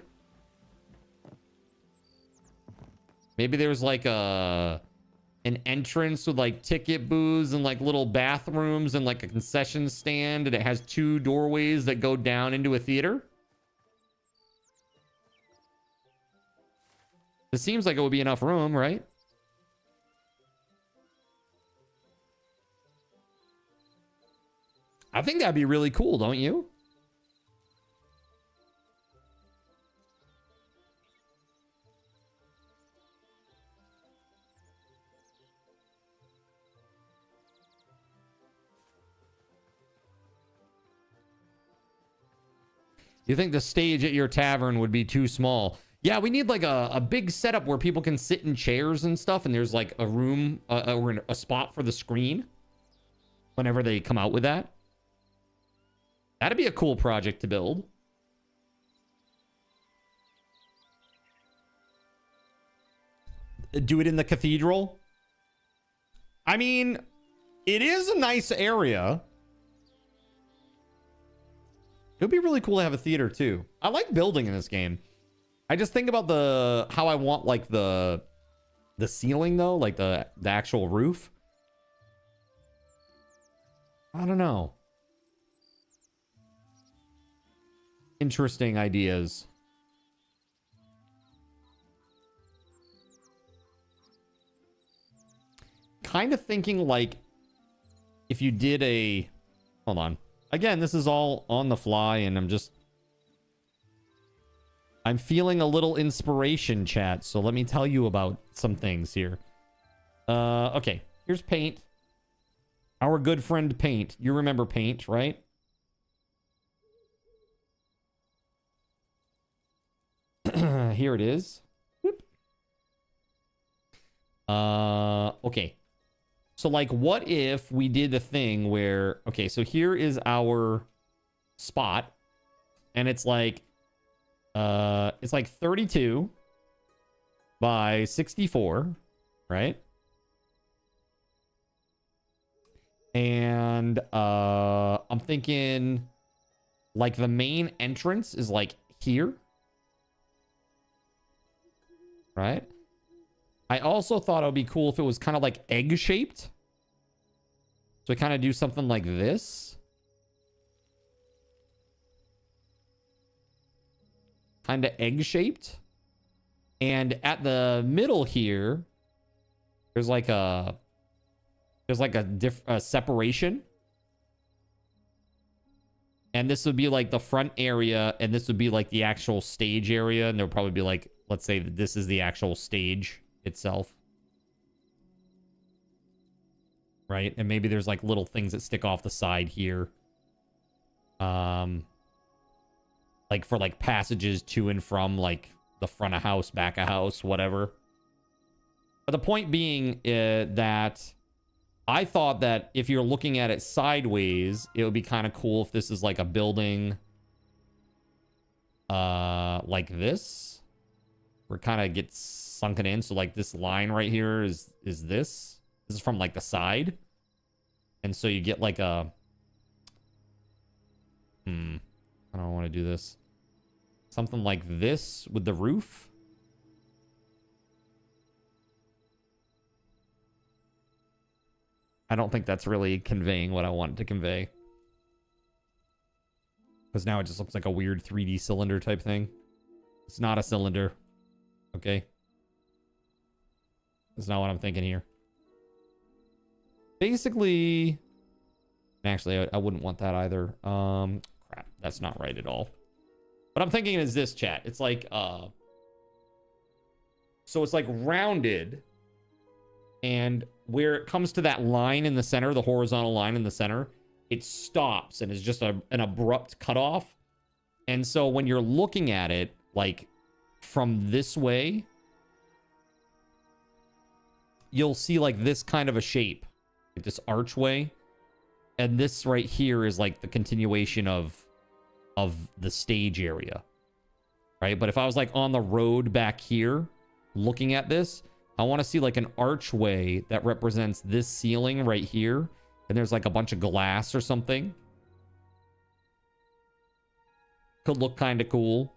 S2: Maybe there's like an entrance with like ticket booths and like little bathrooms and like a concession stand, and it has 2 doorways that go down into a theater. It seems like it would be enough room, right? I think that'd be really cool, don't you? You think the stage at your tavern would be too small? Yeah, we need like a big setup where people can sit in chairs and stuff, and there's like a room or a spot for the screen whenever they come out with that. That'd be a cool project to build. Do it in the cathedral? I mean, it is a nice area. It would be really cool to have a theater too. I like building in this game. I just think about the how I want like the ceiling though, like the actual roof. I don't know. Interesting ideas. Kind of thinking like if you did a... Hold on. Again, this is all on the fly and I'm feeling a little inspiration, chat. So let me tell you about some things here. Okay, here's Paint. Our good friend Paint. You remember Paint, right? Here it is. Whoop. Okay. So like, what if we did the thing where, okay, so here is our spot and it's like 32 by 64, right? And I'm thinking like the main entrance is like here, right? I also thought it would be cool if it was kind of like egg shaped. So I kind of do something like this. Kind of egg shaped. And at the middle here, there's like a separation. And this would be like the front area, and this would be like the actual stage area. And there'll probably be like, let's say that this is the actual stage itself. Right? And maybe there's like little things that stick off the side here. Like for like passages to and from like the front of house, back of house, whatever. But the point being that I thought that if you're looking at it sideways, it would be kind of cool if this is like a building like this, where it kind of gets sunken in. So like this line right here is this is from like the side, and so you get like a I don't want to do this, something like this with the roof. I don't think that's really conveying what I want to convey, because now it just looks like a weird 3D cylinder type thing. It's not a cylinder. Okay. That's not what I'm thinking here. Basically, actually, I wouldn't want that either. Crap, that's not right at all. What I'm thinking is this, chat. It's like, so it's like rounded, and where it comes to that line in the center, the horizontal line in the center, it stops and is just an abrupt cutoff. And so when you're looking at it, like from this way, you'll see like this kind of a shape, like this archway. And this right here is like the continuation of the stage area, right? But if I was like on the road back here looking at this, I want to see like an archway that represents this ceiling right here, and there's like a bunch of glass or something. Could look kind of cool.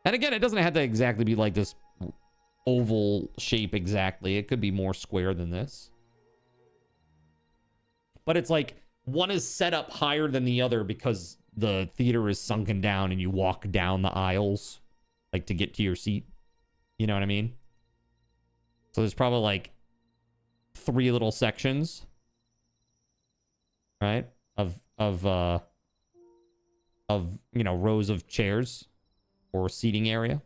S2: And again, it doesn't have to exactly be like this oval shape exactly. It could be more square than this. But it's like one is set up higher than the other because the theater is sunken down and you walk down the aisles like to get to your seat. You know what I mean? So there's probably like 3 little sections, right? Of you know, rows of chairs or seating area.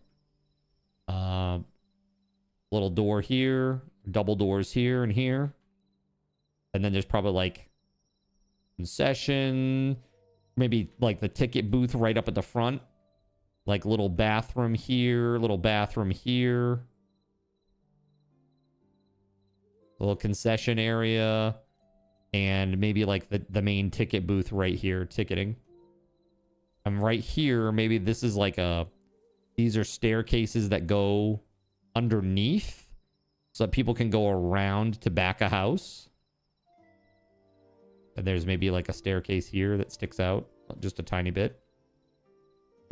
S2: Little door here, double doors here and here. And then there's probably like concession, maybe like the ticket booth right up at the front. Like little bathroom here, little bathroom here. Little concession area. And maybe like the main ticket booth right here, ticketing. And right here, maybe this is like these are staircases that go underneath so that people can go around to back a house. And there's maybe like a staircase here that sticks out just a tiny bit.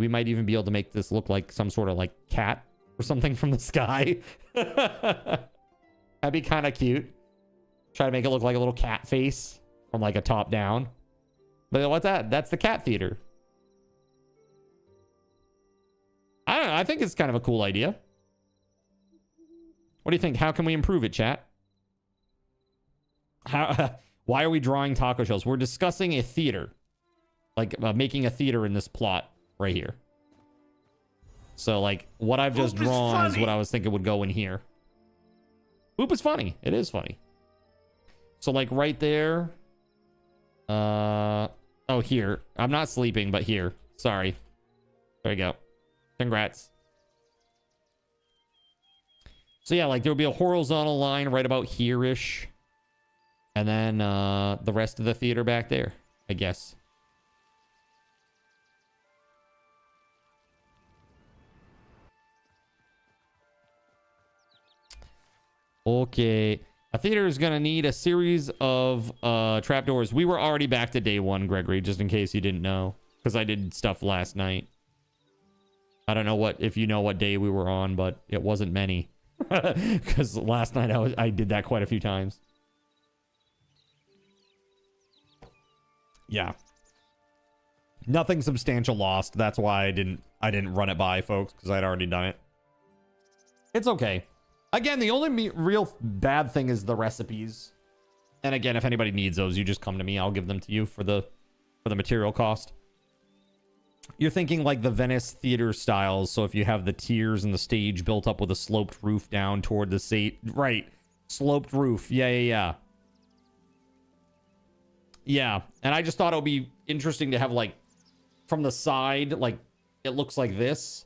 S2: We might even be able to make this look like some sort of like cat or something from the sky. That'd be kind of cute. Try to make it look like a little cat face from like a top down. But what's that? That's the cat theater. I don't know. I think it's kind of a cool idea. What do you think? How can we improve it, chat? Why are we drawing taco shells? We're discussing a theater. Like making a theater in this plot right here. So like what I've just drawn is what I was thinking would go in here. Boop is funny. It is funny. So like right there. Oh, here. I'm not sleeping, but here. Sorry. There you go. Congrats. So yeah, like there'll be a horizontal line right about here-ish. And then the rest of the theater back there, I guess. Okay. A theater is going to need a series of trapdoors. We were already back to day 1, Gregory, just in case you didn't know. Because I did stuff last night. I don't know if you know what day we were on, but it wasn't many. Because last night I did that quite a few times. Yeah. Nothing substantial lost. That's why I didn't run it by folks, because I'd already done it. It's okay. Again, the only real bad thing is the recipes. And again, if anybody needs those, you just come to me. I'll give them to you for the material cost. You're thinking like the Venice theater styles. So if you have the tiers and the stage built up with a sloped roof down toward the stage. Right. Sloped roof. Yeah. Yeah. And I just thought it would be interesting to have like from the side, like it looks like this.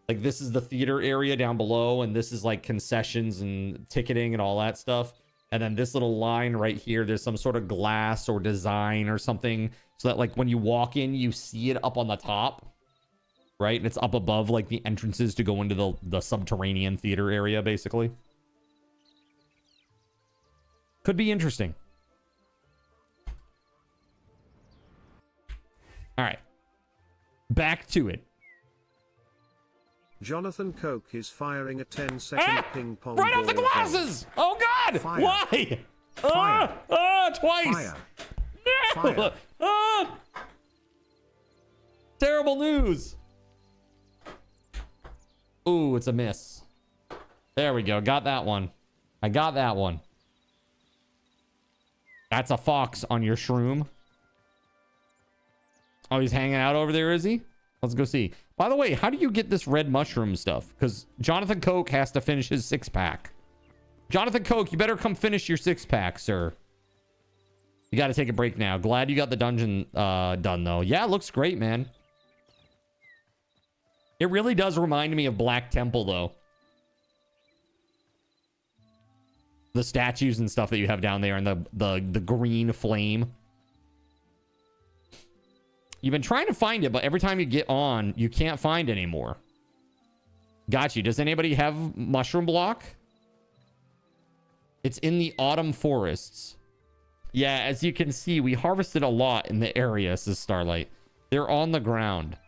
S2: Like this is the theater area down below, and this is like concessions and ticketing and all that stuff. And then this little line right here, there's some sort of glass or design or something, so that like when you walk in, you see it up on the top, right? And it's up above like the entrances to go into the subterranean theater area, basically. Could be interesting. All right. Back to it.
S4: Jonathan Coke is firing a 10-second ping pong ball.
S2: Right off the glasses! Oh God!
S4: Fire.
S2: Why?
S4: Fire.
S2: Twice!
S4: Fire.
S2: No!
S4: Fire.
S2: Terrible news! Ooh, it's a miss. There we go. Got that one. I got that one. That's a fox on your shroom. Oh, he's hanging out over there, is he? Let's go see. By the way, how do you get this red mushroom stuff? Because Jonathan Coke has to finish his 6-pack. Jonathan Coke, you better come finish your 6-pack, sir. You got to take a break now. Glad you got the dungeon done, though. Yeah, it looks great, man. It really does remind me of Black Temple, though. The statues and stuff that you have down there and the green flame. You've been trying to find it, but every time you get on, you can't find anymore. Got you. Does anybody have mushroom block? It's in the autumn forests. Yeah, as you can see, we harvested a lot in the area, says Starlight. They're on the ground.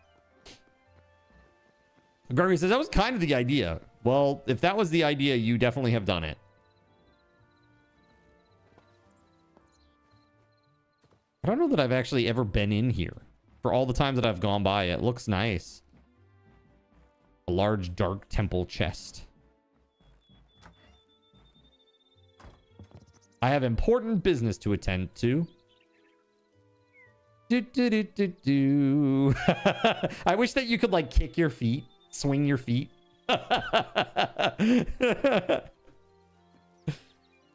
S2: Gregory says, that was kind of the idea. Well, if that was the idea, you definitely have done it. I don't know that I've actually ever been in here. For all the times that I've gone by, it looks nice. A large dark temple chest. I have important business to attend to. I wish that you could like kick your feet, swing your feet.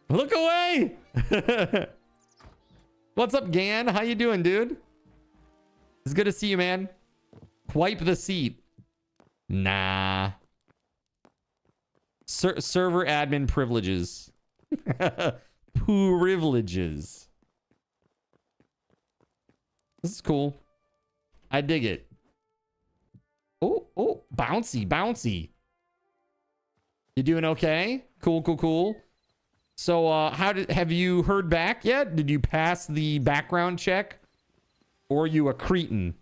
S2: Look away. What's up, Gan? How you doing, dude? It's good to see you, man. Wipe the seat. Nah. Server admin privileges. Privileges. This is cool. I dig it. Oh, bouncy, bouncy. You doing okay? Cool. So, have you heard back yet? Did you pass the background check? Or are you a cretin?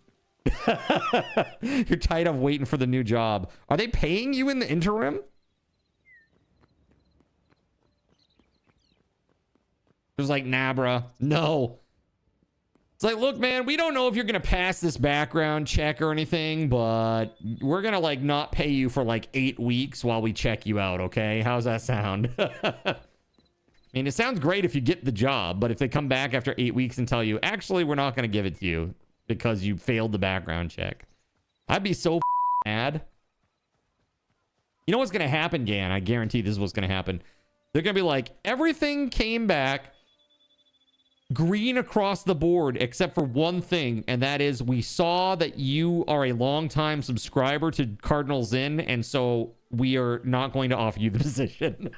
S2: You're tired of waiting for the new job. Are they paying you in the interim? It's like, nah, bruh. No. It's like, look, man, we don't know if you're going to pass this background check or anything, but we're going to, like, not pay you for, like, 8 weeks while we check you out, okay? How's that sound? I mean, it sounds great if you get the job, but if they come back after 8 weeks and tell you, actually, we're not going to give it to you because you failed the background check. I'd be so mad. You know what's going to happen, Gan? I guarantee this is what's going to happen. They're going to be like, everything came back green across the board except for one thing, and that is we saw that you are a longtime subscriber to Cardinal Zin, and so we are not going to offer you the position.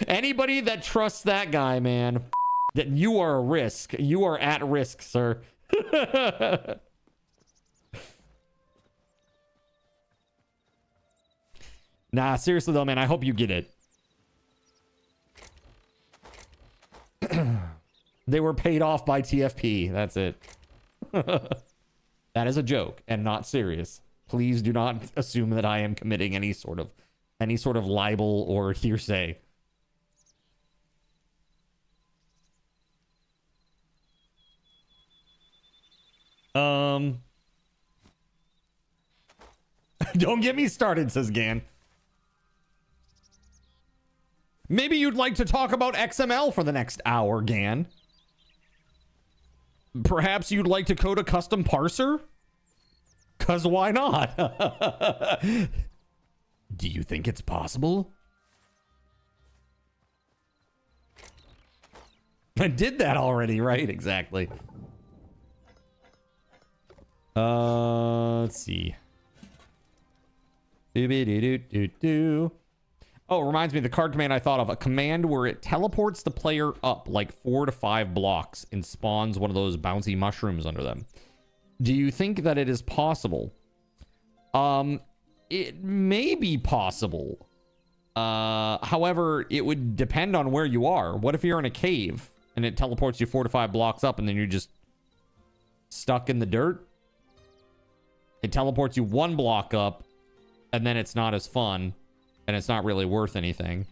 S2: Anybody that trusts that guy, man, that you are a risk. You are at risk, sir. Nah, seriously though, man, I hope you get it. They were paid off by TFP. That's it. That is a joke and not serious. Please do not assume that I am committing any sort of libel or hearsay. Don't get me started, says Gan. Maybe you'd like to talk about XML for the next hour, Gan. Perhaps you'd like to code a custom parser? 'Cause why not? Do you think it's possible? I did that already, right? Exactly. Let's see. Do. Oh, it reminds me of the card command I thought of. A command where it teleports the player up like 4 to 5 blocks and spawns one of those bouncy mushrooms under them. Do you think that it is possible? It may be possible. However, it would depend on where you are. What if you're in a cave and it teleports you 4 to 5 blocks up and then you're just stuck in the dirt? It teleports you 1 block up and then it's not as fun. And it's not really worth anything.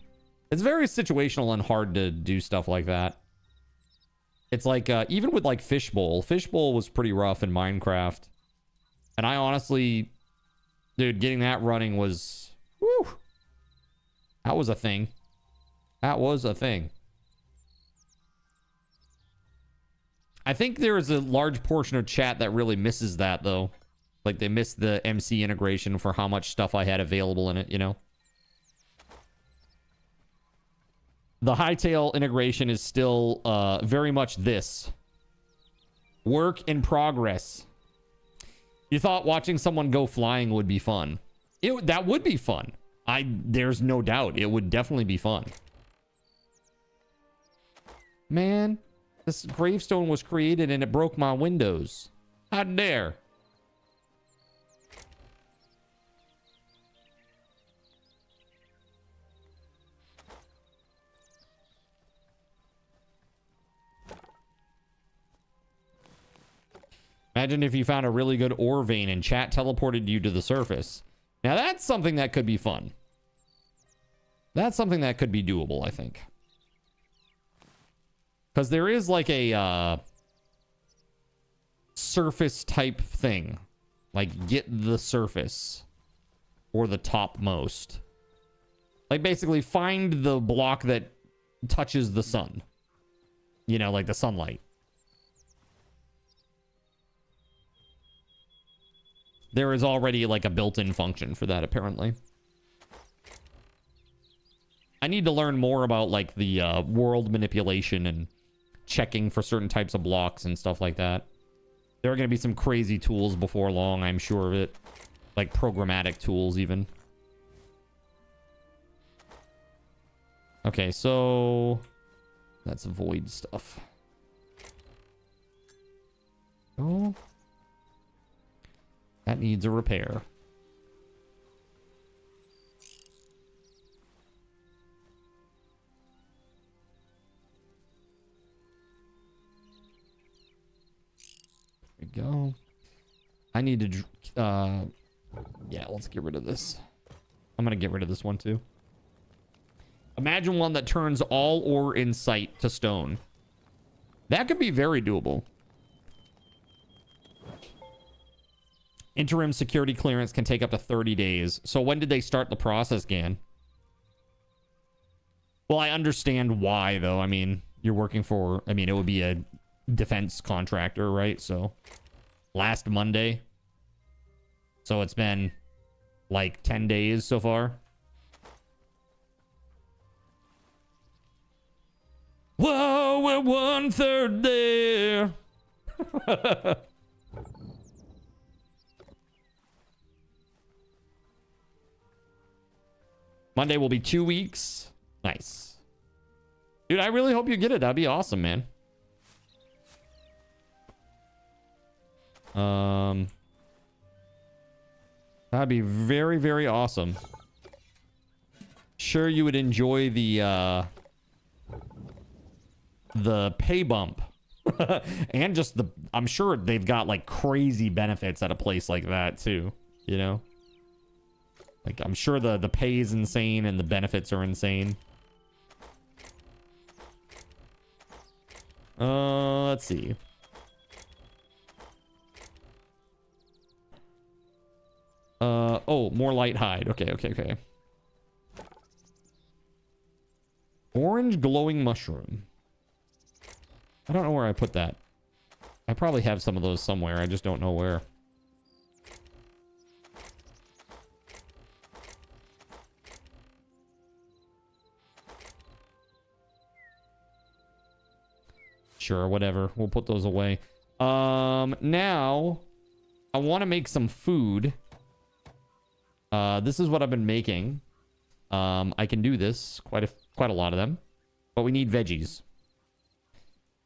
S2: It's very situational and hard to do stuff like that. It's like, even with like Fishbowl. Fishbowl was pretty rough in Minecraft. And I honestly, dude, getting that running was, whew. That was a thing. That was a thing. I think there is a large portion of chat that really misses that though. Like they missed the MC integration for how much stuff I had available in it, you know? The Hightail integration is still very much this. Work in progress. You thought watching someone go flying would be fun. That would be fun. There's no doubt. It would definitely be fun. Man, this gravestone was created and it broke my windows. How dare. Imagine if you found a really good ore vein and chat teleported you to the surface. Now that's something that could be fun. That's something that could be doable, I think. Because there is like a surface type thing. Like get the surface. Or the topmost. Like basically find the block that touches the sun. You know, like the sunlight. There is already like a built-in function for that, apparently. I need to learn more about like the world manipulation and checking for certain types of blocks and stuff like that. There are going to be some crazy tools before long, I'm sure of it. Like programmatic tools even. Okay, so that's void stuff. Oh. That needs a repair. There we go. I need to... yeah, let's get rid of this. I'm going to get rid of this one too. Imagine one that turns all ore in sight to stone. That could be very doable. Interim security clearance can take up to 30 days. So when did they start the process, Gan? Well, I understand why, though. I mean, you're working for... I mean, it would be a defense contractor, right? So last Monday. So it's been like 10 days so far. Whoa, we're 1/3 there. Monday will be 2 weeks. Nice. Dude, I really hope you get it. That'd be awesome, man. That'd be very, very awesome. Sure, you would enjoy the pay bump. And just the... I'm sure they've got, like, crazy benefits at a place like that, too. You know? Like, I'm sure the pay is insane and the benefits are insane. Let's see. Oh, more light hide. Okay. Orange glowing mushroom. I don't know where I put that. I probably have some of those somewhere. I just don't know where. Sure, whatever. We'll put those away. Now I want to make some food. This is what I've been making. I can do this, quite a lot of them, but we need veggies.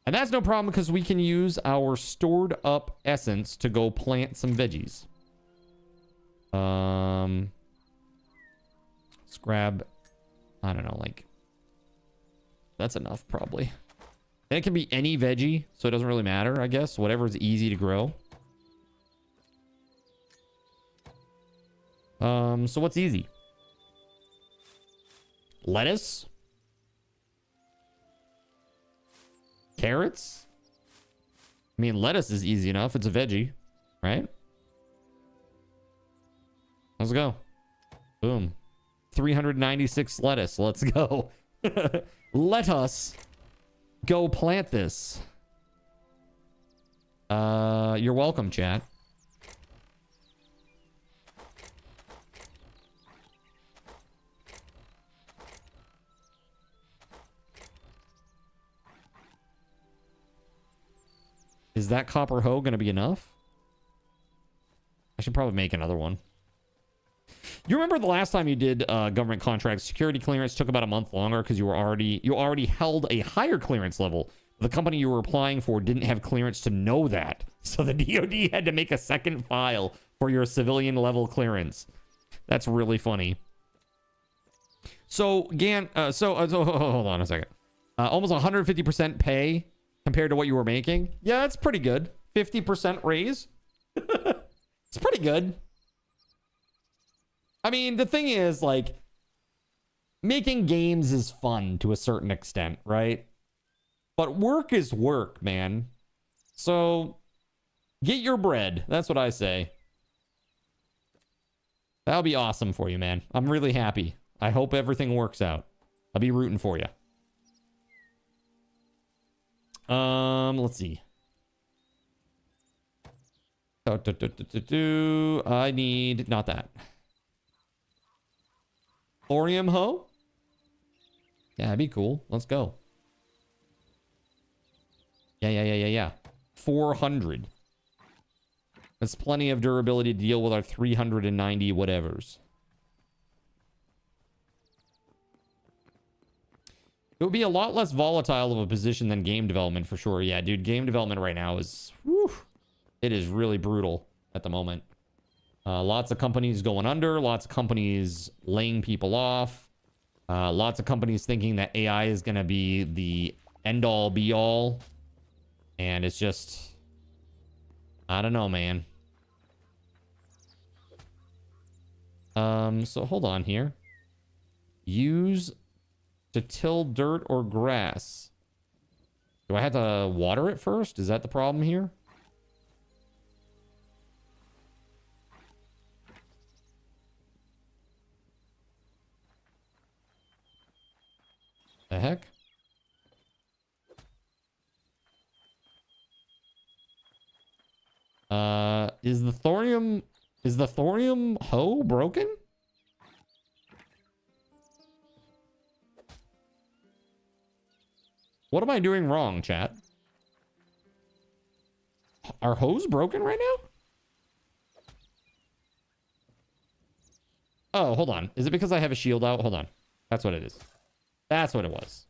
S2: And that's no problem because we can use our stored up essence to go plant some veggies. Let's grab, I don't know, like, that's enough probably. And it can be any veggie, so it doesn't really matter, I guess. Whatever's easy to grow. So what's easy? Lettuce? Carrots? I mean, lettuce is easy enough. It's a veggie, right? Let's go. Boom. 396 lettuce. Let's go. Let us go plant this. You're welcome, chat. Is that copper hoe going to be enough? I should probably make another one. You remember the last time you did government contracts, security clearance took about a month longer because you already held a higher clearance level. The company you were applying for didn't have clearance to know that. So the DoD had to make a second file for your civilian level clearance. That's really funny. So, Gan, hold on a second. Almost 150% pay compared to what you were making. Yeah, that's pretty good. 50% raise. It's pretty good. I mean, the thing is, like, making games is fun to a certain extent, right? But work is work, man. So, get your bread. That's what I say. That'll be awesome for you, man. I'm really happy. I hope everything works out. I'll be rooting for you. Let's see. I need not that. Thorium hoe? Yeah, that'd be cool. Let's go. Yeah. 400. That's plenty of durability to deal with our 390 whatevers. It would be a lot less volatile of a position than game development for sure. Yeah, dude, game development right now is... Whew, it is really brutal at the moment. Lots of companies going under. Lots of companies laying people off. Lots of companies thinking that AI is going to be the end-all, be-all. And it's just... I don't know, man. So hold on here. Use to till dirt or grass. Do I have to water it first? Is that the problem here? The heck? Is the thorium hoe broken? What am I doing wrong, chat? Are hoes broken right now? Oh, hold on. Is it because I have a shield out? Hold on. That's what it is. That's what it was.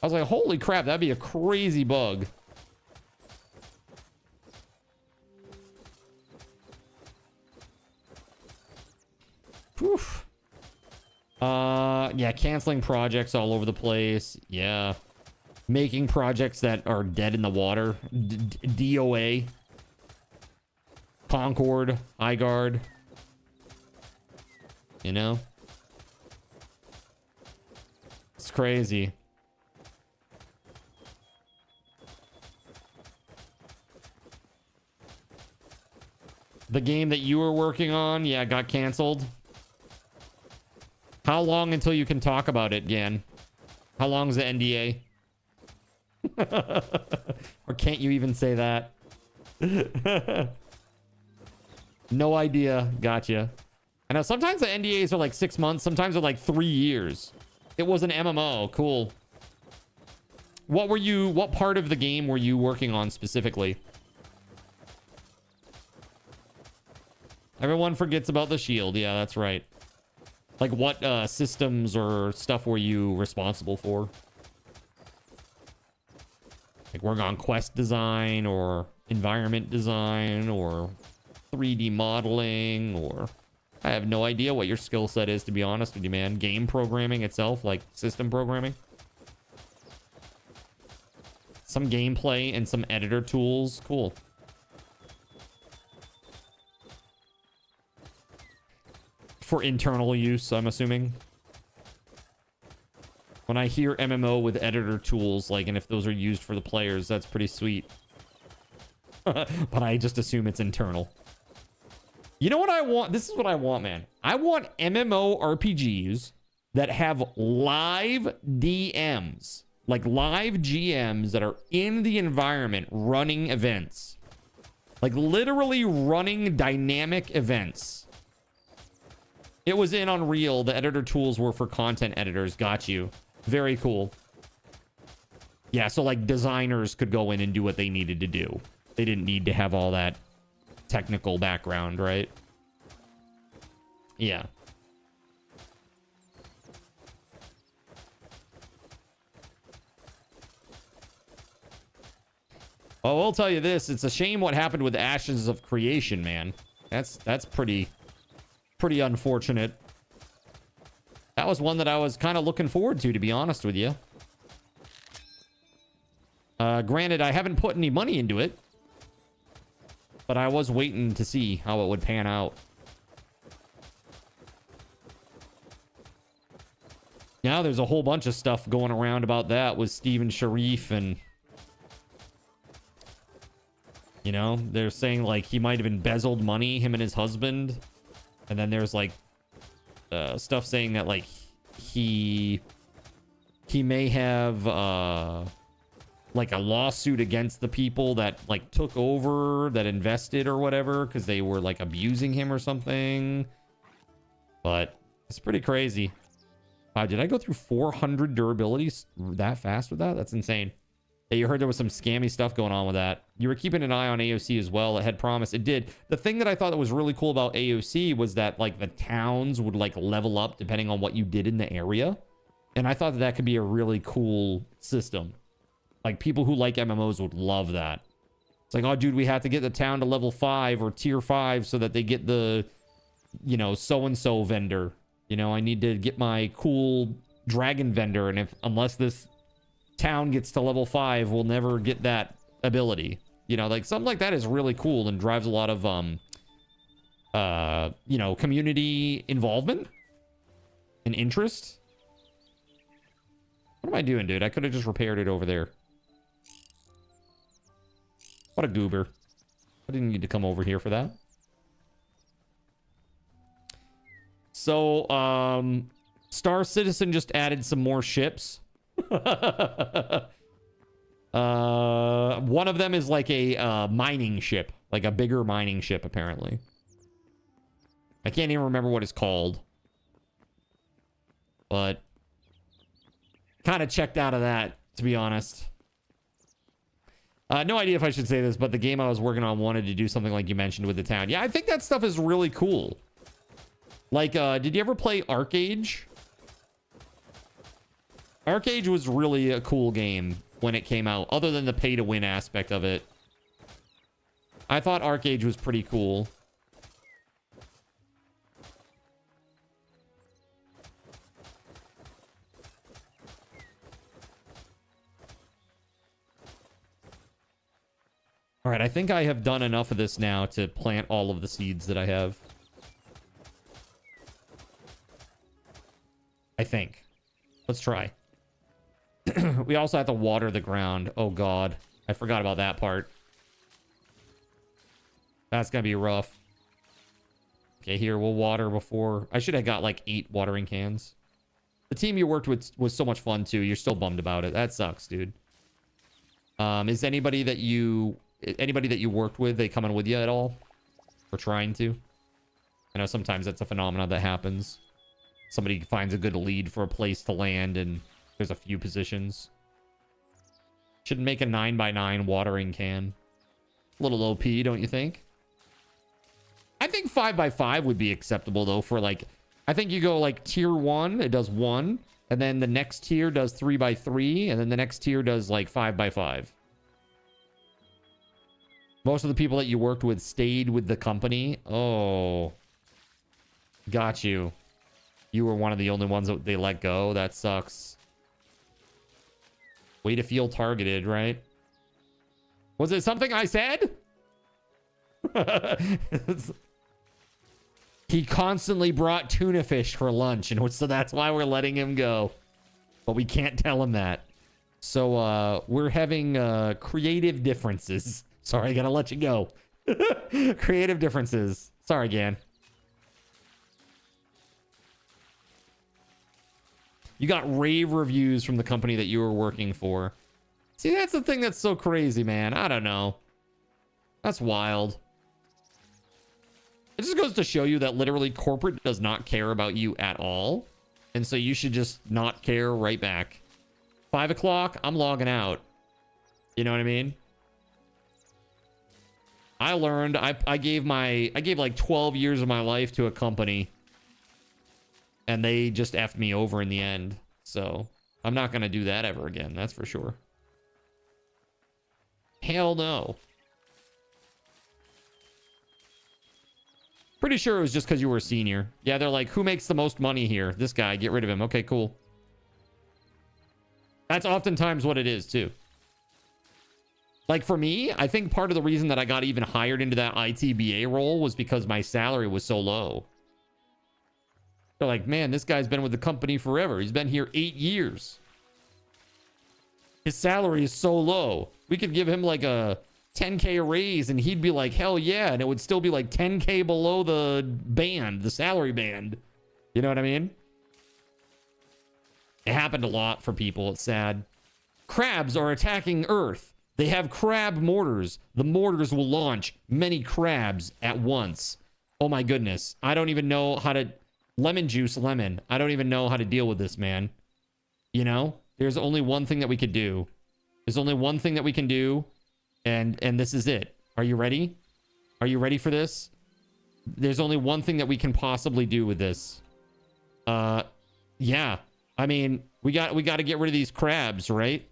S2: I was like, holy crap, that'd be a crazy bug. Oof. Yeah, canceling projects all over the place. Yeah. Making projects that are dead in the water. DOA. Concord. iGuard. You know? It's crazy. The game that you were working on, yeah, got canceled. How long until you can talk about it again? How long is the NDA? Or can't you even say that? No idea. Gotcha. I know sometimes the NDAs are like 6 months. Sometimes they're like 3 years. It was an MMO. Cool. What part of the game were you working on specifically? Everyone forgets about the shield. Yeah, that's right. Like what systems or stuff were you responsible for? Like working on quest design or environment design or 3D modeling, or I have no idea what your skill set is, to be honest with you, man. Game programming itself, like system programming. Some gameplay and some editor tools. Cool. For internal use, I'm assuming. When I hear MMO with editor tools, like, and if those are used for the players, that's pretty sweet. But I just assume it's internal. You know what I want? This is what I want, man. I want MMO RPGs that have live DMs, like live GMs that are in the environment running events. Like literally running dynamic events. It was in Unreal. The editor tools were for content editors. Got you. Very cool. Yeah, so like designers could go in and do what they needed to do. They didn't need to have all that technical background, right? Yeah. Well, I'll tell you this. It's a shame what happened with Ashes of Creation, man. That's pretty unfortunate. That was one that I was kind of looking forward to be honest with you. Granted, I haven't put any money into it, but I was waiting to see how it would pan out. Now there's a whole bunch of stuff going around about that with Steven Sharif, and you know, they're saying like he might have embezzled money, him and his husband. And then there's like stuff saying that like he may have like a lawsuit against the people that like took over, that invested or whatever, because they were like abusing him or something. But it's pretty crazy. Wow, did I go through 400 durabilities that fast with that? That's insane. Hey, you heard there was some scammy stuff going on with that. You were keeping an eye on AOC as well. It had promised. It did. The thing that I thought that was really cool about AOC was that like the towns would like level up depending on what you did in the area. And I thought that that could be a really cool system. Like people who like MMOs would love that. It's like, oh dude, we have to get the town to level 5 or tier 5 so that they get the, you know, so-and-so vendor. You know, I need to get my cool dragon vendor. And unless this town gets to level 5, we'll never get that ability. You know, like something like that is really cool and drives a lot of you know, community involvement and interest. What am I doing, dude? I could have just repaired it over there. What a goober. I didn't need to come over here for that. So, Star Citizen just added some more ships. One of them is like a mining ship, like a bigger mining ship, apparently. I can't even remember what it's called, but kind of checked out of that, to be honest. No idea if I should say this, but the game I was working on wanted to do something like you mentioned with the town. Yeah, I think that stuff is really cool. Like, did you ever play ArcAge? ArcAge was really a cool game when it came out, other than the pay-to-win aspect of it. I thought ArcAge was pretty cool. All right, I think I have done enough of this now to plant all of the seeds that I have. I think. Let's try. We also have to water the ground. Oh, God. I forgot about that part. That's going to be rough. Okay, here, we'll water before... I should have got, like, 8 watering cans. The team you worked with was so much fun, too. You're still bummed about it. That sucks, dude. Is anybody that you worked with, they coming with you at all? Or trying to? I know sometimes that's a phenomenon that happens. Somebody finds a good lead for a place to land, and there's a few positions. Should make a 9x9 watering can. A little OP, don't you think? I think 5x5 would be acceptable, though, for, like... I think you go, like, tier 1, it does 1. And then the next tier does 3x3. And then the next tier does, like, 5x5. Most of the people that you worked with stayed with the company. Oh. Got you. You were one of the only ones that they let go. That sucks. Way to feel targeted, right? Was it something I said? He constantly brought tuna fish for lunch, and so that's why we're letting him go. But we can't tell him that. So we're having creative differences. Sorry, I gotta let you go. Creative differences. Sorry, Gan. You got rave reviews from the company that you were working for. See, that's the thing that's so crazy, man. I don't know. That's wild. It just goes to show you that literally corporate does not care about you at all. And so you should just not care right back. 5 o'clock, I'm logging out. You know what I mean? I learned, I gave like 12 years of my life to a company. And they just effed me over in the end. So I'm not going to do that ever again. That's for sure. Hell no. Pretty sure it was just because you were a senior. Yeah, they're like, who makes the most money here? This guy, get rid of him. Okay, cool. That's oftentimes what it is, too. Like, for me, I think part of the reason that I got even hired into that ITBA role was because my salary was so low. They're like, man, this guy's been with the company forever. He's been here 8 years. His salary is so low. We could give him like a 10K raise and he'd be like, hell yeah. And it would still be like 10K below the band, the salary band. You know what I mean? It happened a lot for people. It's sad. Crabs are attacking Earth. They have crab mortars. The mortars will launch many crabs at once. Oh my goodness. I don't even know how to... Lemon juice, lemon. I don't even know how to deal with this, man. You know? There's only one thing that we could do. There's only one thing that we can do. And this is it. Are you ready? Are you ready for this? There's only one thing that we can possibly do with this. Yeah. I mean, we got to get rid of these crabs, right?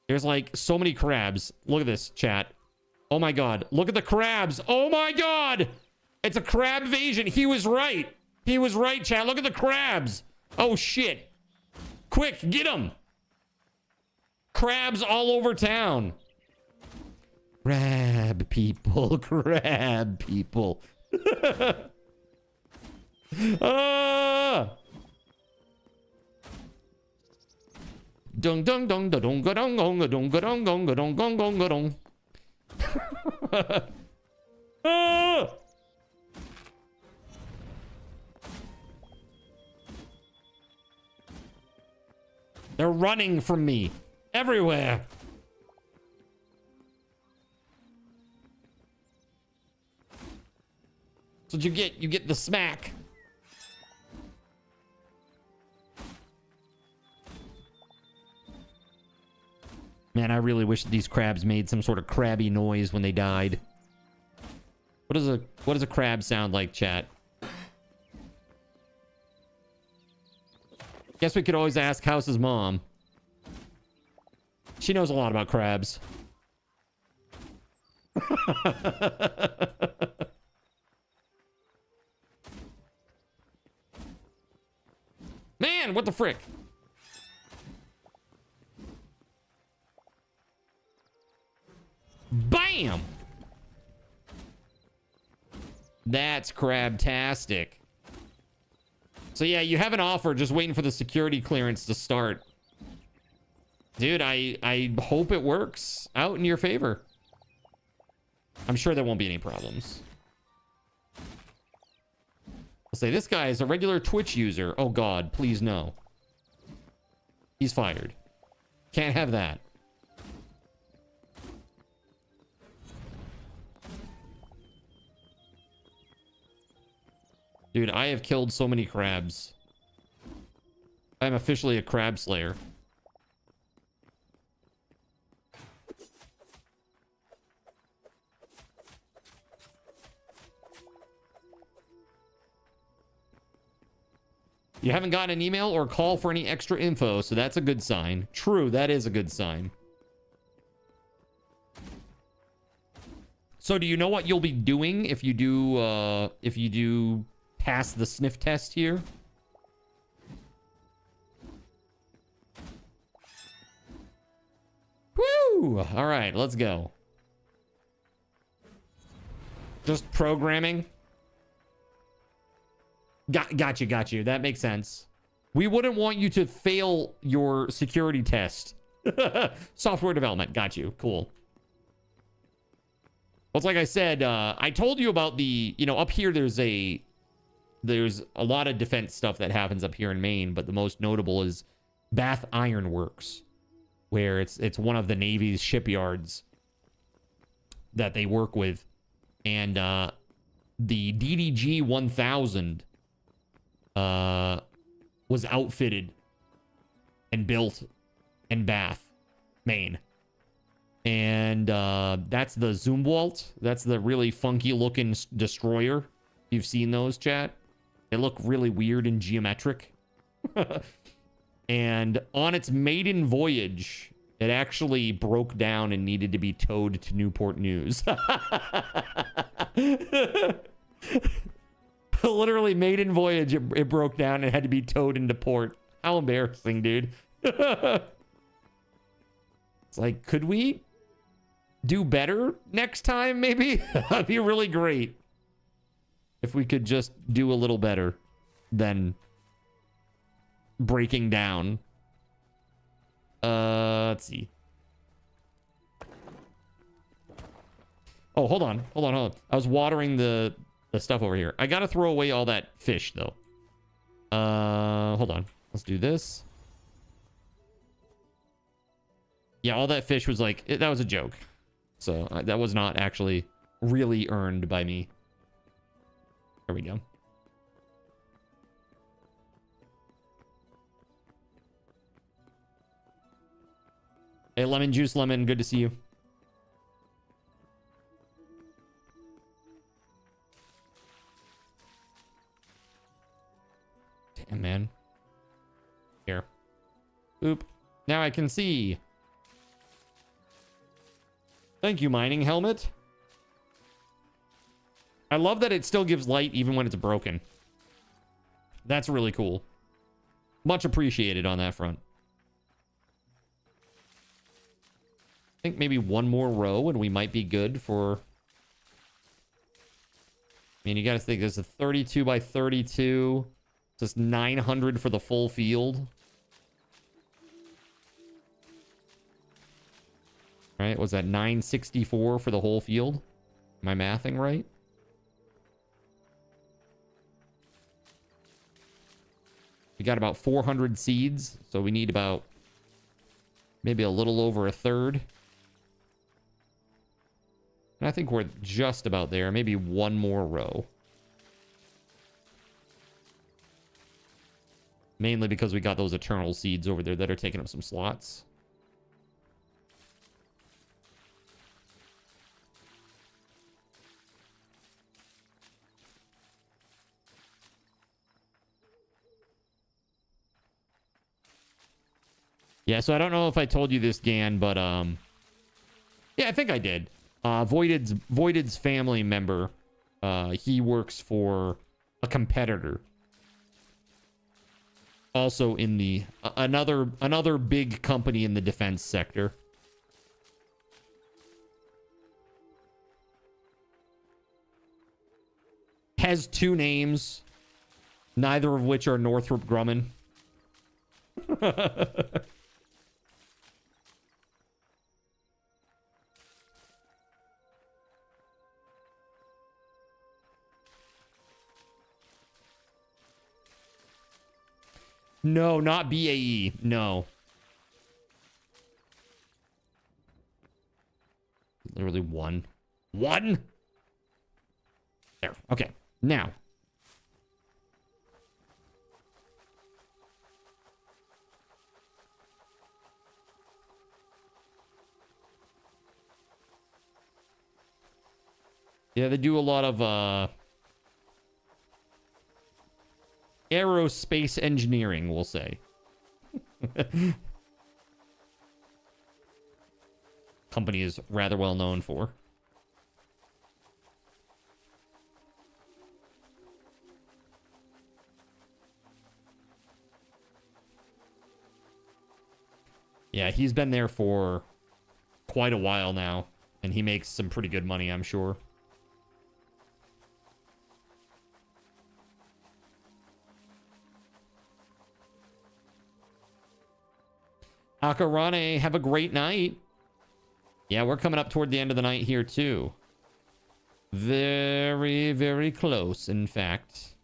S2: There's like so many crabs. Look at this, chat. Oh my god. Look at the crabs. Oh my god! It's a crab invasion. He was right. He was right, chat. Look at the crabs. Oh, shit. Quick, get them. Crabs all over town. Crab people. Crab people. Ah! Dung dung dung da dung ga dung gong ga dung ga dung gong ga dung gong gong ga dung. Ah! They're running from me everywhere. So you get the smack. Man, I really wish these crabs made some sort of crabby noise when they died. What does a crab sound like, chat? Guess we could always ask House's mom. She knows a lot about crabs. Man, what the frick? Bam! That's crabtastic. So yeah, you have an offer, just waiting for the security clearance to start. Dude, I hope it works out in your favor. I'm sure there won't be any problems. I'll say this guy is a regular Twitch user. Oh God, please no. He's fired. Can't have that. Dude, I have killed so many crabs. I'm officially a crab slayer. You haven't gotten an email or call for any extra info, so that's a good sign. True, that is a good sign. So do you know what you'll be doing if you do pass the sniff test here? Woo! All right, let's go. Just programming. Got you. That makes sense. We wouldn't want you to fail your security test. Software development. Got you. Cool. Well, it's like I said, I told you about the, up here there's a lot of defense stuff that happens up here in Maine, but the most notable is Bath Iron Works, where it's one of the Navy's shipyards that they work with. And the DDG 1000 was outfitted and built in Bath, Maine. And that's the Zumwalt. That's the really funky looking destroyer. You've seen those, chat? They look really weird and geometric. And on its maiden voyage, it actually broke down and needed to be towed to Newport News. Literally maiden voyage, it broke down and had to be towed into port. How embarrassing, dude. It's like, could we do better next time, maybe? That'd be really great if we could just do a little better than breaking down. Let's see. Oh, hold on. I was watering the stuff over here. I gotta throw away all that fish, though. Hold on. Let's do this. Yeah, all that fish was like... that was a joke. So, that was not actually really earned by me. There we go. Hey, Lemon Juice Lemon, good to see you. Damn, man. Here. Oop. Now I can see. Thank you, mining helmet. I love that it still gives light even when it's broken. That's really cool. Much appreciated on that front. I think maybe one more row and we might be good for mean, you got to think there's a 32 by 32. Just 900 for the full field. Right? Was that 964 for the whole field? Am I mathing right? We got about 400 seeds, so we need about maybe a little over a third. And I think we're just about there. Maybe one more row. Mainly because we got those eternal seeds over there that are taking up some slots. Yeah, so I don't know if I told you this, Gan, but yeah, I think I did. Voided's family member, he works for a competitor. Also in the another big company in the defense sector. Has two names, neither of which are Northrop Grumman. No, not BAE. No. Literally one. One? There. Okay. Now. Yeah, they do a lot of, aerospace engineering, we'll say. Company is rather well known for. Yeah, he's been there for quite a while now, and he makes some pretty good money, I'm sure. Akarane, have a great night. Yeah, we're coming up toward the end of the night here, too. Very, very close, in fact.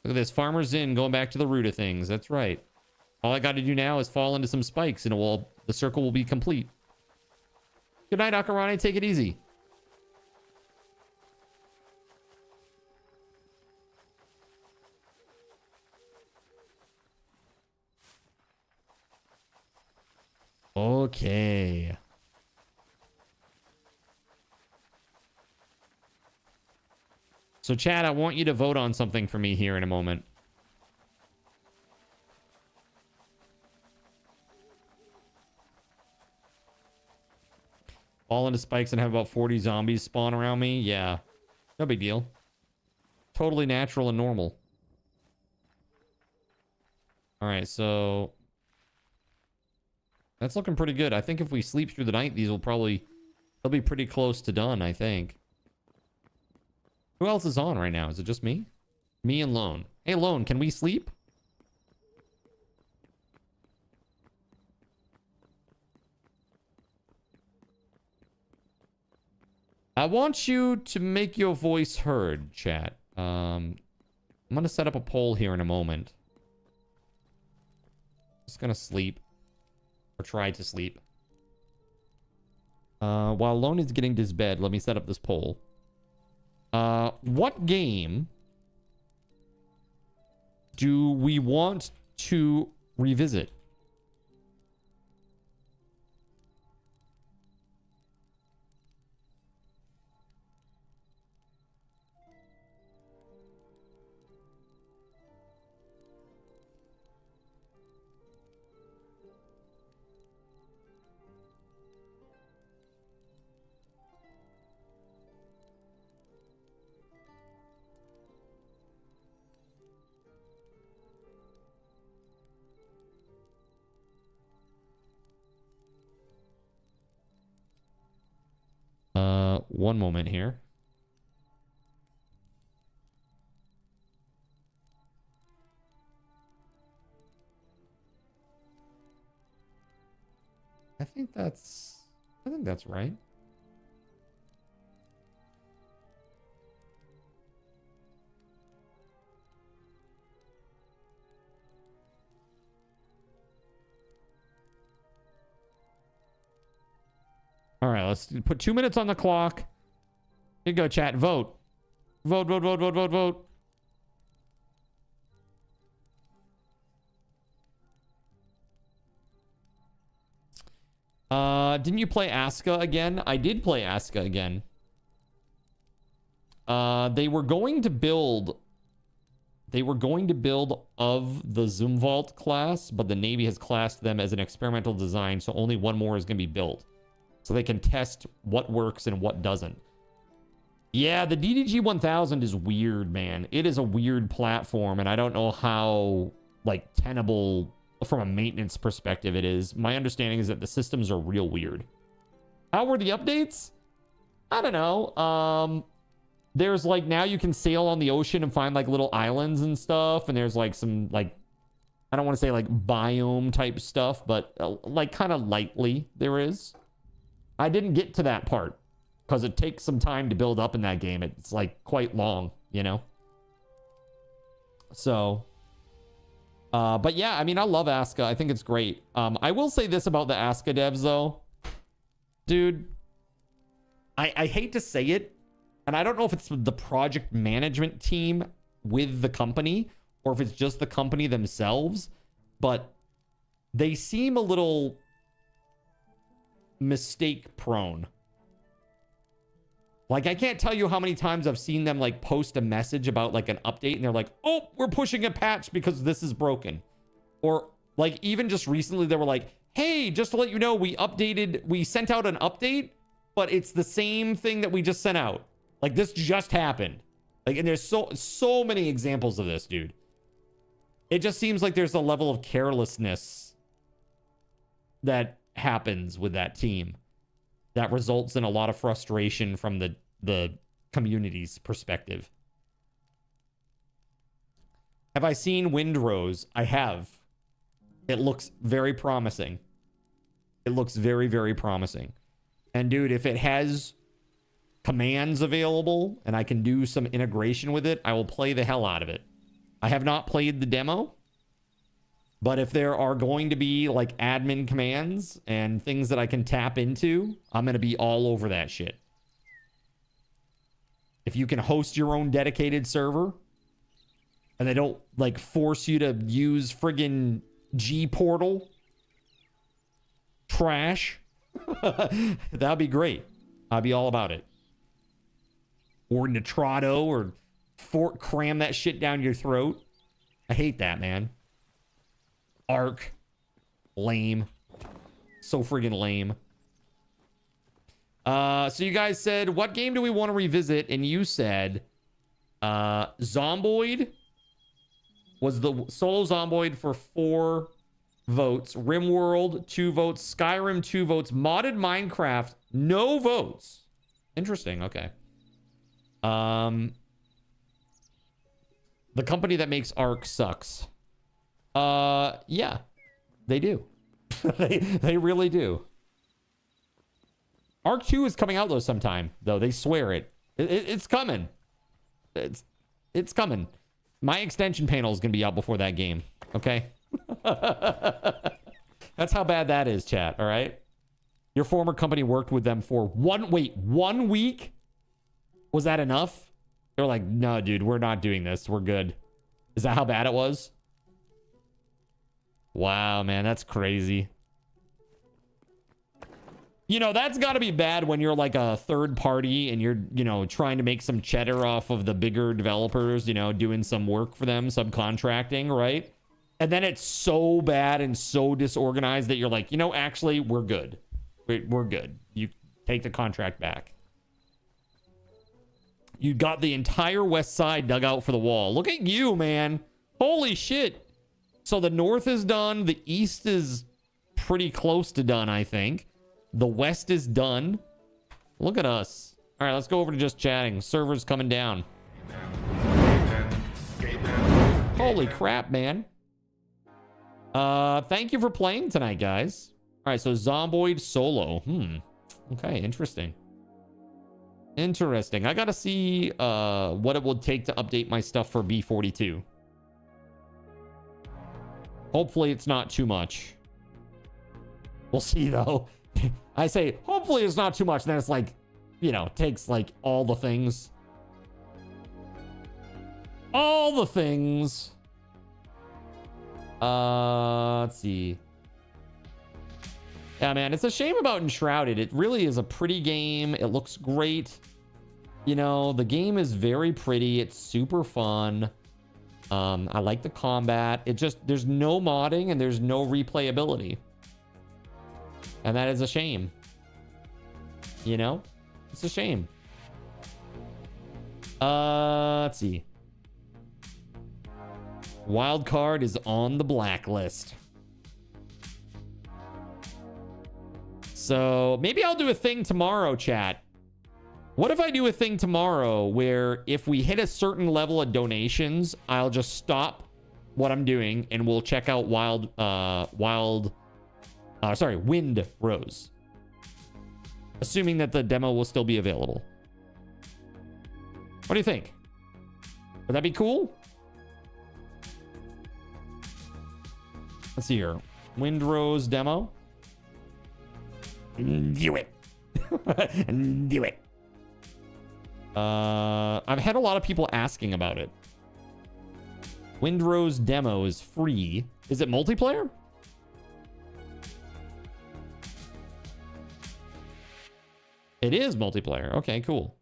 S2: Look at this. Farmer's Inn, going back to the root of things. That's right. All I got to do now is fall into some spikes, and the circle will be complete. Good night, Akarane. Take it easy. Okay. So, Chad, I want you to vote on something for me here in a moment. Fall into spikes and have about 40 zombies spawn around me? Yeah. No big deal. Totally natural and normal. Alright, so... that's looking pretty good. I think if we sleep through the night, they'll be pretty close to done, I think. Who else is on right now? Is it just me? Me and Lone. Hey, Lone, can we sleep? I want you to make your voice heard, chat. I'm going to set up a poll here in a moment. Just going to sleep. Or try to sleep. While Lone is getting to his bed, let me set up this poll. What game do we want to revisit? One moment here. think that's right. All right, let's put 2 minutes on the clock. Here you go, chat. Vote. Vote, vote, vote, vote, vote, vote. Didn't you play Aska again? I did play Aska again. They were going to build of the Zumwalt class, but the Navy has classed them as an experimental design, so only one more is going to be built. So they can test what works and what doesn't. Yeah, the DDG 1000 is weird, man. It is a weird platform, and I don't know how, like, tenable from a maintenance perspective it is. My understanding is that the systems are real weird. How were the updates? I don't know. There's, like, now you can sail on the ocean and find, like, little islands and stuff, and there's, like, some, like, I don't want to say, like, biome type stuff, but, like, kind of lightly there is. I didn't get to that part because it takes some time to build up in that game. It's like quite long, you know? So, but yeah, I mean, I love Aska. I think it's great. I will say this about the Aska devs though. Dude, I hate to say it, and I don't know if it's the project management team with the company or if it's just the company themselves, but they seem a little mistake prone. Like, I can't tell you how many times I've seen them like post a message about like an update and they're like, oh, we're pushing a patch because this is broken. Or like even just recently they were like, hey, just to let you know, we sent out an update, but it's the same thing that we just sent out. Like, this just happened. Like, and there's so many examples of this, dude. It just seems like there's a level of carelessness that happens with that team that results in a lot of frustration from the community's perspective. Have I seen Windrose? I have. It looks very promising. It looks very, very promising. And dude, if it has commands available and I can do some integration with it, I will play the hell out of it. I have not played the demo, but if there are going to be like admin commands and things that I can tap into, I'm going to be all over that shit. If you can host your own dedicated server and they don't like force you to use friggin' G portal trash, that'd be great. I'd be all about it. Or Nitrado or cram that shit down your throat. I hate that, man. Arc. Lame. So friggin' lame. So you guys said, what game do we want to revisit? And you said, Zomboid was the solo Zomboid for 4 votes. RimWorld, 2 votes. Skyrim, 2 votes. Modded Minecraft, no votes. Interesting. Okay. The company that makes Ark sucks. Yeah, they do. they really do. Ark 2 is coming out though sometime, though. They swear it. It's coming. It's coming. My extension panel is going to be out before that game. Okay? That's how bad that is, chat. All right? Your former company worked with them for 1 week? Was that enough? They're like, no, dude, we're not doing this. We're good. Is that how bad it was? Wow, man, that's crazy. You know, that's got to be bad when you're like a third party and you're, you know, trying to make some cheddar off of the bigger developers, you know, doing some work for them, subcontracting, right? And then it's so bad and so disorganized that you're like, you know, actually, we're good. We're good. You take the contract back. You got the entire west side dug out for the wall. Look at you, man. Holy shit. So the north is done. The east is pretty close to done, I think. The west is done. Look at us. All right, let's go over to just chatting. Server's coming down. Holy crap, man. Thank you for playing tonight, guys. right, so Zomboid solo. Okay, interesting. Interesting. I gotta see what it will take to update my stuff for B42. Hopefully it's not too much. We'll see though. I say hopefully it's not too much, then it's like, you know, takes like all the things. All the things. Let's see. Yeah, man, it's a shame about Enshrouded. It really is a pretty game. It looks great. You know, the game is very pretty. It's super fun. I like the combat. It just, there's no modding and there's no replayability. And that is a shame. You know? It's a shame. Let's see. Wildcard is on the blacklist. So maybe I'll do a thing tomorrow, chat. What if I do a thing tomorrow where if we hit a certain level of donations, I'll just stop what I'm doing and we'll check out Wind Rose. Assuming that the demo will still be available. What do you think? Would that be cool? Let's see here. Wind Rose demo. Do it. Do it. I've had a lot of people asking about it. Wind Rose demo is free. Is it multiplayer? It is multiplayer. Okay, cool.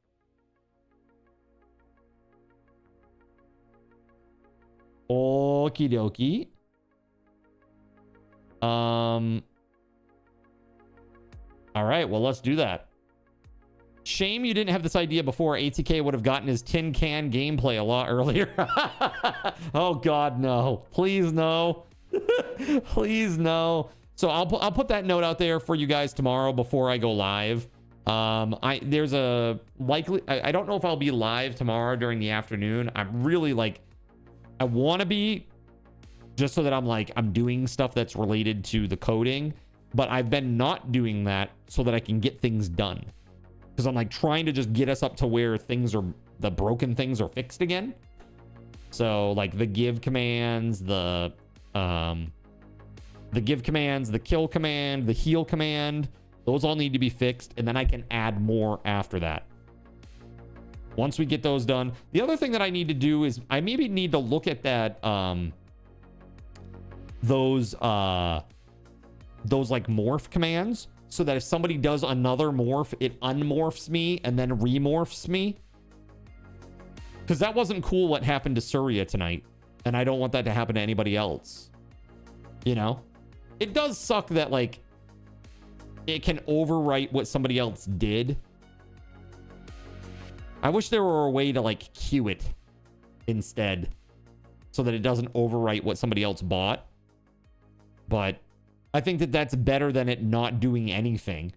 S2: Okie dokie. All right, well, let's do that. Shame you didn't have this idea before. ATK would have gotten his tin can gameplay a lot earlier. Oh God, no. Please no. Please no. So I'll put that note out there for you guys tomorrow before I go live. There's a likely, I don't know if I'll be live tomorrow during the afternoon. I'm really like, I want to be, just so that I'm doing stuff that's related to the coding, but I've been not doing that so that I can get things done. Because I'm like trying to just get us up to where things are, the broken things are fixed again. So like the give commands, the give commands, the kill command, the heal command, those all need to be fixed. And then I can add more after that. Once we get those done. The other thing that I need to do is I maybe need to look at that, those like morph commands, so that if somebody does another morph, it unmorphs me and then remorphs me. Because that wasn't cool what happened to Surya tonight. And I don't want that to happen to anybody else. You know? It does suck that, like, it can overwrite what somebody else did. I wish there were a way to, like, queue it instead. So that it doesn't overwrite what somebody else bought. But I think that that's better than it not doing anything.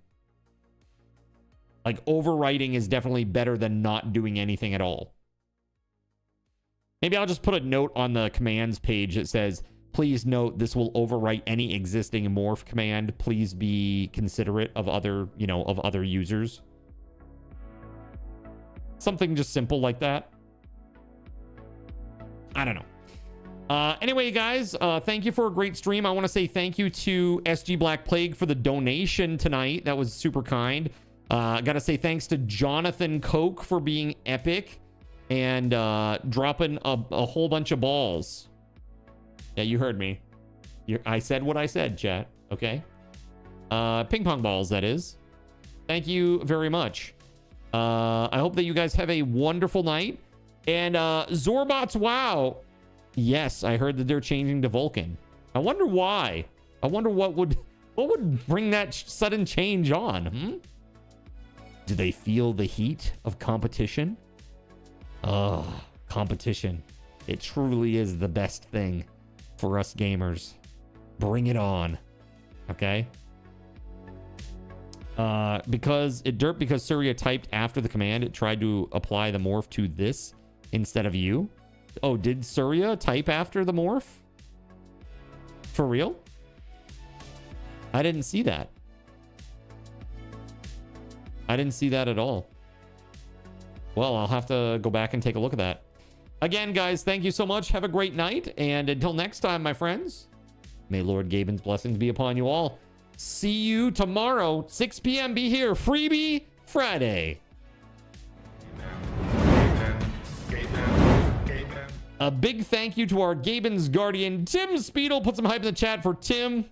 S2: Like, overwriting is definitely better than not doing anything at all. Maybe I'll just put a note on the commands page that says, please note this will overwrite any existing morph command. Please be considerate of other, you know, of other users. Something just simple like that. I don't know. Anyway, guys, thank you for a great stream. I want to say thank you to SG Black Plague for the donation tonight. That was super kind. I got to say thanks to Jonathan Koch for being epic and dropping a whole bunch of balls. Yeah, you heard me. I said what I said, chat. Okay. Ping pong balls, that is. Thank you very much. I hope that you guys have a wonderful night. And Zorbots, wow. Yes, I heard that they're changing to Vulcan. I wonder why. I wonder what would bring that sudden change on. Do they feel the heat of competition? Oh, competition. It truly is the best thing for us gamers. Bring it on. Okay? Because Surya typed after the command, it tried to apply the morph to this instead of you. Oh, did Surya type after the morph? For real? I didn't see that. I didn't see that at all. Well, I'll have to go back and take a look at that. Again, guys, thank you so much. Have a great night. And until next time, my friends, may Lord Gaben's blessings be upon you all. See you tomorrow, 6 p.m. Be here. Freebie Friday. A big thank you to our Gaben's guardian, TimSpeedle. Put some hype in the chat for Tim.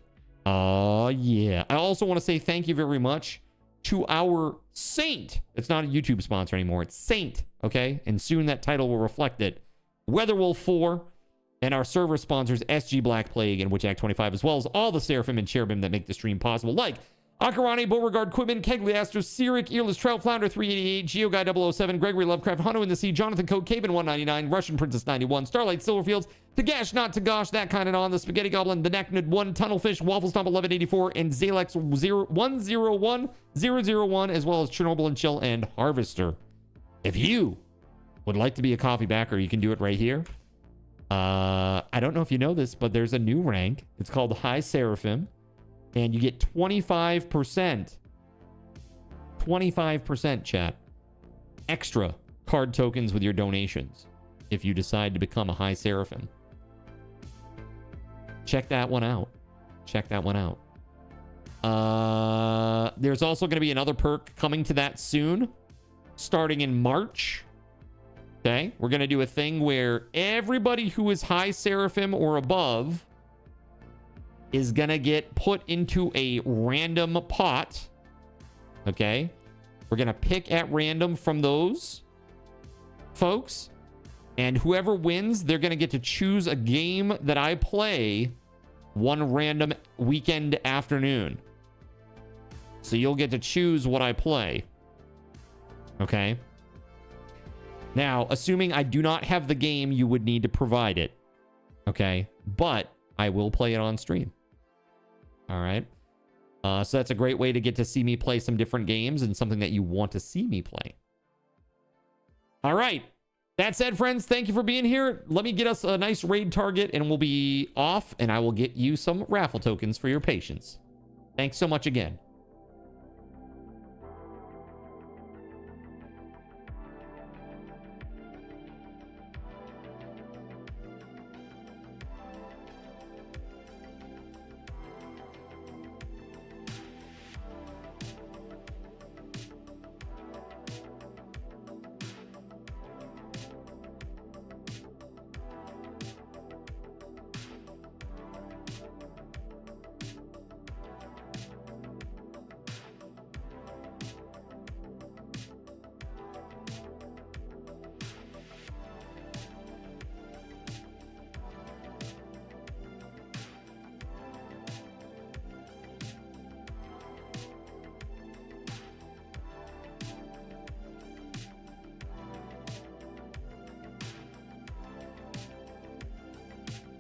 S2: Oh, yeah. I also want to say thank you very much to our Saint. It's not a YouTube sponsor anymore. It's Saint, okay? And soon that title will reflect it. WeatherWolf4 and our server sponsors, SG Black Plague and Witch Act 25, as well as all the Seraphim and Cherubim that make the stream possible, like Akarane, Beauregard, Quibin, Kegley, Astro, Cyric, Earless Trout, Flounder 388, GeoGuy 007, Gregory Lovecraft, Hunter in the Sea, Jonathan Coke, Caven 199, Russian Princess 91, Starlight Silverfields, Tagash, Not Tagash, That Kind of On, The Spaghetti Goblin, The Necknut 1, Tunnelfish, Waffle Stomp 1184, and Zalex 101001, as well as Chernobyl and Chill and Harvester. If you would like to be a coffee backer, you can do it right here. I don't know if you know this, but there's a new rank. It's called High Seraphim. And you get 25%. 25%, chat. Extra card tokens with your donations if you decide to become a High Seraphim. Check that one out. Check that one out. There's also going to be another perk coming to that soon, starting in March. Okay? We're going to do a thing where everybody who is High Seraphim or above is gonna get put into a random pot. Okay? We're gonna pick at random from those folks. And whoever wins, they're gonna get to choose a game that I play one random weekend afternoon. So you'll get to choose what I play. Okay? Now, assuming I do not have the game, you would need to provide it. Okay? But I will play it on stream. All right. So that's a great way to get to see me play some different games and something that you want to see me play. All right. That said, friends, thank you for being here. Let me get us a nice raid target and we'll be off and I will get you some raffle tokens for your patience. Thanks so much again.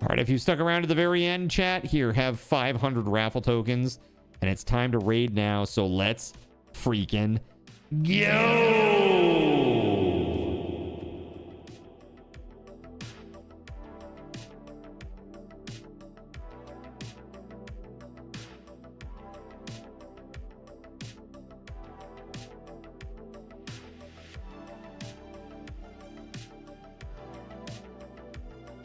S2: All right, if you stuck around to the very end, chat, here, have 500 raffle tokens, and it's time to raid now, so let's freaking go!